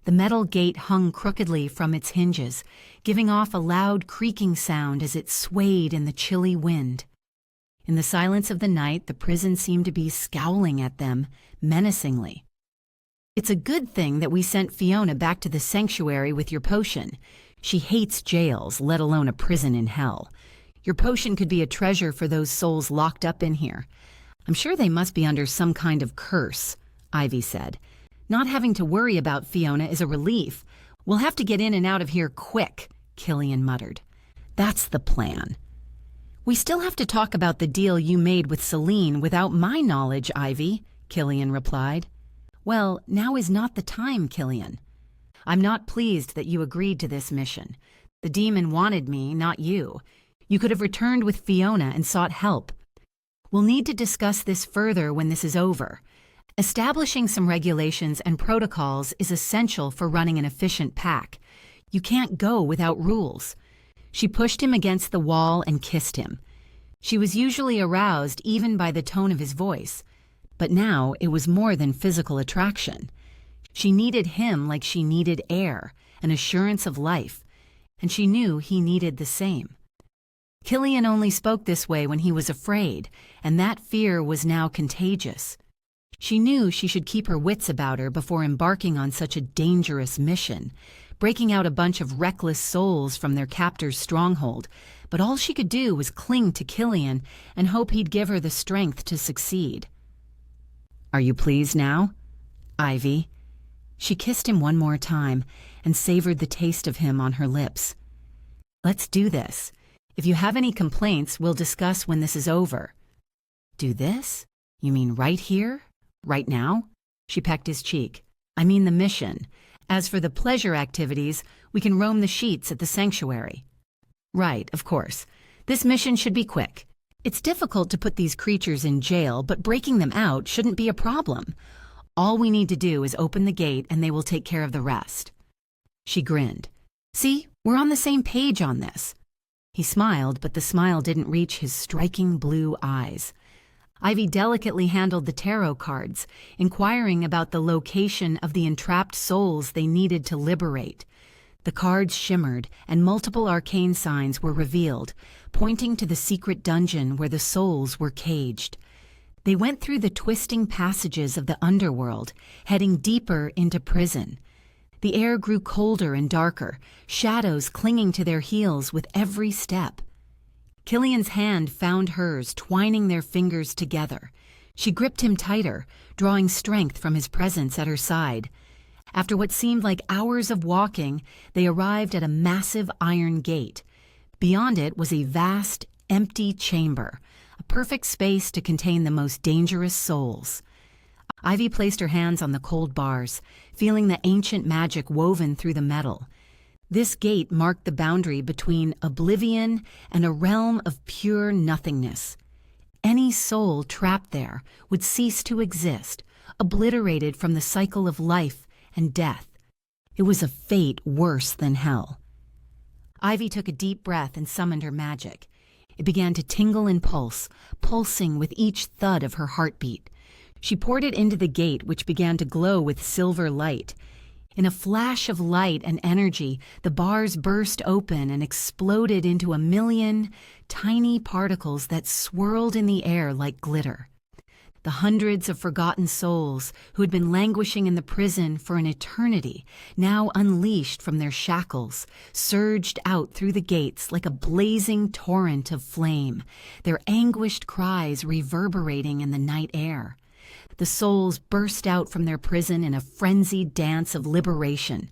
S1: The metal gate hung crookedly from its hinges, giving off a loud creaking sound as it swayed in the chilly wind. In the silence of the night, the prison seemed to be scowling at them menacingly. "It's a good thing that we sent Fiona back to the sanctuary with your potion. She hates jails, let alone a prison in hell. Your potion could be a treasure for those souls locked up in here. I'm sure they must be under some kind of curse," Ivy said. "Not having to worry about Fiona is a relief. We'll have to get in and out of here quick," Killian muttered. "That's the plan." "We still have to talk about the deal you made with Celine without my knowledge, Ivy," Killian replied. "Well, now is not the time, Killian. I'm not pleased that you agreed to this mission. The demon wanted me, not you. You could have returned with Fiona and sought help. We'll need to discuss this further when this is over. Establishing some regulations and protocols is essential for running an efficient pack. You can't go without rules." She pushed him against the wall and kissed him. She was usually aroused even by the tone of his voice, but now it was more than physical attraction. She needed him like she needed air, an assurance of life, and she knew he needed the same. Killian only spoke this way when he was afraid, and that fear was now contagious. She knew she should keep her wits about her before embarking on such a dangerous mission, breaking out a bunch of reckless souls from their captor's stronghold, but all she could do was cling to Killian and hope he'd give her the strength to succeed. "Are you pleased now, Ivy?" She kissed him one more time and savored the taste of him on her lips. "Let's do this. If you have any complaints, we'll discuss when this is over." "Do this? You mean right here? Right now?" She pecked his cheek. "I mean the mission. As for the pleasure activities, we can roam the sheets at the sanctuary." "Right, of course. This mission should be quick. It's difficult to put these creatures in jail, but breaking them out shouldn't be a problem. All we need to do is open the gate and they will take care of the rest." She grinned. "See, we're on the same page on this." He smiled, but the smile didn't reach his striking blue eyes. Ivy delicately handled the tarot cards, inquiring about the location of the entrapped souls they needed to liberate. The cards shimmered, and multiple arcane signs were revealed, pointing to the secret dungeon where the souls were caged. They went through the twisting passages of the Underworld, heading deeper into prison. The air grew colder and darker, shadows clinging to their heels with every step. Killian's hand found hers, twining their fingers together. She gripped him tighter, drawing strength from his presence at her side. After what seemed like hours of walking, they arrived at a massive iron gate. Beyond it was a vast, empty chamber, a perfect space to contain the most dangerous souls. Ivy placed her hands on the cold bars, feeling the ancient magic woven through the metal. This gate marked the boundary between oblivion and a realm of pure nothingness. Any soul trapped there would cease to exist, obliterated from the cycle of life and death. It was a fate worse than hell. Ivy took a deep breath and summoned her magic. It began to tingle and pulse, pulsing with each thud of her heartbeat. She poured it into the gate, which began to glow with silver light. In a flash of light and energy, the bars burst open and exploded into a million tiny particles that swirled in the air like glitter. The hundreds of forgotten souls who had been languishing in the prison for an eternity, now unleashed from their shackles, surged out through the gates like a blazing torrent of flame, their anguished cries reverberating in the night air. The souls burst out from their prison in a frenzied dance of liberation.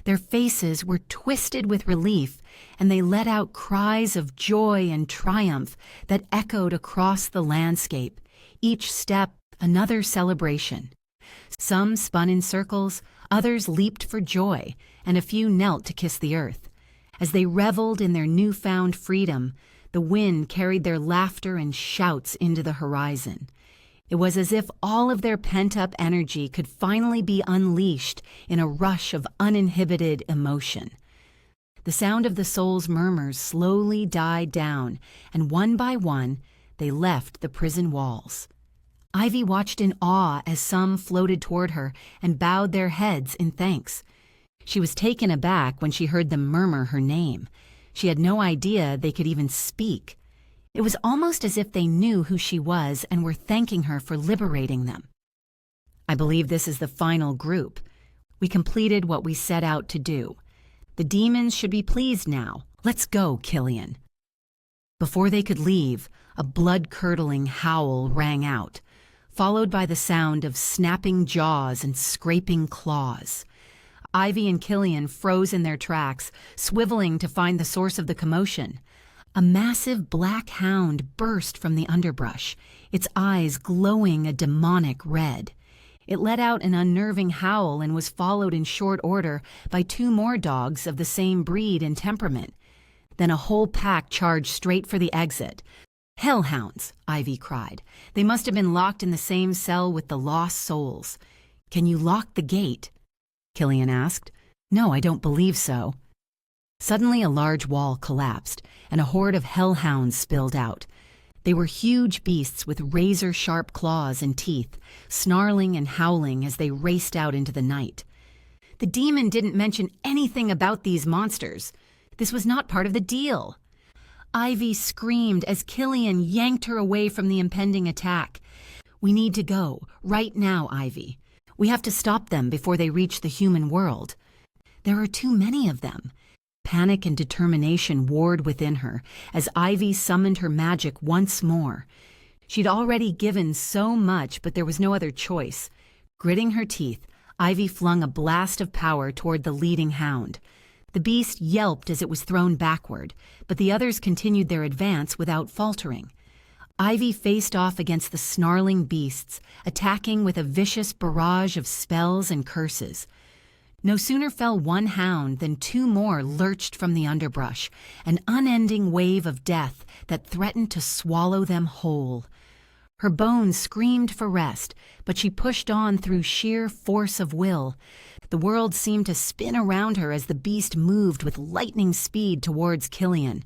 S1: Their faces were twisted with relief, and they let out cries of joy and triumph that echoed across the landscape, each step another celebration. Some spun in circles, others leaped for joy, and a few knelt to kiss the earth. As they reveled in their newfound freedom, the wind carried their laughter and shouts into the horizon. It was as if all of their pent-up energy could finally be unleashed in a rush of uninhibited emotion. The sound of the soul's murmurs slowly died down, and one by one, they left the prison walls. Ivy watched in awe as some floated toward her and bowed their heads in thanks. She was taken aback when she heard them murmur her name. She had no idea they could even speak. It was almost as if they knew who she was and were thanking her for liberating them. I believe this is the final group. We completed what we set out to do. The demons should be pleased now. Let's go, Killian. Before they could leave, a blood-curdling howl rang out, followed by the sound of snapping jaws and scraping claws. Ivy and Killian froze in their tracks, swiveling to find the source of the commotion. A massive black hound burst from the underbrush, its eyes glowing a demonic red. It let out an unnerving howl and was followed in short order by 2 more dogs of the same breed and temperament. Then a whole pack charged straight for the exit. "Hellhounds!" Ivy cried. "They must have been locked in the same cell with the lost souls." "Can you lock the gate?" Killian asked. "No, I don't believe so." Suddenly a large wall collapsed, and a horde of hellhounds spilled out. They were huge beasts with razor-sharp claws and teeth, snarling and howling as they raced out into the night. The demon didn't mention anything about these monsters. This was not part of the deal. Ivy screamed as Killian yanked her away from the impending attack. "We need to go, right now, Ivy. We have to stop them before they reach the human world. There are too many of them." Panic and determination warred within her as Ivy summoned her magic once more. She'd already given so much, but there was no other choice. Gritting her teeth, Ivy flung a blast of power toward the leading hound. The beast yelped as it was thrown backward, but the others continued their advance without faltering. Ivy faced off against the snarling beasts, attacking with a vicious barrage of spells and curses. No sooner fell one hound than 2 more lurched from the underbrush, an unending wave of death that threatened to swallow them whole. Her bones screamed for rest, but she pushed on through sheer force of will. The world seemed to spin around her as the beast moved with lightning speed towards Killian.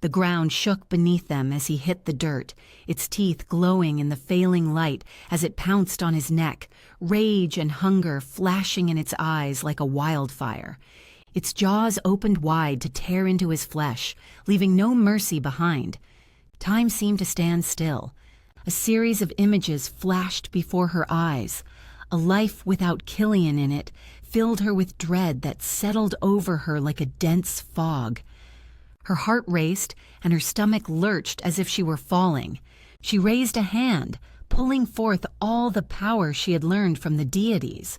S1: The ground shook beneath them as he hit the dirt, its teeth glowing in the failing light as it pounced on his neck, rage and hunger flashing in its eyes like a wildfire. Its jaws opened wide to tear into his flesh, leaving no mercy behind. Time seemed to stand still. A series of images flashed before her eyes. A life without Killian in it filled her with dread that settled over her like a dense fog. Her heart raced, and her stomach lurched as if she were falling. She raised a hand, pulling forth all the power she had learned from the deities.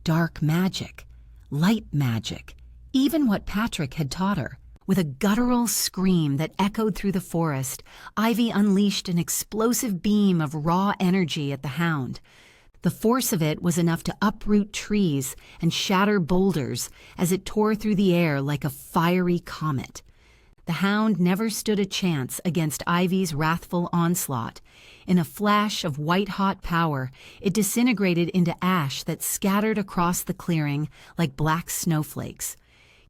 S1: Dark magic, light magic, even what Patrick had taught her. With a guttural scream that echoed through the forest, Ivy unleashed an explosive beam of raw energy at the hound. The force of it was enough to uproot trees and shatter boulders as it tore through the air like a fiery comet. The hound never stood a chance against Ivy's wrathful onslaught. In a flash of white-hot power, it disintegrated into ash that scattered across the clearing like black snowflakes.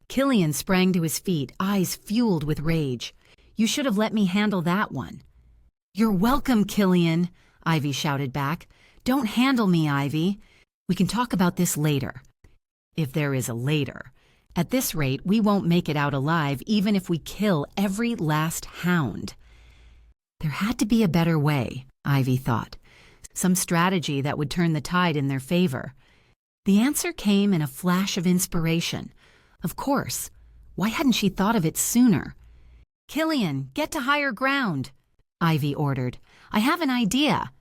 S1: Killian sprang to his feet, eyes fueled with rage. "You should have let me handle that one." "You're welcome, Killian," Ivy shouted back. "Don't handle me, Ivy. We can talk about this later." If there is a later. At this rate, we won't make it out alive even if we kill every last hound. There had to be a better way, Ivy thought. Some strategy that would turn the tide in their favor. The answer came in a flash of inspiration. Of course. Why hadn't she thought of it sooner? "Killian, get to higher ground," Ivy ordered. "I have an idea."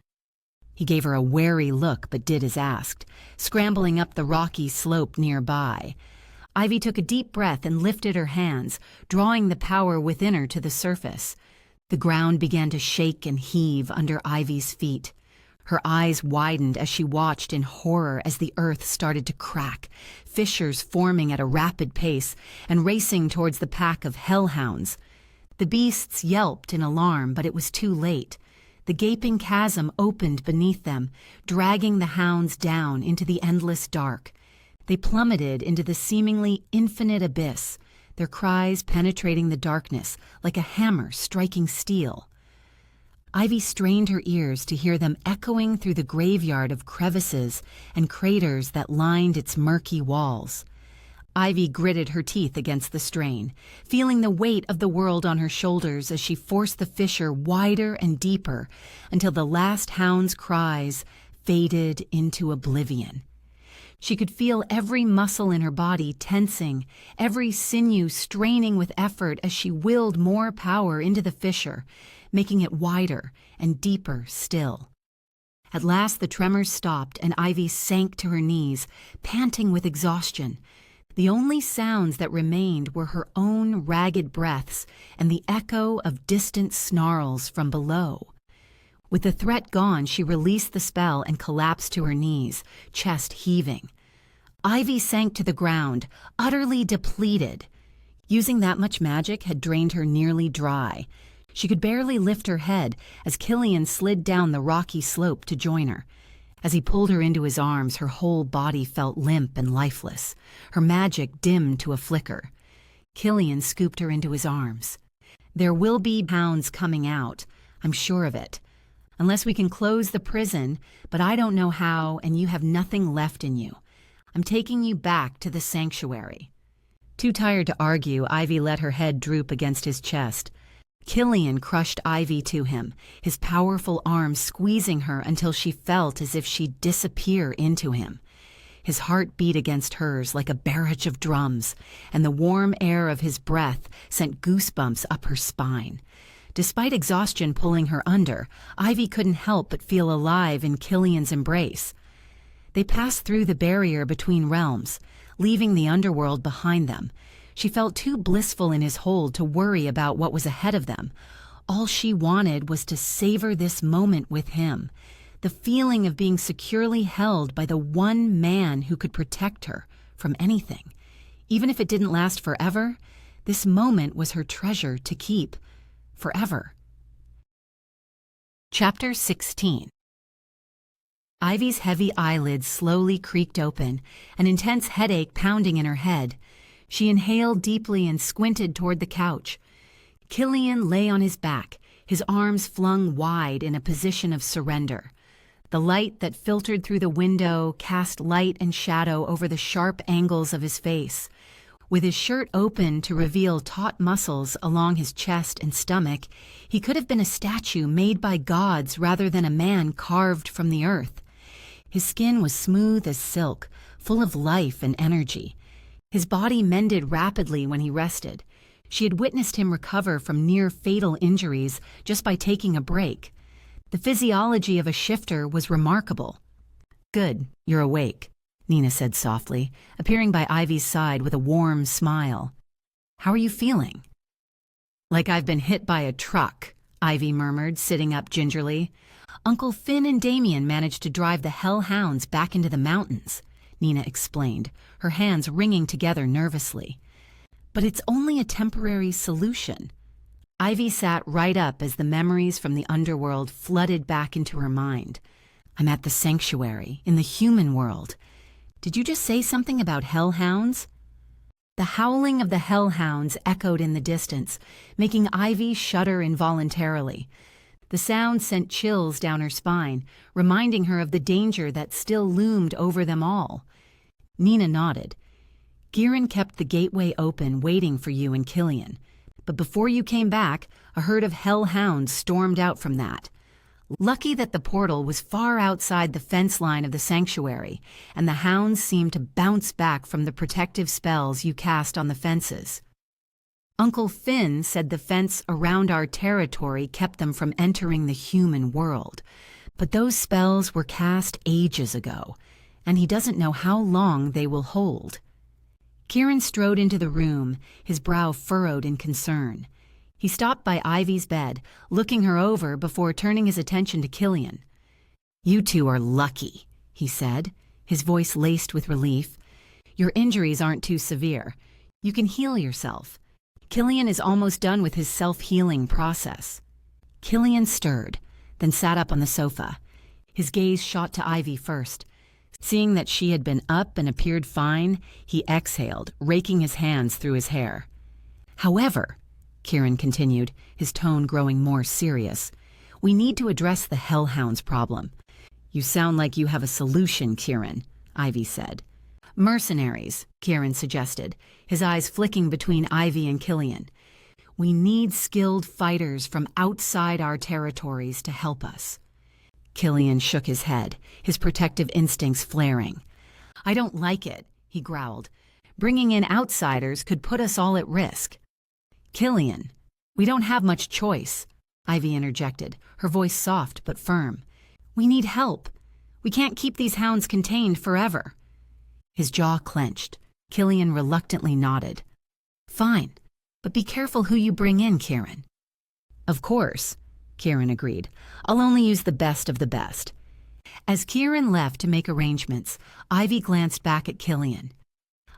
S1: He gave her a wary look but did as asked, scrambling up the rocky slope nearby. Ivy took a deep breath and lifted her hands, drawing the power within her to the surface. The ground began to shake and heave under Ivy's feet. Her eyes widened as she watched in horror as the earth started to crack, fissures forming at a rapid pace and racing towards the pack of hellhounds. The beasts yelped in alarm, but it was too late. The gaping chasm opened beneath them, dragging the hounds down into the endless dark. They plummeted into the seemingly infinite abyss, their cries penetrating the darkness like a hammer striking steel. Ivy strained her ears to hear them echoing through the graveyard of crevices and craters that lined its murky walls. Ivy gritted her teeth against the strain, feeling the weight of the world on her shoulders as she forced the fissure wider and deeper until the last hound's cries faded into oblivion. She could feel every muscle in her body tensing, every sinew straining with effort as she willed more power into the fissure, making it wider and deeper still. At last the tremors stopped and Ivy sank to her knees, panting with exhaustion. The only sounds that remained were her own ragged breaths and the echo of distant snarls from below. With the threat gone, she released the spell and collapsed to her knees, chest heaving. Ivy sank to the ground, utterly depleted. Using that much magic had drained her nearly dry. She could barely lift her head as Killian slid down the rocky slope to join her. As he pulled her into his arms, her whole body felt limp and lifeless, her magic dimmed to a flicker. Killian scooped her into his arms. "There will be hounds coming out, I'm sure of it. Unless we can close the prison, but I don't know how, and you have nothing left in you. I'm taking you back to the sanctuary." Too tired to argue, Ivy let her head droop against his chest. Killian crushed Ivy to him, his powerful arms squeezing her until she felt as if she'd disappear into him. His heart beat against hers like a barrage of drums, and the warm air of his breath sent goosebumps up her spine. Despite exhaustion pulling her under, Ivy couldn't help but feel alive in Killian's embrace. They passed through the barrier between realms, leaving the underworld behind them. She felt too blissful in his hold to worry about what was ahead of them. All she wanted was to savor this moment with him, the feeling of being securely held by the one man who could protect her from anything. Even if it didn't last forever, this moment was her treasure to keep forever. Chapter 16. Ivy's heavy eyelids slowly creaked open, an intense headache pounding in her head. She inhaled deeply and squinted toward the couch. Killian lay on his back, his arms flung wide in a position of surrender. The light that filtered through the window cast light and shadow over the sharp angles of his face. With his shirt open to reveal taut muscles along his chest and stomach, he could have been a statue made by gods rather than a man carved from the earth. His skin was smooth as silk, full of life and energy. His body mended rapidly when he rested. She had witnessed him recover from near-fatal injuries just by taking a break. The physiology of a shifter was remarkable. "Good, you're awake," Nina said softly, appearing by Ivy's side with a warm smile. "How are you feeling?" "Like I've been hit by a truck," Ivy murmured, sitting up gingerly. "Uncle Finn and Damien managed to drive the hellhounds back into the mountains," Nina explained, her hands wringing together nervously. "But it's only a temporary solution." Ivy sat right up as the memories from the underworld flooded back into her mind. "I'm at the sanctuary, in the human world. Did you just say something about hellhounds?" The howling of the hellhounds echoed in the distance, making Ivy shudder involuntarily. The sound sent chills down her spine, reminding her of the danger that still loomed over them all. Nina nodded. "Giran kept the gateway open waiting for you and Killian. But before you came back, a herd of hellhounds stormed out from that. Lucky that the portal was far outside the fence line of the sanctuary, and the hounds seemed to bounce back from the protective spells you cast on the fences. Uncle Finn said the fence around our territory kept them from entering the human world, but those spells were cast ages ago, and he doesn't know how long they will hold." Kieran strode into the room, his brow furrowed in concern. He stopped by Ivy's bed, looking her over before turning his attention to Killian. "You two are lucky," he said, his voice laced with relief. "Your injuries aren't too severe. You can heal yourself. Killian is almost done with his self-healing process." Killian stirred. then sat up on the sofa. His gaze shot to Ivy first. Seeing that she had been up and appeared fine, he exhaled, raking his hands through his hair. However, Kieran continued, his tone growing more serious, we need to address the hellhounds problem. You sound like you have a solution, Kieran, Ivy said. Mercenaries, Kieran suggested, his eyes flicking between Ivy and Killian. We need skilled fighters from outside our territories to help us. Killian shook his head, his protective instincts flaring. I don't like it, he growled. Bringing in outsiders could put us all at risk. Killian, we don't have much choice, Ivy interjected, her voice soft but firm. We need help. We can't keep these hounds contained forever. His jaw clenched. Killian reluctantly nodded. Fine, but be careful who you bring in, Kieran. Of course, Kieran agreed. I'll only use the best of the best. As Kieran left to make arrangements, Ivy glanced back at Killian.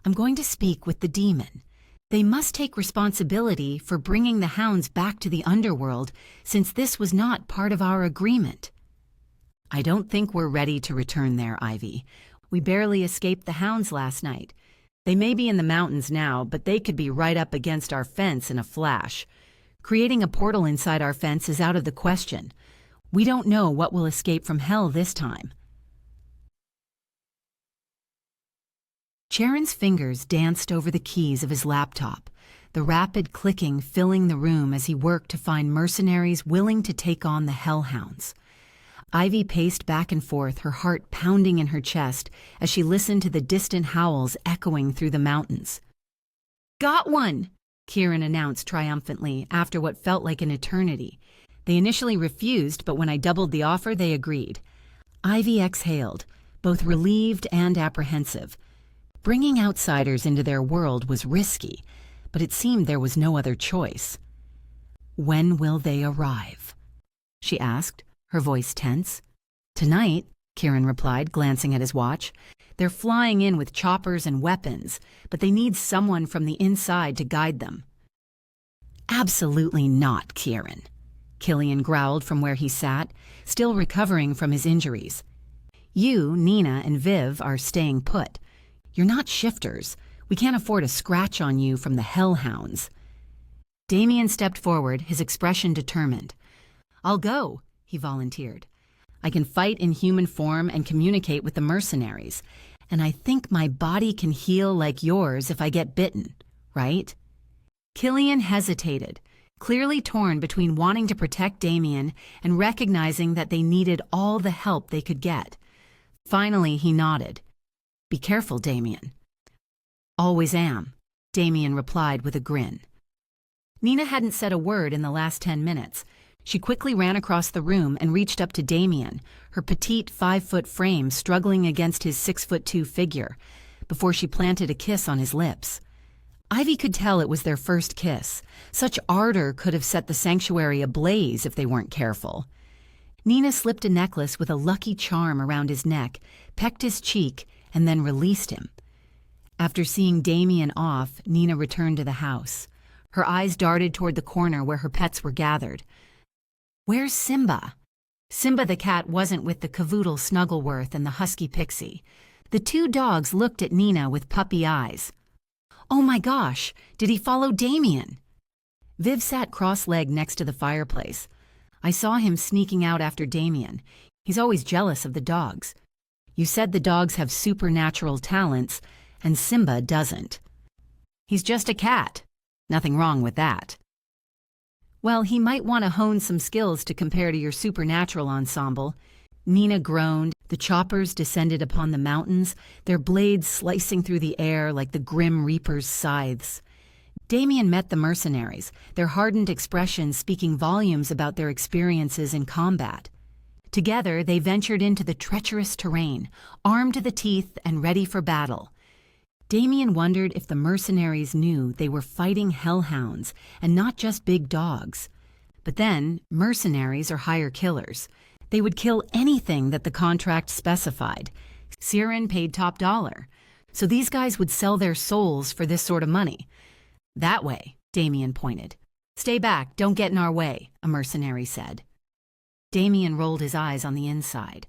S1: I'm going to speak with the demon. They must take responsibility for bringing the hounds back to the Underworld, since this was not part of our agreement. I don't think we're ready to return there, Ivy. We barely escaped the hounds last night. They may be in the mountains now, but they could be right up against our fence in a flash. Creating a portal inside our fence is out of the question. We don't know what will escape from hell this time. Charon's fingers danced over the keys of his laptop, the rapid clicking filling the room as he worked to find mercenaries willing to take on the hellhounds. Ivy paced back and forth, her heart pounding in her chest as she listened to the distant howls echoing through the mountains. Got one! Kieran announced triumphantly after what felt like an eternity. They initially refused, but when I doubled the offer, they agreed. Ivy exhaled, both relieved and apprehensive. Bringing outsiders into their world was risky, but it seemed there was no other choice. When will they arrive? She asked, her voice tense. Tonight, Kieran replied, glancing at his watch. They're flying in with choppers and weapons, but they need someone from the inside to guide them. Absolutely not, Kieran, Killian growled from where he sat, still recovering from his injuries. You, Nina, and Viv are staying put. You're not shifters. We can't afford a scratch on you from the hellhounds. Damien stepped forward, his expression determined. I'll go, he volunteered. I can fight in human form and communicate with the mercenaries, and I think my body can heal like yours if I get bitten, right? Killian hesitated, clearly torn between wanting to protect Damien and recognizing that they needed all the help they could get. Finally, he nodded. Be careful, Damien. Always am, Damien replied with a grin. Nina hadn't said a word in the last 10 minutes. She quickly ran across the room and reached up to Damien, her petite 5-foot frame struggling against his 6'2" figure, before she planted a kiss on his lips. Ivy could tell it was their first kiss. Such ardor could have set the sanctuary ablaze if they weren't careful. Nina slipped a necklace with a lucky charm around his neck, pecked his cheek, and then released him. After seeing Damien off, Nina returned to the house. Her eyes darted toward the corner where her pets were gathered. Where's Simba? Simba the cat wasn't with the cavoodle Snuggleworth and the husky pixie. The two dogs looked at Nina with puppy eyes. Oh my gosh, did he follow Damien? Viv sat cross-legged next to the fireplace. I saw him sneaking out after Damien. He's always jealous of the dogs. You said the dogs have supernatural talents, and Simba doesn't. He's just a cat. Nothing wrong with that. Well, he might want to hone some skills to compare to your supernatural ensemble. Nina groaned. The choppers descended upon the mountains, their blades slicing through the air like the grim reaper's scythes. Damien met the mercenaries, their hardened expressions speaking volumes about their experiences in combat. Together, they ventured into the treacherous terrain, armed to the teeth and ready for battle. Damien wondered if the mercenaries knew they were fighting hellhounds and not just big dogs. But then, mercenaries are hire killers. They would kill anything that the contract specified. Siren paid top dollar. So these guys would sell their souls for this sort of money. That way, Damien pointed. Stay back, don't get in our way, a mercenary said. Damien rolled his eyes on the inside.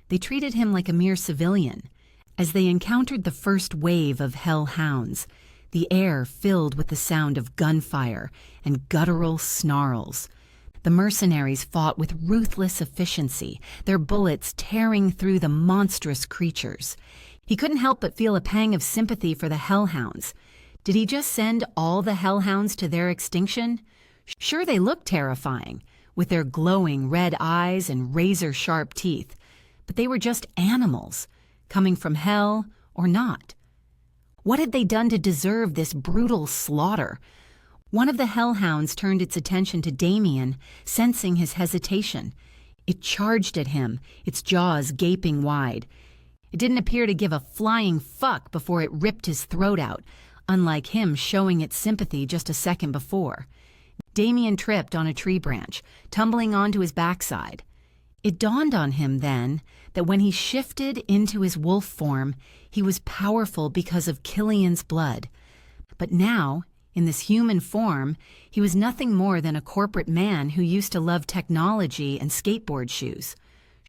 S1: They treated him like a mere civilian. As they encountered the first wave of hellhounds, the air filled with the sound of gunfire and guttural snarls. The mercenaries fought with ruthless efficiency, their bullets tearing through the monstrous creatures. He couldn't help but feel a pang of sympathy for the hellhounds. Did he just send all the hellhounds to their extinction? Sure, they looked terrifying, with their glowing red eyes and razor-sharp teeth, but they were just animals, coming from hell or not. What had they done to deserve this brutal slaughter? One of the hellhounds turned its attention to Damien, sensing his hesitation. It charged at him, its jaws gaping wide. It didn't appear to give a flying fuck before it ripped his throat out, unlike him showing its sympathy just a second before. Damien tripped on a tree branch, tumbling onto his backside. It dawned on him then that when he shifted into his wolf form, he was powerful because of Killian's blood. But now, in this human form, he was nothing more than a corporate man who used to love technology and skateboard shoes.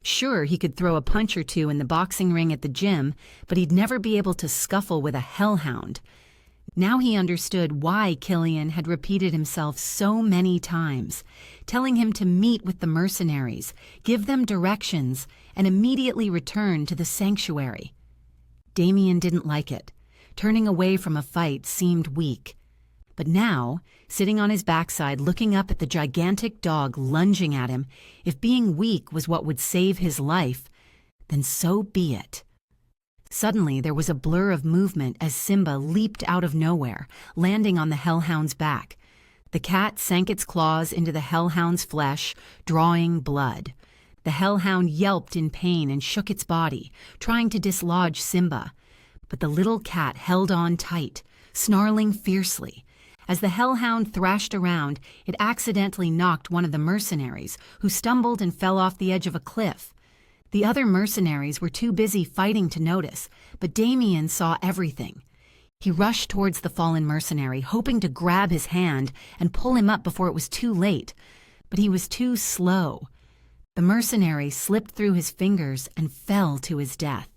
S1: Sure, he could throw a punch or two in the boxing ring at the gym, but he'd never be able to scuffle with a hellhound. Now he understood why Killian had repeated himself so many times, telling him to meet with the mercenaries, give them directions, and immediately return to the sanctuary. Damien didn't like it. Turning away from a fight seemed weak. But now, sitting on his backside looking up at the gigantic dog lunging at him, if being weak was what would save his life, then so be it. Suddenly, there was a blur of movement as Simba leaped out of nowhere, landing on the hellhound's back. The cat sank its claws into the hellhound's flesh, drawing blood. The hellhound yelped in pain and shook its body, trying to dislodge Simba. But the little cat held on tight, snarling fiercely. As the hellhound thrashed around, it accidentally knocked one of the mercenaries, who stumbled and fell off the edge of a cliff. The other mercenaries were too busy fighting to notice, but Damien saw everything. He rushed towards the fallen mercenary, hoping to grab his hand and pull him up before it was too late. But he was too slow. The mercenary slipped through his fingers and fell to his death.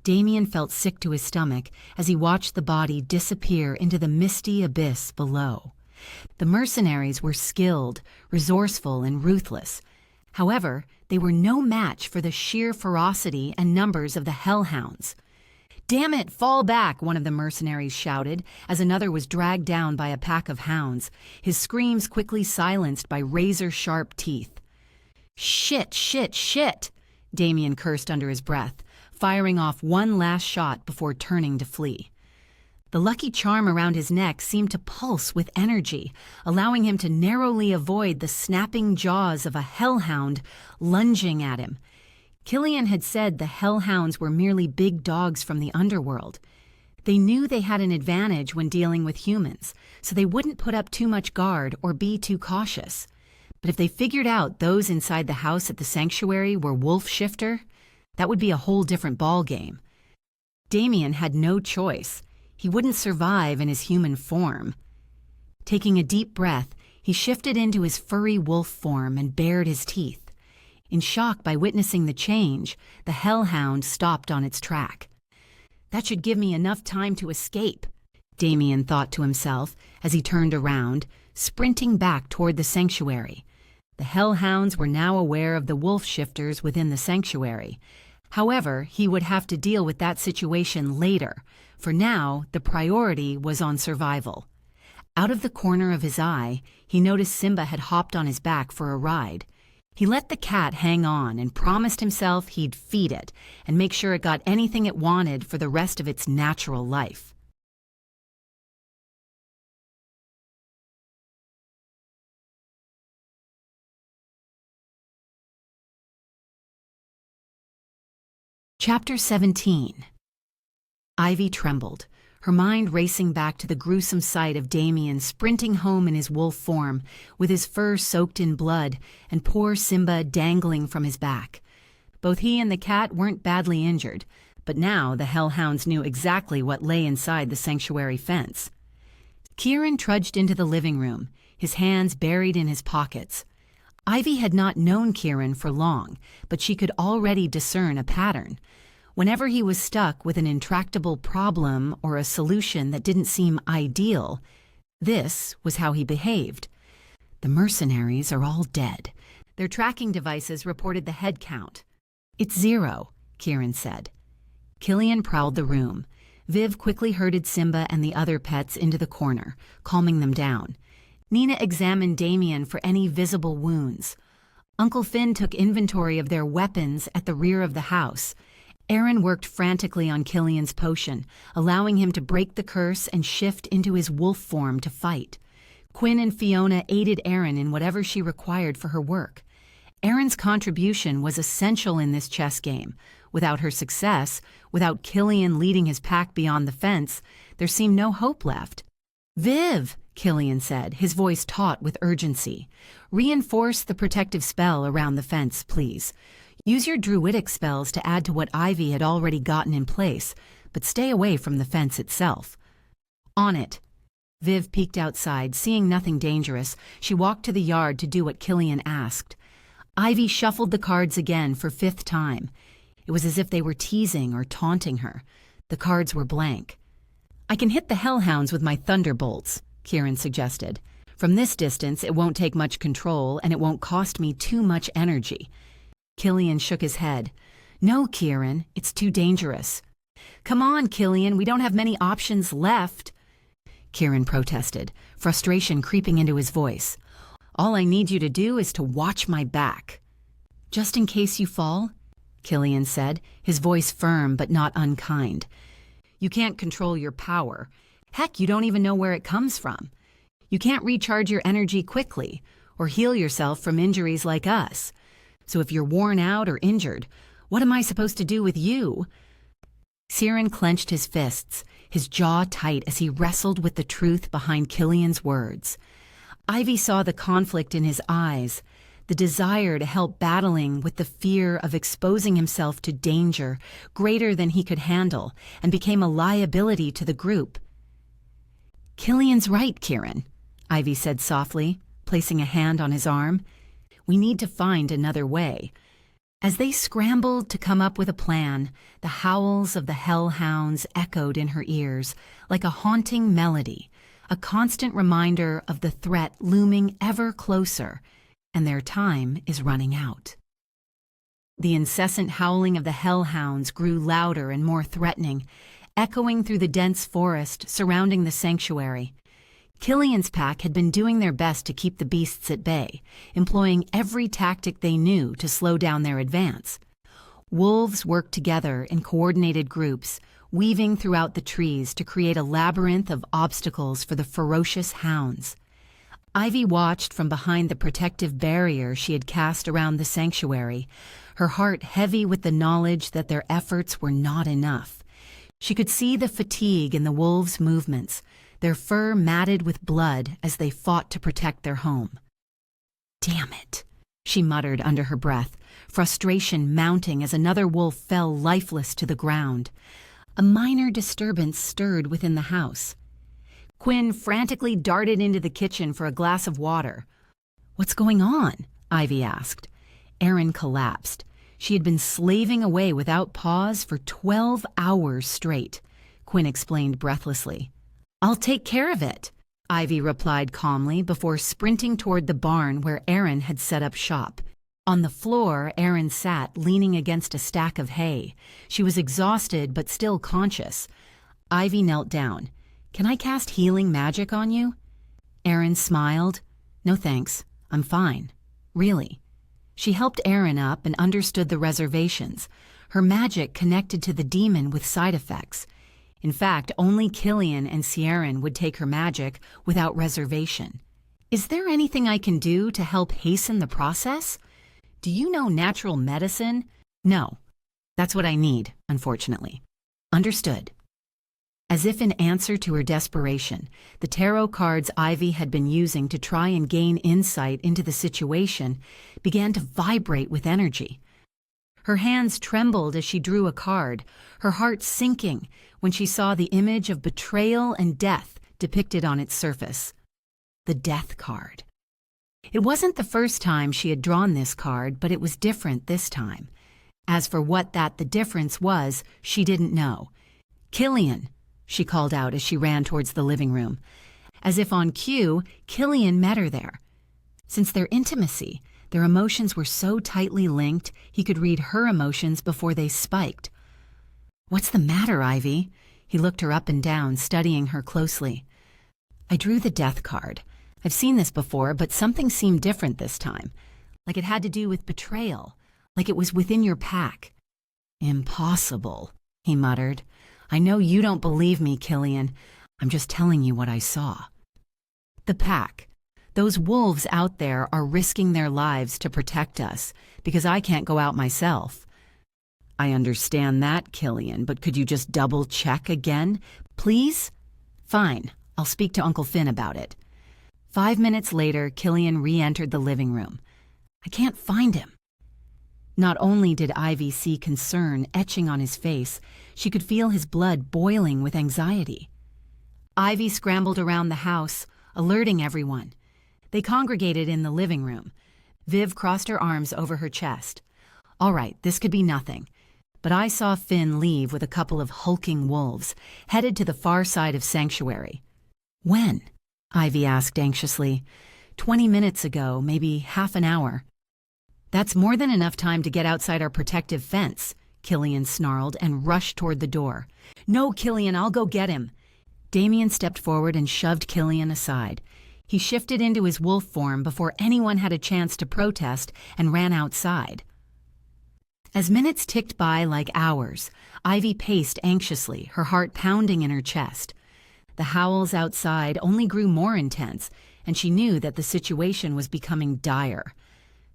S1: Damien felt sick to his stomach as he watched the body disappear into the misty abyss below. The mercenaries were skilled, resourceful, and ruthless. However, they were no match for the sheer ferocity and numbers of the hellhounds. "Damn it, fall back," one of the mercenaries shouted, as another was dragged down by a pack of hounds, his screams quickly silenced by razor-sharp teeth. "Shit, shit, shit," Damien cursed under his breath, firing off one last shot before turning to flee. The lucky charm around his neck seemed to pulse with energy, allowing him to narrowly avoid the snapping jaws of a hellhound lunging at him. Killian had said the hellhounds were merely big dogs from the Underworld. They knew they had an advantage when dealing with humans, so they wouldn't put up too much guard or be too cautious. But if they figured out those inside the house at the sanctuary were wolf shifter, that would be a whole different ballgame. Damien had no choice. He wouldn't survive in his human form. Taking a deep breath, he shifted into his furry wolf form and bared his teeth. In shock by witnessing the change, the hellhound stopped on its track. "That should give me enough time to escape," Damien thought to himself as he turned around, sprinting back toward the sanctuary. The hellhounds were now aware of the wolf shifters within the sanctuary. However, he would have to deal with that situation later. For now, the priority was on survival. Out of the corner of his eye, he noticed Simba had hopped on his back for a ride. He let the cat hang on and promised himself he'd feed it and make sure it got anything it wanted for the rest of its natural life. Chapter 17. Ivy trembled, her mind racing back to the gruesome sight of Damien sprinting home in his wolf form, with his fur soaked in blood and poor Simba dangling from his back. Both he and the cat weren't badly injured, but now the hellhounds knew exactly what lay inside the sanctuary fence. Kieran trudged into the living room, his hands buried in his pockets. Ivy had not known Kieran for long, but she could already discern a pattern. Whenever he was stuck with an intractable problem or a solution that didn't seem ideal, this was how he behaved. The mercenaries are all dead. Their tracking devices reported the head count. It's 0, Kieran said. Killian prowled the room. Viv quickly herded Simba and the other pets into the corner, calming them down. Nina examined Damien for any visible wounds. Uncle Finn took inventory of their weapons at the rear of the house. Aaron worked frantically on Killian's potion, allowing him to break the curse and shift into his wolf form to fight. Quinn and Fiona aided Aaron in whatever she required for her work. Aaron's contribution was essential in this chess game. Without her success, without Killian leading his pack beyond the fence, there seemed no hope left. "Viv," Killian said, his voice taut with urgency. "Reinforce the protective spell around the fence, please. Use your druidic spells to add to what Ivy had already gotten in place, but stay away from the fence itself." "On it." Viv peeked outside, seeing nothing dangerous. She walked to the yard to do what Killian asked. Ivy shuffled the cards again for 5th time. It was as if they were teasing or taunting her. The cards were blank. "I can hit the hellhounds with my thunderbolts," Kieran suggested. "From this distance, it won't take much control, and it won't cost me too much energy." Killian shook his head. "No, Kieran, it's too dangerous." "Come on, Killian, we don't have many options left," Kieran protested, frustration creeping into his voice. "All I need you to do is to watch my back." "Just in case you fall?" Killian said, his voice firm but not unkind. "You can't control your power. Heck, you don't even know where it comes from. You can't recharge your energy quickly or heal yourself from injuries like us. So if you're worn out or injured, what am I supposed to do with you?" Siren clenched his fists, his jaw tight as he wrestled with the truth behind Killian's words. Ivy saw the conflict in his eyes, the desire to help battling with the fear of exposing himself to danger greater than he could handle, and became a liability to the group. "Killian's right, Kieran," Ivy said softly, placing a hand on his arm. "We need to find another way." As they scrambled to come up with a plan, the howls of the hellhounds echoed in her ears like a haunting melody, a constant reminder of the threat looming ever closer, and their time is running out. The incessant howling of the hellhounds grew louder and more threatening, echoing through the dense forest surrounding the sanctuary. Killian's pack had been doing their best to keep the beasts at bay, employing every tactic they knew to slow down their advance. Wolves worked together in coordinated groups, weaving throughout the trees to create a labyrinth of obstacles for the ferocious hounds. Ivy watched from behind the protective barrier she had cast around the sanctuary, her heart heavy with the knowledge that their efforts were not enough. She could see the fatigue in the wolves' movements, their fur matted with blood as they fought to protect their home. "Damn it," she muttered under her breath, frustration mounting as another wolf fell lifeless to the ground. A minor disturbance stirred within the house. Quinn frantically darted into the kitchen for a glass of water. "What's going on?" Ivy asked. Erin collapsed. She had been slaving away without pause for 12 hours straight, Quinn explained breathlessly. "I'll take care of it," Ivy replied calmly before sprinting toward the barn where Erin had set up shop. On the floor, Erin sat leaning against a stack of hay. She was exhausted but still conscious. Ivy knelt down. "Can I cast healing magic on you?" Erin smiled. "No thanks, I'm fine. Really." She helped Erin up and understood the reservations. Her magic connected to the demon with side effects. In fact, only Killian and Sieran would take her magic without reservation. "Is there anything I can do to help hasten the process? Do you know natural medicine?" "No. That's what I need, unfortunately." "Understood." As if in answer to her desperation, the tarot cards Ivy had been using to try and gain insight into the situation began to vibrate with energy. Her hands trembled as she drew a card, her heart sinking when she saw the image of betrayal and death depicted on its surface. The Death card. It wasn't the first time she had drawn this card, but it was different this time. As for what the difference was, she didn't know. "Killian," she called out as she ran towards the living room. As if on cue, Killian met her there. Since their intimacy, their emotions were so tightly linked, he could read her emotions before they spiked. "What's the matter, Ivy?" He looked her up and down, studying her closely. "I drew the death card. I've seen this before, but something seemed different this time. Like it had to do with betrayal, like it was within your pack." "Impossible," he muttered. "I know you don't believe me, Killian. I'm just telling you what I saw." "The pack. Those wolves out there are risking their lives to protect us, because I can't go out myself." "I understand that, Killian, but could you just double-check again, please?" "Fine. I'll speak to Uncle Finn about it." 5 minutes later, Killian re-entered the living room. "I can't find him." Not only did Ivy see concern etching on his face, she could feel his blood boiling with anxiety. Ivy scrambled around the house, alerting everyone. They congregated in the living room. Viv crossed her arms over her chest. "All right, this could be nothing. But I saw Finn leave with a couple of hulking wolves, headed to the far side of Sanctuary." "When?" Ivy asked anxiously. 20 minutes ago, maybe half an hour." "That's more than enough time to get outside our protective fence," Killian snarled and rushed toward the door. "No, Killian, I'll go get him." Damien stepped forward and shoved Killian aside. He shifted into his wolf form before anyone had a chance to protest and ran outside. As minutes ticked by like hours, Ivy paced anxiously, her heart pounding in her chest. The howls outside only grew more intense, and she knew that the situation was becoming dire.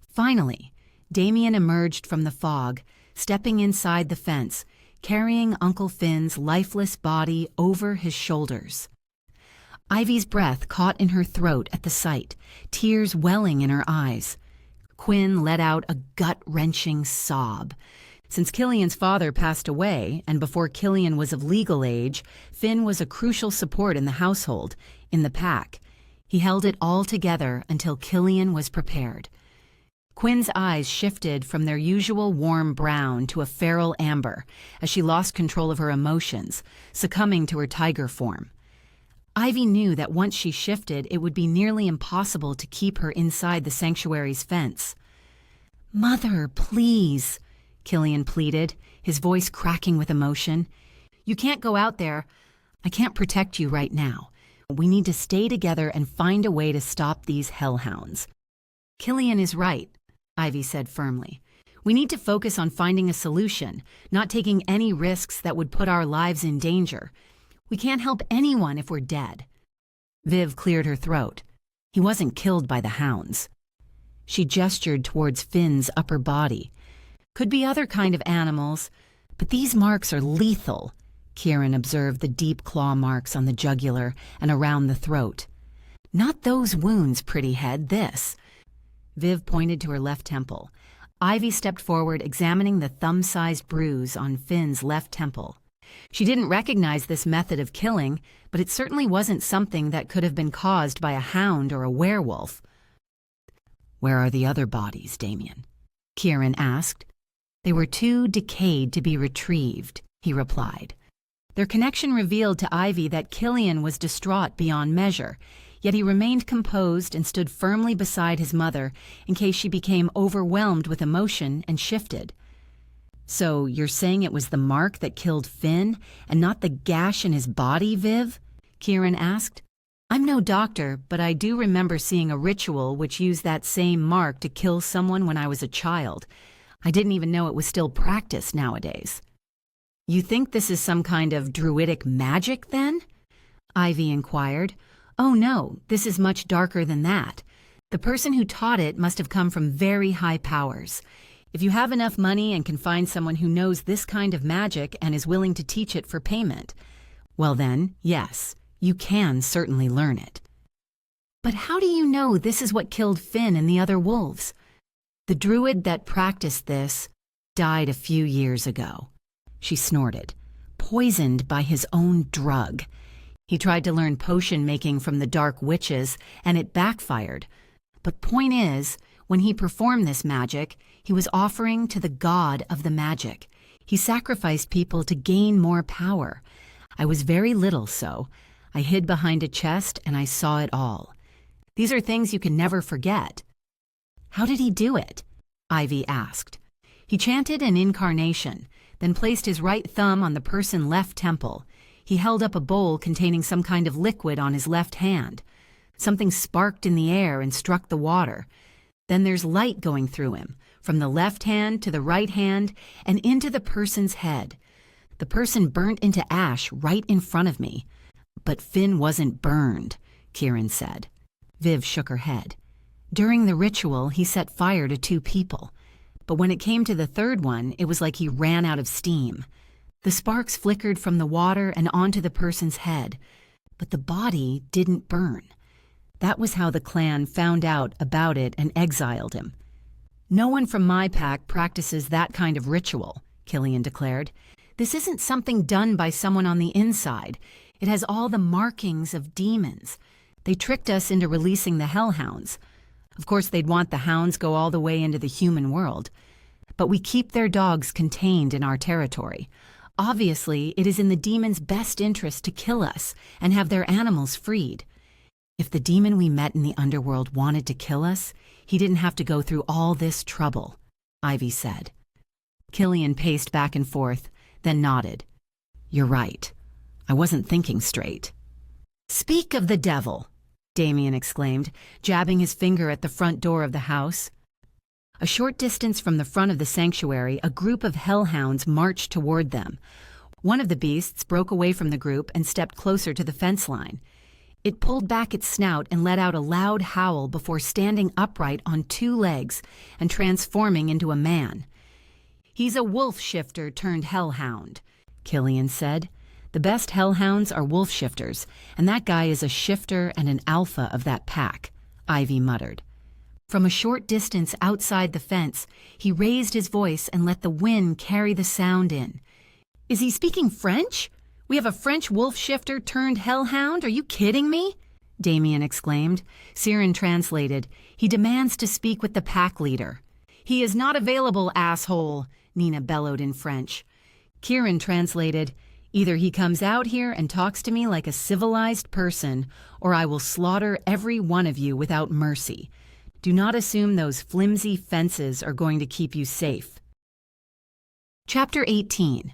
S1: Finally, Damien emerged from the fog, stepping inside the fence, carrying Uncle Finn's lifeless body over his shoulders. Ivy's breath caught in her throat at the sight, tears welling in her eyes. Quinn let out a gut-wrenching sob. Since Killian's father passed away, and before Killian was of legal age, Finn was a crucial support in the household, in the pack. He held it all together until Killian was prepared. Quinn's eyes shifted from their usual warm brown to a feral amber as she lost control of her emotions, succumbing to her tiger form. Ivy knew that once she shifted, it would be nearly impossible to keep her inside the sanctuary's fence. "Mother, please," Killian pleaded, his voice cracking with emotion. "You can't go out there. I can't protect you right now. We need to stay together and find a way to stop these hellhounds." "Killian is right," Ivy said firmly. "We need to focus on finding a solution, not taking any risks that would put our lives in danger. We can't help anyone if we're dead." Viv cleared her throat. "He wasn't killed by the hounds." She gestured towards Finn's upper body. "Could be other kind of animals, but these marks are lethal." Kieran observed the deep claw marks on the jugular and around the throat. "Not those wounds, pretty head, this." Viv pointed to her left temple. Ivy stepped forward, examining the thumb-sized bruise on Finn's left temple. She didn't recognize this method of killing, but it certainly wasn't something that could have been caused by a hound or a werewolf. "Where are the other bodies, Damien?" Kieran asked. "They were too decayed to be retrieved," he replied. Their connection revealed to Ivy that Killian was distraught beyond measure, yet he remained composed and stood firmly beside his mother in case she became overwhelmed with emotion and shifted. "So you're saying it was the mark that killed Finn and not the gash in his body, Viv?" Kieran asked. "I'm no doctor, but I do remember seeing a ritual which used that same mark to kill someone when I was a child. I didn't even know it was still practiced nowadays." "You think this is some kind of druidic magic, then?" Ivy inquired. "Oh no, this is much darker than that. The person who taught it must have come from very high powers. If you have enough money and can find someone who knows this kind of magic and is willing to teach it for payment, well then, yes, you can certainly learn it." "But how do you know this is what killed Finn and the other wolves?" "The druid that practiced this died a few years ago," she snorted, "poisoned by his own drug. He tried to learn potion making from the dark witches, and it backfired. But point is, when he performed this magic, he was offering to the god of the magic. He sacrificed people to gain more power. I was very little, so I hid behind a chest and I saw it all. These are things you can never forget. How did he do it? Ivy asked. He chanted an incarnation, then placed his right thumb on the person's left temple. He held up a bowl containing some kind of liquid on his left hand. Something sparked in the air and struck the water. Then there's light going through him, from the left hand to the right hand and into the person's head. The person burnt into ash right in front of me. But Finn wasn't burned, Kieran said. Viv shook her head. During the ritual, he set fire to 2 people. But when it came to the third one, it was like he ran out of steam. The sparks flickered from the water and onto the person's head. But the body didn't burn. That was how the clan found out about it and exiled him. No one from my pack practices that kind of ritual, Killian declared. This isn't something done by someone on the inside. It has all the markings of demons. They tricked us into releasing the hellhounds. Of course, they'd want the hounds go all the way into the human world. But we keep their dogs contained in our territory. Obviously, it is in the demon's best interest to kill us and have their animals freed. If the demon we met in the underworld wanted to kill us, he didn't have to go through all this trouble, Ivy said. Killian paced back and forth, then nodded. You're right. I wasn't thinking straight. Speak of the devil, Damien exclaimed, jabbing his finger at the front door of the house. A short distance from the front of the sanctuary, a group of hellhounds marched toward them. One of the beasts broke away from the group and stepped closer to the fence line. It pulled back its snout and let out a loud howl before standing upright on 2 legs and transforming into a man. He's a wolf shifter turned hellhound, Killian said. The best hellhounds are wolf shifters, and that guy is a shifter and an alpha of that pack, Ivy muttered. From a short distance outside the fence, he raised his voice and let the wind carry the sound in. Is he speaking French? We have a French wolf shifter turned hellhound? Are you kidding me? Damien exclaimed. Siren translated. He demands to speak with the pack leader. He is not available, asshole, Nina bellowed in French. Kieran translated. Either he comes out here and talks to me like a civilized person, or I will slaughter every one of you without mercy. Do not assume those flimsy fences are going to keep you safe. Chapter 18.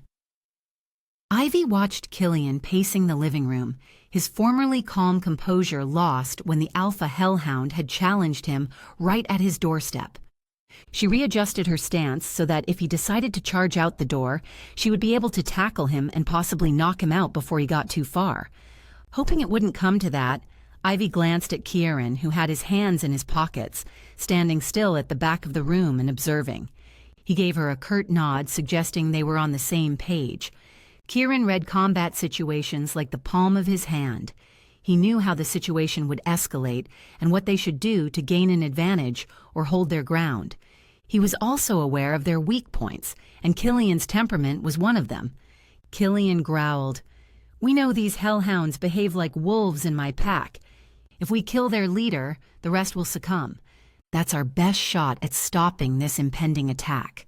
S1: Ivy watched Killian pacing the living room, his formerly calm composure lost when the alpha hellhound had challenged him right at his doorstep. She readjusted her stance so that if he decided to charge out the door, she would be able to tackle him and possibly knock him out before he got too far. Hoping it wouldn't come to that, Ivy glanced at Kieran, who had his hands in his pockets, standing still at the back of the room and observing. He gave her a curt nod, suggesting they were on the same page. Kieran read combat situations like the palm of his hand. He knew how the situation would escalate and what they should do to gain an advantage or hold their ground. He was also aware of their weak points, and Killian's temperament was one of them. Killian growled, We know these hellhounds behave like wolves in my pack. If we kill their leader, the rest will succumb. That's our best shot at stopping this impending attack.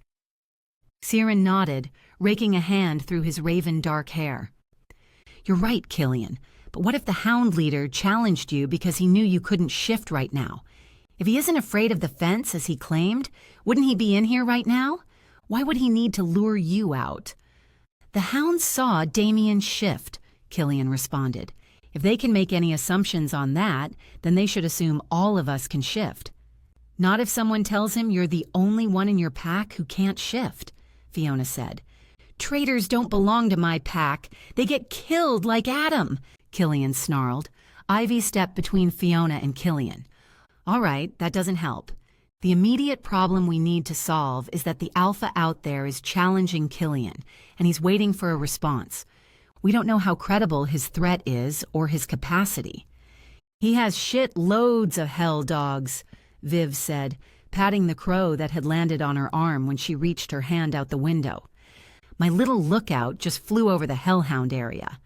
S1: Siren nodded, raking a hand through his raven dark hair. You're right, Killian, but what if the hound leader challenged you because he knew you couldn't shift right now? If he isn't afraid of the fence, as he claimed, wouldn't he be in here right now? Why would he need to lure you out? The hounds saw Damien shift, Killian responded. If they can make any assumptions on that, then they should assume all of us can shift. Not if someone tells him you're the only one in your pack who can't shift, Fiona said. Traitors don't belong to my pack. They get killed like Adam, Killian snarled. Ivy stepped between Fiona and Killian. All right, that doesn't help. The immediate problem we need to solve is that the alpha out there is challenging Killian, and he's waiting for a response. We don't know how credible his threat is or his capacity. He has shit loads of hell dogs, Viv said, patting the crow that had landed on her arm when she reached her hand out the window. My little lookout just flew over the hellhound area.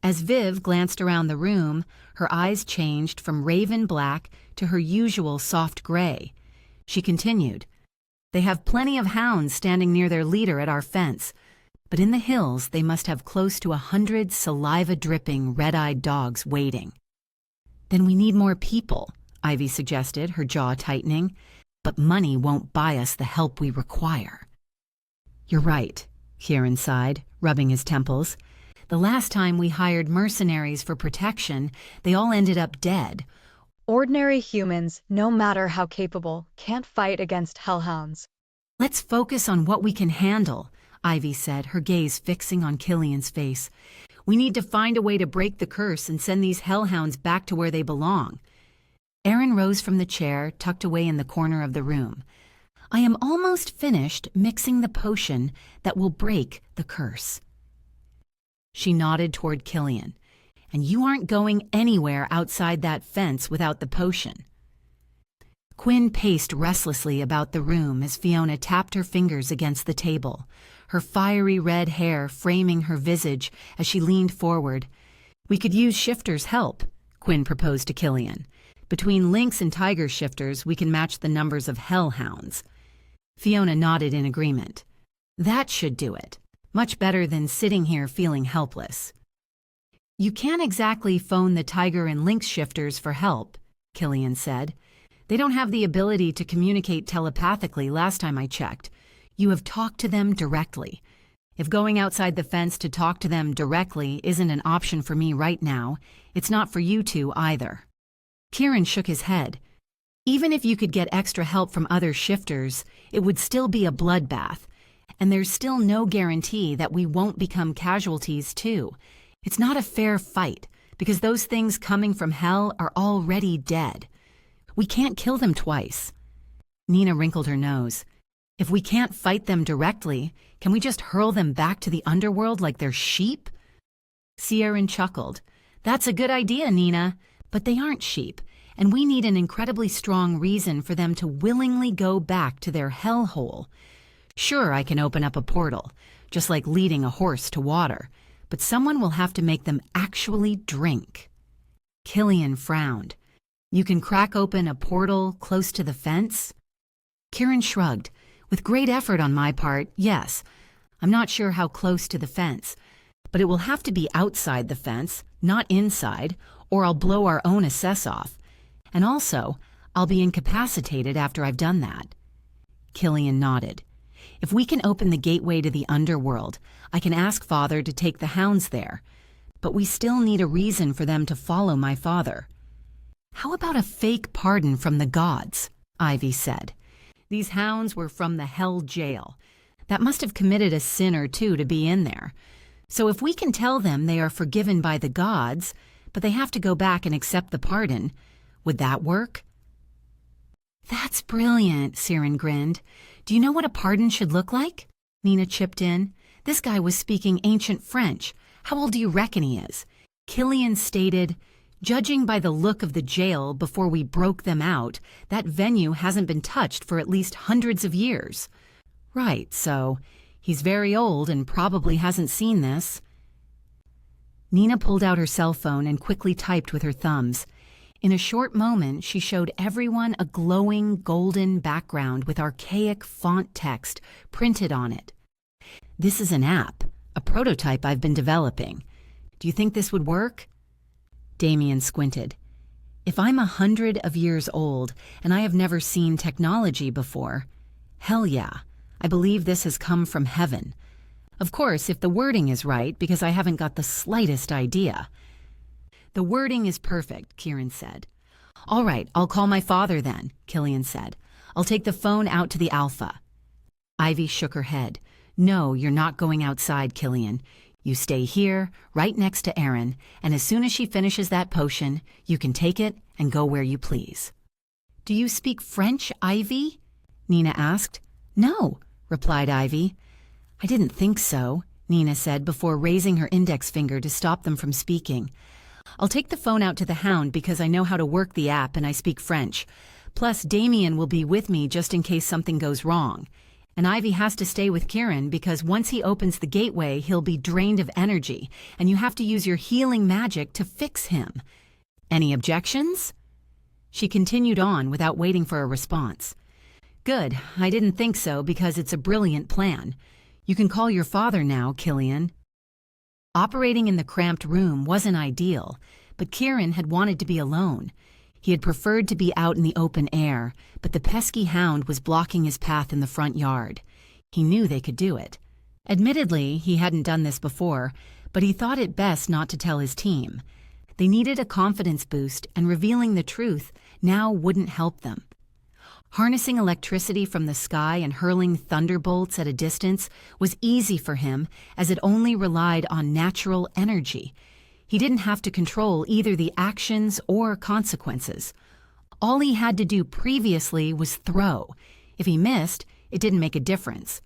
S1: As Viv glanced around the room, her eyes changed from raven black to her usual soft gray. She continued, "They have plenty of hounds standing near their leader at our fence, but in the hills they must have close to 100 saliva-dripping, red-eyed dogs waiting." "Then we need more people," Ivy suggested, her jaw tightening. "But money won't buy us the help we require." "You're right," Kieran sighed, rubbing his temples. "The last time we hired mercenaries for protection, they all ended up dead."
S2: Ordinary humans, no matter how capable, can't fight against hellhounds.
S1: "Let's focus on what we can handle," Ivy said, her gaze fixing on Killian's face. "We need to find a way to break the curse and send these hellhounds back to where they belong." Aaron rose from the chair, tucked away in the corner of the room. "I am almost finished mixing the potion that will break the curse." She nodded toward Killian. "And you aren't going anywhere outside that fence without the potion." Quinn paced restlessly about the room as Fiona tapped her fingers against the table, her fiery red hair framing her visage as she leaned forward. "We could use Shifter's help," Quinn proposed to Killian. "Between lynx and tiger shifters, we can match the numbers of hellhounds." Fiona nodded in agreement. "That should do it. Much better than sitting here feeling helpless." "You can't exactly phone the tiger and lynx shifters for help," Killian said. "They don't have the ability to communicate telepathically last time I checked. You have talked to them directly. If going outside the fence to talk to them directly isn't an option for me right now, it's not for you two either." Kieran shook his head. "Even if you could get extra help from other shifters, it would still be a bloodbath. And there's still no guarantee that we won't become casualties too. It's not a fair fight, because those things coming from hell are already dead. We can't kill them twice." Nina wrinkled her nose. "If we can't fight them directly, can we just hurl them back to the underworld like they're sheep?" Sierran chuckled. "That's a good idea, Nina. But they aren't sheep, and we need an incredibly strong reason for them to willingly go back to their hellhole. Sure, I can open up a portal, just like leading a horse to water, but someone will have to make them actually drink." Killian frowned. "You can crack open a portal close to the fence?" Kieran shrugged. "With great effort on my part, yes. I'm not sure how close to the fence, but it will have to be outside the fence, not inside, or I'll blow our own assess off. And also, I'll be incapacitated after I've done that." Killian nodded. "If we can open the gateway to the underworld, I can ask Father to take the hounds there. But we still need a reason for them to follow my father." "How about a fake pardon from the gods?" Ivy said. "These hounds were from the hell jail. That must have committed a sin or two to be in there. So if we can tell them they are forgiven by the gods, but they have to go back and accept the pardon, would that work?" "That's brilliant," Sierran grinned. "Do you know what a pardon should look like?" Nina chipped in. "This guy was speaking ancient French. How old do you reckon he is?" Killian stated, "Judging by the look of the jail before we broke them out, that venue hasn't been touched for at least hundreds of years." "Right, so he's very old and probably hasn't seen this." Nina pulled out her cell phone and quickly typed with her thumbs. In a short moment, she showed everyone a glowing golden background with archaic font text printed on it. "This is an app, a prototype I've been developing. Do you think this would work?" Damien squinted. "If I'm 100 of years old and I have never seen technology before, hell yeah, I believe this has come from heaven. Of course, if the wording is right, because I haven't got the slightest idea." "The wording is perfect," Kieran said. "All right, I'll call my father then," Killian said. "I'll take the phone out to the Alpha." Ivy shook her head. "No, you're not going outside, Killian. You stay here, right next to Aaron, and as soon as she finishes that potion, you can take it and go where you please." "Do you speak French, Ivy?" Nina asked. "No," replied Ivy. "I didn't think so," Nina said before raising her index finger to stop them from speaking. "I'll take the phone out to the hound because I know how to work the app and I speak French. Plus, Damien will be with me just in case something goes wrong. And Ivy has to stay with Kieran because once he opens the gateway, he'll be drained of energy, and you have to use your healing magic to fix him. Any objections?" She continued on without waiting for a response. "Good, I didn't think so because it's a brilliant plan. You can call your father now, Killian." Operating in the cramped room wasn't ideal, but Kieran had wanted to be alone. He had preferred to be out in the open air, but the pesky hound was blocking his path in the front yard. He knew they could do it. Admittedly, he hadn't done this before, but he thought it best not to tell his team. They needed a confidence boost, and revealing the truth now wouldn't help them. Harnessing electricity from the sky and hurling thunderbolts at a distance was easy for him, as it only relied on natural energy. He didn't have to control either the actions or consequences. All he had to do previously was throw. If he missed, it didn't make a difference.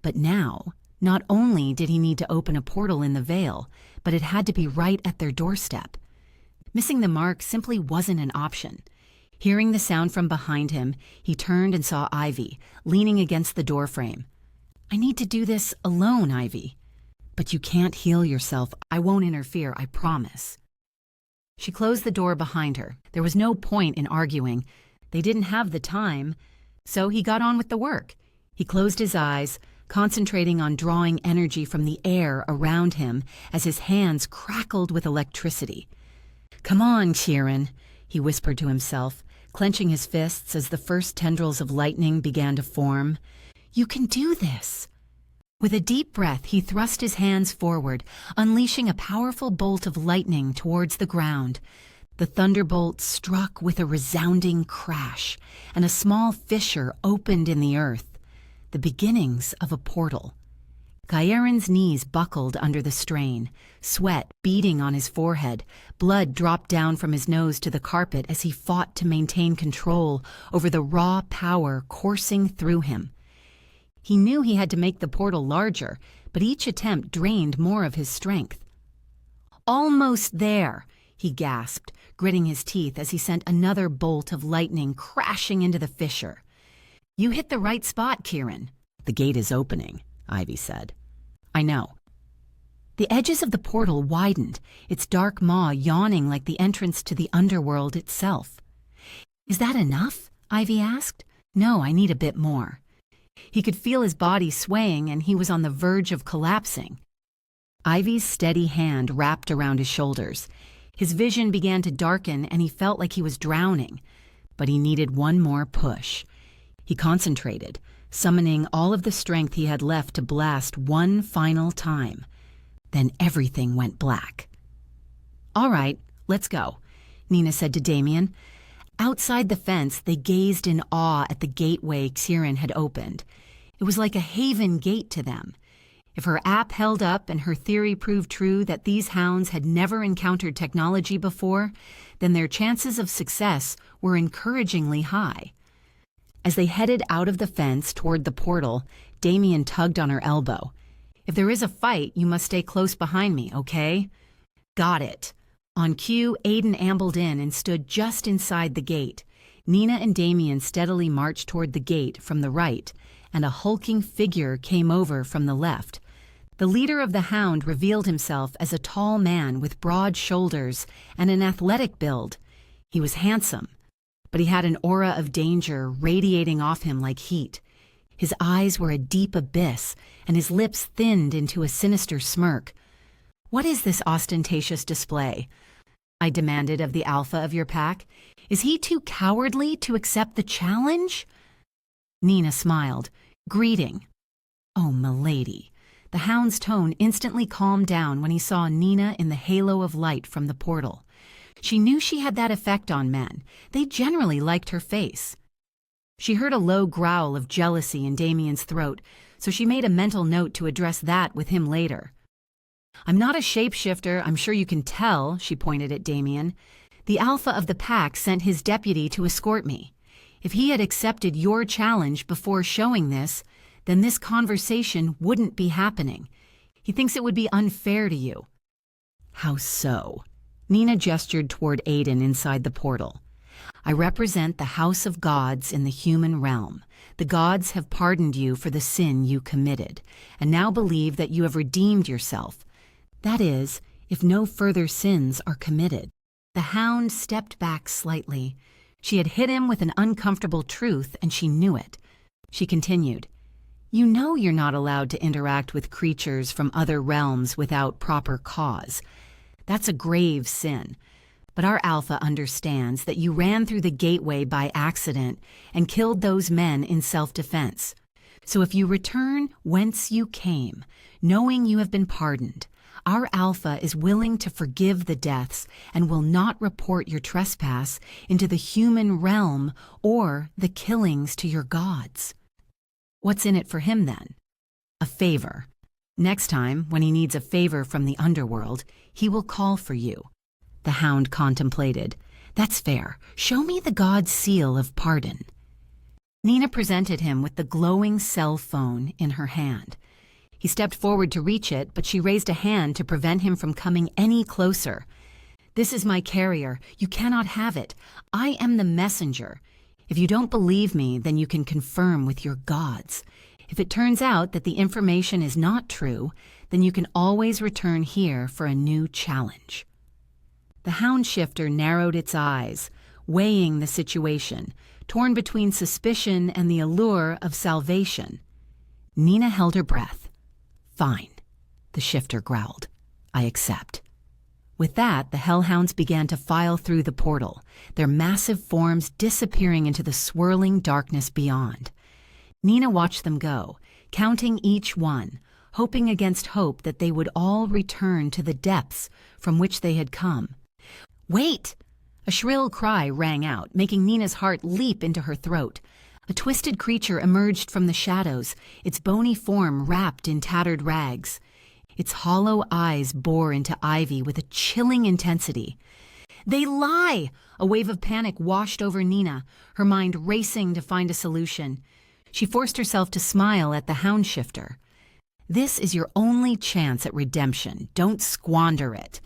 S1: But now, not only did he need to open a portal in the Vale, but it had to be right at their doorstep. Missing the mark simply wasn't an option. Hearing the sound from behind him, he turned and saw Ivy, leaning against the doorframe. "I need to do this alone, Ivy." "But you can't heal yourself. I won't interfere, I promise." She closed the door behind her. There was no point in arguing. They didn't have the time, so he got on with the work. He closed his eyes, concentrating on drawing energy from the air around him as his hands crackled with electricity. "Come on, Kieran," he whispered to himself, clenching his fists as the first tendrils of lightning began to form. "You can do this." With a deep breath, he thrust his hands forward, unleashing a powerful bolt of lightning towards the ground. The thunderbolt struck with a resounding crash, and a small fissure opened in the earth, the beginnings of a portal. Kieran's knees buckled under the strain, sweat beading on his forehead. Blood dropped down from his nose to the carpet as he fought to maintain control over the raw power coursing through him. He knew he had to make the portal larger, but each attempt drained more of his strength. "Almost there," he gasped, gritting his teeth as he sent another bolt of lightning crashing into the fissure. "You hit the right spot, Kieran." "The gate is opening," Ivy said. "I know." The edges of the portal widened, its dark maw yawning like the entrance to the Underworld itself. "Is that enough?" Ivy asked. "No, I need a bit more." He could feel his body swaying, and he was on the verge of collapsing. Ivy's steady hand wrapped around his shoulders. His vision began to darken, and he felt like he was drowning. But he needed one more push. He concentrated, summoning all of the strength he had left to blast one final time. Then everything went black. "All right, let's go," Nina said to Damien. Outside the fence, they gazed in awe at the gateway Kieran had opened. It was like a haven gate to them. If her app held up and her theory proved true that these hounds had never encountered technology before, then their chances of success were encouragingly high. As they headed out of the fence toward the portal, Damien tugged on her elbow. "If there is a fight, you must stay close behind me, okay?" "Got it." On cue, Aiden ambled in and stood just inside the gate. Nina and Damien steadily marched toward the gate from the right, and a hulking figure came over from the left. The leader of the hound revealed himself as a tall man with broad shoulders and an athletic build. He was handsome, but he had an aura of danger radiating off him like heat. His eyes were a deep abyss, and his lips thinned into a sinister smirk. "What is this ostentatious display?" I demanded of the alpha of your pack. "Is he too cowardly to accept the challenge?" Nina smiled. "Greeting." "Oh, milady." The hound's tone instantly calmed down when he saw Nina in the halo of light from the portal. She knew she had that effect on men. They generally liked her face. She heard a low growl of jealousy in Damien's throat, so she made a mental note to address that with him later. "I'm not a shapeshifter, I'm sure you can tell," she pointed at Damien. "The alpha of the pack sent his deputy to escort me. If he had accepted your challenge before showing this, then this conversation wouldn't be happening. He thinks it would be unfair to you." "How so?" Nina gestured toward Aiden inside the portal. I represent the house of gods in the human realm. The gods have pardoned you for the sin you committed, and now believe that you have redeemed yourself. That is, if no further sins are committed." The hound stepped back slightly. She had hit him with an uncomfortable truth, and she knew it. She continued, "You know you're not allowed to interact with creatures from other realms without proper cause. That's a grave sin. But our Alpha understands that you ran through the gateway by accident and killed those men in self-defense. So if you return whence you came, knowing you have been pardoned, our Alpha is willing to forgive the deaths and will not report your trespass into the human realm or the killings to your gods." What's in it for him then? A favor. Next time, when he needs a favor from the Underworld, he will call for you. The hound contemplated. "That's fair. Show me the god's seal of pardon." Nina presented him with the glowing cell phone in her hand. He stepped forward to reach it, but she raised a hand to prevent him from coming any closer. "This is my carrier. You cannot have it. I am the messenger. If you don't believe me, then you can confirm with your gods. If it turns out that the information is not true, then you can always return here for a new challenge." The hound shifter narrowed its eyes, weighing the situation, torn between suspicion and the allure of salvation. Nina held her breath. "Fine," the shifter growled. "I accept." With that, the hellhounds began to file through the portal, their massive forms disappearing into the swirling darkness beyond. Nina watched them go, counting each one, hoping against hope that they would all return to the depths from which they had come. "Wait!" A shrill cry rang out, making Nina's heart leap into her throat. A twisted creature emerged from the shadows, its bony form wrapped in tattered rags. Its hollow eyes bore into Ivy with a chilling intensity. "They lie!" A wave of panic washed over Nina, her mind racing to find a solution. She forced herself to smile at the hound shifter. "This is your only chance at redemption. Don't squander it.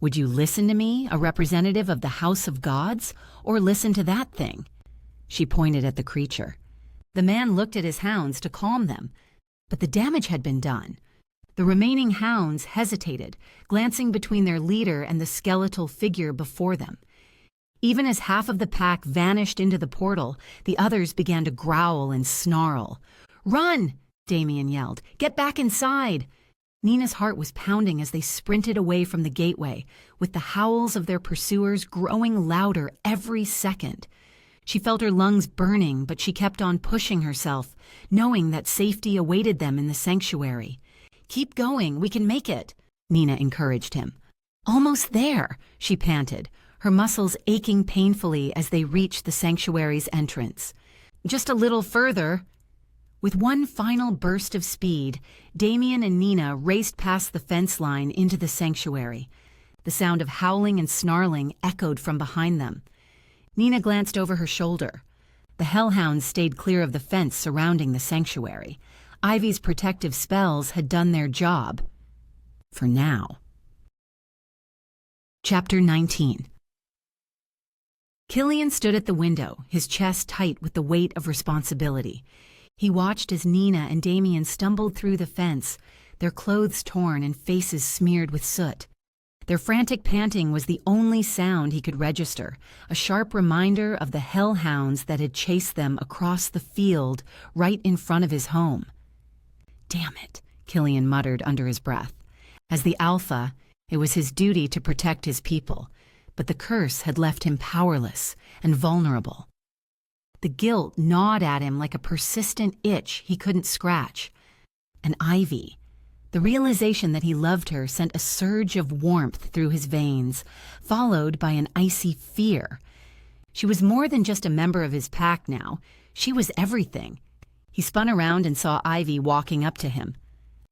S1: Would you listen to me, a representative of the House of Gods, or listen to that thing?" She pointed at the creature. The man looked at his hounds to calm them, but the damage had been done. The remaining hounds hesitated, glancing between their leader and the skeletal figure before them. Even as half of the pack vanished into the portal, the others began to growl and snarl. "Run!" Damien yelled. "Get back inside!" Nina's heart was pounding as they sprinted away from the gateway, with the howls of their pursuers growing louder every second. She felt her lungs burning, but she kept on pushing herself, knowing that safety awaited them in the sanctuary. "Keep going, we can make it," Nina encouraged him. "Almost there," she panted, her muscles aching painfully as they reached the sanctuary's entrance. "Just a little further." With one final burst of speed, Damien and Nina raced past the fence line into the sanctuary. The sound of howling and snarling echoed from behind them. Nina glanced over her shoulder. The hellhounds stayed clear of the fence surrounding the sanctuary. Ivy's protective spells had done their job. For now. Chapter 19. Killian stood at the window, his chest tight with the weight of responsibility. He watched as Nina and Damien stumbled through the fence, their clothes torn and faces smeared with soot. Their frantic panting was the only sound he could register, a sharp reminder of the hellhounds that had chased them across the field right in front of his home. "Damn it," Killian muttered under his breath. As the Alpha, it was his duty to protect his people, but the curse had left him powerless and vulnerable. The guilt gnawed at him like a persistent itch he couldn't scratch. And Ivy, the realization that he loved her sent a surge of warmth through his veins, followed by an icy fear. She was more than just a member of his pack now. She was everything. He spun around and saw Ivy walking up to him.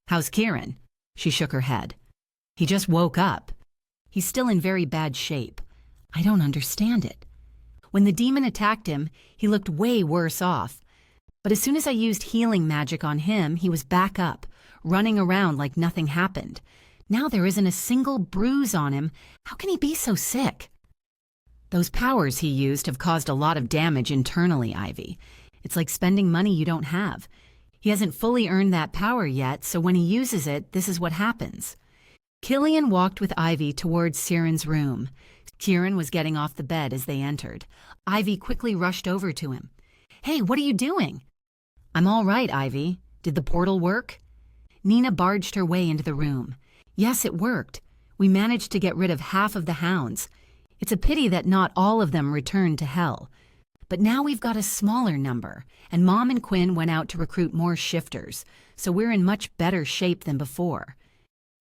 S1: "How's Kieran?" She shook her head. "He just woke up. He's still in very bad shape. I don't understand it. When the demon attacked him, he looked way worse off. But as soon as I used healing magic on him, he was back up, running around like nothing happened. Now there isn't a single bruise on him. How can he be so sick?" Those powers he used have caused a lot of damage internally, Ivy. It's like spending money you don't have. He hasn't fully earned that power yet, so when he uses it, this is what happens. Killian walked with Ivy towards Siren's room. Kieran was getting off the bed as they entered. Ivy quickly rushed over to him. "Hey, what are you doing?" "I'm all right, Ivy. Did the portal work?" Nina barged her way into the room. "Yes, it worked. We managed to get rid of half of the hounds. It's a pity that not all of them returned to hell. But now we've got a smaller number, and Mom and Quinn went out to recruit more shifters, so we're in much better shape than before."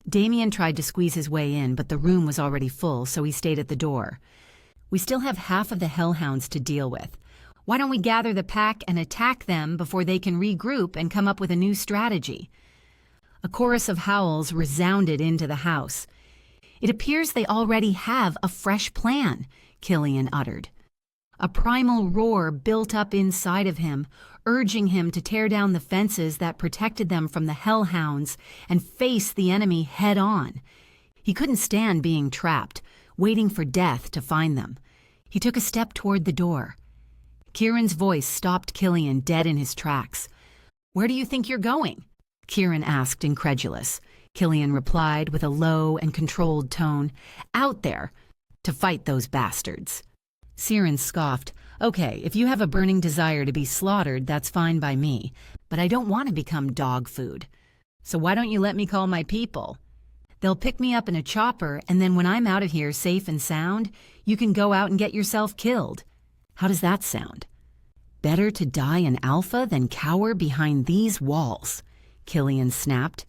S1: Damien tried to squeeze his way in, but the room was already full, so he stayed at the door. "We still have half of the hellhounds to deal with. Why don't we gather the pack and attack them before they can regroup and come up with a new strategy?" A chorus of howls resounded into the house. "It appears they already have a fresh plan," Killian uttered. A primal roar built up inside of him, urging him to tear down the fences that protected them from the hellhounds and face the enemy head-on. He couldn't stand being trapped, waiting for death to find them. He took a step toward the door. Kieran's voice stopped Killian dead in his tracks. "Where do you think you're going?" Kieran asked, incredulous. Killian replied with a low and controlled tone, "Out there, to fight those bastards." Siren scoffed. "Okay, if you have a burning desire to be slaughtered, that's fine by me, but I don't want to become dog food. So why don't you let me call my people? They'll pick me up in a chopper, and then when I'm out of here safe and sound, you can go out and get yourself killed. How does that sound?" "Better to die an alpha than cower behind these walls," Killian snapped.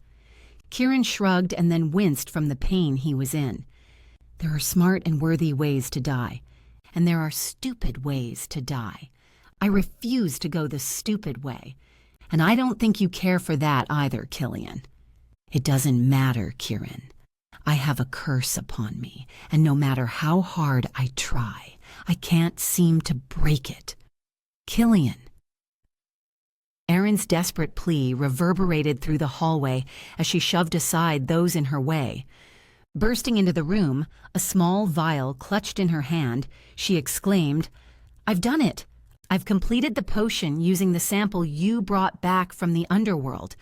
S1: Kieran shrugged and then winced from the pain he was in. There are smart and worthy ways to die, and there are stupid ways to die. I refuse to go the stupid way, and I don't think you care for that either, Killian. "It doesn't matter, Kieran. I have a curse upon me, and no matter how hard I try, I can't seem to break it. Killian." Erin's desperate plea reverberated through the hallway as she shoved aside those in her way. Bursting into the room, a small vial clutched in her hand, she exclaimed, "I've done it! I've completed the potion using the sample you brought back from the Underworld.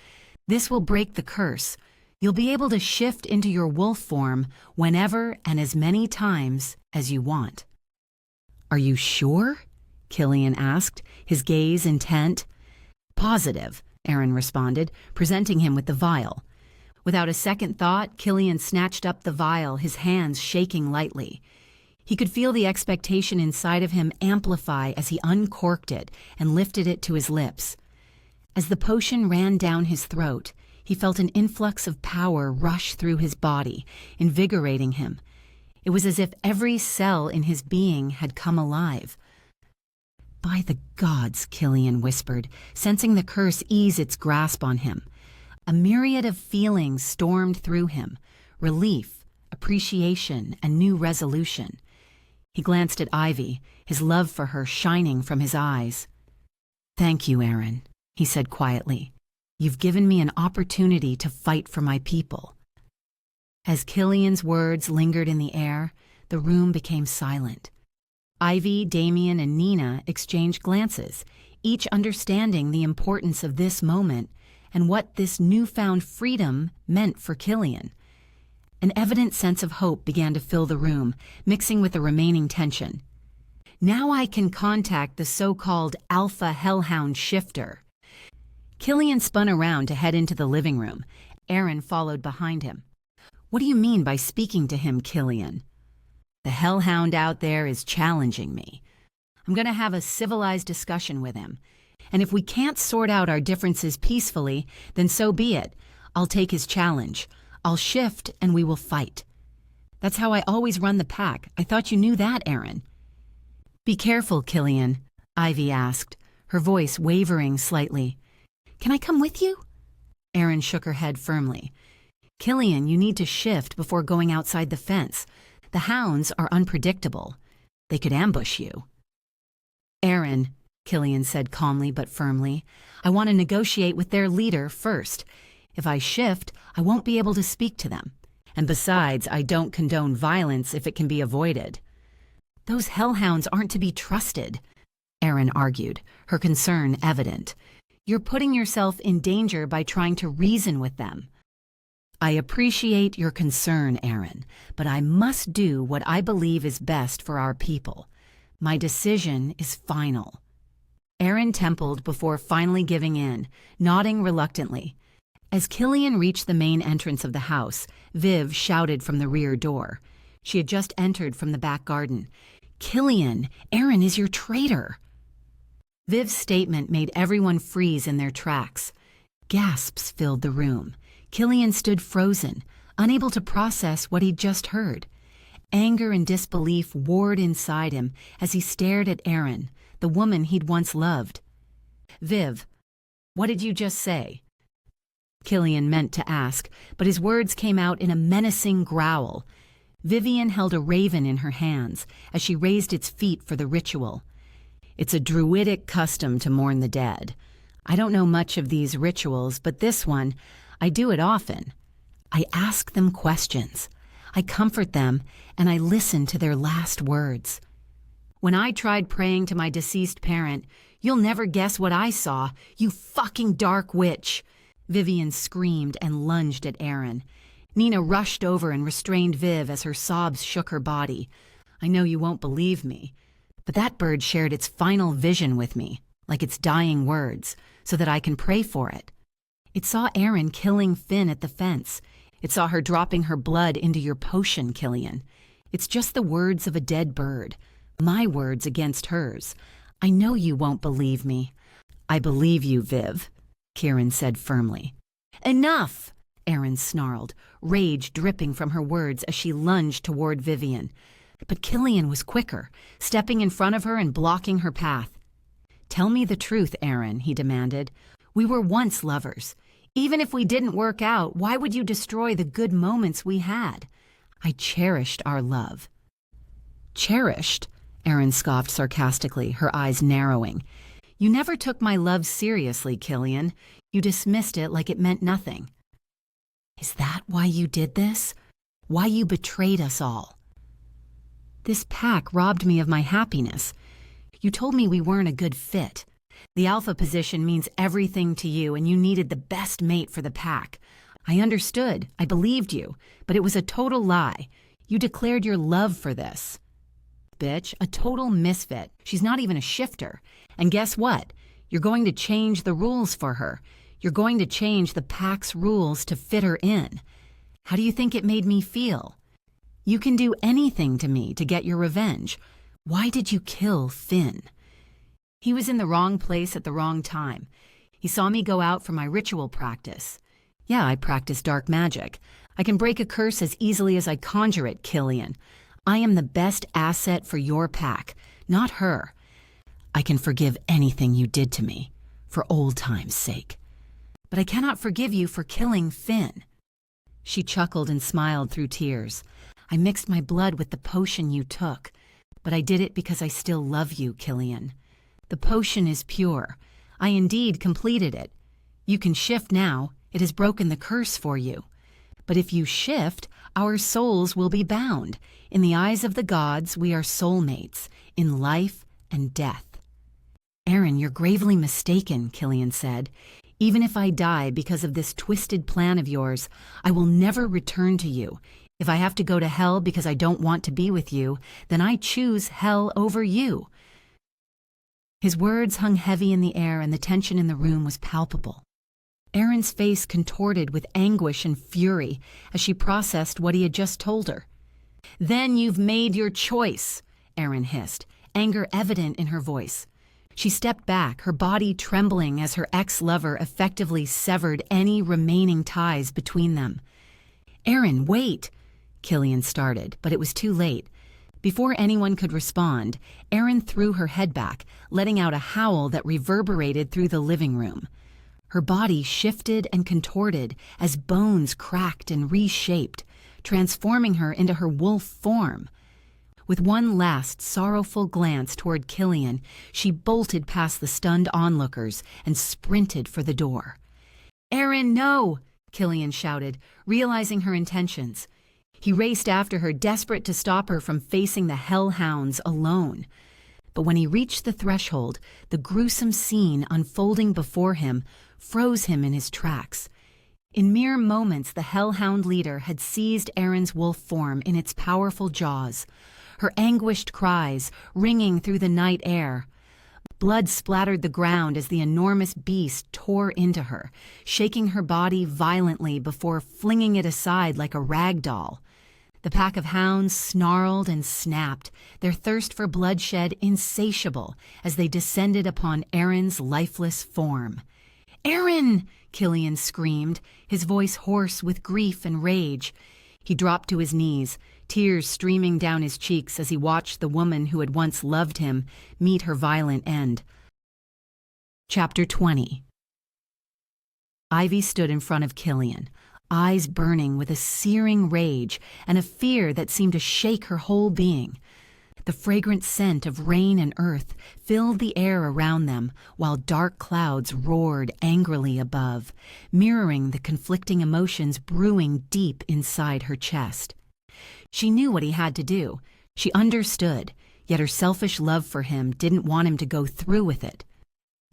S1: This will break the curse. You'll be able to shift into your wolf form whenever and as many times as you want." "Are you sure?" Killian asked, his gaze intent. "Positive," Erin responded, presenting him with the vial. Without a second thought, Killian snatched up the vial, his hands shaking lightly. He could feel the expectation inside of him amplify as he uncorked it and lifted it to his lips. As the potion ran down his throat, he felt an influx of power rush through his body, invigorating him. It was as if every cell in his being had come alive. "By the gods," Killian whispered, sensing the curse ease its grasp on him. A myriad of feelings stormed through him: relief, appreciation, and new resolution. He glanced at Ivy, his love for her shining from his eyes. "Thank you, Erin," he said quietly. "You've given me an opportunity to fight for my people." As Killian's words lingered in the air, the room became silent. Ivy, Damien, and Nina exchanged glances, each understanding the importance of this moment and what this newfound freedom meant for Killian. An evident sense of hope began to fill the room, mixing with the remaining tension. "Now I can contact the so-called Alpha Hellhound Shifter." Killian spun around to head into the living room. Erin followed behind him. "What do you mean by speaking to him, Killian?" "The hellhound out there is challenging me. I'm going to have a civilized discussion with him. And if we can't sort out our differences peacefully, then so be it. I'll take his challenge. I'll shift and we will fight. That's how I always run the pack. I thought you knew that, Erin." "Be careful, Killian," Ivy asked, her voice wavering slightly. "Can I come with you?" Erin shook her head firmly. "Killian, you need to shift before going outside the fence. The hounds are unpredictable. They could ambush you." "Erin," Killian said calmly but firmly, "I want to negotiate with their leader first. If I shift, I won't be able to speak to them. And besides, I don't condone violence if it can be avoided." Those hellhounds aren't to be trusted, Erin argued, her concern evident. You're putting yourself in danger by trying to reason with them. I appreciate your concern, Erin, but I must do what I believe is best for our people. My decision is final. Erin templed before finally giving in, nodding reluctantly. As Killian reached the main entrance of the house, Viv shouted from the rear door. She had just entered from the back garden. "Killian, Erin is your traitor." Viv's statement made everyone freeze in their tracks. Gasps filled the room. Killian stood frozen, unable to process what he'd just heard. Anger and disbelief warred inside him as he stared at Erin, the woman he'd once loved. "Viv, what did you just say?" Killian meant to ask, but his words came out in a menacing growl. Vivian held a raven in her hands as she raised its feet for the ritual. "It's a druidic custom to mourn the dead. I don't know much of these rituals, but this one, I do it often. I ask them questions. I comfort them, and I listen to their last words. When I tried praying to my deceased parent, you'll never guess what I saw, you fucking dark witch." Vivian screamed and lunged at Erin. Nina rushed over and restrained Viv as her sobs shook her body. "I know you won't believe me, but that bird shared its final vision with me, like its dying words, so that I can pray for it. It saw Erin killing Finn at the fence. It saw her dropping her blood into your potion, Killian. It's just the words of a dead bird, my words against hers. I know you won't believe me." "I believe you, Viv," Kieran said firmly. "Enough!" Erin snarled, rage dripping from her words as she lunged toward Vivian. But Killian was quicker, stepping in front of her and blocking her path. "Tell me the truth, Erin," he demanded. "We were once lovers. Even if we didn't work out, why would you destroy the good moments we had? I cherished our love." "Cherished?" Erin scoffed sarcastically, her eyes narrowing. "You never took my love seriously, Killian. You dismissed it like it meant nothing." "Is that why you did this? Why you betrayed us all?" "This pack robbed me of my happiness. You told me we weren't a good fit. The alpha position means everything to you, and you needed the best mate for the pack. I understood, I believed you, but it was a total lie. You declared your love for this bitch, a total misfit. She's not even a shifter. And guess what? You're going to change the rules for her. You're going to change the pack's rules to fit her in. How do you think it made me feel? You can do anything to me to get your revenge. Why did you kill Finn?" He was in the wrong place at the wrong time. He saw me go out for my ritual practice. Yeah, I practice dark magic. I can break a curse as easily as I conjure it, Killian. I am the best asset for your pack, not her. I can forgive anything you did to me, for old time's sake. But I cannot forgive you for killing Finn." She chuckled and smiled through tears. "I mixed my blood with the potion you took, but I did it because I still love you, Killian. The potion is pure. I indeed completed it. You can shift now. It has broken the curse for you. But if you shift, our souls will be bound. In the eyes of the gods, we are soulmates, in life and death." "Erin, you're gravely mistaken," Killian said. "Even if I die because of this twisted plan of yours, I will never return to you. If I have to go to hell because I don't want to be with you, then I choose hell over you." His words hung heavy in the air, and the tension in the room was palpable. Erin's face contorted with anguish and fury as she processed what he had just told her. "Then you've made your choice," Erin hissed, anger evident in her voice. She stepped back, her body trembling as her ex-lover effectively severed any remaining ties between them. "Erin, wait!" Killian started, but it was too late. Before anyone could respond, Erin threw her head back, letting out a howl that reverberated through the living room. Her body shifted and contorted as bones cracked and reshaped, transforming her into her wolf form. With one last sorrowful glance toward Killian, she bolted past the stunned onlookers and sprinted for the door. "Erin, no!" Killian shouted, realizing her intentions. He raced after her, desperate to stop her from facing the hellhounds alone. But when he reached the threshold, the gruesome scene unfolding before him froze him in his tracks. In mere moments, the hellhound leader had seized Erin's wolf form in its powerful jaws, her anguished cries ringing through the night air. Blood splattered the ground as the enormous beast tore into her, shaking her body violently before flinging it aside like a rag doll. The pack of hounds snarled and snapped, their thirst for bloodshed insatiable as they descended upon Erin's lifeless form. "Erin!" Killian screamed, his voice hoarse with grief and rage. He dropped to his knees, tears streaming down his cheeks as he watched the woman who had once loved him meet her violent end. Chapter 20. Ivy stood in front of Killian, eyes burning with a searing rage and a fear that seemed to shake her whole being. The fragrant scent of rain and earth filled the air around them, while dark clouds roared angrily above, mirroring the conflicting emotions brewing deep inside her chest. She knew what he had to do. She understood, yet her selfish love for him didn't want him to go through with it.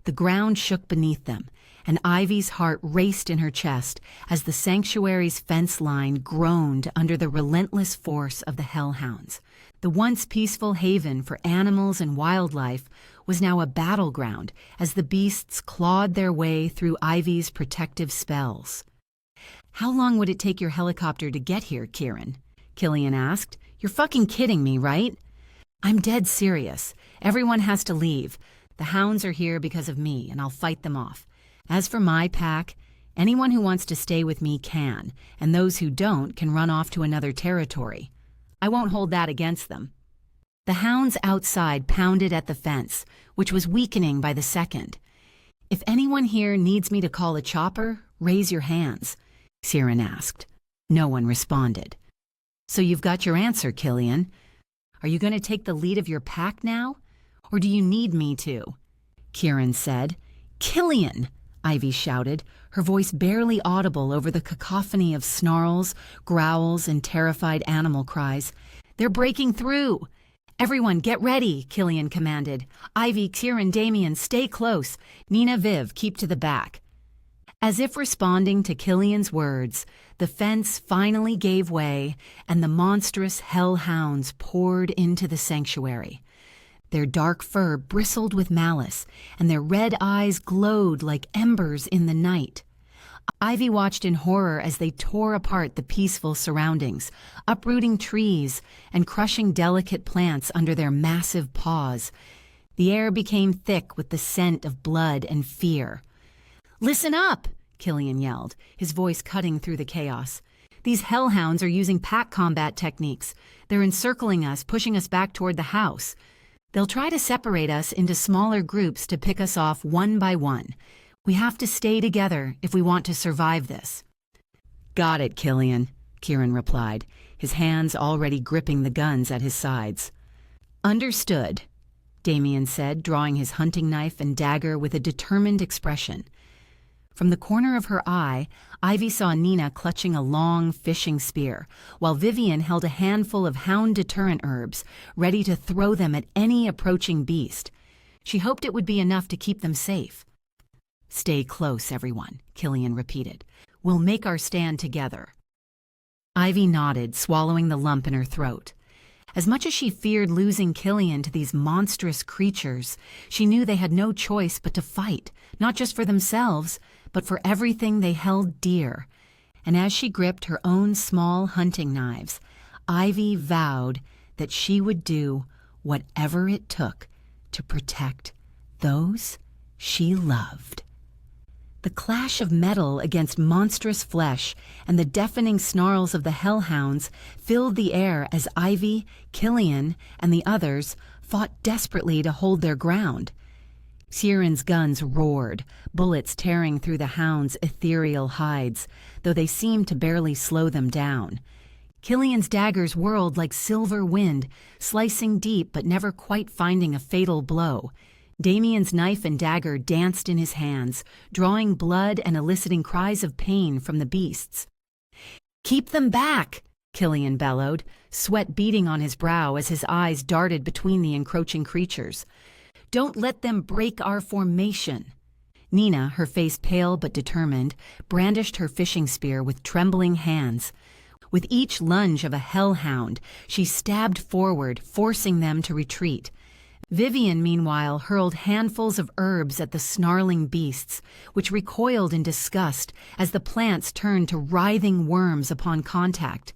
S1: The ground shook beneath them, and Ivy's heart raced in her chest as the sanctuary's fence line groaned under the relentless force of the hellhounds. The once peaceful haven for animals and wildlife was now a battleground as the beasts clawed their way through Ivy's protective spells. "How long would it take your helicopter to get here, Kieran?" Killian asked. "You're fucking kidding me, right?" "I'm dead serious. Everyone has to leave. The hounds are here because of me, and I'll fight them off. As for my pack, anyone who wants to stay with me can, and those who don't can run off to another territory. I won't hold that against them." The hounds outside pounded at the fence, which was weakening by the second. "If anyone here needs me to call a chopper, raise your hands," Siren asked. No one responded. "So you've got your answer, Killian. Are you going to take the lead of your pack now? Or do you need me to?" Kieran said. "Killian!" Ivy shouted, her voice barely audible over the cacophony of snarls, growls, and terrified animal cries. "They're breaking through!" "Everyone, get ready," Killian commanded. "Ivy, Kieran, Damien, stay close. Nina, Viv, keep to the back." As if responding to Killian's words, the fence finally gave way, and the monstrous hellhounds poured into the sanctuary. Their dark fur bristled with malice, and their red eyes glowed like embers in the night. Ivy watched in horror as they tore apart the peaceful surroundings, uprooting trees and crushing delicate plants under their massive paws. The air became thick with the scent of blood and fear. "Listen up!" Killian yelled, his voice cutting through the chaos. "These hellhounds are using pack combat techniques. They're encircling us, pushing us back toward the house. They'll try to separate us into smaller groups to pick us off one by one. We have to stay together if we want to survive this." "Got it, Killian," Kieran replied, his hands already gripping the guns at his sides. "Understood," Damien said, drawing his hunting knife and dagger with a determined expression. From the corner of her eye, Ivy saw Nina clutching a long fishing spear, while Vivian held a handful of hound deterrent herbs, ready to throw them at any approaching beast. She hoped it would be enough to keep them safe. "Stay close, everyone," Killian repeated. "We'll make our stand together." Ivy nodded, swallowing the lump in her throat. As much as she feared losing Killian to these monstrous creatures, she knew they had no choice but to fight, not just for themselves, but for everything they held dear. And as she gripped her own small hunting knives, Ivy vowed that she would do whatever it took to protect those she loved. The clash of metal against monstrous flesh and the deafening snarls of the hellhounds filled the air as Ivy, Killian, and the others fought desperately to hold their ground. Siren's guns roared, bullets tearing through the hounds' ethereal hides, though they seemed to barely slow them down. Killian's daggers whirled like silver wind, slicing deep but never quite finding a fatal blow. Damien's knife and dagger danced in his hands, drawing blood and eliciting cries of pain from the beasts. "Keep them back!" Killian bellowed, sweat beading on his brow as his eyes darted between the encroaching creatures. "Don't let them break our formation." Nina, her face pale but determined, brandished her fishing spear with trembling hands. With each lunge of a hellhound, she stabbed forward, forcing them to retreat. Vivian, meanwhile, hurled handfuls of herbs at the snarling beasts, which recoiled in disgust as the plants turned to writhing worms upon contact.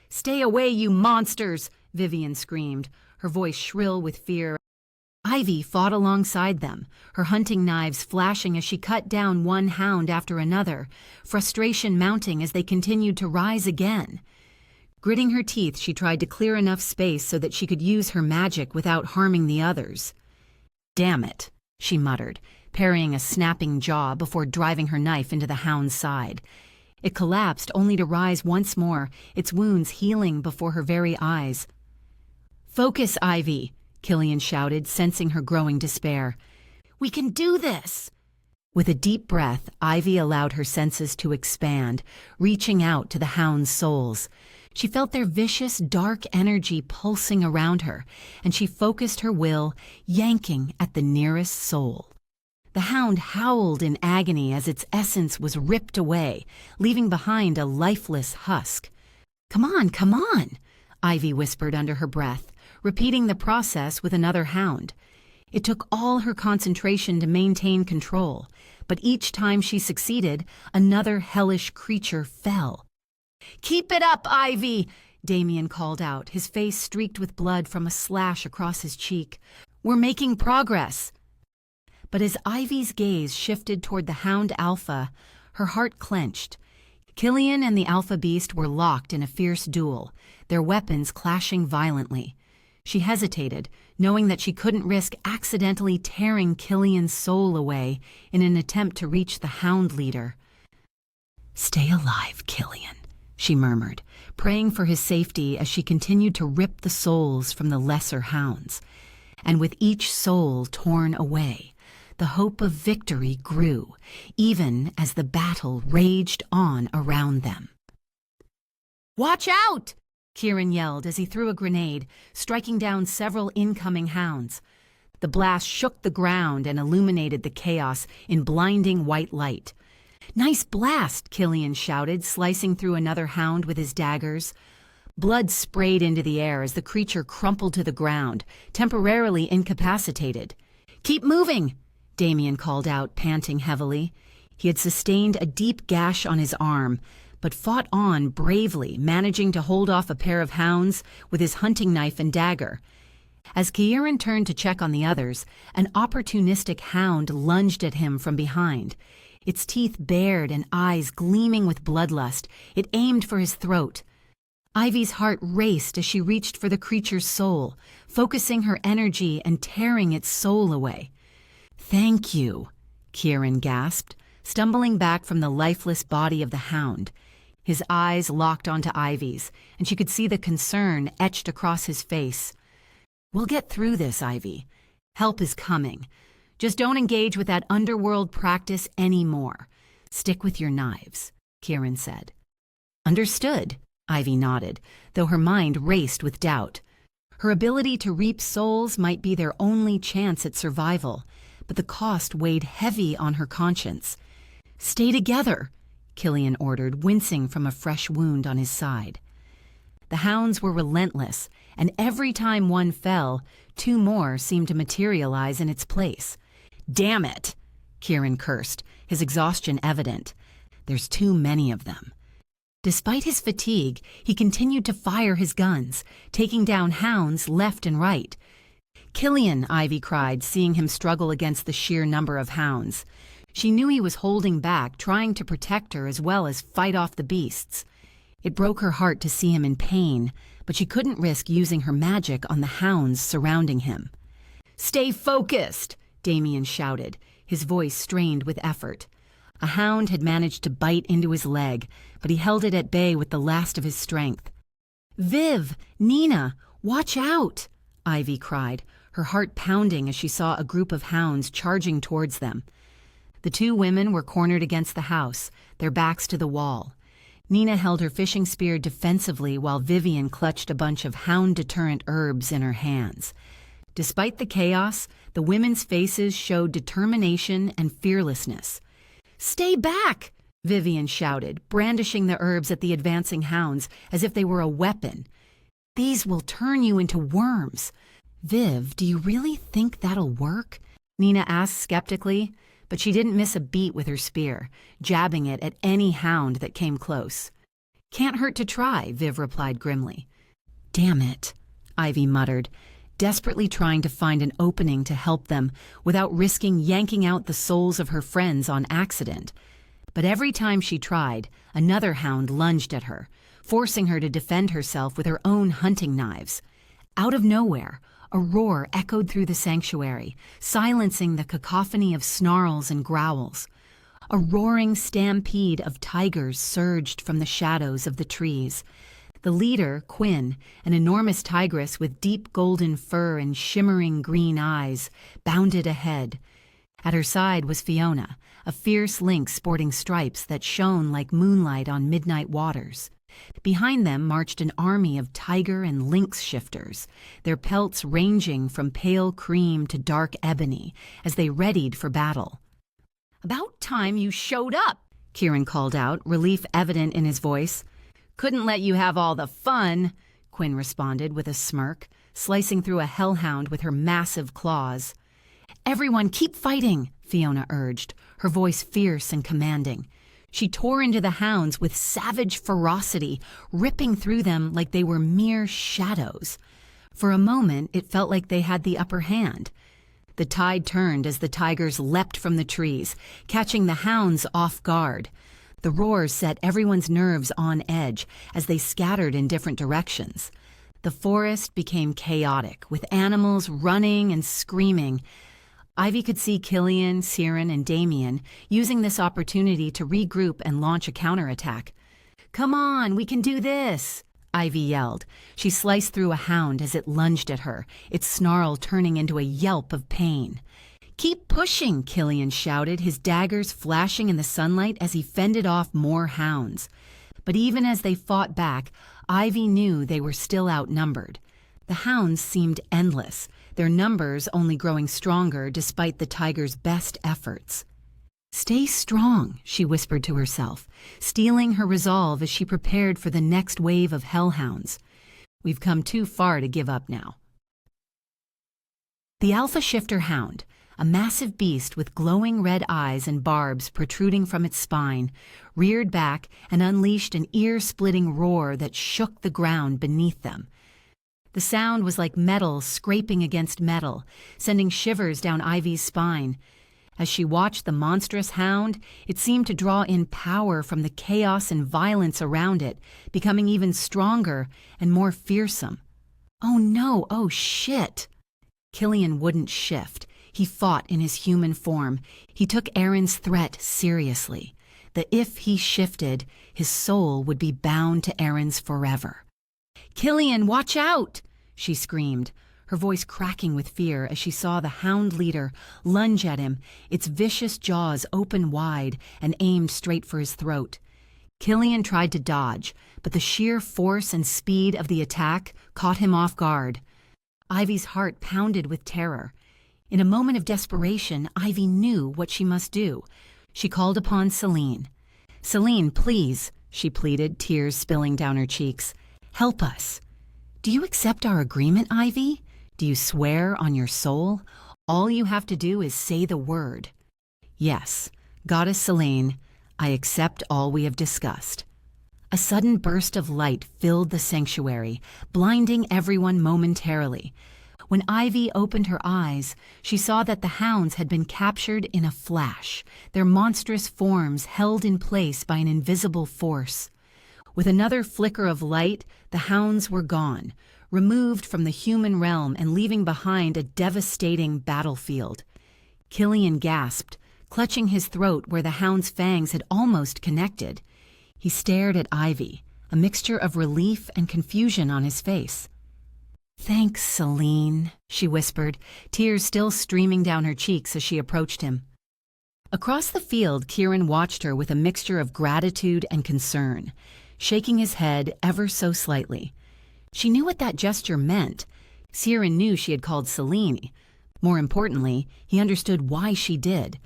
S1: "Stay away, you monsters!" Vivian screamed, her voice shrill with fear. Ivy fought alongside them, her hunting knives flashing as she cut down one hound after another, frustration mounting as they continued to rise again. Gritting her teeth, she tried to clear enough space so that she could use her magic without harming the others. "Damn it," she muttered, parrying a snapping jaw before driving her knife into the hound's side. It collapsed only to rise once more, its wounds healing before her very eyes. "Focus, Ivy," Killian shouted, sensing her growing despair. "We can do this!" With a deep breath, Ivy allowed her senses to expand, reaching out to the hound's souls. She felt their vicious, dark energy pulsing around her, and she focused her will, yanking at the nearest soul. The hound howled in agony as its essence was ripped away, leaving behind a lifeless husk. Come on," Ivy whispered under her breath, repeating the process with another hound. It took all her concentration to maintain control, but each time she succeeded, another hellish creature fell. "Keep it up, Ivy!" Damien called out, his face streaked with blood from a slash across his cheek. "We're making progress." But as Ivy's gaze shifted toward the hound alpha, her heart clenched. Killian and the alpha beast were locked in a fierce duel, their weapons clashing violently. She hesitated, knowing that she couldn't risk accidentally tearing Killian's soul away in an attempt to reach the hound leader. "Stay alive, Killian," she murmured, praying for his safety as she continued to rip the souls from the lesser hounds. And with each soul torn away, the hope of victory grew, even as the battle raged on around them. "Watch out!" Kieran yelled as he threw a grenade, striking down several incoming hounds. The blast shook the ground and illuminated the chaos in blinding white light. "Nice blast!" Killian shouted, slicing through another hound with his daggers. Blood sprayed into the air as the creature crumpled to the ground, temporarily incapacitated. "Keep moving!" Damien called out, panting heavily. He had sustained a deep gash on his arm, but fought on bravely, managing to hold off a pair of hounds with his hunting knife and dagger. As Kieran turned to check on the others, an opportunistic hound lunged at him from behind. Its teeth bared and eyes gleaming with bloodlust, it aimed for his throat. Ivy's heart raced as she reached for the creature's soul, focusing her energy and tearing its soul away. "Thank you," Kieran gasped, stumbling back from the lifeless body of the hound. His eyes locked onto Ivy's, and she could see the concern etched across his face. "We'll get through this, Ivy. Help is coming. Just don't engage with that underworld practice anymore. Stick with your knives," Kieran said. "Understood," Ivy nodded, though her mind raced with doubt. Her ability to reap souls might be their only chance at survival, but the cost weighed heavy on her conscience. "Stay together," Killian ordered, wincing from a fresh wound on his side. The hounds were relentless, and every time one fell, two more seemed to materialize in its place. "Damn it!" Kieran cursed, his exhaustion evident. "There's too many of them." Despite his fatigue, he continued to fire his guns, taking down hounds left and right. "Killian," Ivy cried, seeing him struggle against the sheer number of hounds. She knew he was holding back, trying to protect her as well as fight off the beasts. It broke her heart to see him in pain, but she couldn't risk using her magic on the hounds surrounding him. "Stay focused!" Damien shouted, his voice strained with effort. A hound had managed to bite into his leg, but he held it at bay with the last of his strength. "Viv! Nina! Watch out!" Ivy cried, her heart pounding as she saw a group of hounds charging towards them. The two women were cornered against the house, their backs to the wall. Nina held her fishing spear defensively while Vivian clutched a bunch of hound-deterrent herbs in her hands. Despite the chaos, the women's faces showed determination and fearlessness. "Stay back!" Vivian shouted, brandishing the herbs at the advancing hounds as if they were a weapon. "These will turn you into worms." "Viv, do you really think that'll work?" Nina asked skeptically, but she didn't miss a beat with her spear, jabbing it at any hound that came close. "Can't hurt to try," Viv replied grimly. "Damn it," Ivy muttered, desperately trying to find an opening to help them without risking yanking out the souls of her friends on accident. But every time she tried, another hound lunged at her, forcing her to defend herself with her own hunting knives. Out of nowhere, a roar echoed through the sanctuary, silencing the cacophony of snarls and growls. A roaring stampede of tigers surged from the shadows of the trees. The leader, Quinn, an enormous tigress with deep golden fur and shimmering green eyes, bounded ahead. At her side was Fiona, a fierce lynx sporting stripes that shone like moonlight on midnight waters. Behind them marched an army of tiger and lynx shifters, their pelts ranging from pale cream to dark ebony as they readied for battle. "About time you showed up," Kieran called out, relief evident in his voice. "Couldn't let you have all the fun," Quinn responded with a smirk, slicing through a hellhound with her massive claws. "Everyone keep fighting," Fiona urged, her voice fierce and commanding. She tore into the hounds with savage ferocity, ripping through them like they were mere shadows. For a moment, it felt like they had the upper hand. The tide turned as the tigers leapt from the trees, catching the hounds off guard. The roars set everyone's nerves on edge as they scattered in different directions. The forest became chaotic, with animals running and screaming. Ivy could see Killian, Siren, and Damien using this opportunity to regroup and launch a counterattack. "Come on, we can do this!" Ivy yelled. She sliced through a hound as it lunged at her, its snarl turning into a yelp of pain. "Keep pushing," Killian shouted, his daggers flashing in the sunlight as he fended off more hounds. But even as they fought back, Ivy knew they were still outnumbered. The hounds seemed endless, their numbers only growing stronger despite the tiger's best efforts. "Stay strong," she whispered to herself, steeling her resolve as she prepared for the next wave of hellhounds. "We've come too far to give up now." The alpha shifter hound, a massive beast with glowing red eyes and barbs protruding from its spine, reared back and unleashed an ear-splitting roar that shook the ground beneath them. The sound was like metal scraping against metal, sending shivers down Ivy's spine. As she watched the monstrous hound, it seemed to draw in power from the chaos and violence around it, becoming even stronger and more fearsome. "Oh no, oh shit!" Killian wouldn't shift. He fought in his human form. He took Aaron's threat seriously. That if he shifted, his soul would be bound to Aaron's forever. "Killian, watch out!" she screamed, her voice cracking with fear as she saw the hound leader lunge at him, its vicious jaws open wide and aimed straight for his throat. Killian tried to dodge, but the sheer force and speed of the attack caught him off guard. Ivy's heart pounded with terror. In a moment of desperation, Ivy knew what she must do. She called upon Celine. "Celine, please," she pleaded, tears spilling down her cheeks. "Help us." "Do you accept our agreement, Ivy? Do you swear on your soul? All you have to do is say the word." "Yes, Goddess Celine, I accept all we have discussed." A sudden burst of light filled the sanctuary, blinding everyone momentarily. When Ivy opened her eyes, she saw that the hounds had been captured in a flash, their monstrous forms held in place by an invisible force. With another flicker of light, the hounds were gone, removed from the human realm and leaving behind a devastating battlefield. Killian gasped, clutching his throat where the hound's fangs had almost connected. He stared at Ivy, a mixture of relief and confusion on his face. "Thanks, Celine," she whispered, tears still streaming down her cheeks as she approached him. Across the field, Kieran watched her with a mixture of gratitude and concern. shaking his head ever so slightly. She knew what that gesture meant. Siren knew she had called Selene. More importantly, he understood why she did.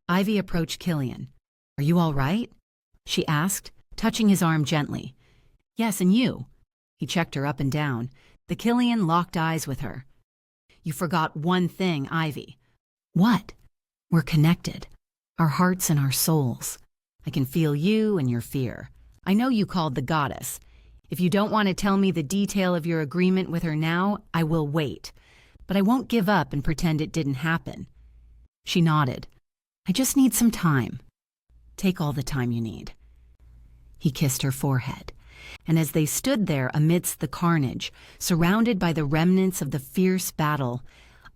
S1: Ivy approached Killian. "Are you all right?" she asked, touching his arm gently. "Yes, and you?" He checked her up and down. The Killian locked eyes with her. "You forgot one thing, Ivy." "What?" "We're connected. Our hearts and our souls. I can feel you and your fear. I know you called the goddess. If you don't want to tell me the detail of your agreement with her now, I will wait. But I won't give up and pretend it didn't happen." She nodded. "I just need some time." "Take all the time you need." He kissed her forehead, and as they stood there amidst the carnage, surrounded by the remnants of the fierce battle,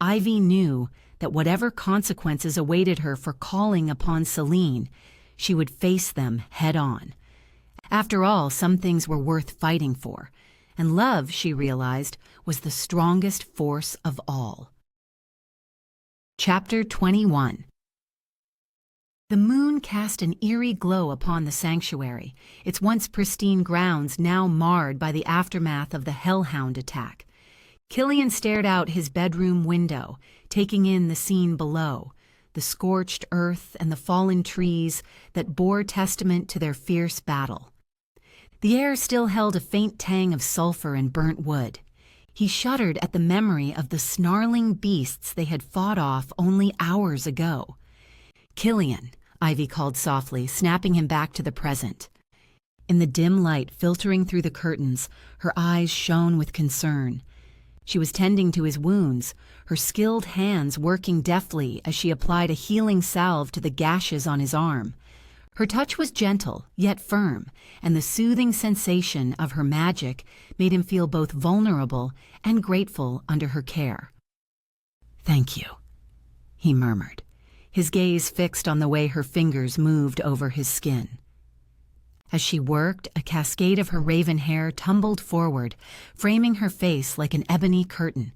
S1: Ivy knew that whatever consequences awaited her for calling upon Selene, she would face them head on. After all, some things were worth fighting for, and love, she realized, was the strongest force of all. Chapter 21. The moon cast an eerie glow upon the sanctuary, its once pristine grounds now marred by the aftermath of the hellhound attack. Killian stared out his bedroom window, taking in the scene below, the scorched earth and the fallen trees that bore testament to their fierce battle. The air still held a faint tang of sulfur and burnt wood. He shuddered at the memory of the snarling beasts they had fought off only hours ago. "Killian," Ivy called softly, snapping him back to the present. In the dim light filtering through the curtains, her eyes shone with concern. She was tending to his wounds, her skilled hands working deftly as she applied a healing salve to the gashes on his arm. Her touch was gentle, yet firm, and the soothing sensation of her magic made him feel both vulnerable and grateful under her care. "Thank you," he murmured, his gaze fixed on the way her fingers moved over his skin. As she worked, a cascade of her raven hair tumbled forward, framing her face like an ebony curtain.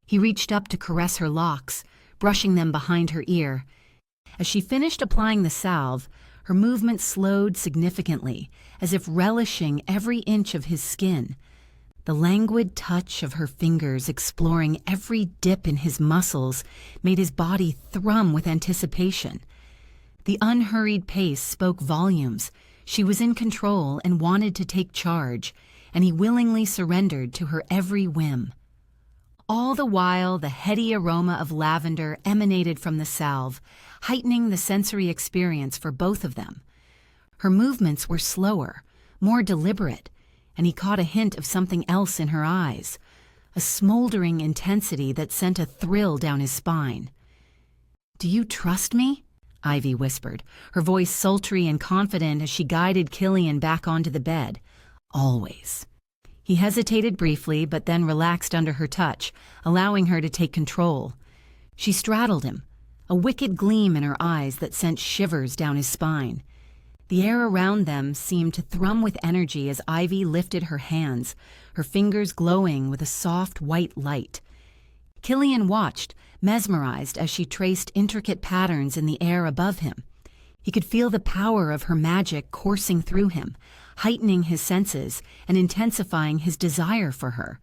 S1: He reached up to caress her locks, brushing them behind her ear. As she finished applying the salve, her movement slowed significantly, as if relishing every inch of his skin. The languid touch of her fingers exploring every dip in his muscles made his body thrum with anticipation. The unhurried pace spoke volumes. She was in control and wanted to take charge, and he willingly surrendered to her every whim. All the while, the heady aroma of lavender emanated from the salve, heightening the sensory experience for both of them. Her movements were slower, more deliberate, and he caught a hint of something else in her eyes, a smoldering intensity that sent a thrill down his spine. "Do you trust me?" Ivy whispered, her voice sultry and confident as she guided Killian back onto the bed. "Always." He hesitated briefly, but then relaxed under her touch, allowing her to take control. She straddled him, a wicked gleam in her eyes that sent shivers down his spine. The air around them seemed to thrum with energy as Ivy lifted her hands, her fingers glowing with a soft white light. Killian watched, mesmerized as she traced intricate patterns in the air above him. He could feel the power of her magic coursing through him, heightening his senses and intensifying his desire for her.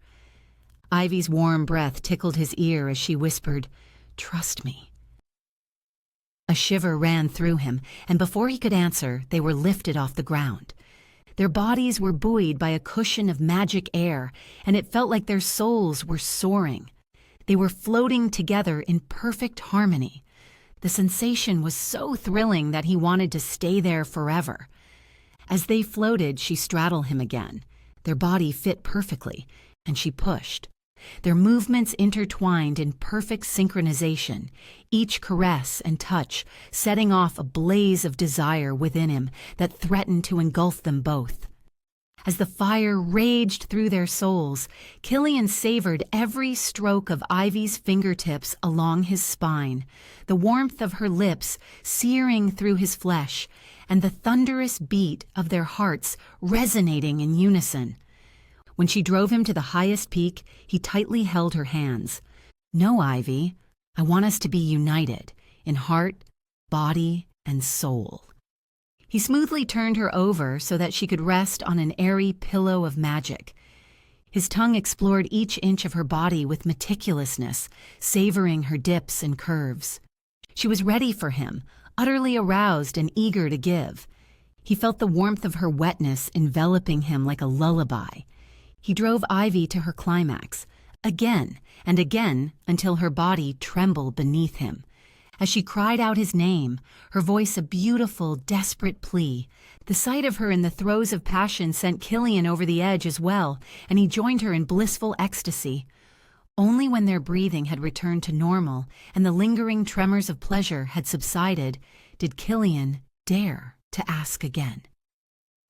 S1: Ivy's warm breath tickled his ear as she whispered, "Trust me." A shiver ran through him, and before he could answer, they were lifted off the ground. Their bodies were buoyed by a cushion of magic air, and it felt like their souls were soaring. They were floating together in perfect harmony. The sensation was so thrilling that he wanted to stay there forever. As they floated, she straddled him again. Their body fit perfectly, and she pushed. Their movements intertwined in perfect synchronization, each caress and touch setting off a blaze of desire within him that threatened to engulf them both. As the fire raged through their souls, Killian savored every stroke of Ivy's fingertips along his spine, the warmth of her lips searing through his flesh, and the thunderous beat of their hearts resonating in unison. When she drove him to the highest peak, he tightly held her hands. "No, Ivy, I want us to be united, in heart, body, and soul." He smoothly turned her over so that she could rest on an airy pillow of magic. His tongue explored each inch of her body with meticulousness, savoring her dips and curves. She was ready for him, utterly aroused and eager to give. He felt the warmth of her wetness enveloping him like a lullaby. He drove Ivy to her climax, again and again until her body trembled beneath him. As she cried out his name, her voice a beautiful, desperate plea, the sight of her in the throes of passion sent Killian over the edge as well, and he joined her in blissful ecstasy. Only when their breathing had returned to normal and the lingering tremors of pleasure had subsided did Killian dare to ask again.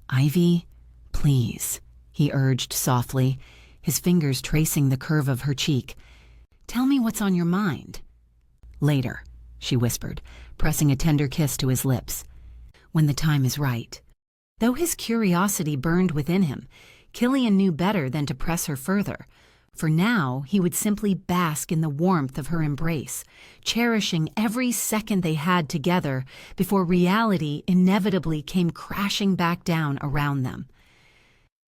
S1: "Ivy, please," he urged softly, his fingers tracing the curve of her cheek. "Tell me what's on your mind." "Later," she whispered, pressing a tender kiss to his lips. "When the time is right." Though his curiosity burned within him, Killian knew better than to press her further. For now, he would simply bask in the warmth of her embrace, cherishing every second they had together before reality inevitably came crashing back down around them.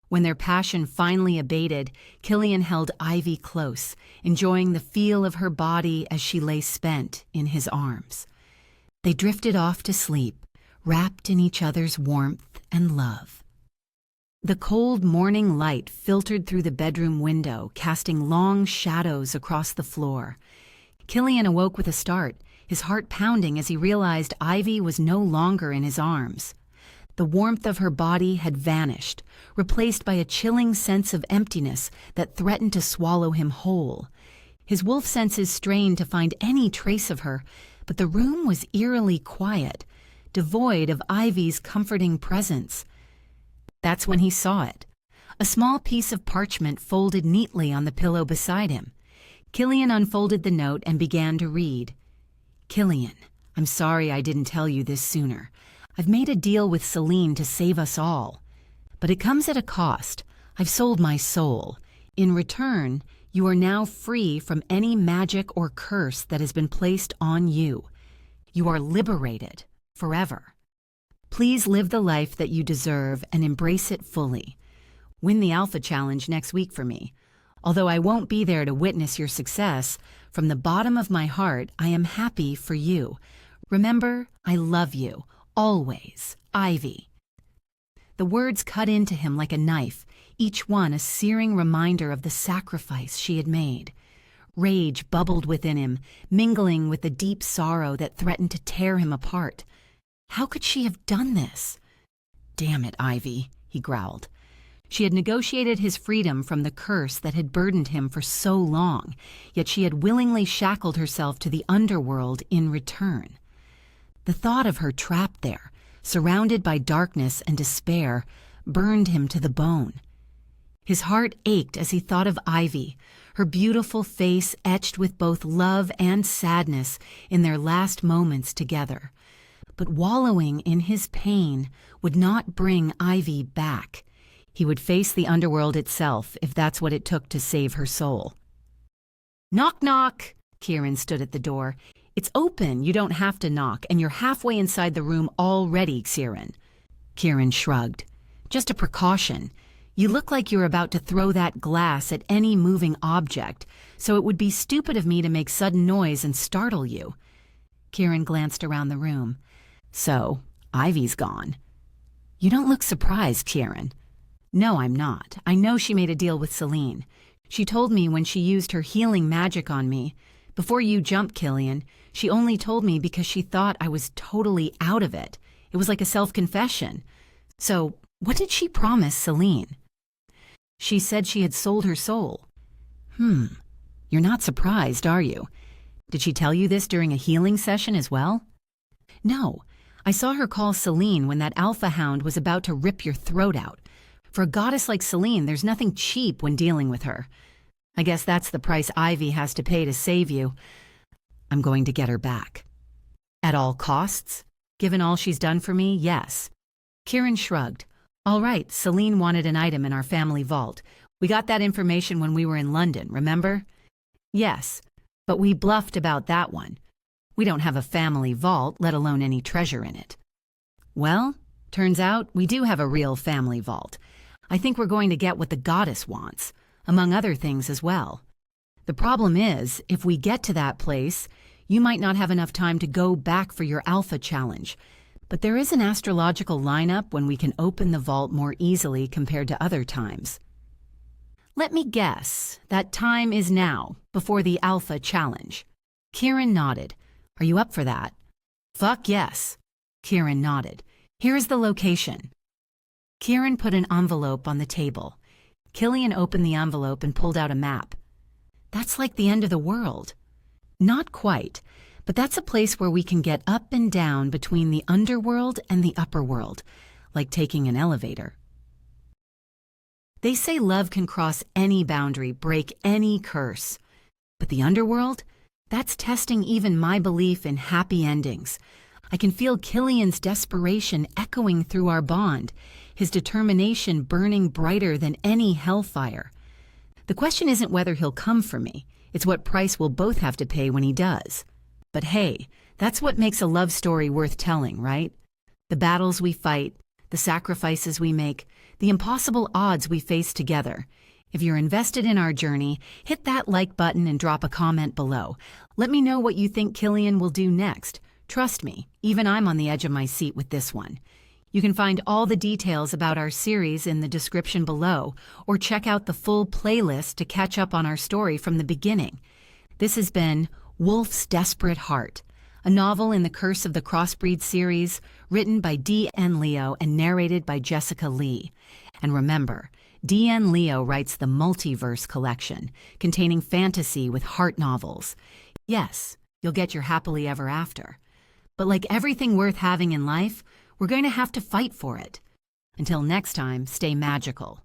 S1: When their passion finally abated, Killian held Ivy close, enjoying the feel of her body as she lay spent in his arms. They drifted off to sleep, wrapped in each other's warmth and love. The cold morning light filtered through the bedroom window, casting long shadows across the floor. Killian awoke with a start, his heart pounding as he realized Ivy was no longer in his arms. The warmth of her body had vanished, replaced by a chilling sense of emptiness that threatened to swallow him whole. His wolf senses strained to find any trace of her, but the room was eerily quiet, devoid of Ivy's comforting presence. That's when he saw it. A small piece of parchment folded neatly on the pillow beside him. Killian unfolded the note and began to read. "Killian, I'm sorry I didn't tell you this sooner. I've made a deal with Celine to save us all. But it comes at a cost. I've sold my soul. In return, you are now free from any magic or curse that has been placed on you. You are liberated forever. Please live the life that you deserve and embrace it fully. Win the Alpha Challenge next week for me. Although I won't be there to witness your success, from the bottom of my heart, I am happy for you. Remember, I love you, always, Ivy." The words cut into him like a knife, each one a searing reminder of the sacrifice she had made. Rage bubbled within him, mingling with the deep sorrow that threatened to tear him apart. How could she have done this? "Damn it, Ivy," he growled. She had negotiated his freedom from the curse that had burdened him for so long, yet she had willingly shackled herself to the underworld in return. The thought of her trapped there, surrounded by darkness and despair, burned him to the bone. His heart ached as he thought of Ivy, her beautiful face etched with both love and sadness in their last moments together. But wallowing in his pain would not bring Ivy back. He would face the underworld itself if that's what it took to save her soul. "Knock, knock!" Kieran stood at the door. "It's open, you don't have to knock, and you're halfway inside the room already, Kieran." Kieran shrugged. "Just a precaution. You look like you're about to throw that glass at any moving object, so it would be stupid of me to make sudden noise and startle you." Kieran glanced around the room. "So, Ivy's gone." "You don't look surprised, Kieran." "No, I'm not. I know she made a deal with Celine. She told me when she used her healing magic on me. Before you jumped, Killian, she only told me because she thought I was totally out of it. It was like a self-confession. So, what did she promise Celine?" "She said she had sold her soul." You're not surprised, are you? Did she tell you this during a healing session as well?" "No. I saw her call Celine when that alpha hound was about to rip your throat out. For a goddess like Celine, there's nothing cheap when dealing with her. I guess that's the price Ivy has to pay to save you. I'm going to get her back." "At all costs? Given all she's done for me, yes." Kieran shrugged. "All right, Celine wanted an item in our family vault. We got that information when we were in London, remember?" "Yes, but we bluffed about that one. We don't have a family vault, let alone any treasure in it." "Well, Turns out we do have a real family vault. I think we're going to get what the goddess wants, among other things as well. The problem is, if we get to that place, you might not have enough time to go back for your alpha challenge. But there is an astrological lineup when we can open the vault more easily compared to other times. Let me guess, that time is now, before the alpha challenge. Kieran nodded. Are you up for that? Fuck yes. Kieran nodded. Here's the location. Kieran put an envelope on the table. Killian opened the envelope and pulled out a map. That's like the end of the world. Not quite, but that's a place where we can get up and down between the underworld and the upper world, like taking an elevator. They say love can cross any boundary, break any curse. But the underworld? That's testing even my belief in happy endings. I can feel Killian's desperation echoing through our bond, his determination burning brighter than any hellfire. The question isn't whether he'll come for me, it's what price we'll both have to pay when he does. But hey, that's what makes a love story worth telling, right? The battles we fight, the sacrifices we make, the impossible odds we face together. If you're invested in our journey, hit that like button and drop a comment below. Let me know what you think Killian will do next. Trust me, even I'm on the edge of my seat with this one. You can find all the details about our series in the description below, or check out the full playlist to catch up on our story from the beginning. This has been Wolf's Desperate Heart, a novel in the Curse of the Crossbreed series, written by D.N. Leo and narrated by Jessica Lee. And remember, D.N. Leo writes the Multiverse collection, containing fantasy with heart novels. Yes, you'll get your happily ever after. But like everything worth having in life, we're going to have to fight for it. Until next time, stay magical.